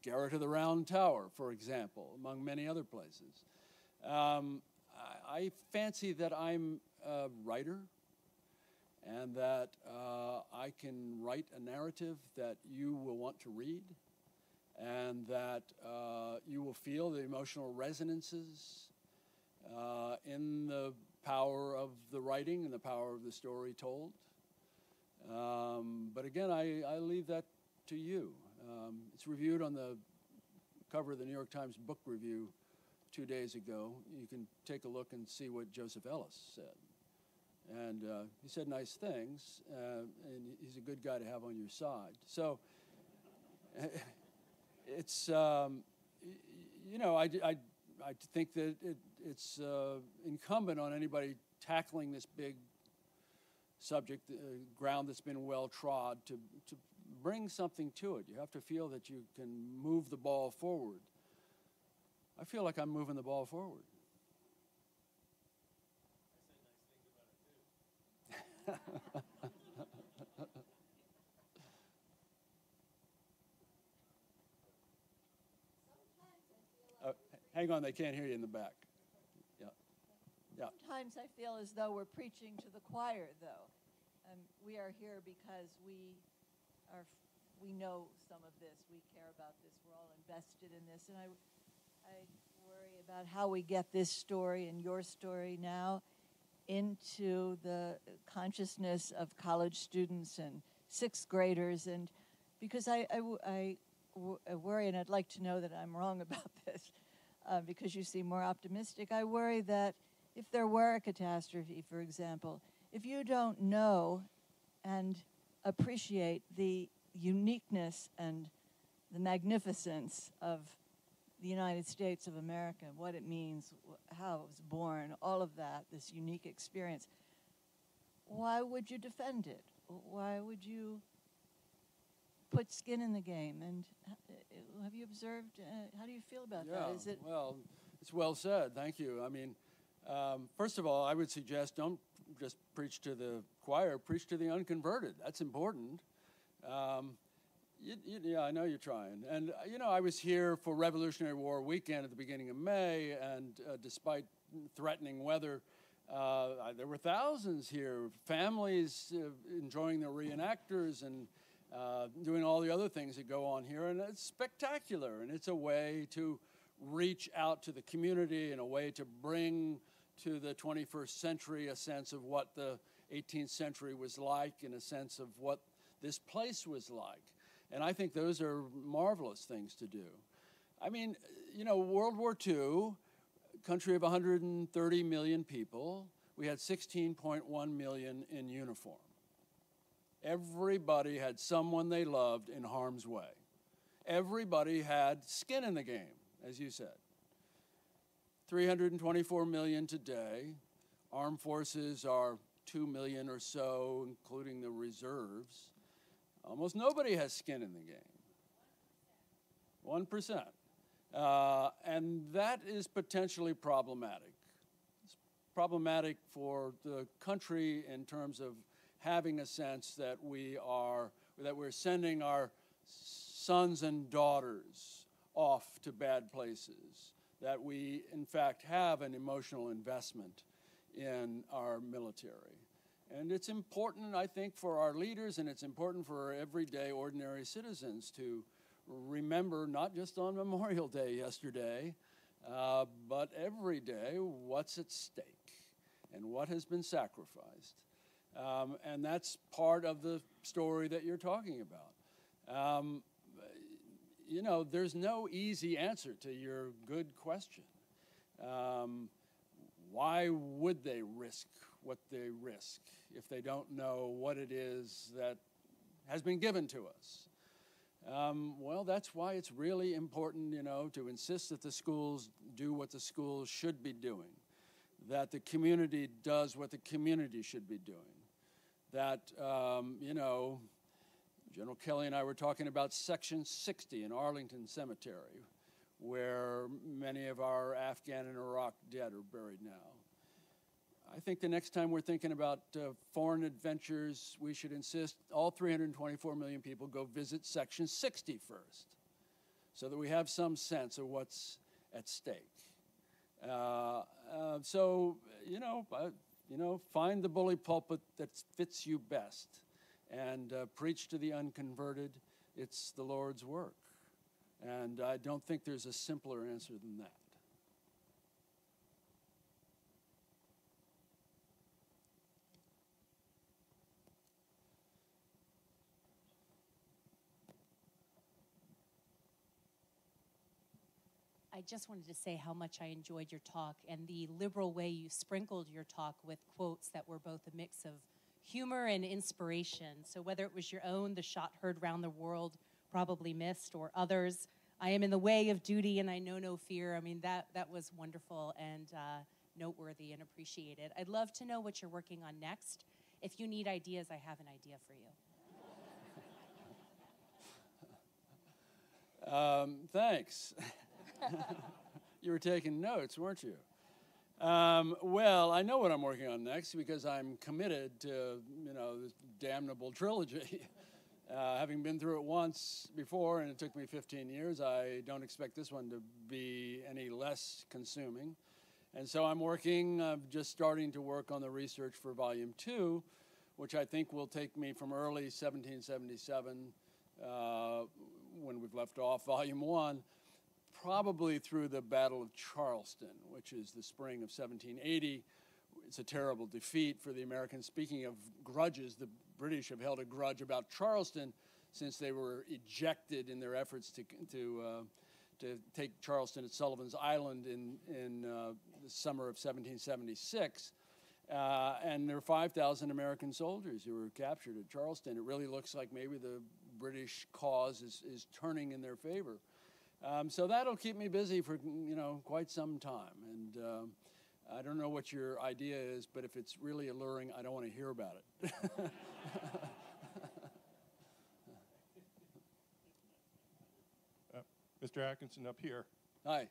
garret of the Round Tower, for example, among many other places. I fancy that I'm a writer, and that I can write a narrative that you will want to read, and that you will feel the emotional resonances in the power of the writing and the power of the story told. But again, I leave that to you. It's reviewed on the cover of the New York Times Book Review 2 days ago. You can take a look and see what Joseph Ellis said. And he said nice things, and he's a good guy to have on your side. So it's, you know, I think that it's incumbent on anybody tackling this big subject, ground that's been well trod, to bring something to it. You have to feel that you can move the ball forward. I feel like I'm moving the ball forward. Hang on, they can't hear you in the back. Yeah. Yeah.
Sometimes I feel as though we're preaching to the choir, though. We are here because we know some of this. We care about this. We're all invested in this. And I worry about how we get this story and your story now into the consciousness of college students and sixth graders. And because I worry, and I'd like to know that I'm wrong about this, because you seem more optimistic, I worry that if there were a catastrophe, for example, if you don't know and appreciate the uniqueness and the magnificence of the United States of America, what it means, how it was born, all of that, this unique experience, why would you defend it? Why would you put skin in the game? And have you observed, how do you feel about that? Is it?
Well, it's well said. Thank you. I mean, first of all, I would suggest don't just preach to the choir, preach to the unconverted. That's important. Yeah, I know you're trying. And, you know, I was here for Revolutionary War weekend at the beginning of May, and despite threatening weather, there were thousands here, families enjoying the reenactors and doing all the other things that go on here, and it's spectacular, and it's a way to reach out to the community and a way to bring to the 21st century a sense of what the 18th century was like and a sense of what this place was like. And I think those are marvelous things to do. I mean, you know, World War II, country of 130 million people, we had 16.1 million in uniform. Everybody had someone they loved in harm's way. Everybody had skin in the game, as you said. 324 million today. Armed forces are 2 million or so, including the reserves. Almost nobody has skin in the game. 1%. And that is potentially problematic. It's problematic for the country in terms of having a sense that we're sending our sons and daughters off to bad places, that we, in fact, have an emotional investment in our military. And it's important, I think, for our leaders, and it's important for our everyday, ordinary citizens to remember, not just on Memorial Day yesterday, but every day, what's at stake and what has been sacrificed. And that's part of the story that you're talking about. You know, there's no easy answer to your good question. Why would they risk what they risk if they don't know what it is that has been given to us? Well, that's why it's really important, you know, to insist that the schools do what the schools should be doing, that the community does what the community should be doing, that, you know, General Kelly and I were talking about Section 60 in Arlington Cemetery, where many of our Afghan and Iraq dead are buried now. I think the next time we're thinking about foreign adventures, we should insist all 324 million people go visit Section 60 first, so that we have some sense of what's at stake. So, you know, find the bully pulpit that fits you best and preach to the unconverted. It's the Lord's work. And I don't think there's a simpler answer than that.
I just wanted to say how much I enjoyed your talk and the liberal way you sprinkled your talk with quotes that were both a mix of humor and inspiration. So whether it was your own, the shot heard round the world, probably missed, or others, I am in the way of duty and I know no fear. I mean, that was wonderful and noteworthy and appreciated. I'd love to know what you're working on next. If you need ideas, I have an idea for you.
Thanks. You were taking notes, weren't you?
Well, I know what I'm working on next because I'm committed to, this damnable trilogy. Having been through it once before, and it took me 15 years, I don't expect this one to be any less consuming. And so I'm just starting to work on the research for Volume 2, which I think will take me from early 1777, when we've left off Volume 1, probably through the Battle of Charleston, which is the spring of 1780. It's a terrible defeat for the Americans. Speaking of grudges, the British have held a grudge about Charleston since they were ejected in their efforts to take Charleston at Sullivan's Island in the summer of 1776. And there were 5,000 American soldiers who were captured at Charleston. It really looks like maybe the British cause is turning in their favor. So that'll keep me busy for, quite some time. And I don't know what your idea is, but if it's really alluring, I don't want to hear about it.
Mr. Atkinson, up here.
Hi.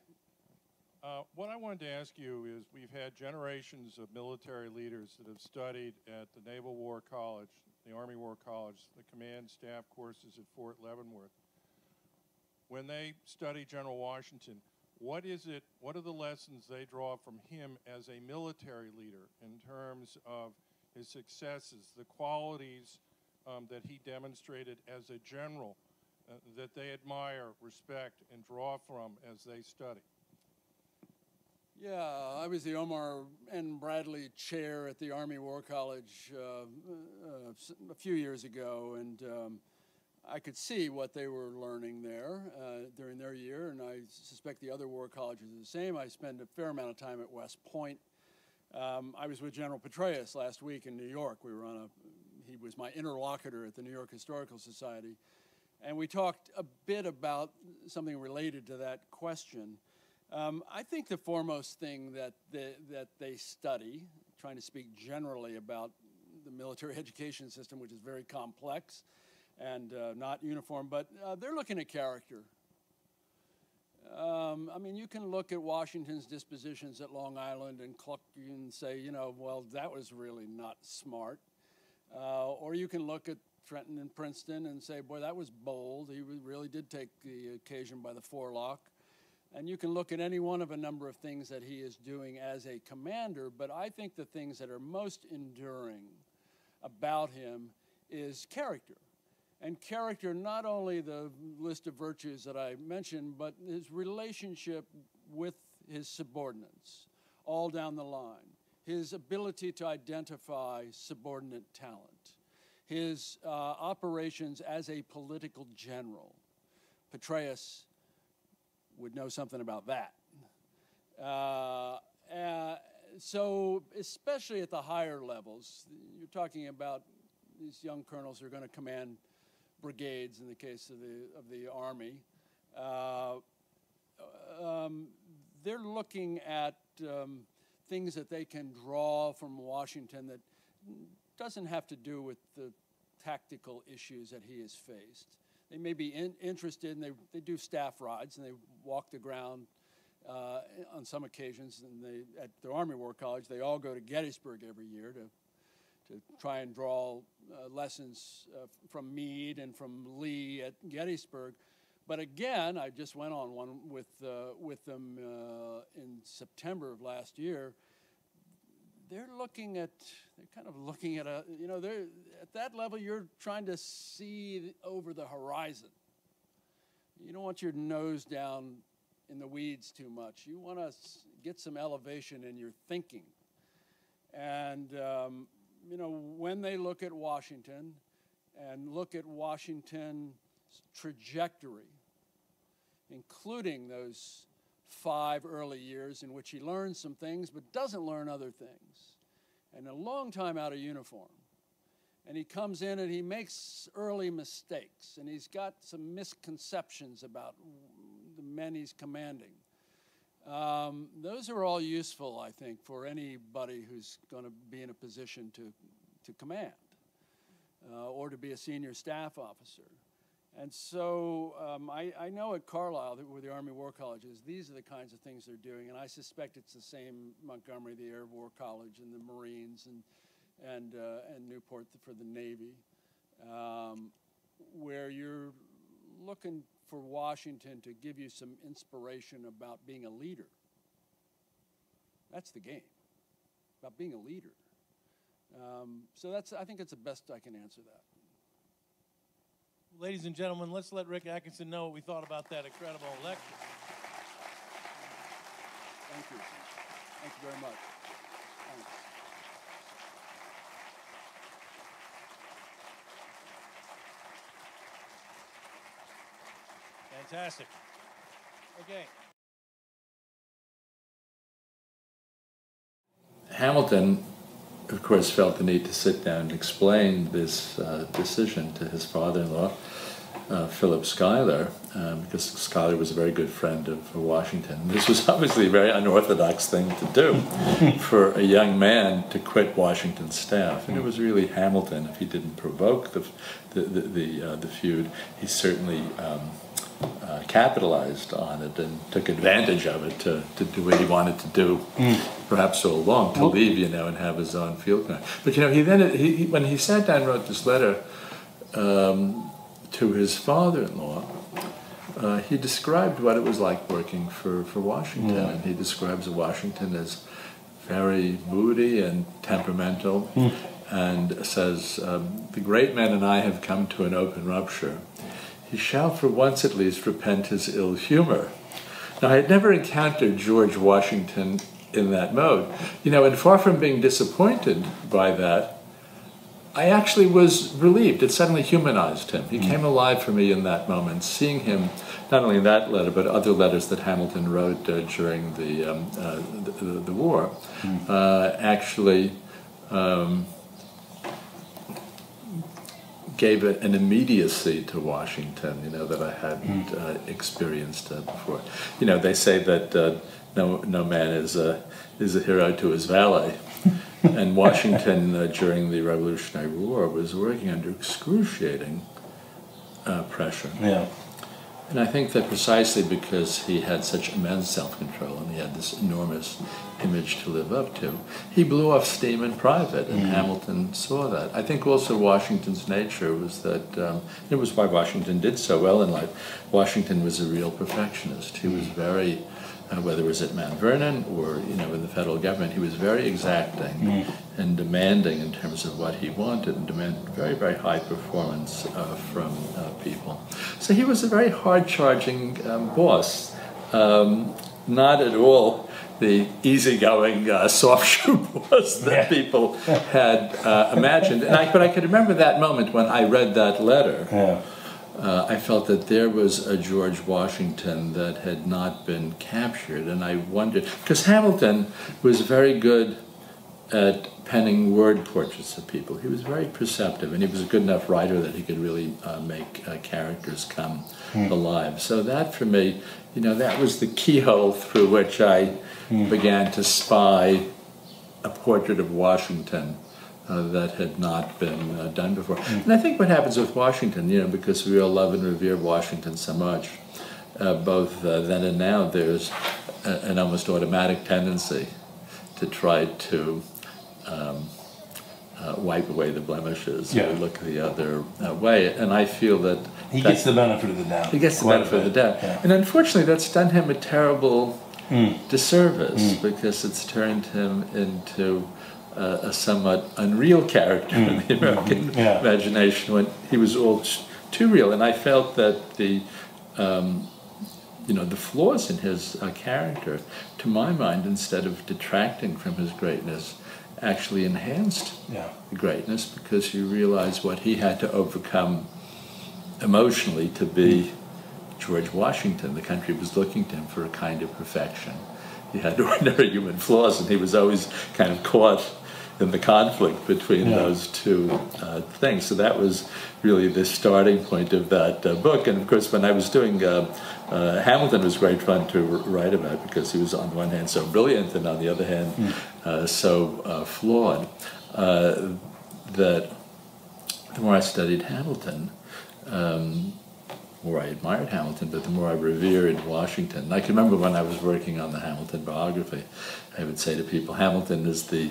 What I wanted to ask you is, we've had generations of military leaders that have studied at the Naval War College, the Army War College, the command staff courses at Fort Leavenworth. When they study General Washington, what are the lessons they draw from him as a military leader in terms of his successes, the qualities that he demonstrated as a general that they admire, respect, and draw from as they study?
Yeah, I was the Omar N. Bradley Chair at the Army War College a few years ago, and I could see what they were learning there during their year, and I suspect the other war colleges are the same. I spent a fair amount of time at West Point. I was with General Petraeus last week in New York. He was my interlocutor at the New York Historical Society, and we talked a bit about something related to that question. I think the foremost thing that they study, trying to speak generally about the military education system, which is very complex and not uniform, but they're looking at character. I mean, you can look at Washington's dispositions at Long Island and cluck and say, well, that was really not smart. Or you can look at Trenton and Princeton and say, boy, that was bold. He really did take the occasion by the forelock. And you can look at any one of a number of things that he is doing as a commander, but I think the things that are most enduring about him is character. And character, not only the list of virtues that I mentioned, but his relationship with his subordinates all down the line, his ability to identify subordinate talent, his operations as a political general. Petraeus would know something about that. So especially at the higher levels, you're talking about these young colonels who are going to command brigades in the case of the Army. They're looking at things that they can draw from Washington that doesn't have to do with the tactical issues that he has faced. They may be interested, and they do staff rides, and they walk the ground on some occasions. And at the Army War College, they all go to Gettysburg every year to try and draw lessons from Meade and from Lee at Gettysburg. But again, I just went on one with them in September of last year. They're kind of looking at they're at that level, you're trying to see over the horizon. You don't want your nose down in the weeds too much. You want to get some elevation in your thinking. And, when they look at Washington and look at Washington's trajectory, including those 5 early years in which he learns some things but doesn't learn other things, and a long time out of uniform. And he comes in and he makes early mistakes, and he's got some misconceptions about the men he's commanding. Those are all useful, I think, for anybody who's going to be in a position to command or to be a senior staff officer. And so I know at Carlisle, where the Army War College is, these are the kinds of things they're doing, and I suspect it's the same Montgomery, the Air War College, and the Marines, and Newport for the Navy, where you're looking for Washington to give you some inspiration about being a leader. That's the game, about being a leader. So I think it's the best I can answer that.
Ladies and gentlemen, let's let Rick Atkinson know what we thought about that incredible lecture.
Thank you. Thank you very much. Thanks.
Fantastic. Okay.
Hamilton, of course, felt the need to sit down and explain this decision to his father-in-law, Philip Schuyler, because Schuyler was a very good friend of Washington. This was obviously a very unorthodox thing to do for a young man to quit Washington's staff, and it was really Hamilton. If he didn't provoke the feud, he certainly capitalized on it and took advantage of it to do what he wanted to do, perhaps so long, to leave, you know, and have his own field command. But, you know, when he sat down and wrote this letter to his father-in-law, he described what it was like working for Washington, and he describes Washington as very moody and temperamental, and says, "The great man and I have come to an open rupture. He shall for once at least repent his ill humor." Now, I had never encountered George Washington in that mode. You know, and far from being disappointed by that, I actually was relieved. It suddenly humanized him. He came alive for me in that moment, seeing him, not only in that letter, but other letters that Hamilton wrote during the war, actually gave it an immediacy to Washington, you know, that I hadn't experienced before. You know, they say that no man is a hero to his valet, and Washington during the Revolutionary War was working under excruciating pressure. Yeah. And I think that precisely because he had such immense self-control and he had this enormous image to live up to, he blew off steam in private, and Hamilton saw that. I think also Washington's nature was that, it was why Washington did so well in life. Washington was a real perfectionist. He was very, whether it was at Mount Vernon or, you know, in the federal government, he was very exacting and demanding in terms of what he wanted, and demanded very, very high performance from people. So he was a very hard-charging boss, not at all the easygoing, soft-shoe boss that people had imagined. But I could remember that moment when I read that letter. I felt that there was a George Washington that had not been captured, and I wondered, because Hamilton was very good at penning word portraits of people. He was very perceptive, and he was a good enough writer that he could really make characters come alive. So that, for me, you know, that was the keyhole through which I began to spy a portrait of Washington that had not been done before. And I think what happens with Washington, you know, because we all love and revere Washington so much, both then and now, there's an almost automatic tendency to try to wipe away the blemishes, or look the other way. And I feel that
he gets the benefit of the doubt.
He gets the benefit of the doubt. And unfortunately, that's done him a terrible disservice, because it's turned him into a somewhat unreal character in the American imagination, when he was all too real. And I felt that the you know, the flaws in his character, to my mind, instead of detracting from his greatness, actually enhanced the greatness, because you realize what he had to overcome emotionally to be George Washington. The country was looking to him for a kind of perfection. He had ordinary human flaws, and he was always kind of caught in the conflict between those two things. So that was really the starting point of that book. And of course, when I was doing Hamilton, was great fun to write about, because he was on the one hand so brilliant, and on the other hand so flawed, that the more I studied Hamilton, more I admired Hamilton, but the more I revered Washington. And I can remember when I was working on the Hamilton biography, I would say to people, Hamilton is the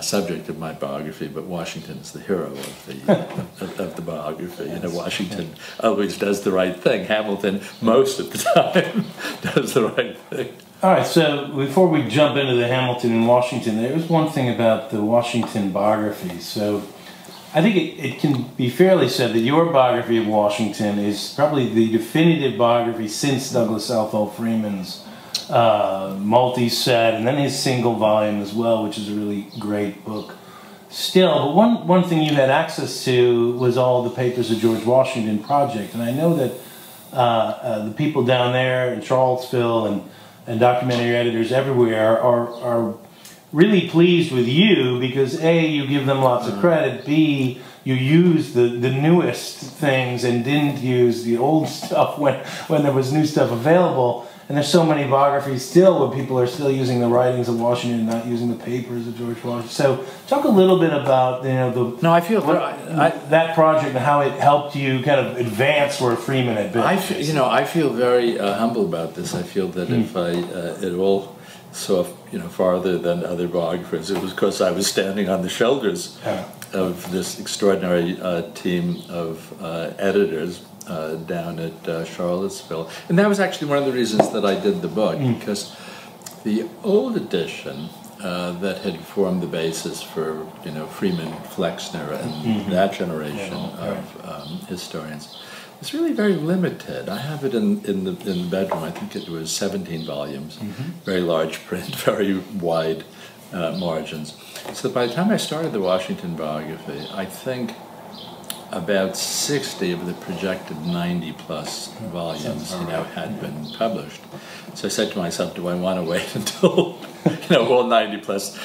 subject of my biography, but Washington is the hero of the biography. You know, Washington always does the right thing. Hamilton, most of the time, does the right thing.
All right, so before we jump into the Hamilton and Washington, there was one thing about the Washington biography. So I think it can be fairly said that your biography of Washington is probably the definitive biography since Douglas Southall Freeman's multi-set, and then his single volume as well, which is a really great book. Still, but one thing you had access to was all the papers of George Washington Project, and I know that the people down there in Charlottesville and documentary editors everywhere are really pleased with you because A, you give them lots of credit, B, you use the newest things and didn't use the old stuff when there was new stuff available. And there's so many biographies still where people are still using the writings of Washington and not using the papers of George Washington. So talk a little bit about
I feel
that project and how it helped you kind of advance where Freeman had been.
I feel very humble about this. I feel that if I it all saw farther than other biographers, it was because I was standing on the shoulders of this extraordinary team of editors down at Charlottesville. And that was actually one of the reasons that I did the book, because the old edition that had formed the basis for Freeman, Flexner, and that generation of historians was really very limited. I have it in the bedroom. I think it was 17 volumes, very large print, very wide margins. So by the time I started the Washington biography, I think about 60 of the projected 90-plus volumes, had been published. So I said to myself, do I want to wait until, all 90-plus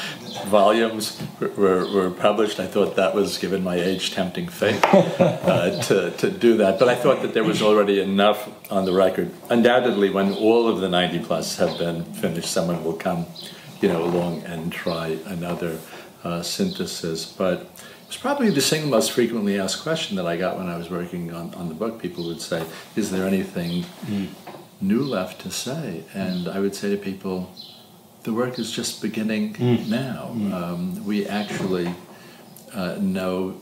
volumes were published? I thought that was, given my age, tempting fate to do that. But I thought that there was already enough on the record. Undoubtedly, when all of the 90-plus have been finished, someone will come, along and try another synthesis. But it's probably the single most frequently asked question that I got when I was working on the book. People would say, is there anything new left to say? And I would say to people, the work is just beginning now. We actually know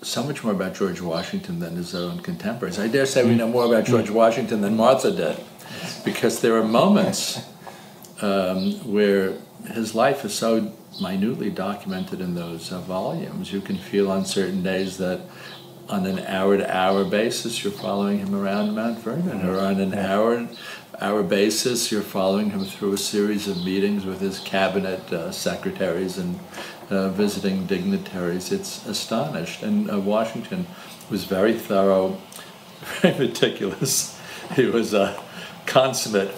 so much more about George Washington than his own contemporaries. I dare say we know more about George Washington than Martha did, because there are moments where his life is so minutely documented in those volumes. You can feel on certain days that on an hour-to-hour basis you're following him around Mount Vernon, or on an hour basis you're following him through a series of meetings with his cabinet secretaries and visiting dignitaries. It's astonished. And Washington was very thorough, very meticulous. He was a consummate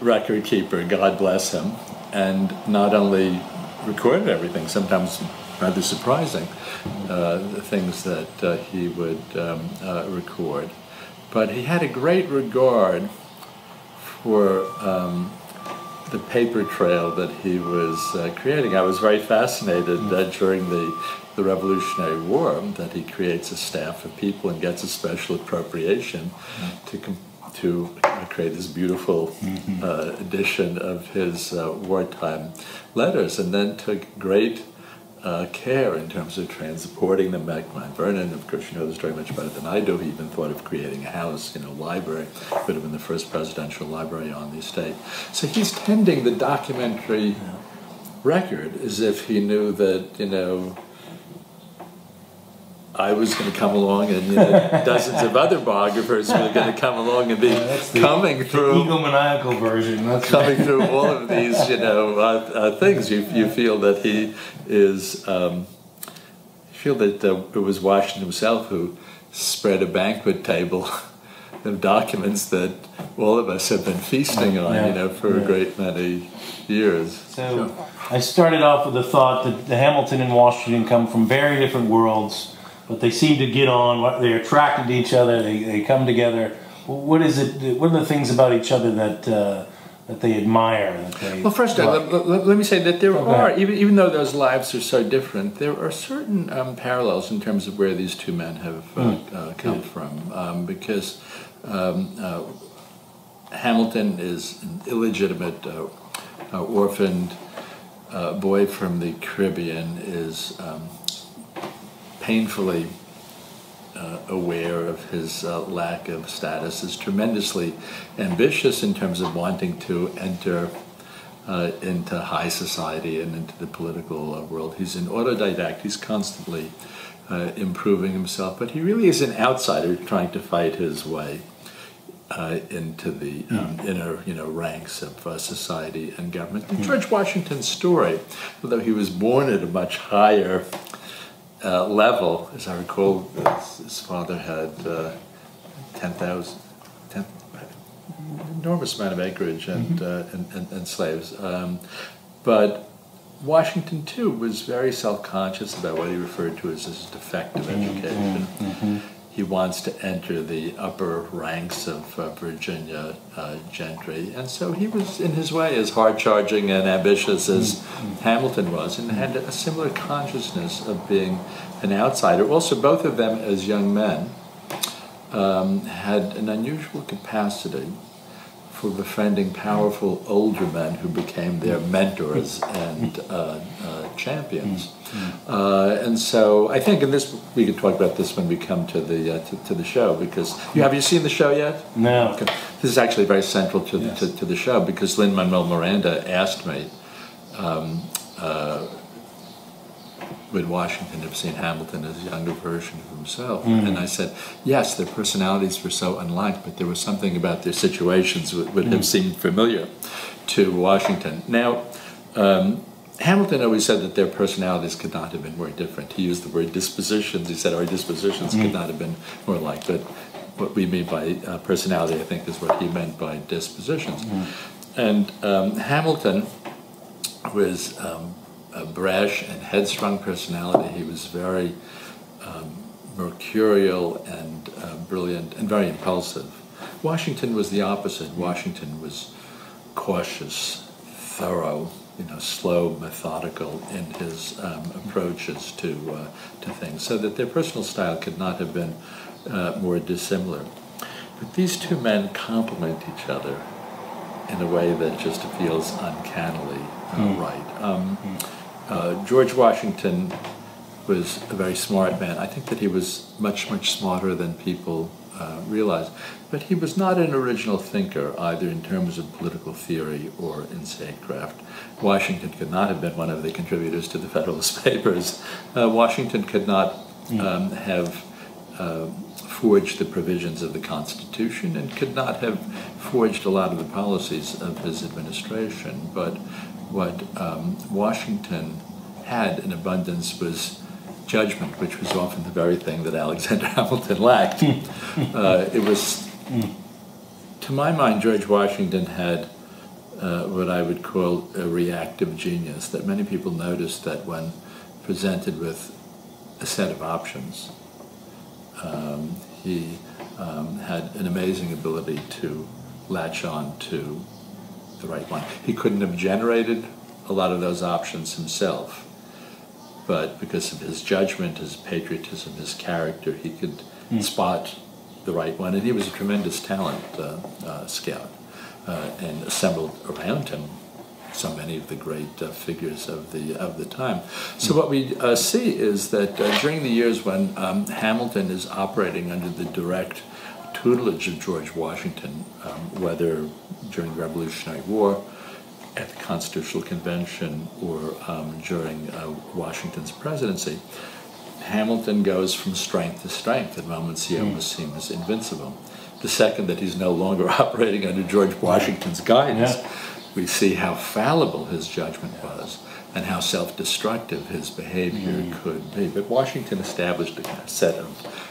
record keeper, God bless him, and not only recorded everything, sometimes rather surprising things that he would record. But he had a great regard for the paper trail that he was creating. I was very fascinated during the Revolutionary War that he creates a staff of people and gets a special appropriation to create this beautiful edition of his wartime letters, and then took great care in terms of transporting them back to Mount Vernon. Of course, you know the story much better than I do. He even thought of creating a house, library. Would have been the first presidential library on the estate. So he's tending the documentary record as if he knew that, I was going to come along, and dozens of other biographers were going to come along and be coming through
the egomaniacal version. That's
coming through all of these, things. You feel that he is. You feel that it was Washington himself who spread a banquet table of documents that all of us have been feasting on, for a great many years.
So I started off with the thought that the Hamilton and Washington come from very different worlds, but they seem to get on. They're attracted to each other. They come together. What is it? What are the things about each other that they admire? That they
well, first, let me say that there are, even though those lives are so different, there are certain parallels in terms of where these two men have come from. Because Hamilton is an illegitimate, orphaned boy from the Caribbean, is painfully aware of his lack of status, is tremendously ambitious in terms of wanting to enter into high society and into the political world. He's an autodidact. He's constantly improving himself, but he really is an outsider trying to fight his way into the inner, ranks of society and government. And George Washington's story, although he was born at a much higher level, as I recall, his father had 10,000, enormous amount of acreage and slaves. But Washington, too, was very self-conscious about what he referred to as his defective education. He wants to enter the upper ranks of Virginia gentry. And so he was, in his way, as hard-charging and ambitious as Hamilton was, and had a similar consciousness of being an outsider. Also, both of them, as young men, had an unusual capacity for befriending powerful older men who became their mentors and champions. And so I think in this, we could talk about this when we come to the show, because have you seen the show yet?
No.
Okay. This is actually very central to the show, because Lin-Manuel Miranda asked me, would Washington have seen Hamilton as a younger version of himself? And I said, yes, their personalities were so unlike, but there was something about their situations that would have seemed familiar to Washington. Now, Hamilton always said that their personalities could not have been more different. He used the word dispositions. He said our dispositions could not have been more alike. But what we mean by personality, I think, is what he meant by dispositions. And Hamilton was a brash and headstrong personality. He was very mercurial and brilliant and very impulsive. Washington was the opposite. Washington was cautious, thorough, slow, methodical in his approaches to things, so that their personal style could not have been more dissimilar. But these two men complement each other in a way that just feels uncannily right. George Washington was a very smart man. I think that he was much, much smarter than people realize. But he was not an original thinker, either in terms of political theory or in statecraft. Washington could not have been one of the contributors to the Federalist Papers. Washington could not have forged the provisions of the Constitution, and could not have forged a lot of the policies of his administration. But what Washington had in abundance was judgment, which was often the very thing that Alexander Hamilton lacked. It was, to my mind, George Washington had what I would call a reactive genius, that many people noticed that when presented with a set of options, he had an amazing ability to latch on to the right one. He couldn't have generated a lot of those options himself, but because of his judgment, his patriotism, his character, he could spot the right one. And he was a tremendous talent scout, and assembled around him so many of the great figures of the time. So what we see is that during the years when Hamilton is operating under the direct tutelage of George Washington, whether during the Revolutionary War, at the Constitutional Convention, or during Washington's presidency, Hamilton goes from strength to strength. At moments he almost seems invincible. The second that he's no longer operating under George Washington's guidance, we see how fallible his judgment was and how self-destructive his behavior could be. But Washington established a set of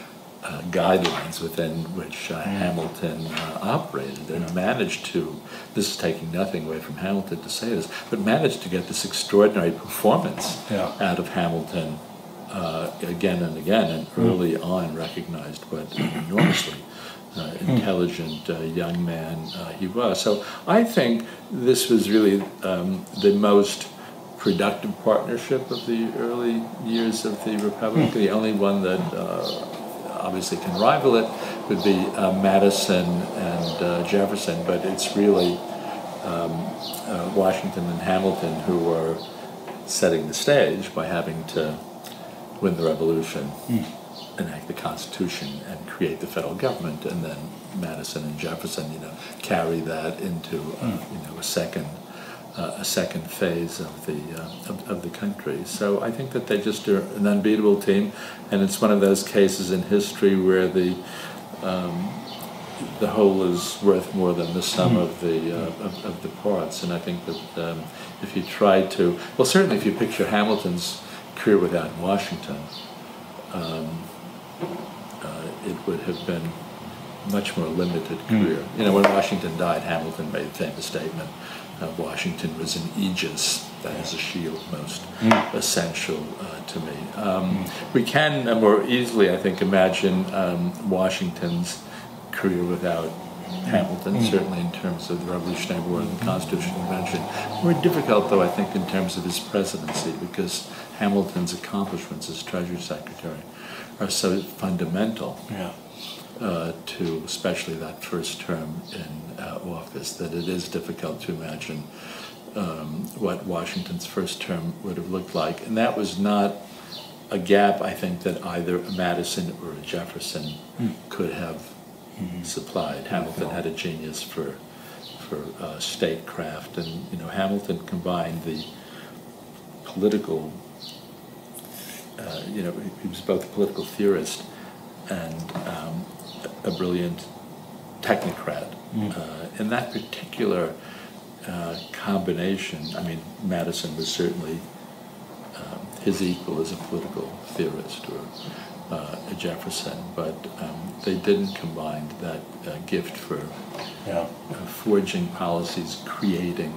guidelines within which Hamilton operated, and managed to, this is taking nothing away from Hamilton to say this, but managed to get this extraordinary performance out of Hamilton again and again, and early on recognized what an enormously intelligent young man he was. So I think this was really the most productive partnership of the early years of the Republic. The only one that obviously can rival it would be Madison and Jefferson, but it's really Washington and Hamilton who are setting the stage by having to win the Revolution, enact the Constitution, and create the federal government, and then Madison and Jefferson, carry that into a second phase of the country. So I think that they just are an unbeatable team, and it's one of those cases in history where the whole is worth more than the sum of the parts. And I think that if you try to, well, certainly if you picture Hamilton's career without Washington, it would have been much more limited career. When Washington died, Hamilton made a famous statement. Washington was an aegis, that is a shield, most essential to me. We can more easily, I think, imagine Washington's career without Hamilton, certainly in terms of the Revolutionary War and the Constitutional Convention. More difficult, though, I think, in terms of his presidency, because Hamilton's accomplishments as Treasury Secretary are so fundamental to especially that first term in office, that it is difficult to imagine what Washington's first term would have looked like. And that was not a gap, I think, that either a Madison or a Jefferson could have supplied. Hamilton had a genius for statecraft, and Hamilton combined the political, he was both a political theorist and a brilliant technocrat. In that particular combination, I mean, Madison was certainly his equal as a political theorist, or a Jefferson, but they didn't combine that gift for forging policies, creating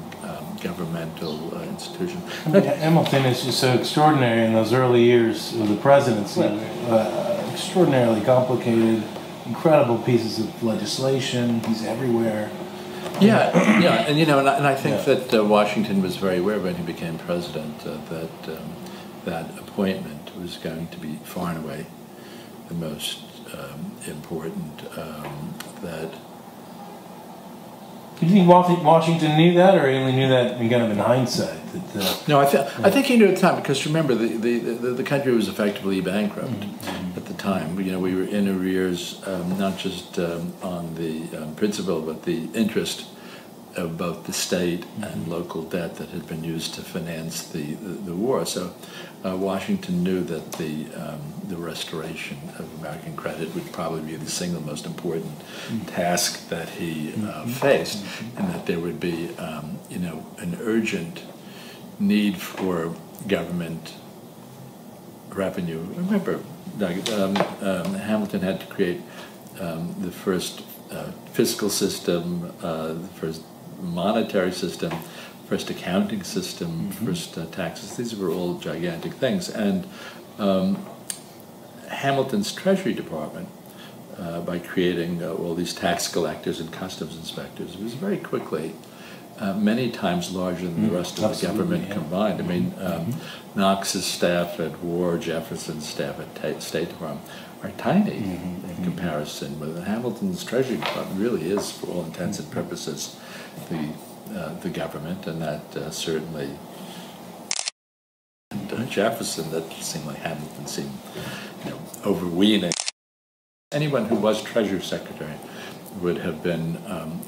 governmental institutions.
Hamilton is just so extraordinary in those early years of the presidency. Extraordinarily complicated, incredible pieces of legislation. He's everywhere.
Yeah, and I think that Washington was very aware when he became president that appointment was going to be far and away the most important. That.
Do you think Washington knew that, or he only knew that kind of in hindsight?
No, I think he knew at the time, because remember, the country was effectively bankrupt at the time. We were in arrears, not just on the principal, but the interest of both the state and local debt that had been used to finance the war. So Washington knew that the restoration of American credit would probably be the single most important task that he faced, and that there would be an urgent need for government revenue. Remember, Hamilton had to create the first fiscal system, the first monetary system, first accounting system, first taxes. These were all gigantic things. And Hamilton's Treasury Department, by creating all these tax collectors and customs inspectors, was very quickly many times larger than the rest of the government combined. I mean, Knox's staff at War, Jefferson's staff at State Department are tiny in comparison. But Hamilton's Treasury Department really is, for all intents and purposes, the government, and that certainly Jefferson, that seemed like Hamilton seemed overweening. Anyone who was Treasury Secretary would have been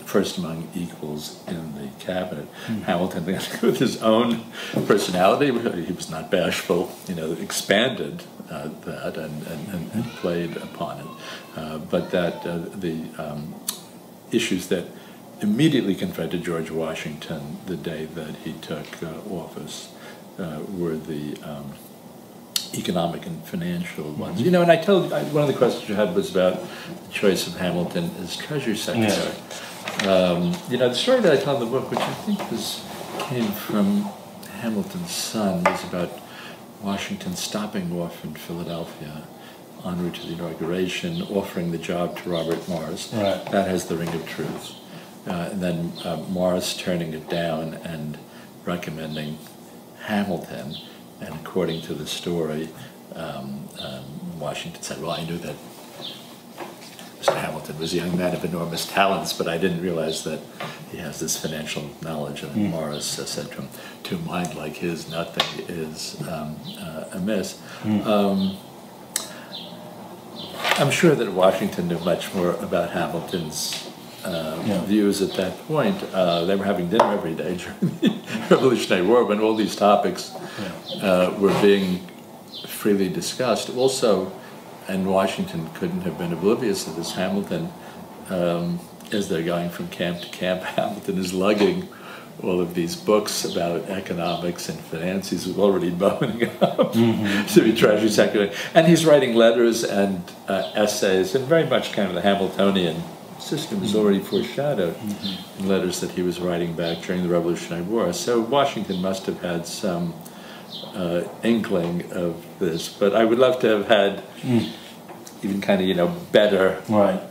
first among equals in the cabinet. Hamilton, with his own personality, he was not bashful, expanded that and played upon it. But that the issues that immediately confronted George Washington the day that he took office were the economic and financial ones. And I told one of the questions you had was about the choice of Hamilton as Treasury Secretary. The story that I tell in the book, which I think came from Hamilton's son, was about Washington stopping off in Philadelphia en route to the inauguration, offering the job to Robert Morris.
Right.
That has the ring of truth. And then Morris turning it down and recommending Hamilton. And according to the story, Washington said, well, I knew that Mr. Hamilton was a young man of enormous talents, but I didn't realize that he has this financial knowledge. And Morris said to him, to a mind like his, nothing is amiss. I'm sure that Washington knew much more about Hamilton's views at that point. They were having dinner every day during the Revolutionary War when all these topics were being freely discussed. Also, and Washington couldn't have been oblivious to this, Hamilton, as they're going from camp to camp, Hamilton is lugging all of these books about economics and finance. He's already boning up to be Treasury Secretary. And he's writing letters and essays, and very much kind of the Hamiltonian system is already foreshadowed in letters that he was writing back during the Revolutionary War. So Washington must have had some inkling of this. But I would love to have had even kind of, better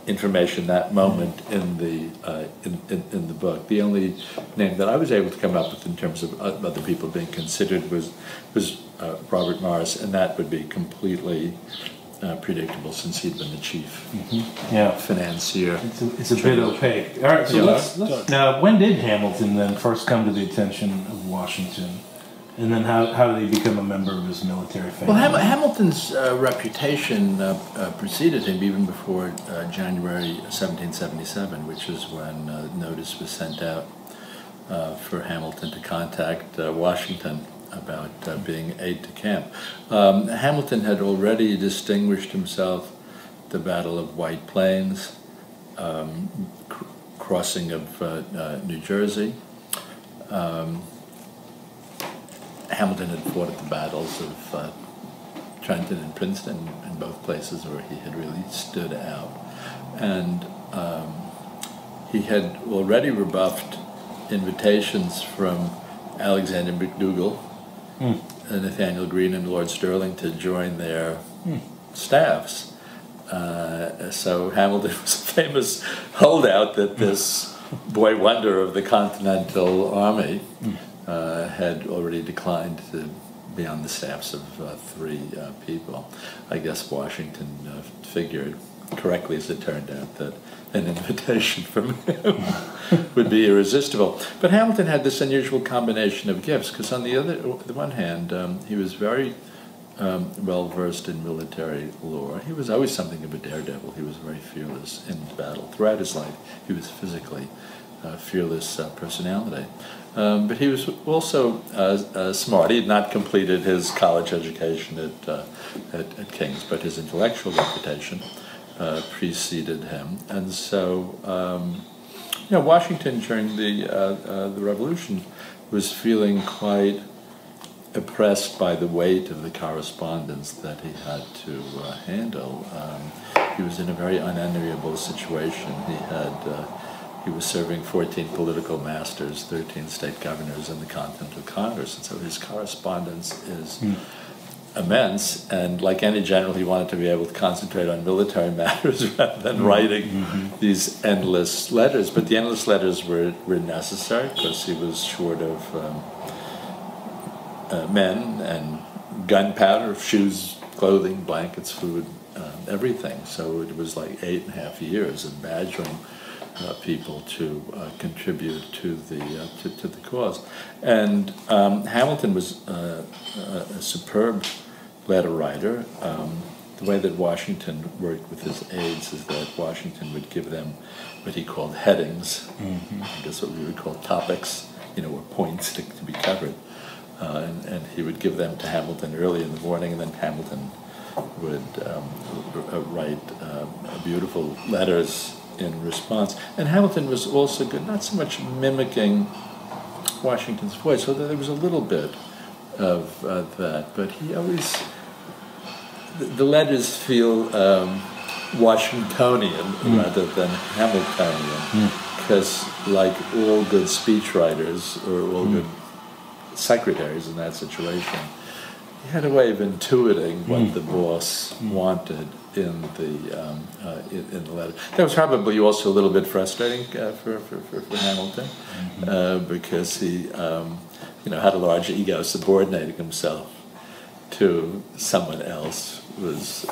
information that moment in the book. The only name that I was able to come up with in terms of other people being considered was Robert Morris, and that would be completely predictable since he'd been the chief financier.
It's a bit opaque. All right, so let's now, when did Hamilton then first come to the attention of Washington? And then how did he become a member of his military family?
Well, Hamilton's reputation preceded him even before January 1777, which is when notice was sent out for Hamilton to contact Washington about being aide-de-camp. Hamilton had already distinguished himself at the Battle of White Plains, crossing of New Jersey. Hamilton had fought at the battles of Trenton and Princeton, in both places where he had really stood out. And he had already rebuffed invitations from Alexander McDougall, Nathaniel Greene, and Lord Stirling to join their staffs. So Hamilton was a famous holdout that this boy wonder of the Continental Army had already declined to be on the staffs of 3 people. I guess Washington figured, correctly as it turned out, that an invitation from him would be irresistible. But Hamilton had this unusual combination of gifts, because on the one hand, he was very well versed in military lore. He was always something of a daredevil. He was very fearless in battle. Throughout his life, he was physically fearless personality. But he was also smart. He had not completed his college education at King's, but his intellectual reputation preceded him. And so, Washington during the Revolution was feeling quite oppressed by the weight of the correspondence that he had to handle. He was in a very unenviable situation. He was serving 14 political masters, 13 state governors, and the Continental Congress, and so his correspondence is immense, and like any general, he wanted to be able to concentrate on military matters rather than writing these endless letters. But the endless letters were necessary because he was short of men and gunpowder, shoes, clothing, blankets, food, everything. So it was like 8.5 years of badgering people to contribute to the cause. And Hamilton was a superb letter writer. The way that Washington worked with his aides is that Washington would give them what he called headings, I guess what we would call topics, or points to be covered. And he would give them to Hamilton early in the morning, and then Hamilton would write beautiful letters in response. And Hamilton was also good, not so much mimicking Washington's voice, although there was a little bit of that, but he always, the letters feel Washingtonian rather than Hamiltonian, because like all good speechwriters or all good secretaries in that situation, he had a way of intuiting what the boss wanted in the letter. That was probably also a little bit frustrating for Hamilton because he had a large ego. Subordinating himself to someone else was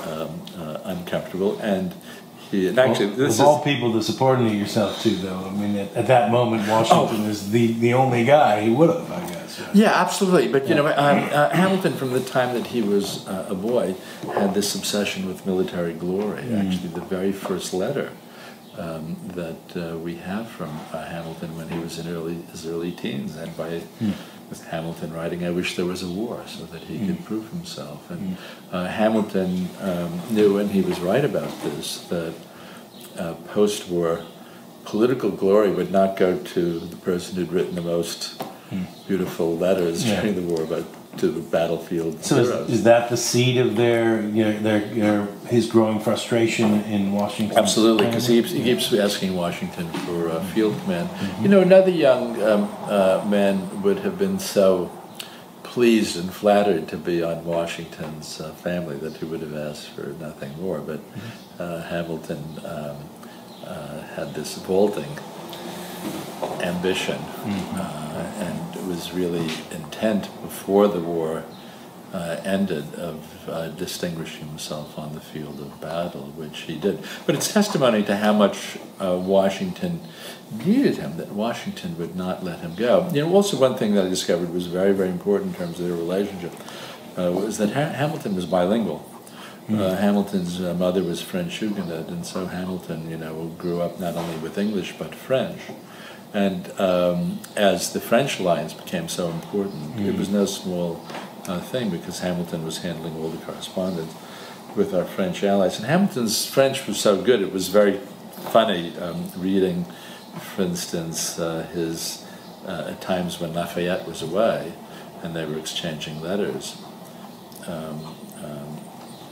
uncomfortable, and actually,
of all people to subordinate yourself to, though, I mean, at that moment, Washington is the only guy he would have, I guess.
Yeah, absolutely. But, Hamilton, from the time that he was a boy, had this obsession with military glory. Actually, the very first letter that we have from Hamilton when he was in his early teens, and with Hamilton writing, "I wish there was a war so that he could prove himself." And Hamilton knew, and he was right about this, that post-war political glory would not go to the person who'd written the most beautiful letters during the war, but to the battlefield heroes.
Is that the seed of his growing frustration in Washington?
Absolutely, because he keeps asking Washington for field command. Another young man would have been so pleased and flattered to be on Washington's family that he would have asked for nothing more. But Hamilton had this vaulting ambition and was really intent before the war ended of distinguishing himself on the field of battle, which he did. But it's testimony to how much Washington needed him, that Washington would not let him go. Also one thing that I discovered was very, very important in terms of their relationship was that Hamilton was bilingual. Hamilton's mother was French Huguenot, and so Hamilton, grew up not only with English but French. And as the French alliance became so important, it was no small thing because Hamilton was handling all the correspondence with our French allies. And Hamilton's French was so good, it was very funny reading, for instance, his at times when Lafayette was away and they were exchanging letters.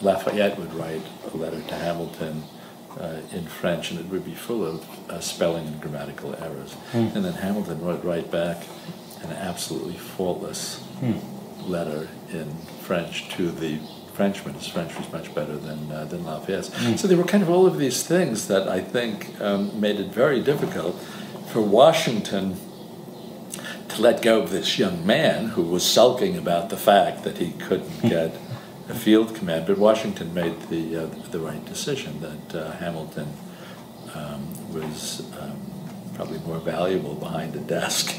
Lafayette would write a letter to Hamilton in French, and it would be full of spelling and grammatical errors. And then Hamilton would write back an absolutely faultless letter in French to the Frenchman. His French was much better than Lafayette's. So there were kind of all of these things that I think made it very difficult for Washington to let go of this young man who was sulking about the fact that he couldn't get a field command. But Washington made the right decision that Hamilton was probably more valuable behind a desk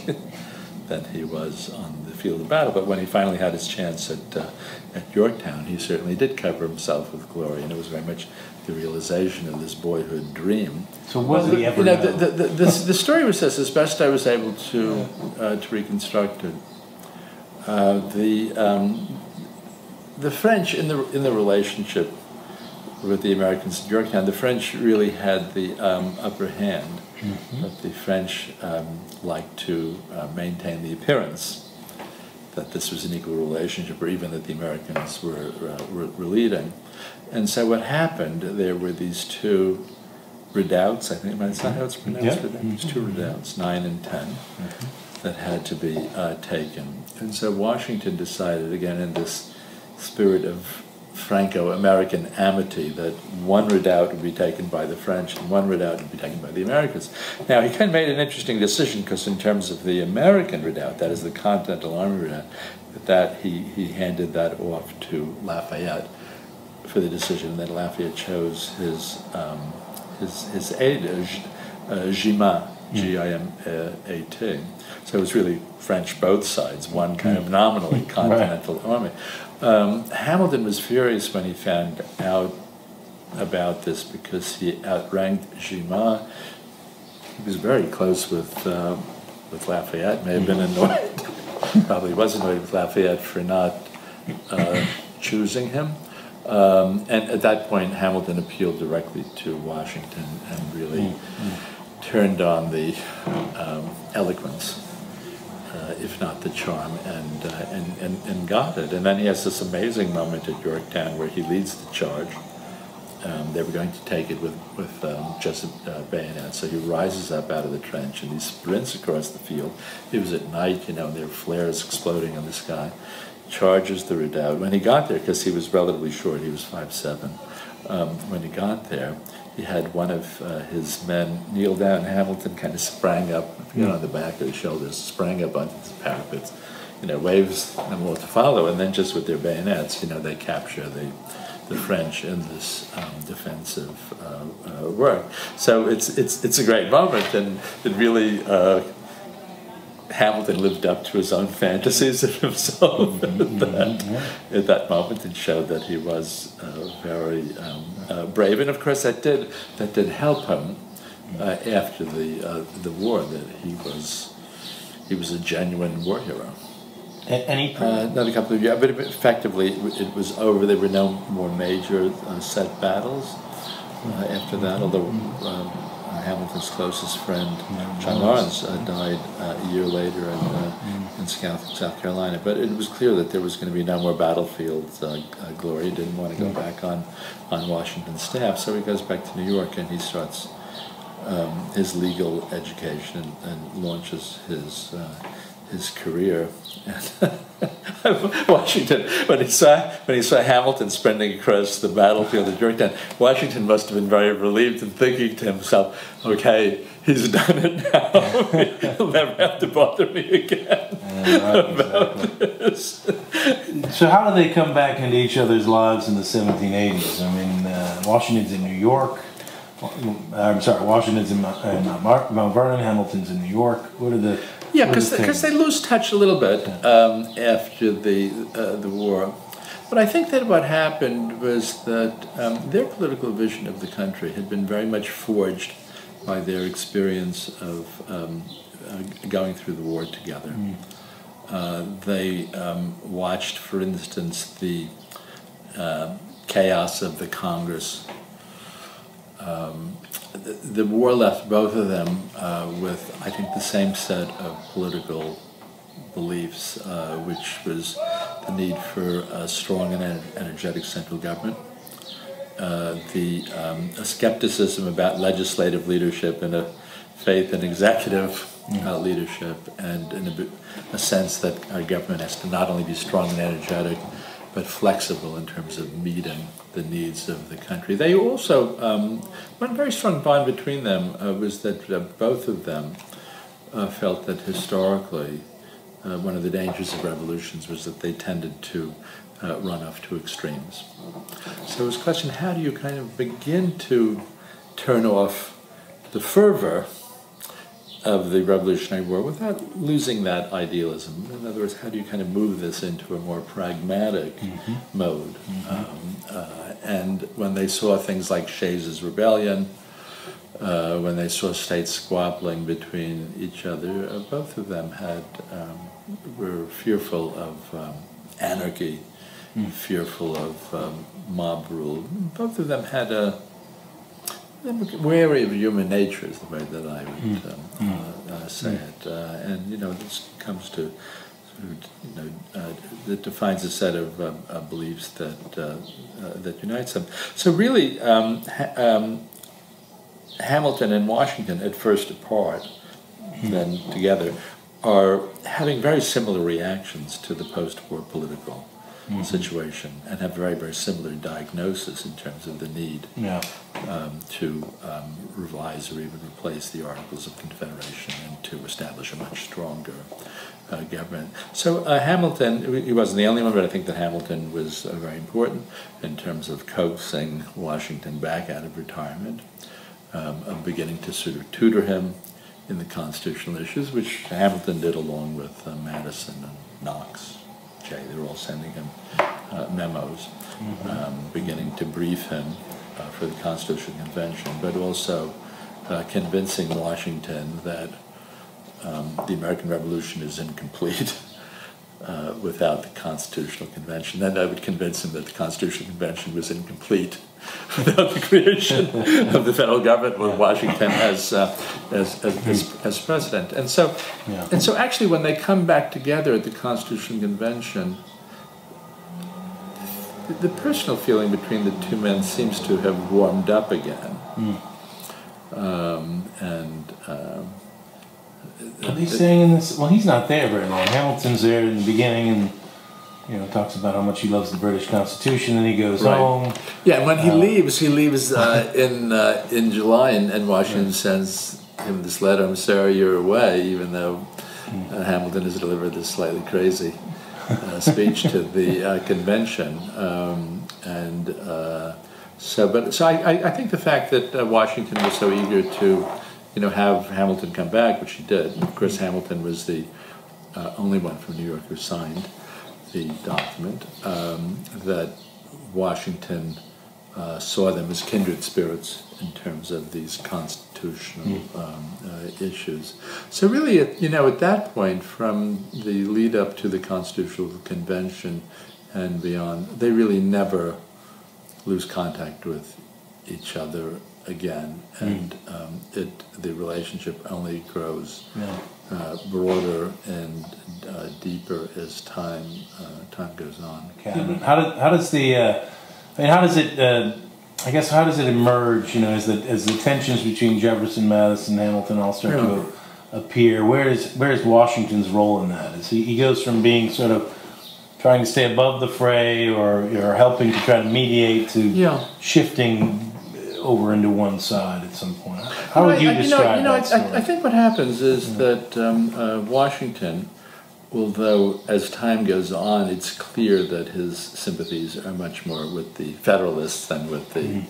than he was on the field of battle. But when he finally had his chance at Yorktown, he certainly did cover himself with glory, and it was very much the realization of this boyhood dream.
So was he ever?
The story was this, as best I was able to reconstruct it. The French in the relationship with the Americans at Yorktown, the French really had the upper hand. But the French liked to maintain the appearance that this was an equal relationship, or even that the Americans were leading. And so what happened, there were these two redoubts, I think that's how it's pronounced, these two redoubts, 9 and 10, that had to be taken. And so Washington decided, again in this spirit of Franco-American amity, that one redoubt would be taken by the French and one redoubt would be taken by the Americans. Now, he kind of made an interesting decision, because in terms of the American redoubt, that is the Continental Army redoubt, that he handed that off to Lafayette for the decision. And then Lafayette chose his aide, Gimat, G-I-M-A-T. So it was really French both sides, one kind of nominally Continental Army. Hamilton was furious when he found out about this, because he outranked Gimat. He was very close with Lafayette, may have been annoyed, probably was annoyed with Lafayette for not choosing him. And at that point, Hamilton appealed directly to Washington and really turned on the eloquence, if not the charm, and got it. And then he has this amazing moment at Yorktown where he leads the charge. They were going to take it with just a bayonet. So he rises up out of the trench and he sprints across the field. It was at night, and there were flares exploding in the sky. charges the redoubt. When he got there, because he was relatively short, he was 5'7", when he got there, he had one of his men kneel down. Hamilton kind of sprang up, on the back of his shoulders, sprang up onto the parapets, waves them all to follow, and then just with their bayonets, they capture the French in this defensive work. So it's a great moment, and it really Hamilton lived up to his own fantasies of himself at that moment, and showed that he was very brave. And of course, that did help him after the war. That he was a genuine war hero.
And he
another couple of years, but effectively it was over. There were no more major set battles after that. Although Hamilton's closest friend, John Lawrence, died a year later in South Carolina. But it was clear that there was going to be no more battlefield glory. He didn't want to go back on Washington's staff, so he goes back to New York and he starts his legal education and launches his career. Washington, when he saw Hamilton sprinting across the battlefield at Yorktown, Washington must have been very relieved and thinking to himself, "Okay, he's done it now. He'll never have to bother me again about this."
So how do they come back into each other's lives in the 1780s? I mean, Washington's in New York. I'm sorry, Washington's in Mount Vernon. Hamilton's in New York. What are the
because they lose touch a little bit after the war. But I think that what happened was that their political vision of the country had been very much forged by their experience of going through the war together. They watched, for instance, the chaos of the Congress. The war left both of them with, I think, the same set of political beliefs, which was the need for a strong and energetic central government, a skepticism about legislative leadership and a faith in executive leadership, and a sense that our government has to not only be strong and energetic, but flexible in terms of meeting the needs of the country. They also, one very strong bond between them was that both of them felt that historically one of the dangers of revolutions was that they tended to run off to extremes. So it was a question, how do you kind of begin to turn off the fervor of the Revolutionary War without losing that idealism? In other words, how do you kind of move this into a more pragmatic mode? And when they saw things like Shays' rebellion, when they saw states squabbling between each other, both of them were fearful of anarchy, fearful of mob rule. Both of them had wary of human nature is the way that I would say it. And, this comes to, that defines a set of beliefs that unites them. So really, Hamilton and Washington, at first apart, then together, are having very similar reactions to the post-war political situation, and have very, very similar diagnosis in terms of the need to revise or even replace the Articles of Confederation and to establish a much stronger government. So Hamilton, he wasn't the only one, but I think that Hamilton was very important in terms of coaxing Washington back out of retirement, of beginning to sort of tutor him in the constitutional issues, which Hamilton did along with Madison and Knox. They were all sending him memos, beginning to brief him for the Constitutional Convention, but also convincing Washington that the American Revolution is incomplete without the Constitutional Convention. Then I would convince him that the Constitutional Convention was incomplete without the creation of the federal government with Washington as president. And so actually when they come back together at the Constitutional Convention, the personal feeling between the two men seems to have warmed up again.
Are they saying in this? Well, he's not there very long. Hamilton's there in the beginning, and You know, talks about how much he loves the British Constitution, and he goes home.
Yeah, and when he leaves in July, and Washington sends him this letter, "I'm sorry you're away," even though Hamilton has delivered this slightly crazy speech to the convention. So I think the fact that Washington was so eager to, have Hamilton come back, which he did. Of course, Hamilton was the only one from New York who signed the document, that Washington saw them as kindred spirits in terms of these constitutional issues. So really, at that point, from the lead up to the Constitutional Convention and beyond, they really never lose contact with each other again, and the relationship only grows broader and deeper as time goes on.
How does it emerge? As the tensions between Jefferson, Madison, Hamilton all start to appear. Where is Washington's role in that? He goes from being sort of trying to stay above the fray, or helping to try to mediate, to shifting over into one side at some point. How would you describe that story?
I think what happens is that Washington, although as time goes on, it's clear that his sympathies are much more with the Federalists than with the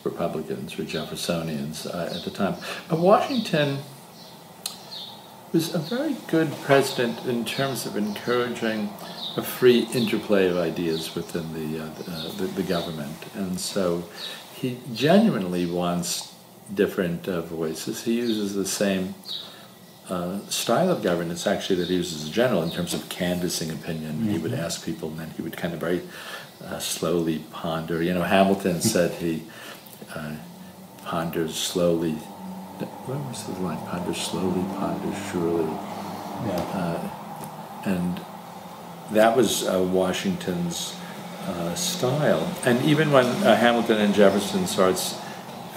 Republicans or Jeffersonians at the time. Washington was a very good president in terms of encouraging a free interplay of ideas within the government, and so he genuinely wants different voices. He uses the same style of governance, actually, that he uses as a general in terms of canvassing opinion. He would ask people, and then he would kind of very slowly ponder. Hamilton said he ponders slowly. What was the line? Ponders slowly, ponders surely. And that was Washington's style. And even when Hamilton and Jefferson starts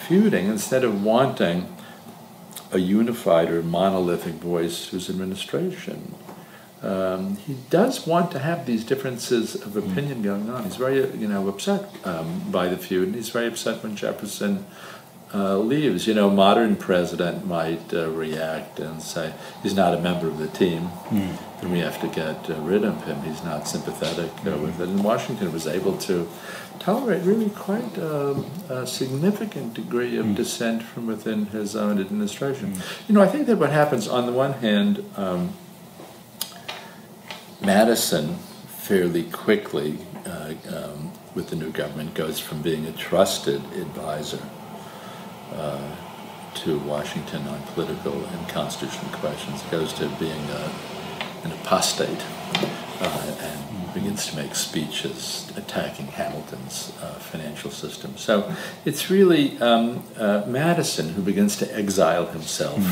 feuding, instead of wanting a unified or monolithic voice to his administration, he does want to have these differences of opinion going on. He's very, upset by the feud, and he's very upset when Jefferson leaves. Modern president might react and say, he's not a member of the team, and we have to get rid of him. He's not sympathetic with it. And Washington was able to tolerate really quite a significant degree of dissent from within his own administration. I think that what happens, on the one hand, Madison fairly quickly, with the new government, goes from being a trusted advisor to Washington on political and constitutional questions, goes to being an apostate, and begins to make speeches attacking Hamilton's financial system. So it's really Madison who begins to exile himself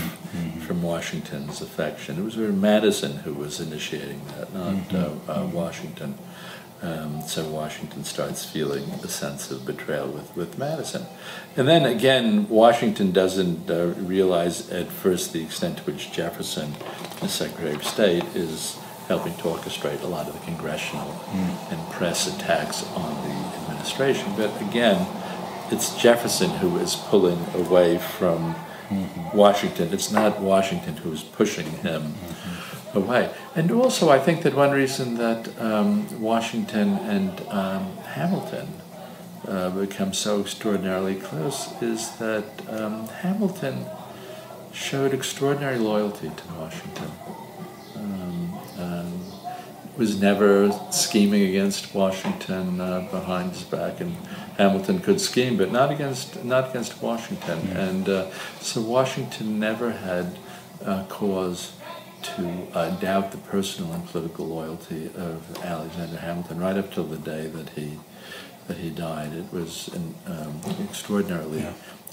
from Washington's affection. It was really Madison who was initiating that, not Washington. So Washington starts feeling a sense of betrayal with Madison. And then again, Washington doesn't realize at first the extent to which Jefferson, the Secretary of State, is helping to orchestrate a lot of the congressional and press attacks on the administration. But again, it's Jefferson who is pulling away from Washington. It's not Washington who is pushing him away. And also, I think that one reason that Washington and Hamilton become so extraordinarily close is that Hamilton showed extraordinary loyalty to Washington. Was never scheming against Washington behind his back, and Hamilton could scheme, but not against Washington. And so Washington never had cause to doubt the personal and political loyalty of Alexander Hamilton right up till the day that he died. It was an extraordinarily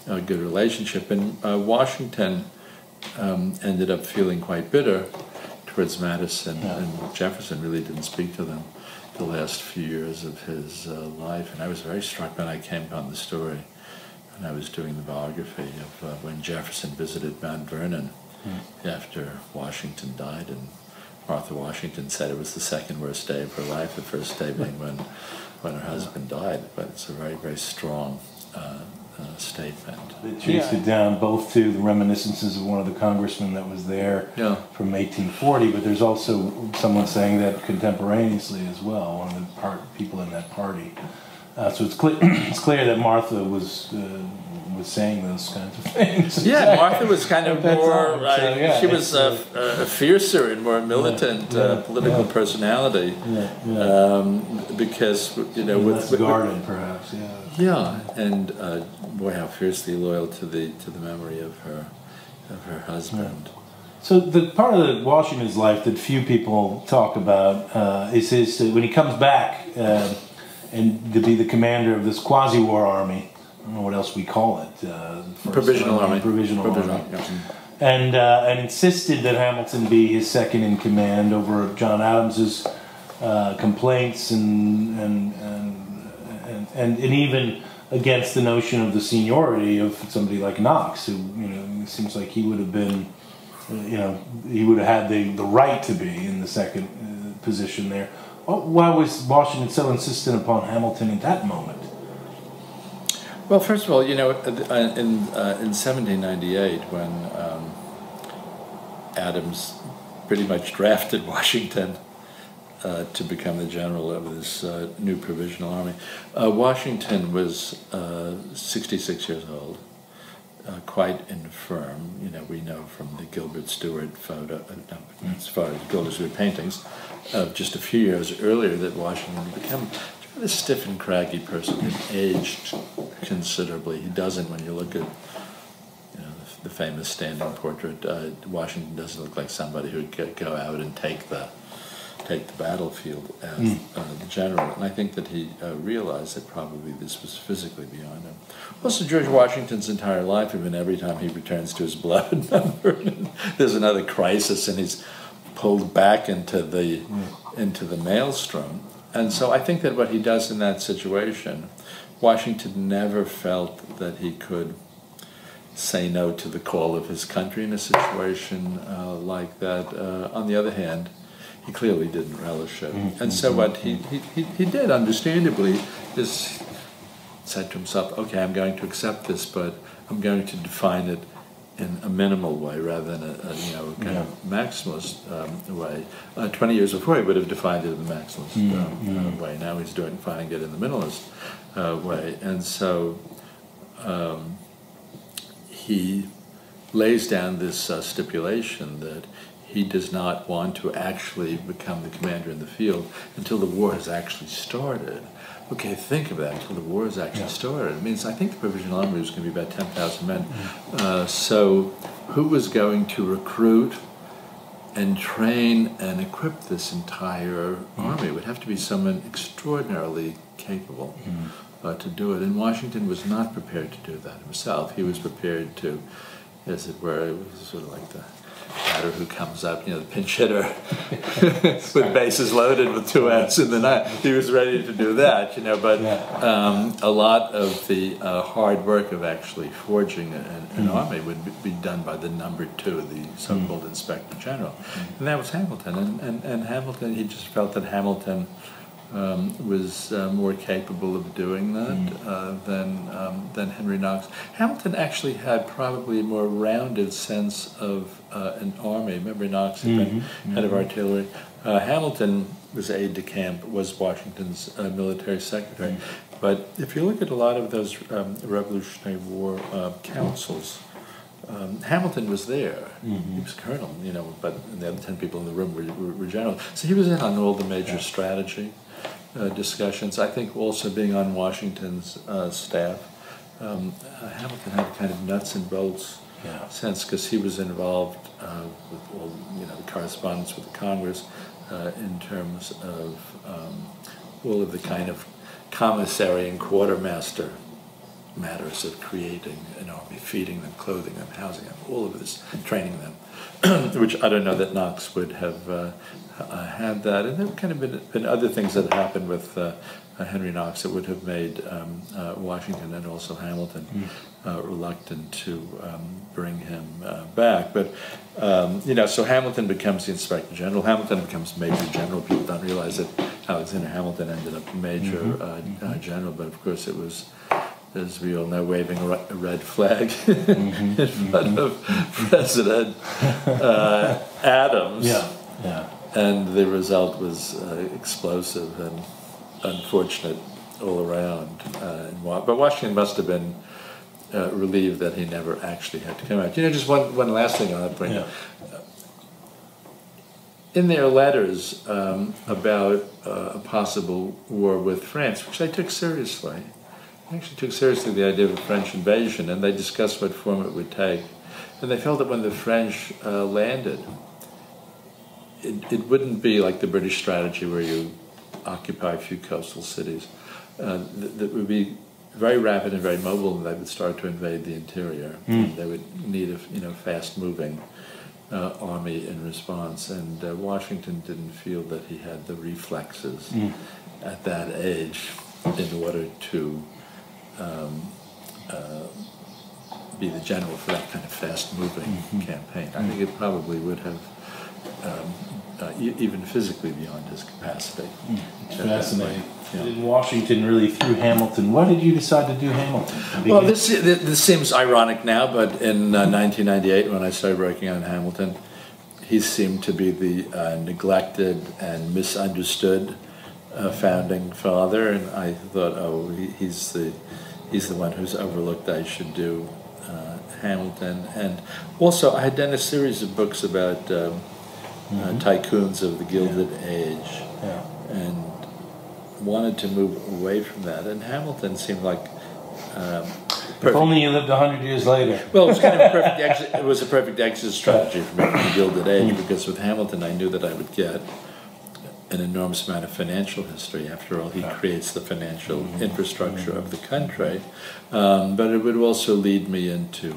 good relationship, and Washington ended up feeling quite bitter towards Madison, and Jefferson really didn't speak to them the last few years of his life. And I was very struck when I came upon the story, when I was doing the biography, of when Jefferson visited Mount Vernon after Washington died, and Martha Washington said it was the second worst day of her life, the first day being when her husband died. But it's a very, very strong statement.
They traced it down both to the reminiscences of one of the congressmen that was there from 1840, but there's also someone saying that contemporaneously as well, one of the people in that party. So it's clear that Martha was saying those kinds of things.
Yeah, Martha was kind of more, she was a fiercer and more militant political personality. Because, you know,
with Garden, perhaps,
yeah, and boy, how fiercely loyal to the memory of her husband.
So the part of Washington's life that few people talk about is his when he comes back and to be the commander of this quasi-war army. I don't know what else we call it.
Provisional army.
Provisional army. Yeah. And insisted that Hamilton be his second in command over John Adams's complaints and even against the notion of the seniority of somebody like Knox, who, you know, it seems like he would have been, you know, he would have had the right to be in the second position there. Why was Washington so insistent upon Hamilton at that moment?
Well, first of all, you know, in 1798, when Adams pretty much drafted Washington to become the general of this new provisional army, Washington was 66 years old, quite infirm. You know, we know from the Gilbert Stuart photo, as far as Gilbert Stuart paintings, of just a few years earlier that Washington had become a stiff and craggy person. He aged considerably. He doesn't, when you look at, you know, the famous standing portrait, Washington doesn't look like somebody who would go out and take the battlefield as the general. And I think that he realized that probably this was physically beyond him. Also, George Washington's entire life, even every time he returns to his beloved Mount Vernon, there's another crisis, and he's pulled back into the maelstrom. And so I think that what he does in that situation, Washington never felt that he could say no to the call of his country in a situation like that. On the other hand, he clearly didn't relish it. And so what he did, understandably, is said to himself, okay, I'm going to accept this, but I'm going to define it in a minimal way rather than a kind of maximalist way. 20 years before, he would have defined it in the maximalist way. Now he's defining it in the minimalist way. And so he lays down this stipulation that he does not want to actually become the commander in the field until the war has actually started. Okay, think of that, until the war has actually started. It means, I think the Provisional Army was going to be about 10,000 men. So who was going to recruit and train and equip this entire army? It would have to be someone extraordinarily capable to do it. And Washington was not prepared to do that himself. He was prepared to, as it were, it was sort of like the batter who comes up, you know, the pinch hitter with bases loaded with 2 outs in the ninth. He was ready to do that, you know, but a lot of the hard work of actually forging an army would be done by the number 2, the so-called Inspector General. And that was Hamilton. And Hamilton, he just felt that Hamilton was more capable of doing that than Henry Knox. Hamilton actually had probably a more rounded sense of an army. Remember, Knox had been head of artillery. Hamilton was aide-de-camp, was Washington's military secretary. But if you look at a lot of those Revolutionary War councils, Hamilton was there. He was colonel, you know, but the other 10 people in the room were generals. So he was in on all the major strategy discussions. I think also being on Washington's staff, Hamilton had a kind of nuts and bolts sense, because he was involved with all, you know, the correspondence with the Congress in terms of all of the kind of commissary and quartermaster matters of creating an army, feeding them, clothing them, housing them, all of this, training them, which I don't know that Knox would have had that. And there have kind of been other things that happened with Henry Knox that would have made Washington and also Hamilton reluctant to bring him back. But, you know, so Hamilton becomes the Inspector General. Hamilton becomes Major General. People don't realize that Alexander Hamilton ended up Major General, but of course it was, as we all know, waving a red flag in front of President Adams. And the result was explosive and unfortunate all around. But Washington must have been relieved that he never actually had to come out. You know, just one last thing on that point. In their letters about a possible war with France, which I took seriously, I actually took seriously the idea of a French invasion, and they discussed what form it would take. And they felt that when the French landed, it wouldn't be like the British strategy where you occupy a few coastal cities. That would be very rapid and very mobile, and they would start to invade the interior. They would need a fast-moving army in response, and Washington didn't feel that he had the reflexes at that age in order to be the general for that kind of fast-moving campaign. I think it probably would have even physically beyond his capacity.
It's fascinating. And Washington really threw Hamilton. Why did you decide to do Hamilton?
Well, this seems ironic now, but in 1998, when I started working on Hamilton, he seemed to be the neglected and misunderstood founding father, and I thought, oh, he's the one who's overlooked. I should do Hamilton. And also, I had done a series of books about tycoons of the Gilded Age, and wanted to move away from that. And Hamilton seemed like
if only you lived 100 years later.
Well, it was kind of a perfect exit. It was a perfect exit strategy for me from the Gilded Age, because with Hamilton, I knew that I would get an enormous amount of financial history. After all, he creates the financial infrastructure of the country. But it would also lead me into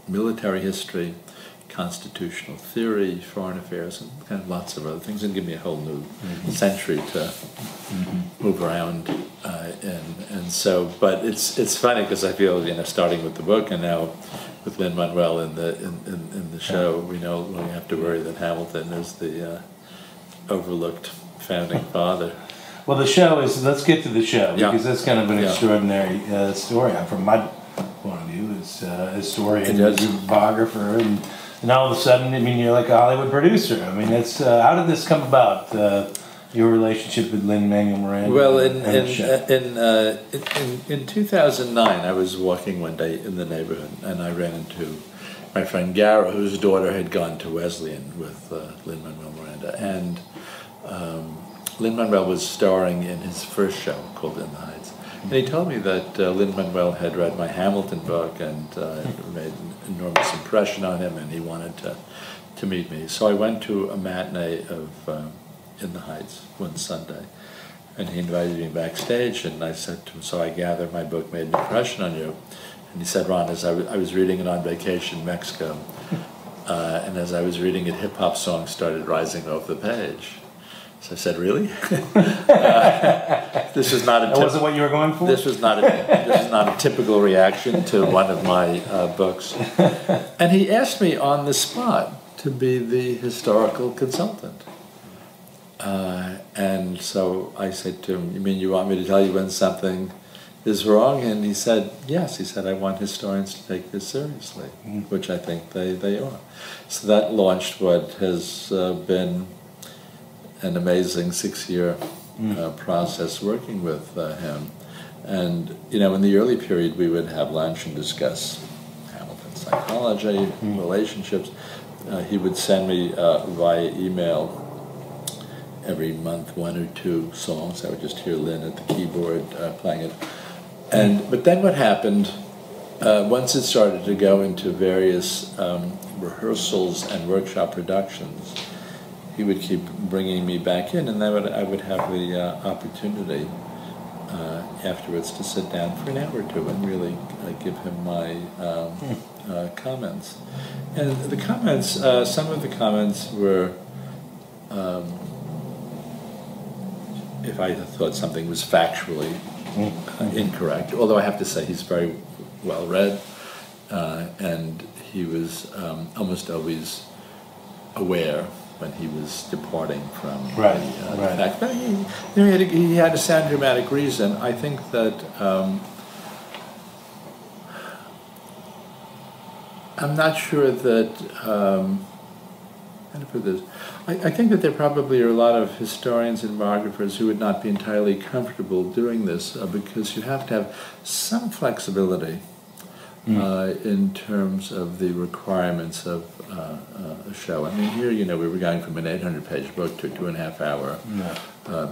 military history, constitutional theory, foreign affairs, and kind of lots of other things, and give me a whole new century to move around in. And so, but it's funny because I feel, you know, starting with the book and now with Lin-Manuel in the show, we no longer have to worry that Hamilton is the overlooked founding father.
Well, the show is, let's get to the show, because that's kind of an extraordinary story. From my point of view, as a historian, as a biographer, and all of a sudden, I mean, you're like a Hollywood producer. I mean, it's how did this come about? Your relationship with Lin-Manuel Miranda?
Well, in 2009, I was walking one day in the neighborhood, and I ran into my friend Gara, whose daughter had gone to Wesleyan with Lin-Manuel Miranda, and Lin-Manuel was starring in his first show called In the Heights. And he told me that Lin-Manuel had read my Hamilton book and it made an enormous impression on him, and he wanted to meet me. So I went to a matinee of In the Heights one Sunday, and he invited me backstage, and I said to him, so I gather my book made an impression on you. And he said, Ron, as I was reading it on vacation in Mexico, and as I was reading it, hip-hop songs started rising off the page. So I said, really? This is not a.
That wasn't what you were going for?
This was not a typical reaction to one of my books. And he asked me on the spot to be the historical consultant. And so I said to him, you mean you want me to tell you when something is wrong? And he said, yes. He said, I want historians to take this seriously, which I think they are. So that launched what has been an amazing 6-year process working with him. And, you know, in the early period, we would have lunch and discuss Hamilton's psychology, relationships. He would send me via email every month 1 or 2 songs. I would just hear Lynn at the keyboard playing it. But then what happened, once it started to go into various rehearsals and workshop productions, he would keep bringing me back in, and I would have the opportunity afterwards to sit down for an hour or two and really give him my comments. And the comments, some of the comments were, if I thought something was factually incorrect, although I have to say he's very well read, and he was almost always aware when he was departing from the fact. But he had a sound dramatic reason. I think that I'm not sure that how to put this. I think that there probably are a lot of historians and biographers who would not be entirely comfortable doing this because you have to have some flexibility in terms of the requirements of a show. I mean, here, you know, we were going from an 800-page book to a 2.5-hour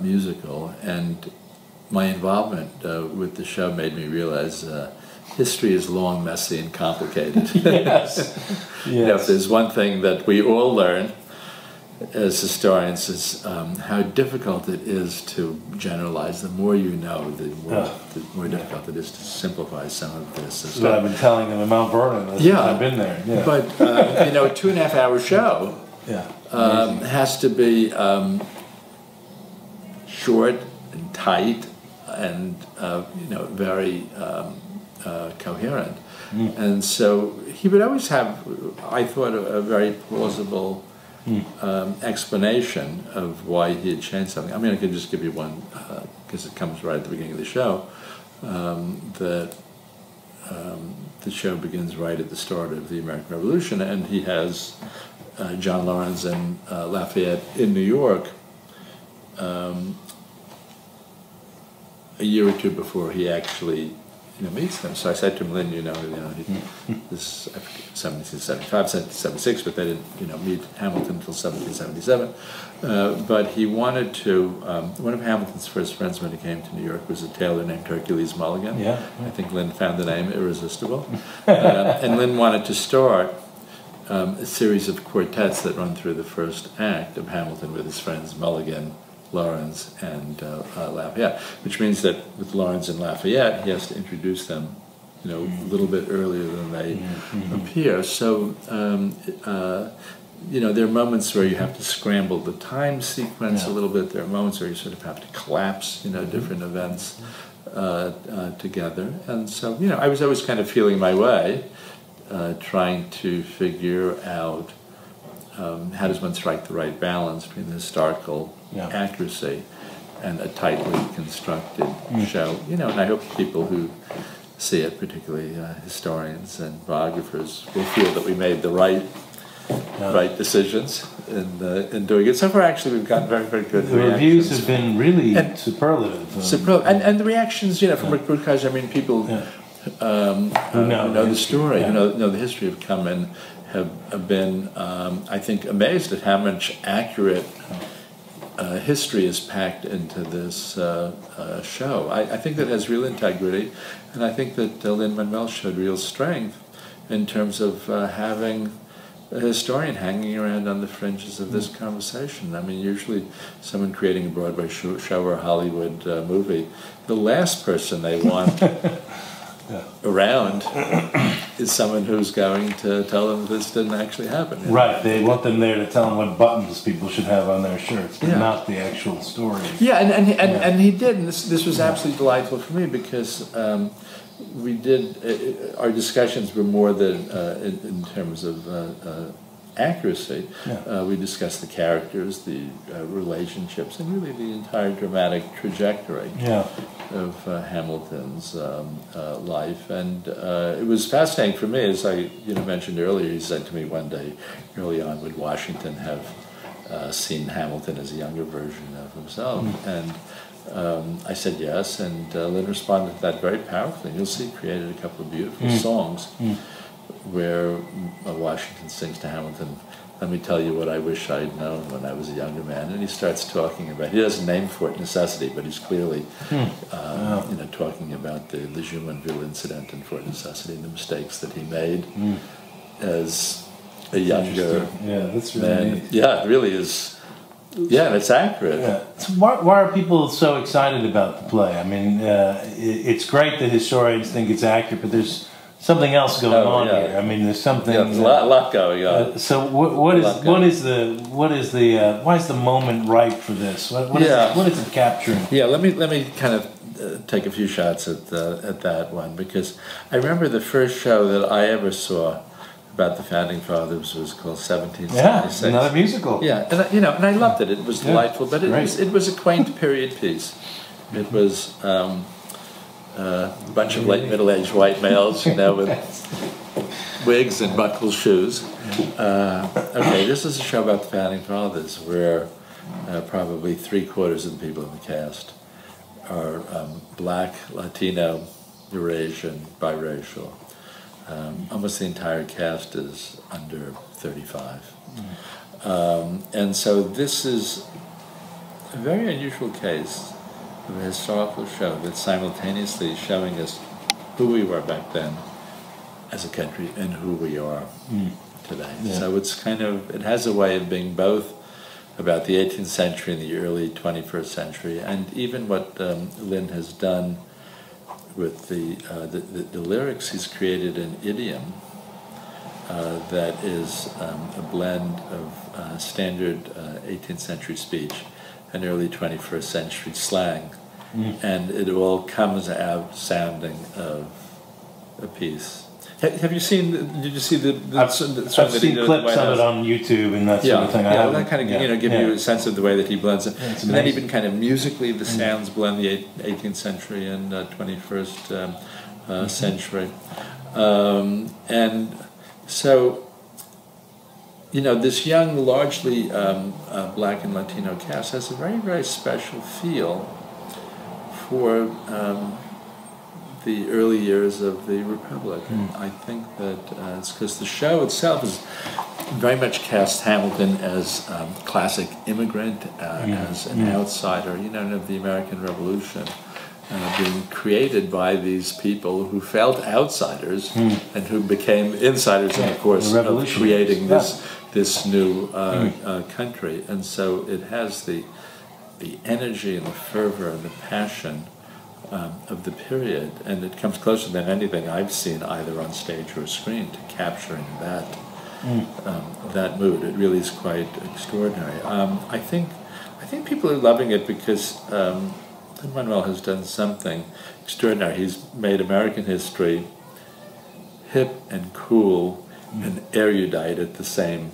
musical, and my involvement with the show made me realize history is long, messy, and complicated.
Yes.
You know, if there's one thing that we all learn as historians is how difficult it is to generalize. The more you know, the more difficult it is to simplify some of this.
That's what I've been telling them in Mount Vernon. I've been there. Yeah.
But you know, a 2.5-hour show has to be short and tight and you know, very coherent. And so he would always have, I thought, a very plausible explanation of why he had changed something. I mean, I could just give you one, because it comes right at the beginning of the show, that the show begins right at the start of the American Revolution, and he has John Lawrence and Lafayette in New York a year or two before he actually meets them. So I said to him, Lynn, this 1775, 1776, but they didn't, meet Hamilton until 1777. But he wanted to. One of Hamilton's first friends when he came to New York was a tailor named Hercules Mulligan.
Yeah.
I think Lynn found the name irresistible. And Lynn wanted to start a series of quartets that run through the first act of Hamilton with his friends Mulligan, Lawrence, and Lafayette, which means that with Lawrence and Lafayette, he has to introduce them, a little bit earlier than they appear. So, there are moments where you have to scramble the time sequence a little bit. There are moments where you sort of have to collapse, different events together. And so, I was always kind of feeling my way, trying to figure out how does one strike the right balance between the historical accuracy and a tightly constructed show. And I hope people who see it, particularly historians and biographers, will feel that we made the right decisions in doing it. So far, actually, we've gotten very, very good reactions.
The reviews have been really superlative.
And the reactions, from Rick Brookhouse, I mean, people who know the story, know the history, have come and have been, I think, amazed at how much accurate history is packed into this show. I think that has real integrity, and I think that Lin-Manuel showed real strength in terms of having a historian hanging around on the fringes of this conversation. I mean, usually someone creating a Broadway show or a Hollywood movie, the last person they want around is someone who's going to tell them this didn't actually happen.
Right, they want them there to tell them what buttons people should have on their shirts, but not the actual story.
Yeah, and he did, and this was absolutely delightful for me because we did, our discussions were more than in terms of accuracy. We discussed the characters, the relationships, and really the entire dramatic trajectory of Hamilton's life. And it was fascinating for me, as I mentioned earlier. He said to me one day early on, would Washington have seen Hamilton as a younger version of himself? And I said yes, and Lynn responded to that very powerfully. And you'll see, created a couple of beautiful songs where Washington sings to Hamilton, "Let me tell you what I wish I'd known when I was a younger man." And he starts talking about, he doesn't name Fort Necessity, but he's clearly talking about the Jumonville incident in Fort Necessity and the mistakes that he made as a younger
that's really
man.
neat.
Yeah, it really is Yeah, that's accurate.
Yeah. So why are people so excited about the play? I mean, it's great that historians think it's accurate, but there's something else going on here. I mean, there's something.
Yeah, there's a lot going on.
So why is the moment right for this? What is it capturing?
Yeah, let me kind of take a few shots at that one, because I remember the first show that I ever saw about the Founding Fathers was called 1776.
Yeah, another musical.
Yeah, and and I loved it. It was delightful, but it was a quaint period piece. It was a bunch of late middle-aged white males, with wigs and buckled shoes. Okay, this is a show about the Founding Fathers, where probably 3/4 of the people in the cast are black, Latino, Eurasian, biracial. Almost the entire cast is under 35. And so this is a very unusual case of a historical show that's simultaneously showing us who we were back then as a country and who we are today. Yeah. So it's it has a way of being both about the 18th century and the early 21st century, and even what Lynn has done with the lyrics. He's created an idiom that is a blend of standard 18th century speech and early 21st century slang, and it all comes out sounding of a piece. Have you seen? Did you see the
I've seen clips of it on YouTube and that sort of thing.
Yeah, that kind of give you a sense of the way that he blends it, and then even kind of musically, the sounds blend the 18th century and 21st century, and so this young, largely black and Latino cast has a very, very special feel for the early years of the Republic. I think that it's because the show itself is very much cast Hamilton as classic immigrant, as an outsider, of the American Revolution, being created by these people who felt outsiders and who became insiders in the course of creating this new country. And so it has the energy and the fervor and the passion of the period, and it comes closer than anything I've seen either on stage or screen to capturing that mood. It really is quite extraordinary. I think people are loving it because Lin-Manuel has done something extraordinary. He's made American history hip and cool and erudite at the same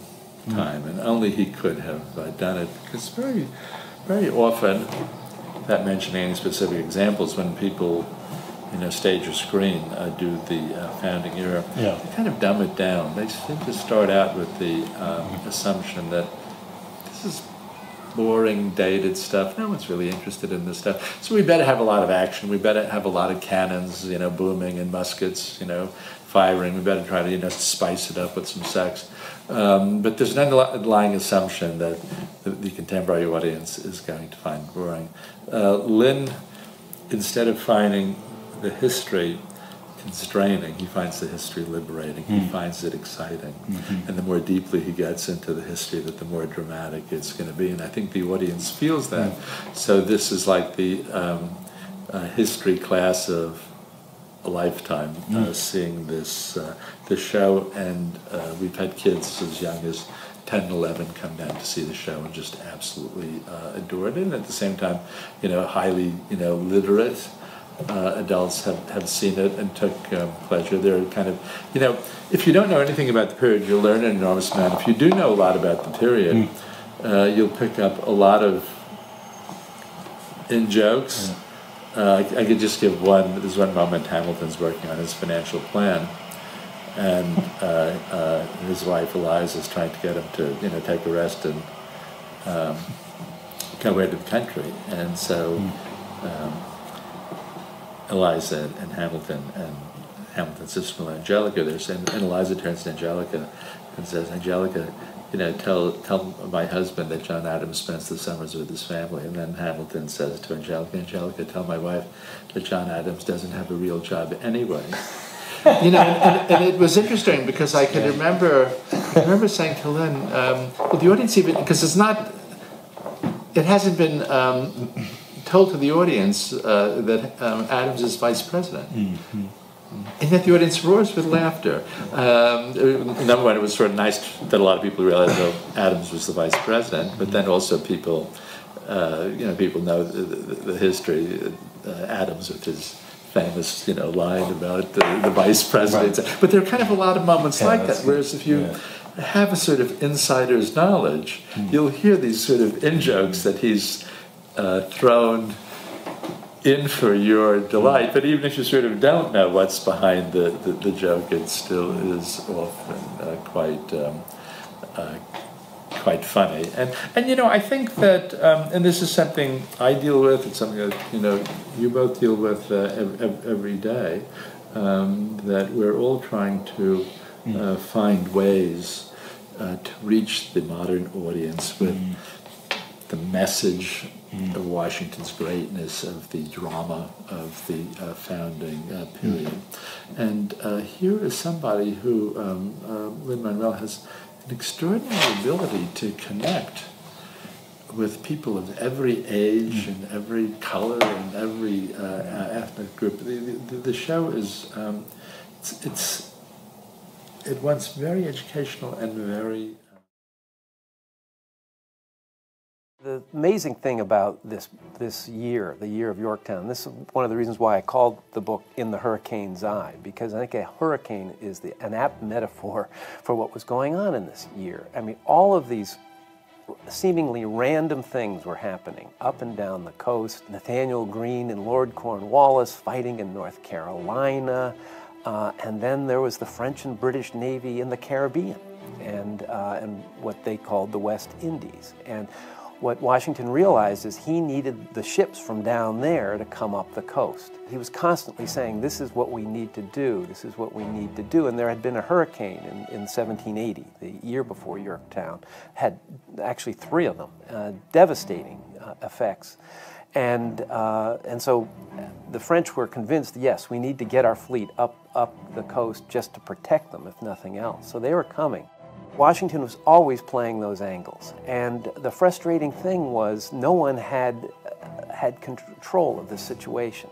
time, and only he could have done it, because very, very often, not mentioning any specific examples, when people, stage or screen do the founding era, they kind of dumb it down. They seem to start out with the assumption that this is boring, dated stuff. No one's really interested in this stuff. So we better have a lot of action. We better have a lot of cannons, booming, and muskets, firing. We better try to, spice it up with some sex. But there's an underlying assumption that the contemporary audience is going to find boring. Lynn, instead of finding the history constraining, he finds the history liberating. He finds it exciting. And the more deeply he gets into the history, the more dramatic it's going to be. And I think the audience feels that. So this is like the history class of a lifetime, seeing this show, and we've had kids as young as 10 and 11 come down to see the show and just absolutely adore it. And at the same time, highly literate adults have seen it and took pleasure. They're kind of, if you don't know anything about the period, you'll learn an enormous amount. If you do know a lot about the period, you'll pick up a lot of in-jokes. I could just give one. There's one moment Hamilton's working on his financial plan, and his wife Eliza is trying to get him to take a rest and come away to the country. And so Eliza and Hamilton's sister-in-law Angelica, they're saying, and Eliza turns to Angelica and says, "Angelica, tell my husband that John Adams spends the summers with his family." And then Hamilton says to Angelica, "Angelica, tell my wife that John Adams doesn't have a real job anyway." And it was interesting because I could remember saying to Lynn, well, the audience even, because it's not it hasn't been told to the audience that Adams is vice president.
Mm-hmm.
And yet the audience roars with laughter. Number one, it was sort of nice that a lot of people realized that Adams was the vice president, but then also people, people know the history. Adams with his famous, line about the vice president. Right. But there are kind of a lot of moments like that. Whereas if you have a sort of insider's knowledge, you'll hear these sort of in-jokes that he's thrown in for your delight, but even if you sort of don't know what's behind the joke, it still is often quite funny. And I think that, and this is something I deal with, it's something that, you both deal with every day, that we're all trying to find ways to reach the modern audience with the message of Washington's greatness, of the drama of the founding period. And here is somebody who, Lin-Manuel, has an extraordinary ability to connect with people of every age and every color and every ethnic group. The show is, it's at once very educational and very...
The amazing thing about this year, the year of Yorktown, this is one of the reasons why I called the book In the Hurricane's Eye, because I think a hurricane is an apt metaphor for what was going on in this year. I mean, all of these seemingly random things were happening up and down the coast. Nathaniel Greene and Lord Cornwallis fighting in North Carolina, and then there was the French and British Navy in the Caribbean and what they called the West Indies. And what Washington realized is he needed the ships from down there to come up the coast. He was constantly saying, this is what we need to do, this is what we need to do. And there had been a hurricane in 1780, the year before Yorktown, had actually 3 of them, devastating effects. And so the French were convinced, yes, we need to get our fleet up the coast just to protect them, if nothing else. So they were coming. Washington was always playing those angles, and the frustrating thing was no one had control of the situation.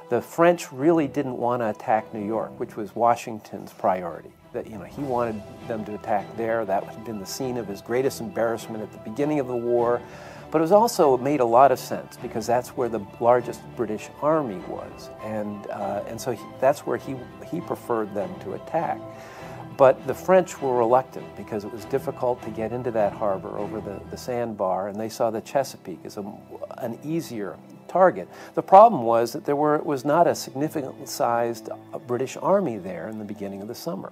The French really didn't want to attack New York, which was Washington's priority. That he wanted them to attack there. That had been the scene of his greatest embarrassment at the beginning of the war, but it made a lot of sense because that's where the largest British army was, and so that's where he preferred them to attack. But the French were reluctant because it was difficult to get into that harbor over the sandbar, and they saw the Chesapeake as an easier target. The problem was that was not a significant-sized British army there in the beginning of the summer.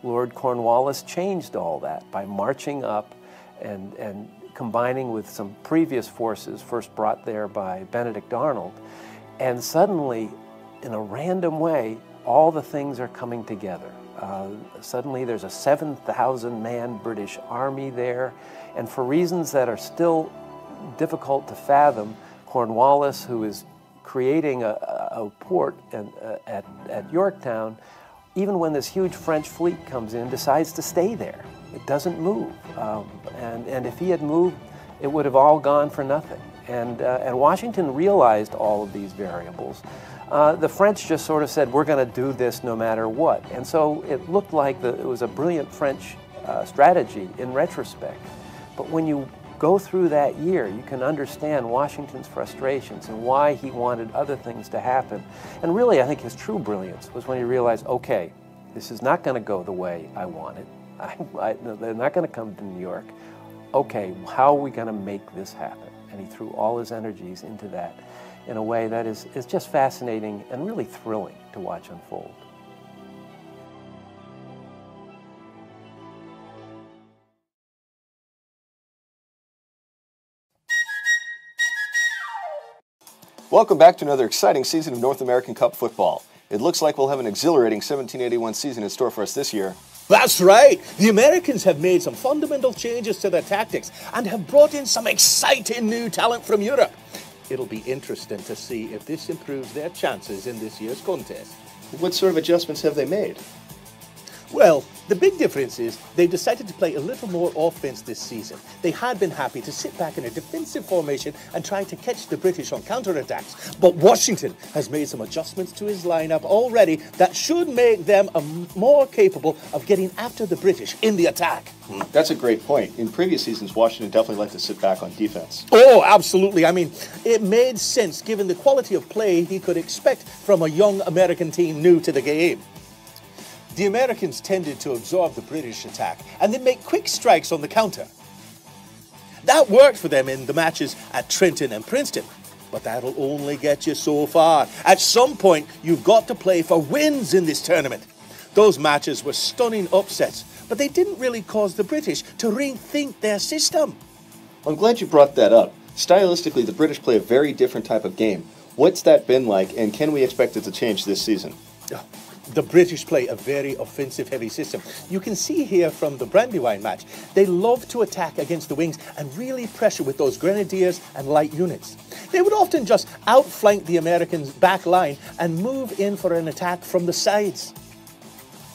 Lord Cornwallis changed all that by marching up and combining with some previous forces first brought there by Benedict Arnold, and suddenly, in a random way, all the things are coming together. Suddenly there's a 7,000-man British army there, and for reasons that are still difficult to fathom, Cornwallis, who is creating a port at Yorktown, even when this huge French fleet comes in, decides to stay there. It doesn't move, and if he had moved, it would have all gone for nothing. And Washington realized all of these variables. The French just sort of said, we're going to do this no matter what. And so it looked like it was a brilliant French strategy in retrospect. But when you go through that year, you can understand Washington's frustrations and why he wanted other things to happen. And really, I think his true brilliance was when he realized, okay, this is not going to go the way I want it. They're not going to come to New York. Okay, how are we going to make this happen? And he threw all his energies into that in a way that is just fascinating and really thrilling to watch unfold.
Welcome back to another exciting season of North American Cup football. It looks like we'll have an exhilarating 1781 season in store for us this year.
That's right. The Americans have made some fundamental changes to their tactics and have brought in some exciting new talent from Europe. It'll be interesting to see if this improves their chances in this year's contest.
What sort of adjustments have they made?
Well, the big difference is they decided to play a little more offense this season. They had been happy to sit back in a defensive formation and try to catch the British on counterattacks. But Washington has made some adjustments to his lineup already that should make them more capable of getting after the British in the attack.
That's a great point. In previous seasons, Washington definitely liked to sit back on defense.
Oh, absolutely. I mean, it made sense given the quality of play he could expect from a young American team new to the game. The Americans tended to absorb the British attack and then make quick strikes on the counter. That worked for them in the matches at Trenton and Princeton, but that'll only get you so far. At some point, you've got to play for wins in this tournament. Those matches were stunning upsets, but they didn't really cause the British to rethink their system.
I'm glad you brought that up. Stylistically, the British play a very different type of game. What's that been like, and can we expect it to change this season?
The British play a very offensive-heavy system. You can see here from the Brandywine match, they love to attack against the wings and really pressure with those grenadiers and light units. They would often just outflank the Americans' back line and move in for an attack from the sides.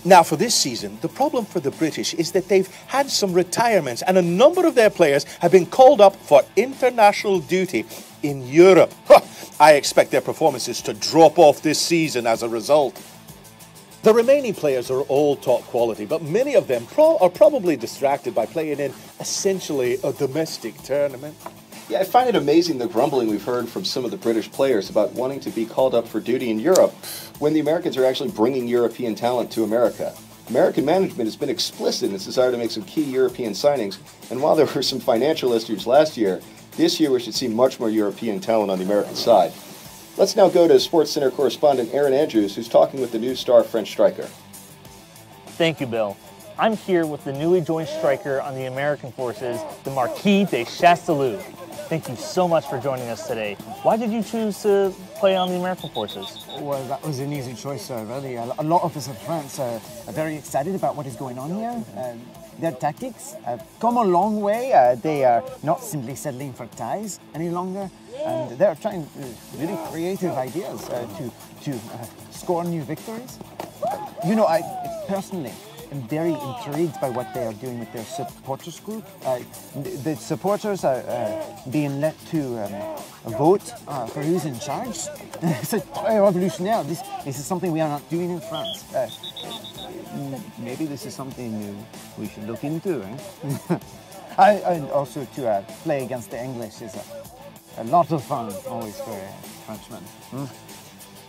Now, for this season, the problem for the British is that they've had some retirements and a number of their players have been called up for international duty in Europe. I expect their performances to drop off this season as a result. The remaining players are all top quality, but many of them are probably distracted by playing in essentially a domestic tournament.
Yeah, I find it amazing the grumbling we've heard from some of the British players about wanting to be called up for duty in Europe when the Americans are actually bringing European talent to America. American management has been explicit in its desire to make some key European signings, and while there were some financial issues last year, this year we should see much more European talent on the American side. Let's now go to Sports Center correspondent Aaron Andrews, who's talking with the new star French striker.
Thank you, Bill. I'm here with the newly joined striker on the American forces, the Marquis de Chastellux. Thank you so much for joining us today. Why did you choose to play on the American forces?
Well, that was an easy choice, really. A lot of us in France are very excited about what is going on here. Their tactics have come a long way. They are not simply settling for ties any longer, and they're trying really creative ideas to score new victories. You know, I personally am very intrigued by what they are doing with their supporters group. The supporters are being let to vote for who's in charge. C'est très révolutionnaire. This is something we are not doing in France. Maybe this is something we should look into. And also to play against the English is a lot of fun, always for Frenchmen.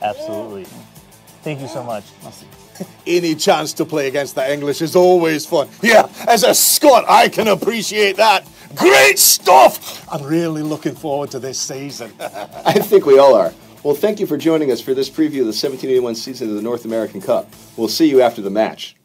Absolutely. Thank you so much.
Merci.
Any chance to play against the English is always fun. Yeah, as a Scot, I can appreciate that. Great stuff! I'm really looking forward to this season.
I think we all are. Well, thank you for joining us for this preview of the 1781 season of the North American Cup. We'll see you after the match.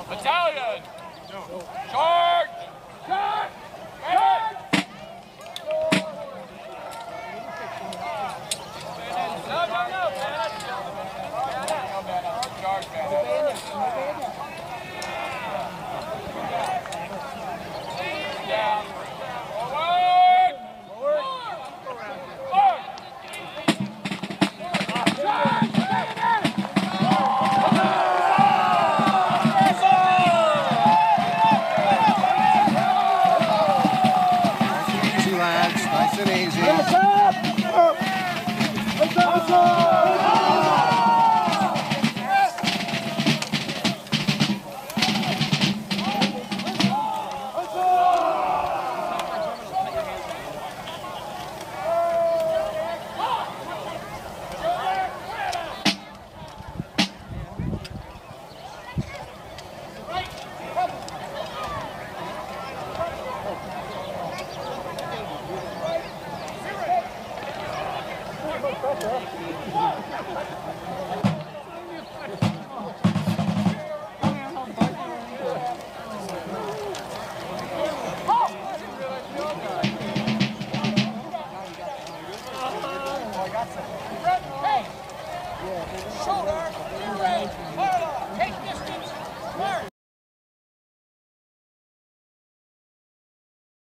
Battalion! Charge! Charge! Charge! No, Charge, down. Forward! Forward! Forward! Charge!
Nice and easy.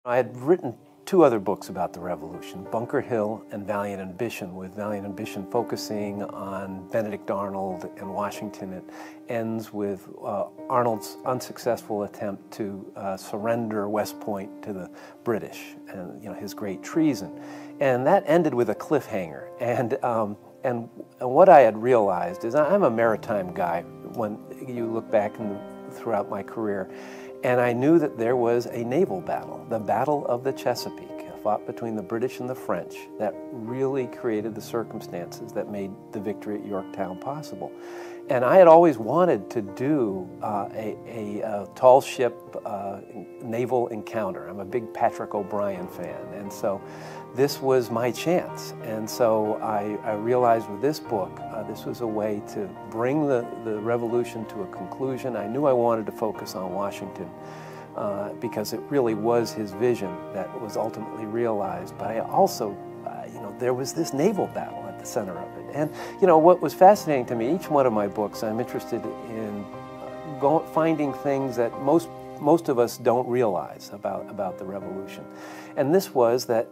I had written two other books about the Revolution, Bunker Hill and Valiant Ambition, with Valiant Ambition focusing on Benedict Arnold and Washington. It ends with Arnold's unsuccessful attempt to surrender West Point to the British and his great treason. And that ended with a cliffhanger. And what I had realized is I'm a maritime guy when you look back throughout my career. And I knew that there was a naval battle, the Battle of the Chesapeake, fought between the British and the French, that really created the circumstances that made the victory at Yorktown possible. And I had always wanted to do a tall ship naval encounter. I'm a big Patrick O'Brien fan, and so this was my chance. And so I realized with this book, this was a way to bring the revolution to a conclusion. I knew I wanted to focus on Washington because it really was his vision that was ultimately realized. But I also, there was this naval battle at the center of it. And, what was fascinating to me, each one of my books, I'm interested in finding things that most of us don't realize about the Revolution. And this was that,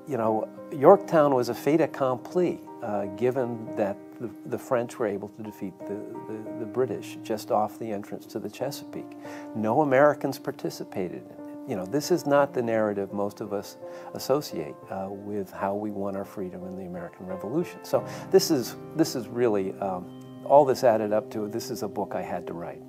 Yorktown was a fait accompli, given that the French were able to defeat the British just off the entrance to the Chesapeake. No Americans participated in it. This is not the narrative most of us associate with how we won our freedom in the American Revolution. So this is really, all this added up to, this is a book I had to write.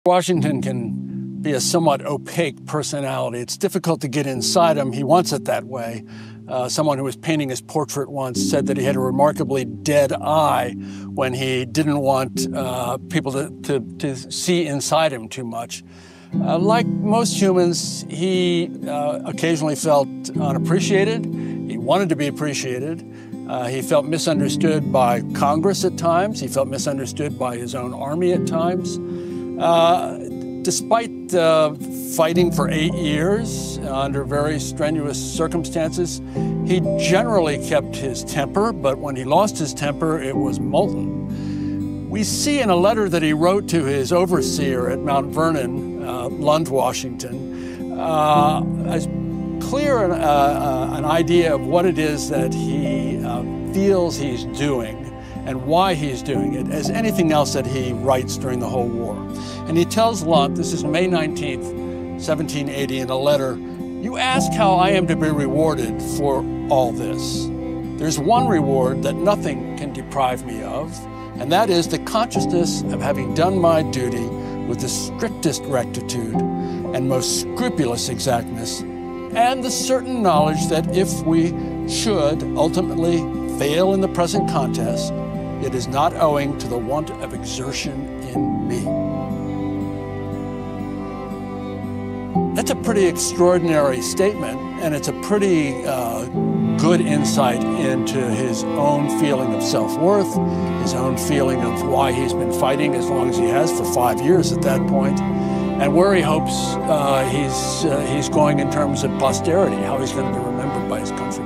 Washington can be a somewhat opaque personality. It's difficult to get inside him. He wants it that way. Someone who was painting his portrait once said that he had a remarkably dead eye when he didn't want people to see inside him too much. Like most humans, he occasionally felt unappreciated. He wanted to be appreciated. He felt misunderstood by Congress at times. He felt misunderstood by his own army at times. Despite fighting for 8 years under very strenuous circumstances, he generally kept his temper, but when he lost his temper, it was molten. We see in a letter that he wrote to his overseer at Mount Vernon, Lund, Washington, as clear an idea of what it is that he feels he's doing and why he's doing it as anything else that he writes during the whole war. And he tells Lund, this is May 19th, 1780, in a letter, "You ask how I am to be rewarded for all this. There's one reward that nothing can deprive me of, and that is the consciousness of having done my duty with the strictest rectitude and most scrupulous exactness, and the certain knowledge that if we should ultimately fail in the present contest, it is not owing to the want of exertion in me." That's a pretty extraordinary statement, and it's a pretty good insight into his own feeling of self-worth, his own feeling of why he's been fighting as long as he has, for 5 years at that point, and where he hopes he's going in terms of posterity, how he's going to be remembered by his country.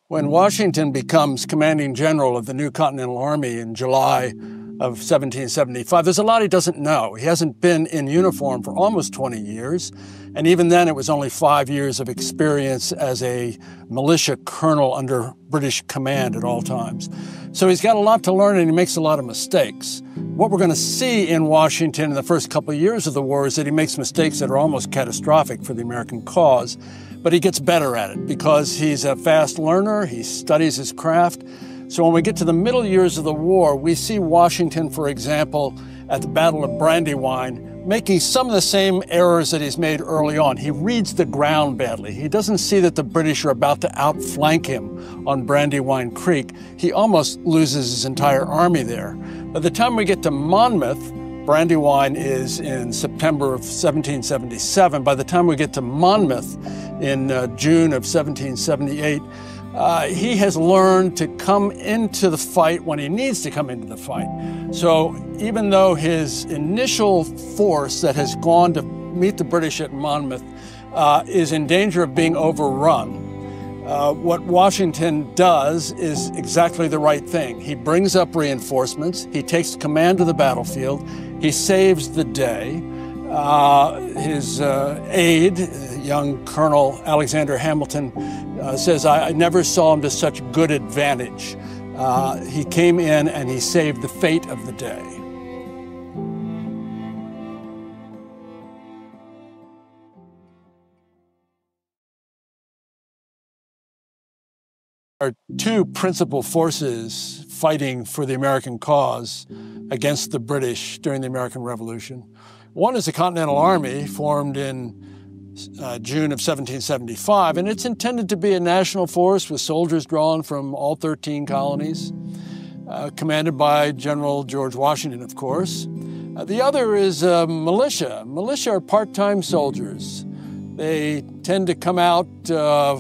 When Washington becomes commanding general of the new Continental Army in July of 1775, there's a lot he doesn't know. He hasn't been in uniform for almost 20 years, and even then it was only 5 years of experience as a militia colonel under British command at all times. So he's got a lot to learn, and he makes a lot of mistakes. What we're going to see in Washington in the first couple of years of the war is that he makes mistakes that are almost catastrophic for the American cause. But he gets better at it because he's a fast learner, he studies his craft. So when we get to the middle years of the war, we see Washington, for example, at the Battle of Brandywine, making some of the same errors that he's made early on. He reads the ground badly. He doesn't see that the British are about to outflank him on Brandywine Creek. He almost loses his entire army there. By the time we get to Monmouth, Brandywine is in September of 1777. By the time we get to Monmouth in June of 1778, he has learned to come into the fight when he needs to come into the fight. So even though his initial force that has gone to meet the British at Monmouth is in danger of being overrun, what Washington does is exactly the right thing. He brings up reinforcements, he takes command of the battlefield, he saves the day. His aide, young Colonel Alexander Hamilton, says, I never saw him to such good advantage. He came in and he saved the fate of the day. There are two principal forces fighting for the American cause against the British during the American Revolution. One is the Continental Army, formed in June of 1775, and it's intended to be a national force with soldiers drawn from all 13 colonies, commanded by General George Washington, of course. The other is militia. Militia are part-time soldiers. They tend to come out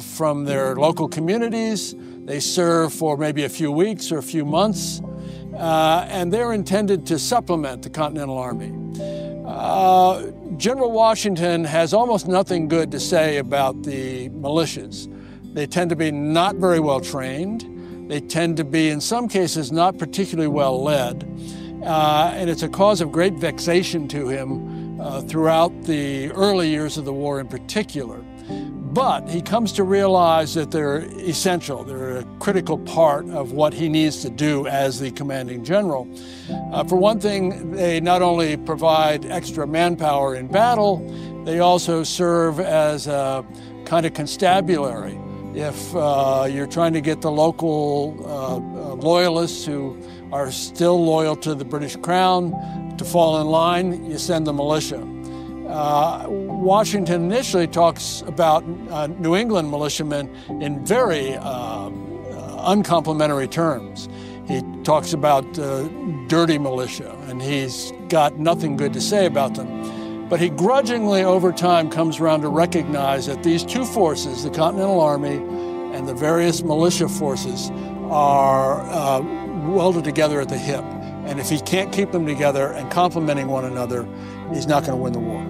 from their local communities. They serve for maybe a few weeks or a few months, and they're intended to supplement the Continental Army. General Washington has almost nothing good to say about the militias. They tend to be not very well trained. They tend to be, in some cases, not particularly well led. And it's a cause of great vexation to him throughout the early years of the war in particular. But he comes to realize that they're essential. They're a critical part of what he needs to do as the commanding general. For one thing, they not only provide extra manpower in battle, they also serve as a kind of constabulary. If you're trying to get the local loyalists who are still loyal to the British Crown to fall in line, you send the militia. Washington initially talks about New England militiamen in very uncomplimentary terms. He talks about dirty militia, and he's got nothing good to say about them. But he grudgingly, over time, comes around to recognize that these two forces, the Continental Army and the various militia forces, are welded together at the hip. And if he can't keep them together and complementing one another, he's not going to win the war.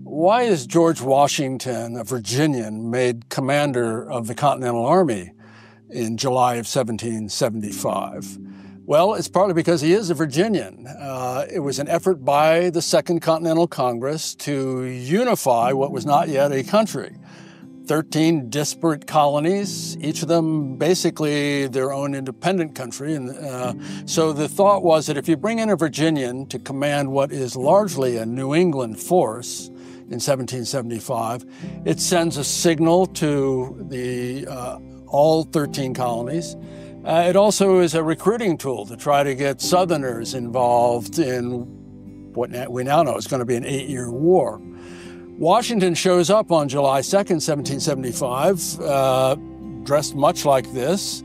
Why is George Washington, a Virginian, made commander of the Continental Army in July of 1775? Well, it's partly because he is a Virginian. It was an effort by the Second Continental Congress to unify what was not yet a country. 13 disparate colonies, each of them basically their own independent country. And so the thought was that if you bring in a Virginian to command what is largely a New England force in 1775, it sends a signal to the all 13 colonies. It also is a recruiting tool to try to get Southerners involved in what we now know is going to be an 8-year war. Washington shows up on July 2nd, 1775, dressed much like this.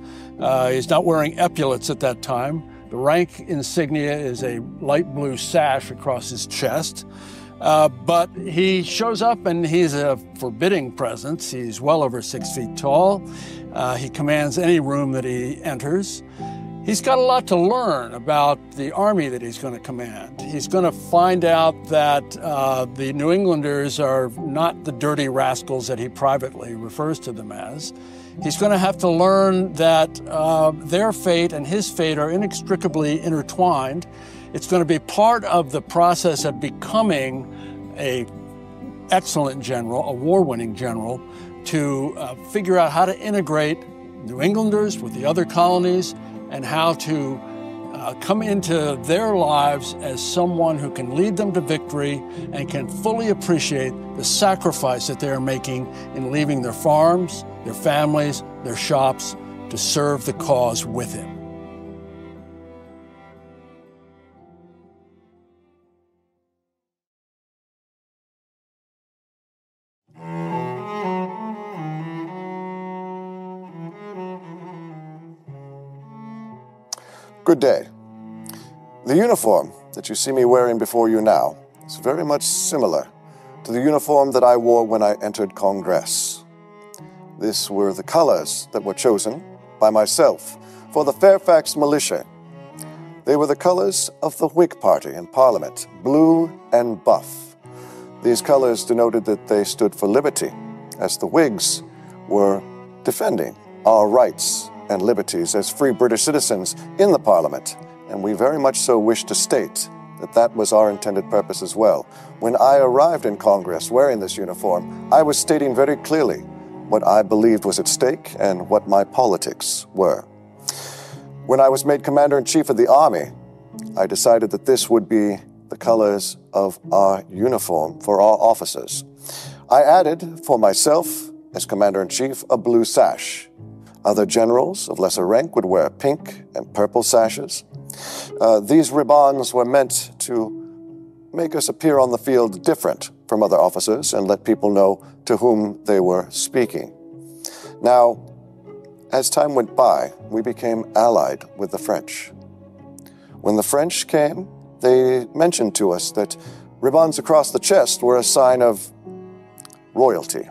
He's not wearing epaulets at that time. The rank insignia is a light blue sash across his chest. But he shows up and he's a forbidding presence. He's well over 6 feet tall. He commands any room that he enters. He's got a lot to learn about the army that he's going to command. He's going to find out that the New Englanders are not the dirty rascals that he privately refers to them as. He's going to have to learn that their fate and his fate are inextricably intertwined. It's going to be part of the process of becoming an excellent general, a war-winning general, to figure out how to integrate New Englanders with the other colonies and how to come into their lives as someone who can lead them to victory and can fully appreciate the sacrifice that they are making in leaving their farms, their families, their shops to serve the cause with him.
Good day. The uniform that you see me wearing before you now is very much similar to the uniform that I wore when I entered Congress. These were the colors that were chosen by myself for the Fairfax militia. They were the colors of the Whig Party in Parliament, blue and buff. These colors denoted that they stood for liberty, as the Whigs were defending our rights and liberties as free British citizens in the Parliament, and we very much so wish to state that that was our intended purpose as well. When I arrived in Congress wearing this uniform, I was stating very clearly what I believed was at stake and what my politics were. When I was made Commander-in-Chief of the Army, I decided that this would be the colors of our uniform for our officers. I added for myself, as Commander-in-Chief, a blue sash. Other generals of lesser rank would wear pink and purple sashes. These ribbons were meant to make us appear on the field different from other officers and let people know to whom they were speaking. Now, as time went by, we became allied with the French. When the French came, they mentioned to us that ribbons across the chest were a sign of royalty.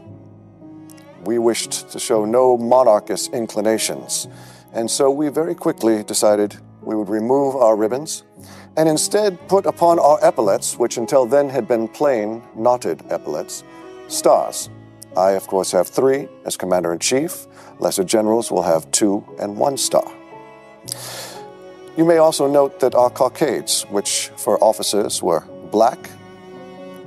We wished to show no monarchist inclinations, and so we very quickly decided we would remove our ribbons and instead put upon our epaulets, which until then had been plain knotted epaulets, stars. I, of course, have 3 as Commander-in-Chief. Lesser generals will have 2 and 1 star. You may also note that our cockades, which for officers were black,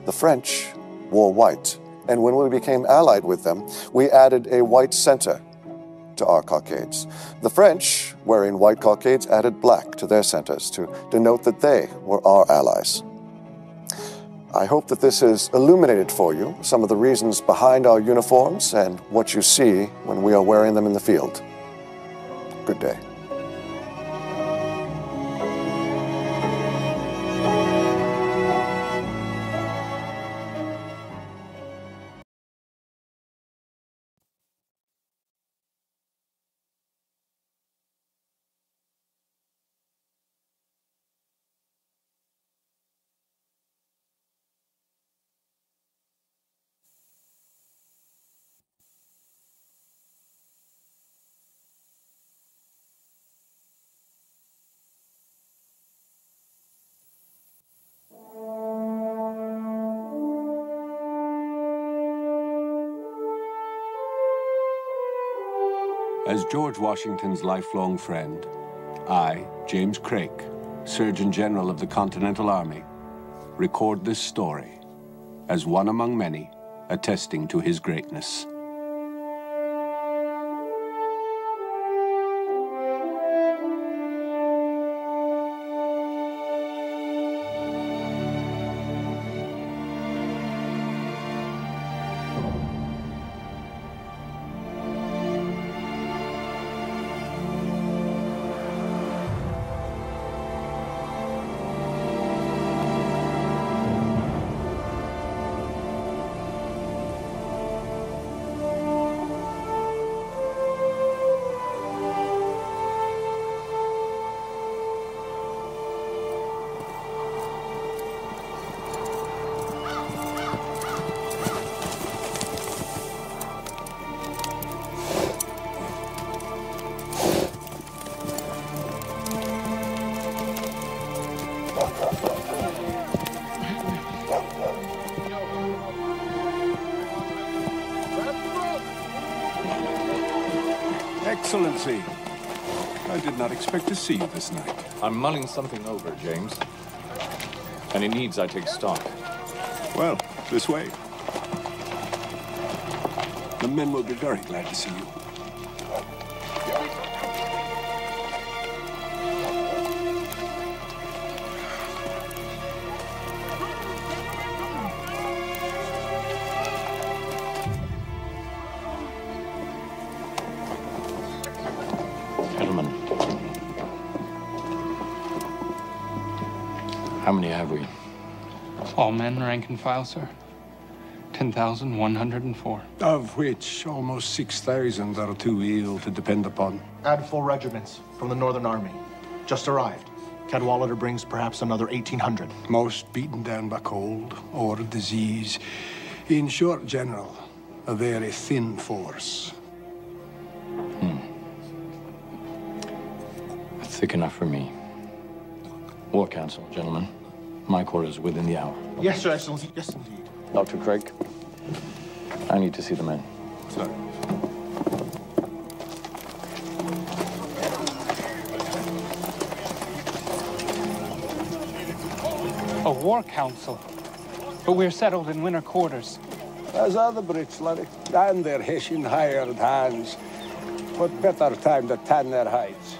the French wore white. And when we became allied with them, we added a white center to our cockades. The French, wearing white cockades, added black to their centers to denote that they were our allies. I hope that this has illuminated for you some of the reasons behind our uniforms and what you see when we are wearing them in the field. Good day.
As George Washington's lifelong friend, I, James Craik, Surgeon General of the Continental Army, record this story as one among many attesting to his greatness. Excellency, I did not expect to see you this night.
I'm mulling something over, James. And it needs I take stock.
Well, this way. The men will be very glad to see you.
Gentlemen, how many have we?
All men, rank and file, sir. 10,104.
Of which almost 6,000 are too ill to depend upon.
Add 4 regiments from the Northern Army. Just arrived. Cadwalader brings perhaps another 1,800.
Most beaten down by cold or disease. In short, General, a very thin force.
Thick enough for me. War Council, gentlemen. My quarters within the hour.
Yes, Your Excellency. Yes, indeed.
Dr. Craik, I need to see the men.
Sir.
A war council. But we're settled in winter quarters.
As other Brits, Larry, and their Hessian hired hands. What better time to tan their hides?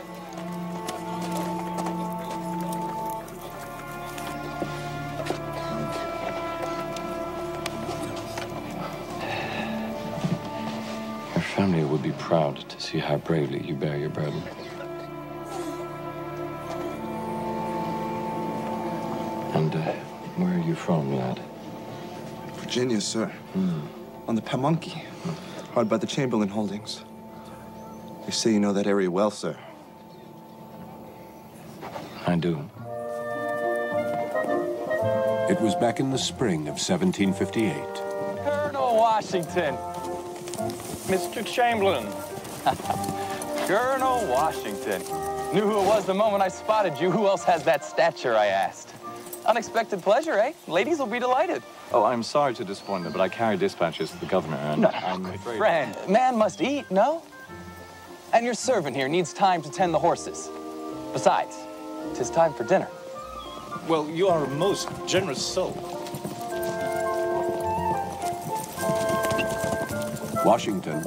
Your family would be proud to see how bravely you bear your burden. And where are you from, lad?
Virginia, sir. On the Pamunkey, hard by the Chamberlain holdings. They say you know that area well, sir.
I do.
It was back in the spring of 1758.
Colonel Washington. Mr. Chamberlain. Colonel Washington. Knew who it was the moment I spotted you. Who else has that stature, I asked. Unexpected pleasure, eh? Ladies will be delighted.
Oh, I'm sorry to disappoint them, but I carry dispatches to the governor, and
No,
I'm
good
afraid...
friend. Man must eat, no? And your servant here needs time to tend the horses. Besides, 'tis time for dinner.
Well, you are a most generous soul.
Washington,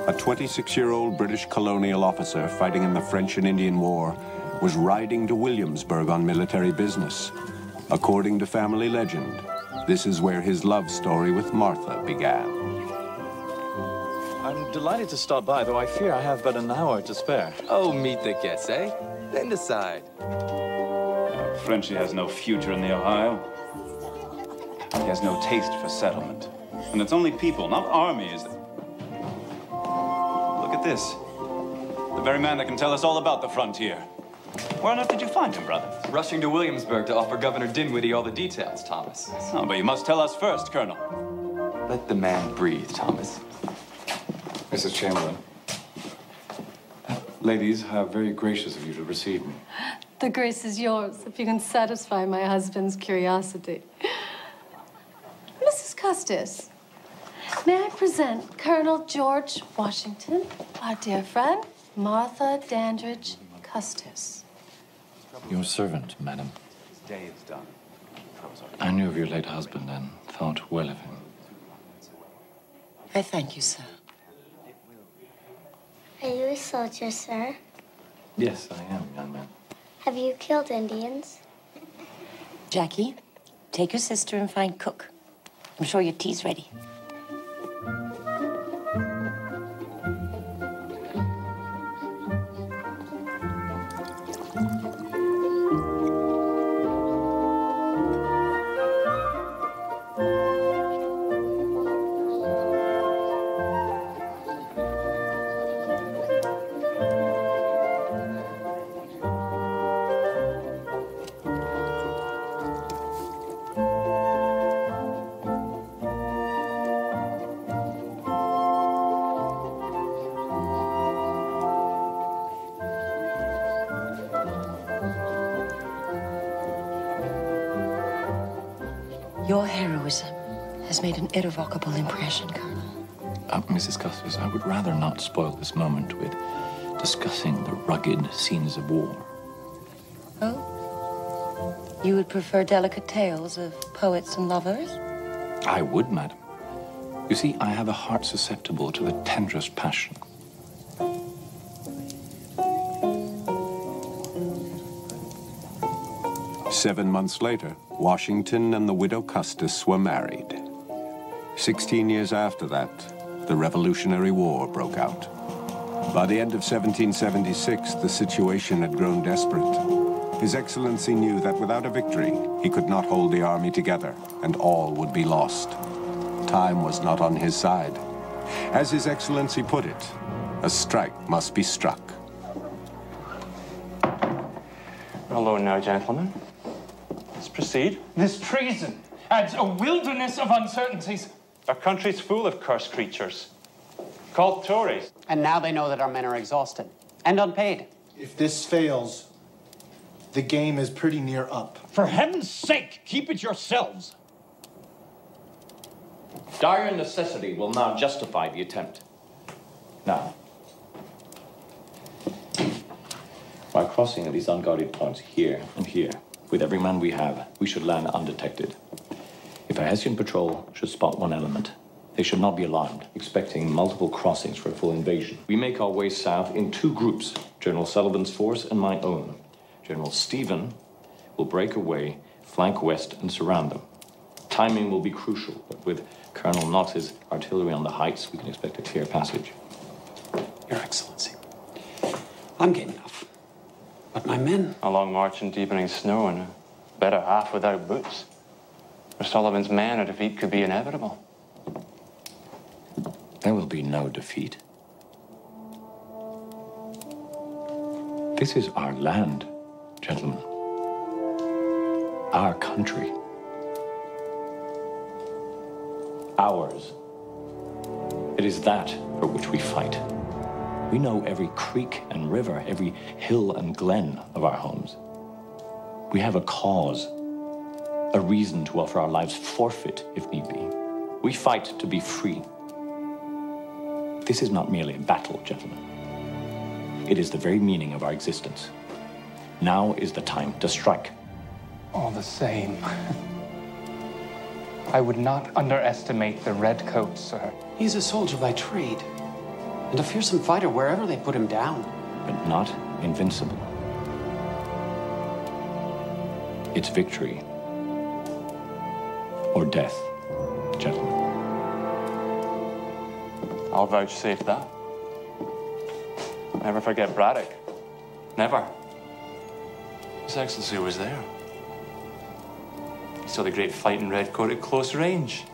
a 26-year-old British colonial officer fighting in the French and Indian War, was riding to Williamsburg on military business. According to family legend, this is where his love story with Martha began.
I'm delighted to stop by, though I fear I have but an hour to spare.
Oh, meet the guests, eh? Then decide.
Frenchie has no future in the Ohio. He has no taste for settlement. And it's only people, not armies. Look at this. The very man that can tell us all about the frontier. Where on earth did you find him, brother?
Rushing to Williamsburg to offer Governor Dinwiddie all the details, Thomas.
Oh, but you must tell us first, Colonel.
Let the man breathe, Thomas.
Mrs. Chamberlain. Ladies, how very gracious of you to receive me.
The grace is yours, if you can satisfy my husband's curiosity. Mrs. Custis, may I present Colonel George Washington, our dear friend, Martha Dandridge Custis.
Your servant, madam.
His day is done.
I knew of your late husband and thought well of him.
I thank you, sir.
Are you a soldier, sir?
Yes, I am, young man.
Have you killed Indians?
Jackie, take your sister and find Cook. I'm sure your tea's ready. Your heroism has made an irrevocable impression, Colonel.
Mrs. Custis, I would rather not spoil this moment with discussing the rugged scenes of war.
Oh? You would prefer delicate tales of poets and lovers?
I would, madam. You see, I have a heart susceptible to the tenderest passion.
Seven months later, Washington and the widow Custis were married. 16 years after that, the Revolutionary War broke out. By the end of 1776, the situation had grown desperate. His Excellency knew that without a victory, he could not hold the army together, and all would be lost. Time was not on his side. As His Excellency put it, a strike must be struck.
Hello now, gentlemen. Let's proceed. This treason adds a wilderness of uncertainties. Our country's full of cursed creatures, called Tories.
And now they know that our men are exhausted and unpaid.
If this fails, the game is pretty near up.
For heaven's sake, keep it yourselves.
Dire necessity will now justify the attempt. Now, by crossing at these unguarded points here and here, with every man we have, we should land undetected. If a Hessian patrol should spot one element, they should not be alarmed, expecting multiple crossings for a full invasion. We make our way south in two groups, General Sullivan's force and my own. General Stephen will break away, flank west, and surround them. Timing will be crucial, but with Colonel Knox's artillery on the heights, we can expect a clear passage.
Your Excellency, I'm game enough. But my men...
A long march in deepening snow and a better half without boots. For Sullivan's men, a defeat could be inevitable.
There will be no defeat. This is our land, gentlemen. Our country. Ours. It is that for which we fight. We know every creek and river, every hill and glen of our homes. We have a cause, a reason to offer our lives forfeit if need be. We fight to be free. This is not merely a battle, gentlemen. It is the very meaning of our existence. Now is the time to strike.
All the same, I would not underestimate the redcoats, sir.
He's a soldier by trade. and a fearsome fighter wherever they put him down.
But not invincible. It's victory or death, gentlemen.
I'll vouchsafe that. Never forget Braddock. Never. His Excellency was there. He saw the great fighting redcoat at close range.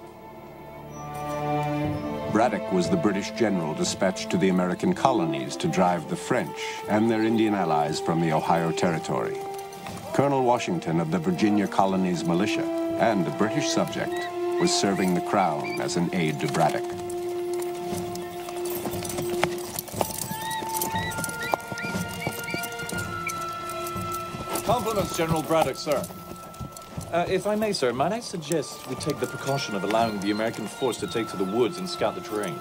Braddock was the British general dispatched to the American colonies to drive the French and their Indian allies from the Ohio Territory. Colonel Washington of the Virginia Colonies Militia and a British subject was serving the crown as an aide to Braddock.
Compliments, General Braddock, sir. If I may, sir, might I suggest we take the precaution of allowing the American force to take to the woods and scout the terrain?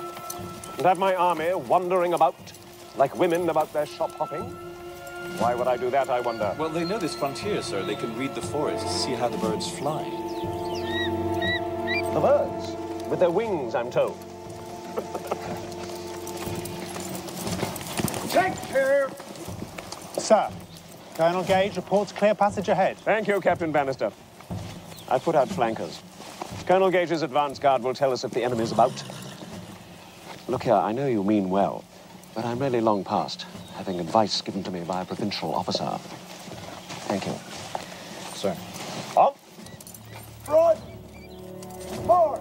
And have my army wandering about like women about their shop hopping? Why would I do that, I wonder?
Well, they know this frontier, sir. They can read the forest, see how the birds fly.
The birds, with their wings, I'm told.
Take care! Sir, Colonel Gage reports clear passage ahead.
Thank you, Captain Bannister. I put out flankers. Colonel Gage's advance guard will tell us if the enemy's about. Look here, I know you mean well, but I'm really long past having advice given to me by a provincial officer. Thank you.
Sir.
Up! Right! Forward!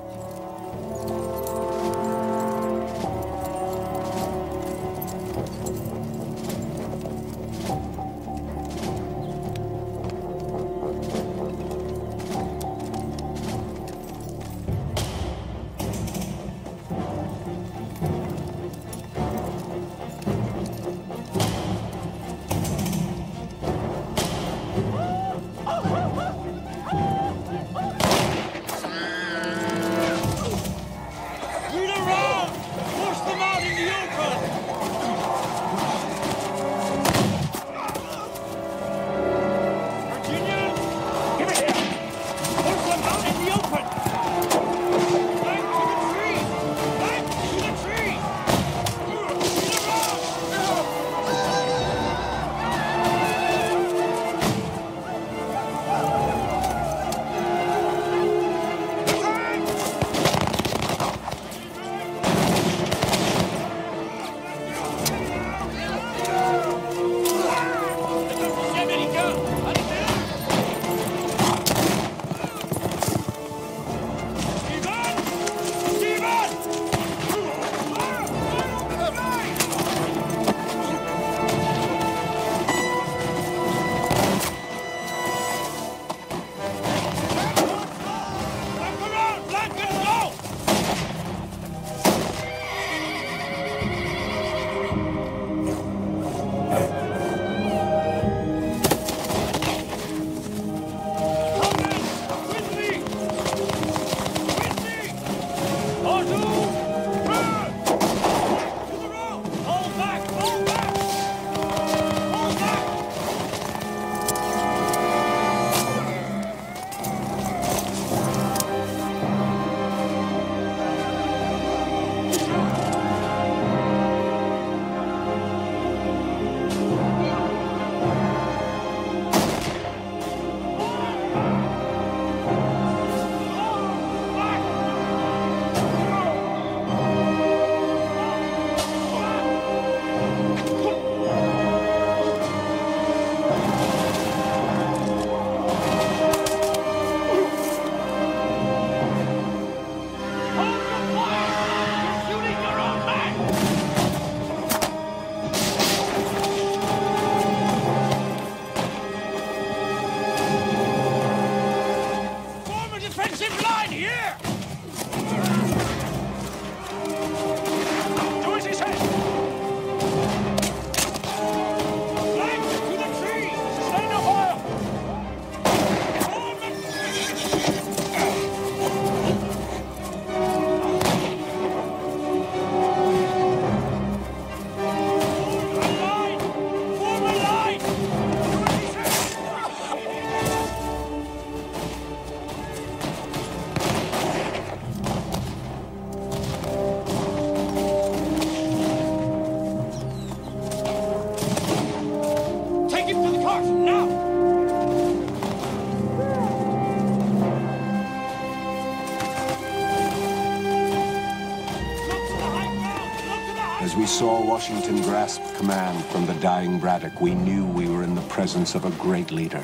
As we saw Washington grasp command from the dying Braddock, we knew we were in the presence of a great leader.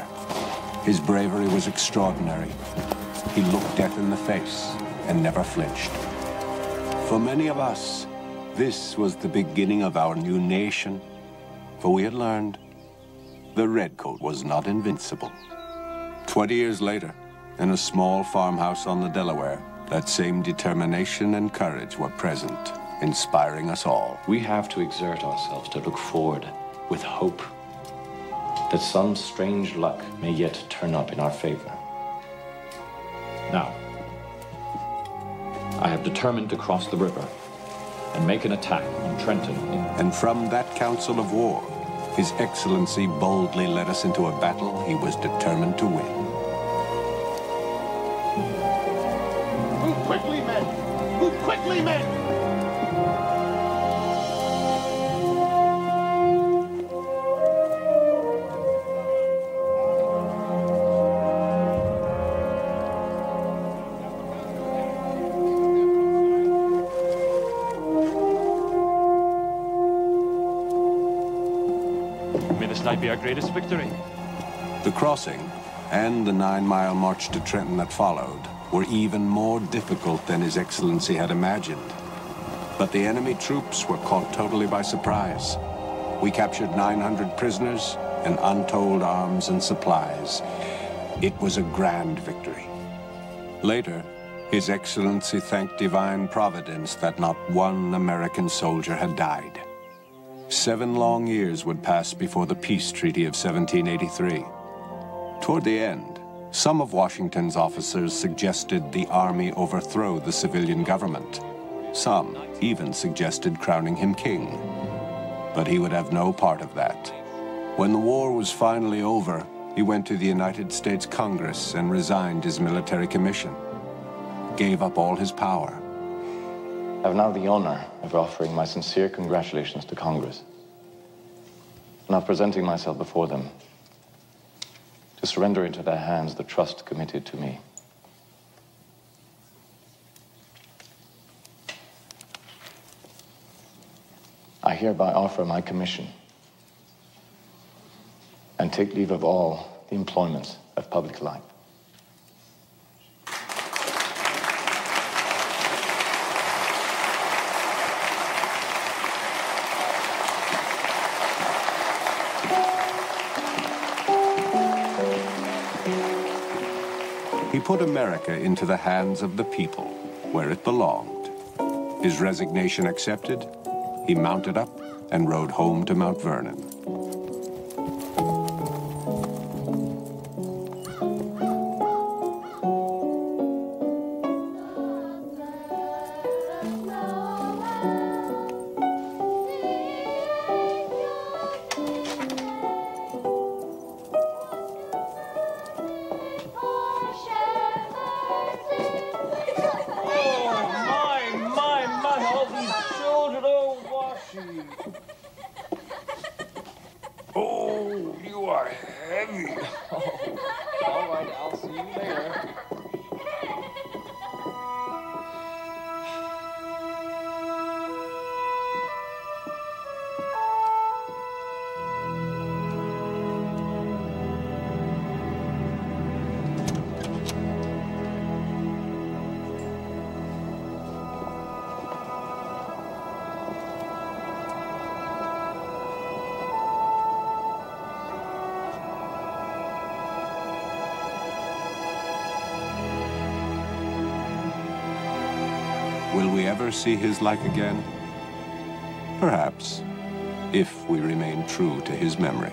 His bravery was extraordinary. He looked death in the face and never flinched. For many of us, this was the beginning of our new nation, for we had learned the redcoat was not invincible. 20 years later, in a small farmhouse on the Delaware, that same determination and courage were present, inspiring us all.
We have to exert ourselves to look forward with hope that some strange luck may yet turn up in our favor. Now, I have determined to cross the river and make an attack on Trenton.
And from that council of war, His Excellency boldly led us into a battle he was determined to win.
Move quickly, men! Move quickly, men!
Might be our greatest victory.
The crossing and the 9-mile march to Trenton that followed were even more difficult than His Excellency had imagined. But the enemy troops were caught totally by surprise. We captured 900 prisoners and untold arms and supplies. It was a grand victory. Later, His Excellency thanked divine providence that not one American soldier had died. 7 long years would pass before the peace treaty of 1783. Toward the end, some of Washington's officers suggested the army overthrow the civilian government. Some even suggested crowning him king. But he would have no part of that. When the war was finally over, he went to the United States Congress and resigned his military commission. Gave up all his power.
I have now the honor of offering my sincere congratulations to Congress, and of presenting myself before them to surrender into their hands the trust committed to me. I hereby offer my commission and take leave of all the employments of public life.
He put America into the hands of the people, where it belonged. His resignation accepted, he mounted up and rode home to Mount Vernon.
Oh, you are heavy. All right, I'll see you later.
Will we ever see his like again? Perhaps, if we remain true to his memory.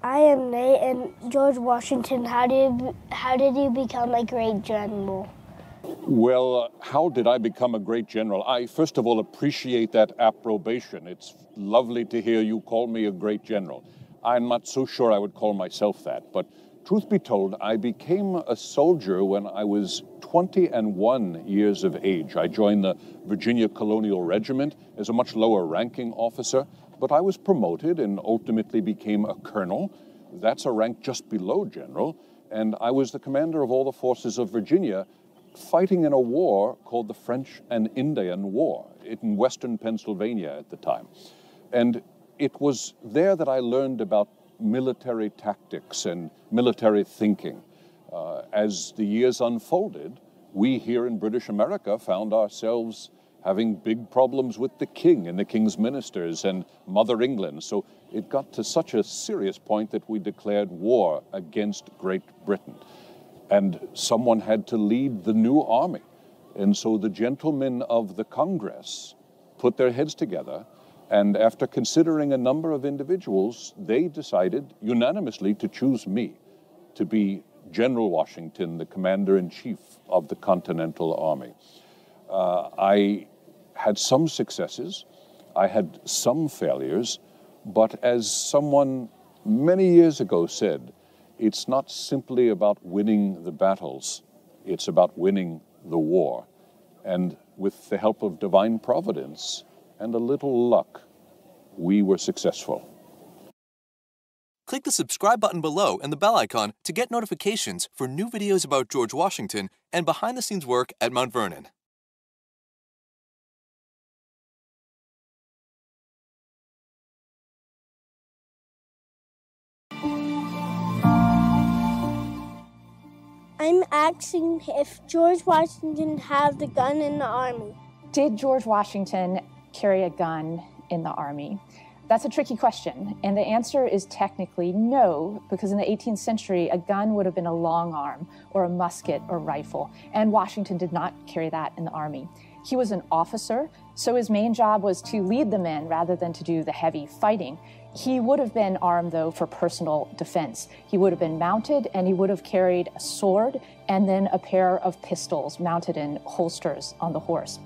I am Nate, and George Washington, how did you become a great general?
Well, how did I become a great general? I, first of all, appreciate that approbation. It's lovely to hear you call me a great general. I'm not so sure I would call myself that, but truth be told, I became a soldier when I was 21 years of age. I joined the Virginia Colonial Regiment as a much lower ranking officer, but I was promoted and ultimately became a colonel. That's a rank just below general, and I was the commander of all the forces of Virginia, fighting in a war called the French and Indian War in western Pennsylvania at the time. And it was there that I learned about military tactics and military thinking. As the years unfolded, we here in British America found ourselves having big problems with the king and the king's ministers and Mother England. So it got to such a serious point that we declared war against Great Britain. And someone had to lead the new army. And so the gentlemen of the Congress put their heads together, and after considering a number of individuals, they decided unanimously to choose me to be General Washington, the commander-in-chief of the Continental Army. I had some successes, I had some failures, but as someone many years ago said, it's not simply about winning the battles, it's about winning the war. And with the help of divine providence and a little luck, we were successful.
Click the subscribe button below and the bell icon to get notifications for new videos about George Washington and behind-the-scenes work at Mount Vernon.
I'm asking if George Washington had the gun in the army.
Did George Washington carry a gun in the army? That's a tricky question, and the answer is technically no, because in the 18th century, a gun would have been a long arm or a musket or rifle, and Washington did not carry that in the army. He was an officer, so his main job was to lead the men rather than to do the heavy fighting. He would have been armed, though, for personal defense. He would have been mounted, and he would have carried a sword and then a pair of pistols mounted in holsters on the horse.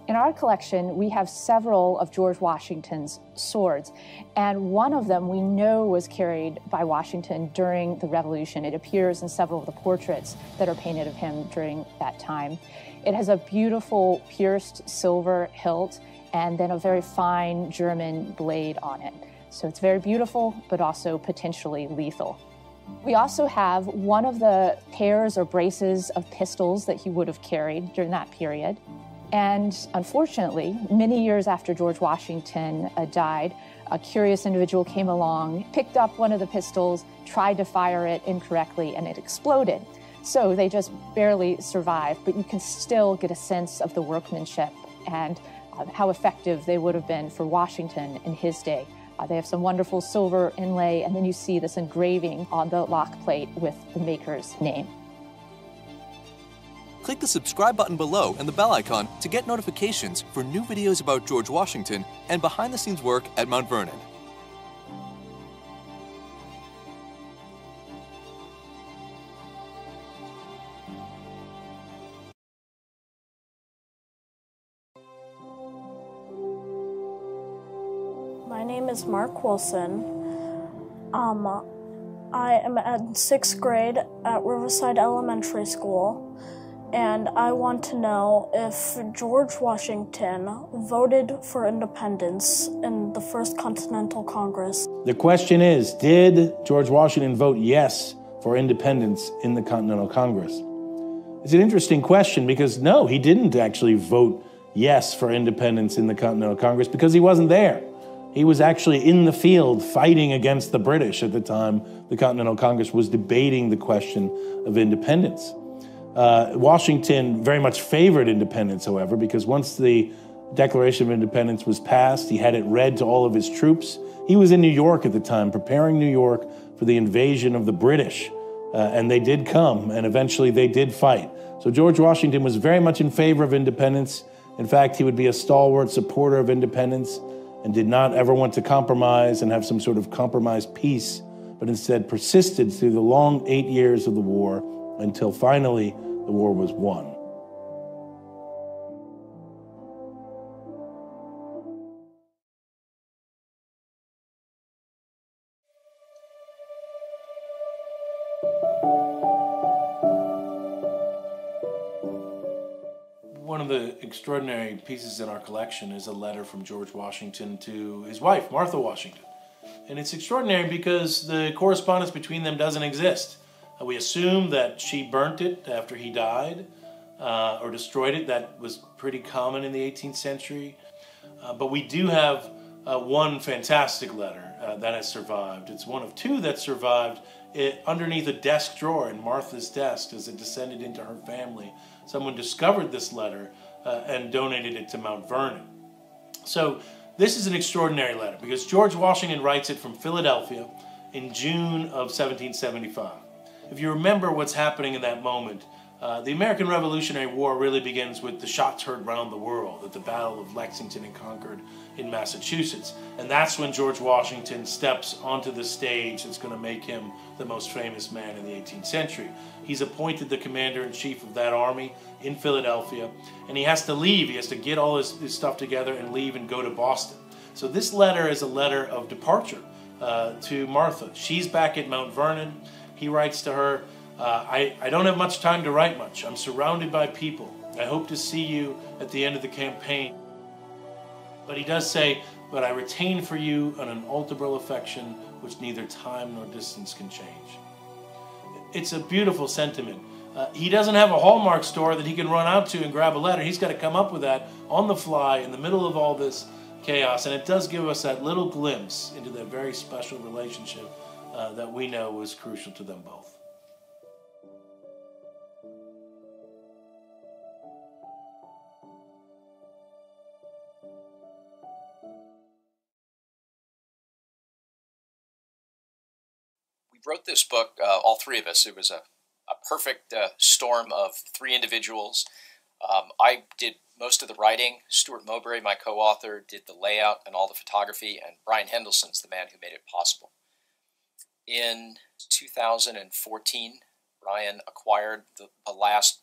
In our collection, we have several of George Washington's swords, and one of them we know was carried by Washington during the Revolution. It appears in several of the portraits that are painted of him during that time. It has a beautiful pierced silver hilt and then a very fine German blade on it. So it's very beautiful, but also potentially lethal. We also have one of the pairs or braces of pistols that he would have carried during that period. And unfortunately, many years after George Washington died, a curious individual came along, picked up one of the pistols, tried to fire it incorrectly, and it exploded. So they just barely survived, but you can still get a sense of the workmanship and how effective they would have been for Washington in his day. They have some wonderful silver inlay, and then you see this engraving on the lock plate with the maker's name.
Click the subscribe button below and the bell icon to get notifications for new videos about George Washington and behind-the-scenes work at Mount Vernon.
My name is Mark Wilson. I am at 6th grade at Riverside Elementary School. And I want to know if George Washington voted for independence in the First Continental Congress.
The question is, did George Washington vote yes for independence in the Continental Congress? It's an interesting question because no, he didn't actually vote yes for independence in the Continental Congress because he wasn't there. He was actually in the field fighting against the British at the time the Continental Congress was debating the question of independence. Washington very much favored independence, however, because once the Declaration of Independence was passed, he had it read to all of his troops. He was in New York at the time, preparing New York for the invasion of the British, and they did come, and eventually they did fight. So George Washington was very much in favor of independence. In fact, he would be a stalwart supporter of independence and did not ever want to compromise and have some sort of compromise peace but instead persisted through the long 8 years of the war until finally the war was won. One of the extraordinary pieces in our collection is a letter from George Washington to his wife, Martha Washington. And it's extraordinary because the correspondence between them doesn't exist. We assume that she burnt it after he died or destroyed it. That was pretty common in the 18th century. But we do have one fantastic letter that has survived. It's one of two that survived underneath a desk drawer in Martha's desk as it descended into her family. Someone discovered this letter and donated it to Mount Vernon. So this is an extraordinary letter because George Washington writes it from Philadelphia in June of 1775. If you remember what's happening in that moment, the American Revolutionary War really begins with the shots heard round the world at the Battle of Lexington and Concord in Massachusetts. And that's when George Washington steps onto the stage that's going to make him the most famous man in the 18th century. He's appointed the commander-in-chief of that army in Philadelphia, and he has to leave. He has to get all his stuff together and leave and go to Boston. So this letter is a letter of departure to Martha. She's back at Mount Vernon. He writes to her, I don't have much time to write much. I'm surrounded by people. I hope to see you at the end of the campaign. But he does say, but I retain for you an unalterable affection which neither time nor distance can change. It's a beautiful sentiment. He doesn't have a Hallmark store that he can run out to and grab a letter. He's got to come up with that on the fly in the middle of all this chaos. And it does give us that little glimpse into that very special relationship that we know was crucial to them both.
Wrote this book, all three of us. It was a perfect storm of three individuals. I did most of the writing. Stuart Mowbray, my co-author, did the layout and all the photography, and Brian Hendelson's the man who made it possible. In 2014, Brian acquired the last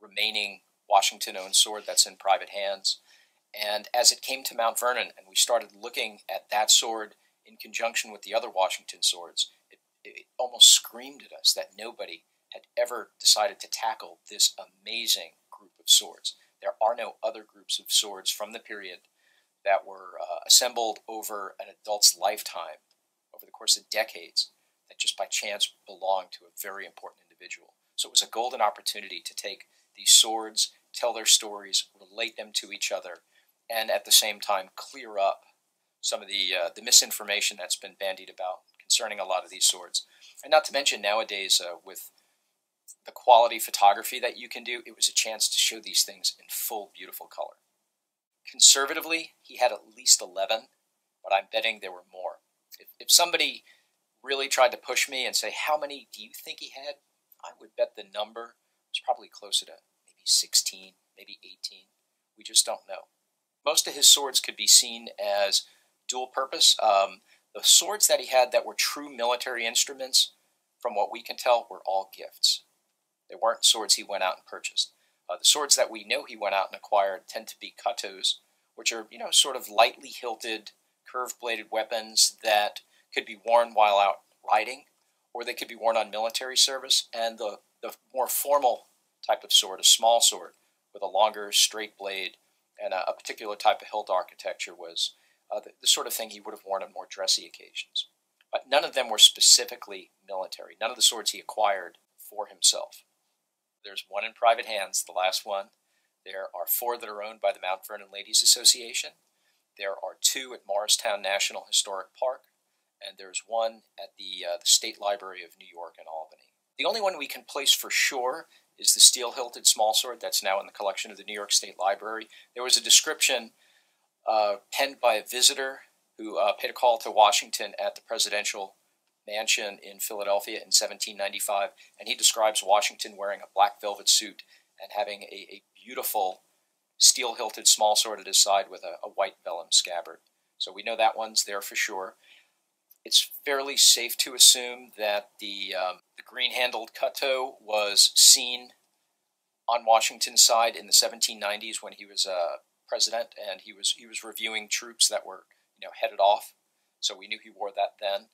remaining Washington-owned sword that's in private hands. And as it came to Mount Vernon and we started looking at that sword in conjunction with the other Washington swords, it almost screamed at us that nobody had ever decided to tackle this amazing group of swords. There are no other groups of swords from the period that were assembled over an adult's lifetime, over the course of decades, that just by chance belonged to a very important individual. So it was a golden opportunity to take these swords, tell their stories, relate them to each other, and at the same time clear up some of the misinformation that's been bandied about concerning a lot of these swords. And not to mention nowadays with the quality photography that you can do, it was a chance to show these things in full, beautiful color. Conservatively, he had at least 11, but I'm betting there were more. If somebody really tried to push me and say, how many do you think he had? I would bet the number was probably closer to maybe 16, maybe 18. We just don't know. Most of his swords could be seen as dual purpose. The swords that he had that were true military instruments, from what we can tell, were all gifts. They weren't swords he went out and purchased. The swords that we know he went out and acquired tend to be katos, which are, sort of lightly hilted, curved-bladed weapons that could be worn while out riding, or they could be worn on military service. And the more formal type of sword, a small sword with a longer, straight blade and a particular type of hilt architecture, was the sort of thing he would have worn on more dressy occasions. But none of them were specifically military. None of the swords he acquired for himself. There's one in private hands, the last one. There are 4 that are owned by the Mount Vernon Ladies Association. There are 2 at Morristown National Historic Park. And there's one at the State Library of New York in Albany. The only one we can place for sure is the steel-hilted small sword that's now in the collection of the New York State Library. There was a description penned by a visitor who paid a call to Washington at the presidential mansion in Philadelphia in 1795, and he describes Washington wearing a black velvet suit and having a beautiful steel-hilted small sword at his side with a white vellum scabbard. So we know that one's there for sure. It's fairly safe to assume that the green-handled Cateau was seen on Washington's side in the 1790s when he was president, and he was reviewing troops that were headed off. So we knew he wore that then.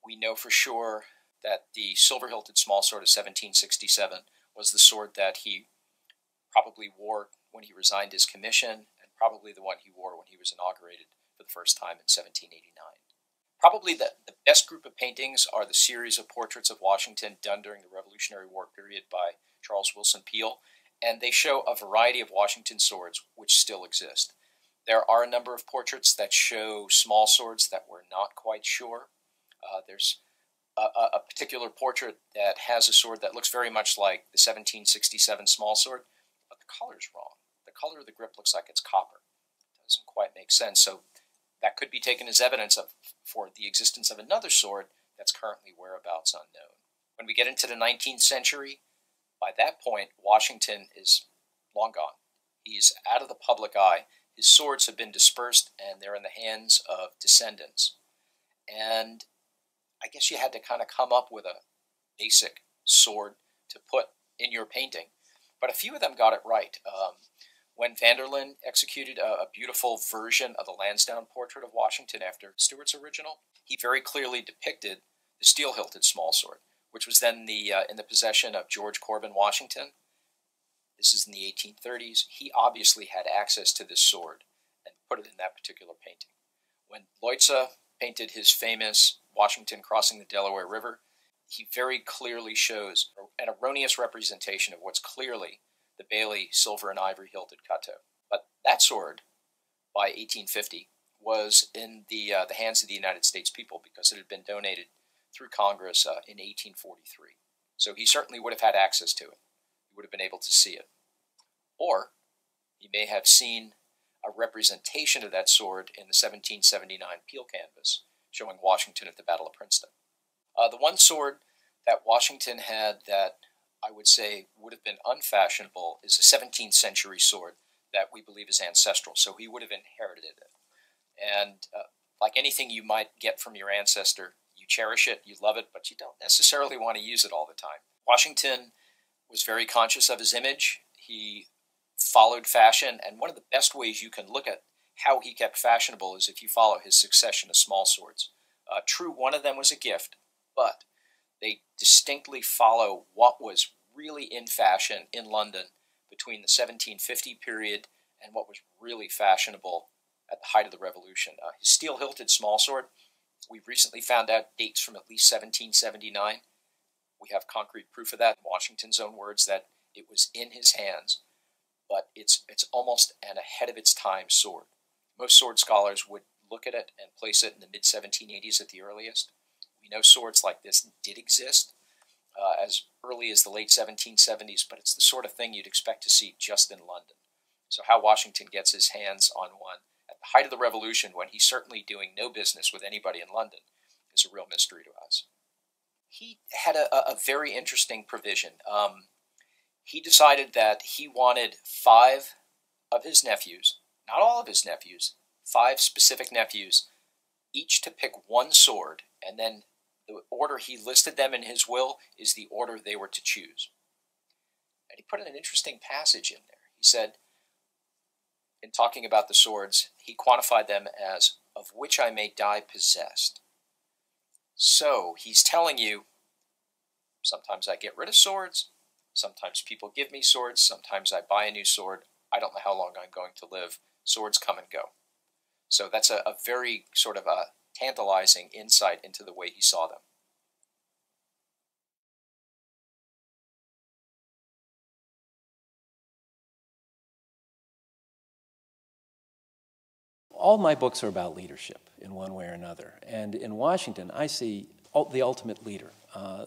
We know for sure that the silver-hilted smallsword of 1767 was the sword that he probably wore when he resigned his commission, and probably the one he wore when he was inaugurated for the first time in 1789. Probably the best group of paintings are the series of portraits of Washington done during the Revolutionary War period by Charles Wilson Peale, and they show a variety of Washington swords which still exist. There are a number of portraits that show small swords that we're not quite sure. There's a particular portrait that has a sword that looks very much like the 1767 small sword, but the color's wrong. The color of the grip looks like it's copper. It doesn't quite make sense, so that could be taken as evidence for the existence of another sword that's currently whereabouts unknown. When we get into the 19th century, by that point, Washington is long gone. He's out of the public eye. His swords have been dispersed, and they're in the hands of descendants. And I guess you had to kind of come up with a basic sword to put in your painting. But a few of them got it right. When Vanderlyn executed a beautiful version of the Lansdowne portrait of Washington after Stuart's original, he very clearly depicted the steel-hilted smallsword, which was then in the possession of George Corbin Washington. This is in the 1830s. He obviously had access to this sword and put it in that particular painting. When Leutze painted his famous Washington crossing the Delaware River, he very clearly shows an erroneous representation of what's clearly the Bailey silver and ivory hilted Cateau. But that sword, by 1850, was in the hands of the United States people because it had been donated through Congress in 1843. So he certainly would have had access to it. He would have been able to see it. Or he may have seen a representation of that sword in the 1779 Peel canvas showing Washington at the Battle of Princeton. The one sword that Washington had that I would say would have been unfashionable is a 17th century sword that we believe is ancestral, so he would have inherited it. And like anything you might get from your ancestor, you cherish it, you love it, but you don't necessarily want to use it all the time. Washington was very conscious of his image. He followed fashion, and one of the best ways you can look at how he kept fashionable is if you follow his succession of small swords. True, one of them was a gift, but they distinctly follow what was really in fashion in London between the 1750 period and what was really fashionable at the height of the Revolution. His steel-hilted smallsword, we've recently found out dates from at least 1779. We have concrete proof of that, in Washington's own words, that it was in his hands, but it's almost an ahead-of-its-time sword. Most sword scholars would look at it and place it in the mid-1780s at the earliest. We know swords like this did exist as early as the late 1770s, but it's the sort of thing you'd expect to see just in London. So how Washington gets his hands on one at the height of the Revolution, when he's certainly doing no business with anybody in London, is a real mystery to us. He had a very interesting provision. He decided that he wanted 5 of his nephews, not all of his nephews, 5 specific nephews, each to pick one sword, and then the order he listed them in his will is the order they were to choose. And he put in an interesting passage in there. He said, in talking about the swords, he quantified them as, of which I may die possessed. So he's telling you, sometimes I get rid of swords, sometimes people give me swords, sometimes I buy a new sword. I don't know how long I'm going to live. Swords come and go. So that's a very sort of a tantalizing insight into the way he saw them.
All my books are about leadership in one way or another. And in Washington, I see the ultimate leader,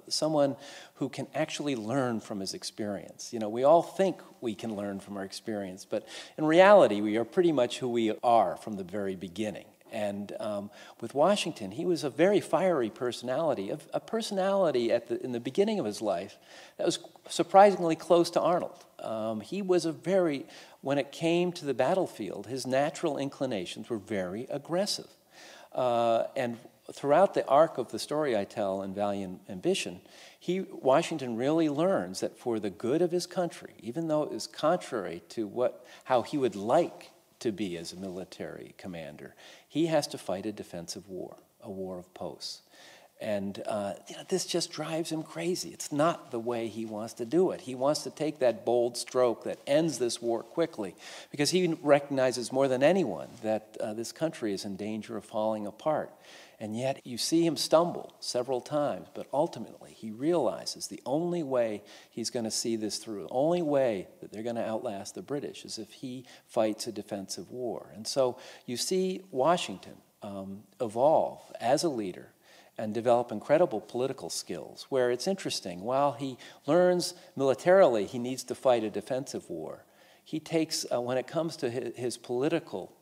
someone who can actually learn from his experience. You know, we all think we can learn from our experience, but in reality, we are pretty much who we are from the very beginning. And with Washington, he was a very fiery personality, a personality in the beginning of his life that was surprisingly close to Arnold. He was when it came to the battlefield, his natural inclinations were very aggressive. And throughout the arc of the story I tell in Valiant Ambition, Washington really learns that for the good of his country, even though it is contrary to how he would like to be as a military commander, he has to fight a defensive war, a war of posts. And this just drives him crazy. It's not the way he wants to do it. He wants to take that bold stroke that ends this war quickly, because he recognizes more than anyone that this country is in danger of falling apart. And yet you see him stumble several times, but ultimately he realizes the only way he's going to see this through, the only way that they're going to outlast the British is if he fights a defensive war. And so you see Washington evolve as a leader and develop incredible political skills, where it's interesting, while he learns militarily he needs to fight a defensive war, he takes, when it comes to his political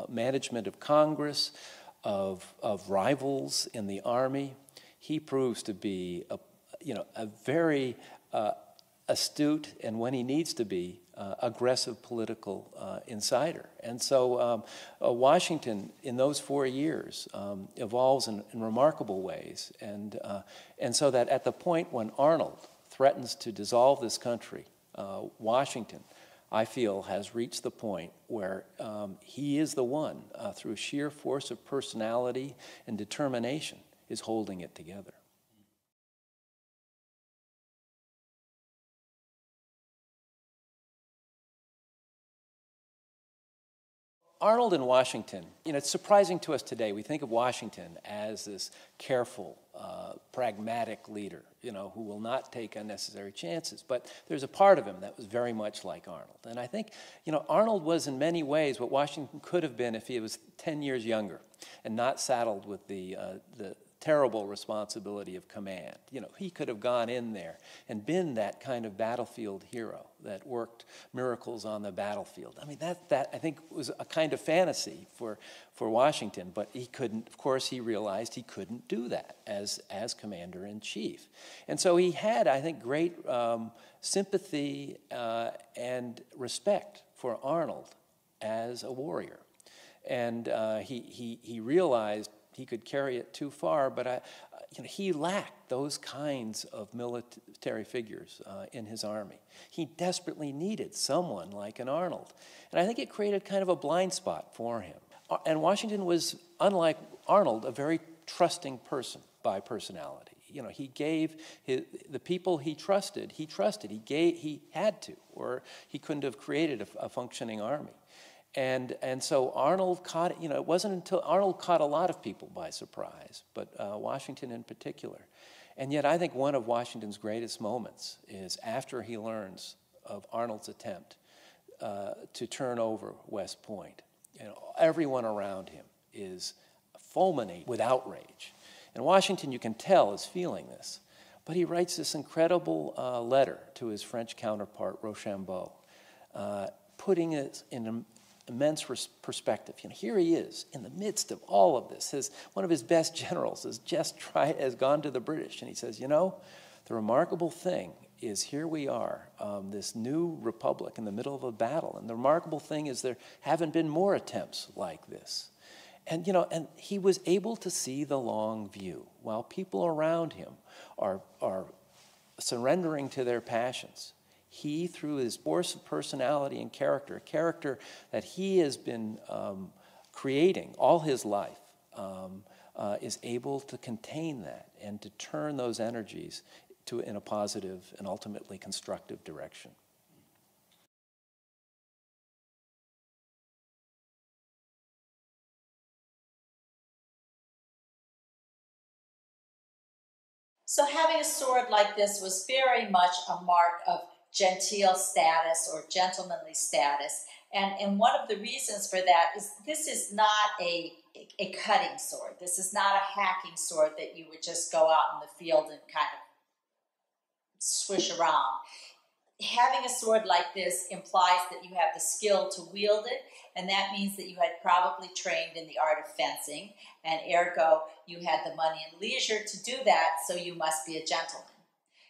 management of Congress, of rivals in the army, he proves to be a very astute, and when he needs to be, aggressive political insider. And so Washington, in those 4 years, evolves in remarkable ways. And so that at the point when Arnold threatens to dissolve this country, Washington, I feel, has reached the point where he is the one, through sheer force of personality and determination, is holding it together. Arnold and Washington, it's surprising to us today. We think of Washington as this careful, pragmatic leader, who will not take unnecessary chances. But there's a part of him that was very much like Arnold. And I think, Arnold was in many ways what Washington could have been if he was 10 years younger and not saddled with the terrible responsibility of command. He could have gone in there and been that kind of battlefield hero that worked miracles on the battlefield. I mean, that I think was a kind of fantasy for Washington, but he couldn't, of course, he realized he couldn't do that as commander-in-chief. And so he had, I think, great sympathy and respect for Arnold as a warrior. And he realized he could carry it too far, but he lacked those kinds of military figures in his army. He desperately needed someone like an Arnold. And I think it created kind of a blind spot for him. And Washington was, unlike Arnold, a very trusting person by personality. He gave the people he trusted. He had to, or he couldn't have created a functioning army. And so Arnold caught, it wasn't until Arnold caught a lot of people by surprise, but Washington in particular. And yet I think one of Washington's greatest moments is after he learns of Arnold's attempt to turn over West Point. Everyone around him is fulminating with outrage. And Washington, you can tell, is feeling this. But he writes this incredible letter to his French counterpart, Rochambeau, putting it in an immense perspective. Here he is in the midst of all of this. One of his best generals has gone to the British, and he says, the remarkable thing is here we are, this new republic in the middle of a battle, and the remarkable thing is there haven't been more attempts like this. And and he was able to see the long view while people around him are surrendering to their passions. He, through his force of personality and character, a character that he has been creating all his life, is able to contain that and to turn those energies in a positive and ultimately constructive direction.
So having a sword like this was very much a mark of genteel status or gentlemanly status. And one of the reasons for that is this is not a cutting sword. This is not a hacking sword that you would just go out in the field and kind of swish around. Having a sword like this implies that you have the skill to wield it, and that means that you had probably trained in the art of fencing, and ergo, you had the money and leisure to do that, so you must be a gentleman.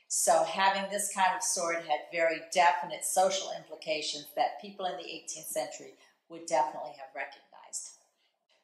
So having this kind of sword had very definite social implications that people in the 18th century would definitely have recognized.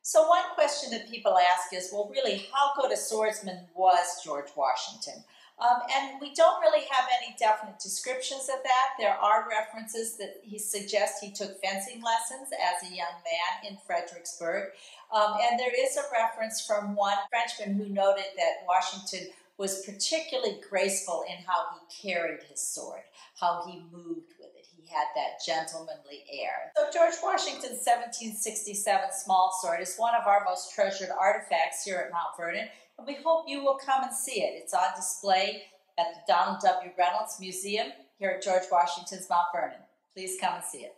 So one question that people ask is, well, really, how good a swordsman was George Washington? And we don't really have any definite descriptions of that. There are references that he suggests he took fencing lessons as a young man in Fredericksburg. And there is a reference from one Frenchman who noted that Washington was particularly graceful in how he carried his sword, how he moved with it. He had that gentlemanly air. So George Washington's 1767 small sword is one of our most treasured artifacts here at Mount Vernon, and we hope you will come and see it. It's on display at the Donald W. Reynolds Museum here at George Washington's Mount Vernon. Please come and see it.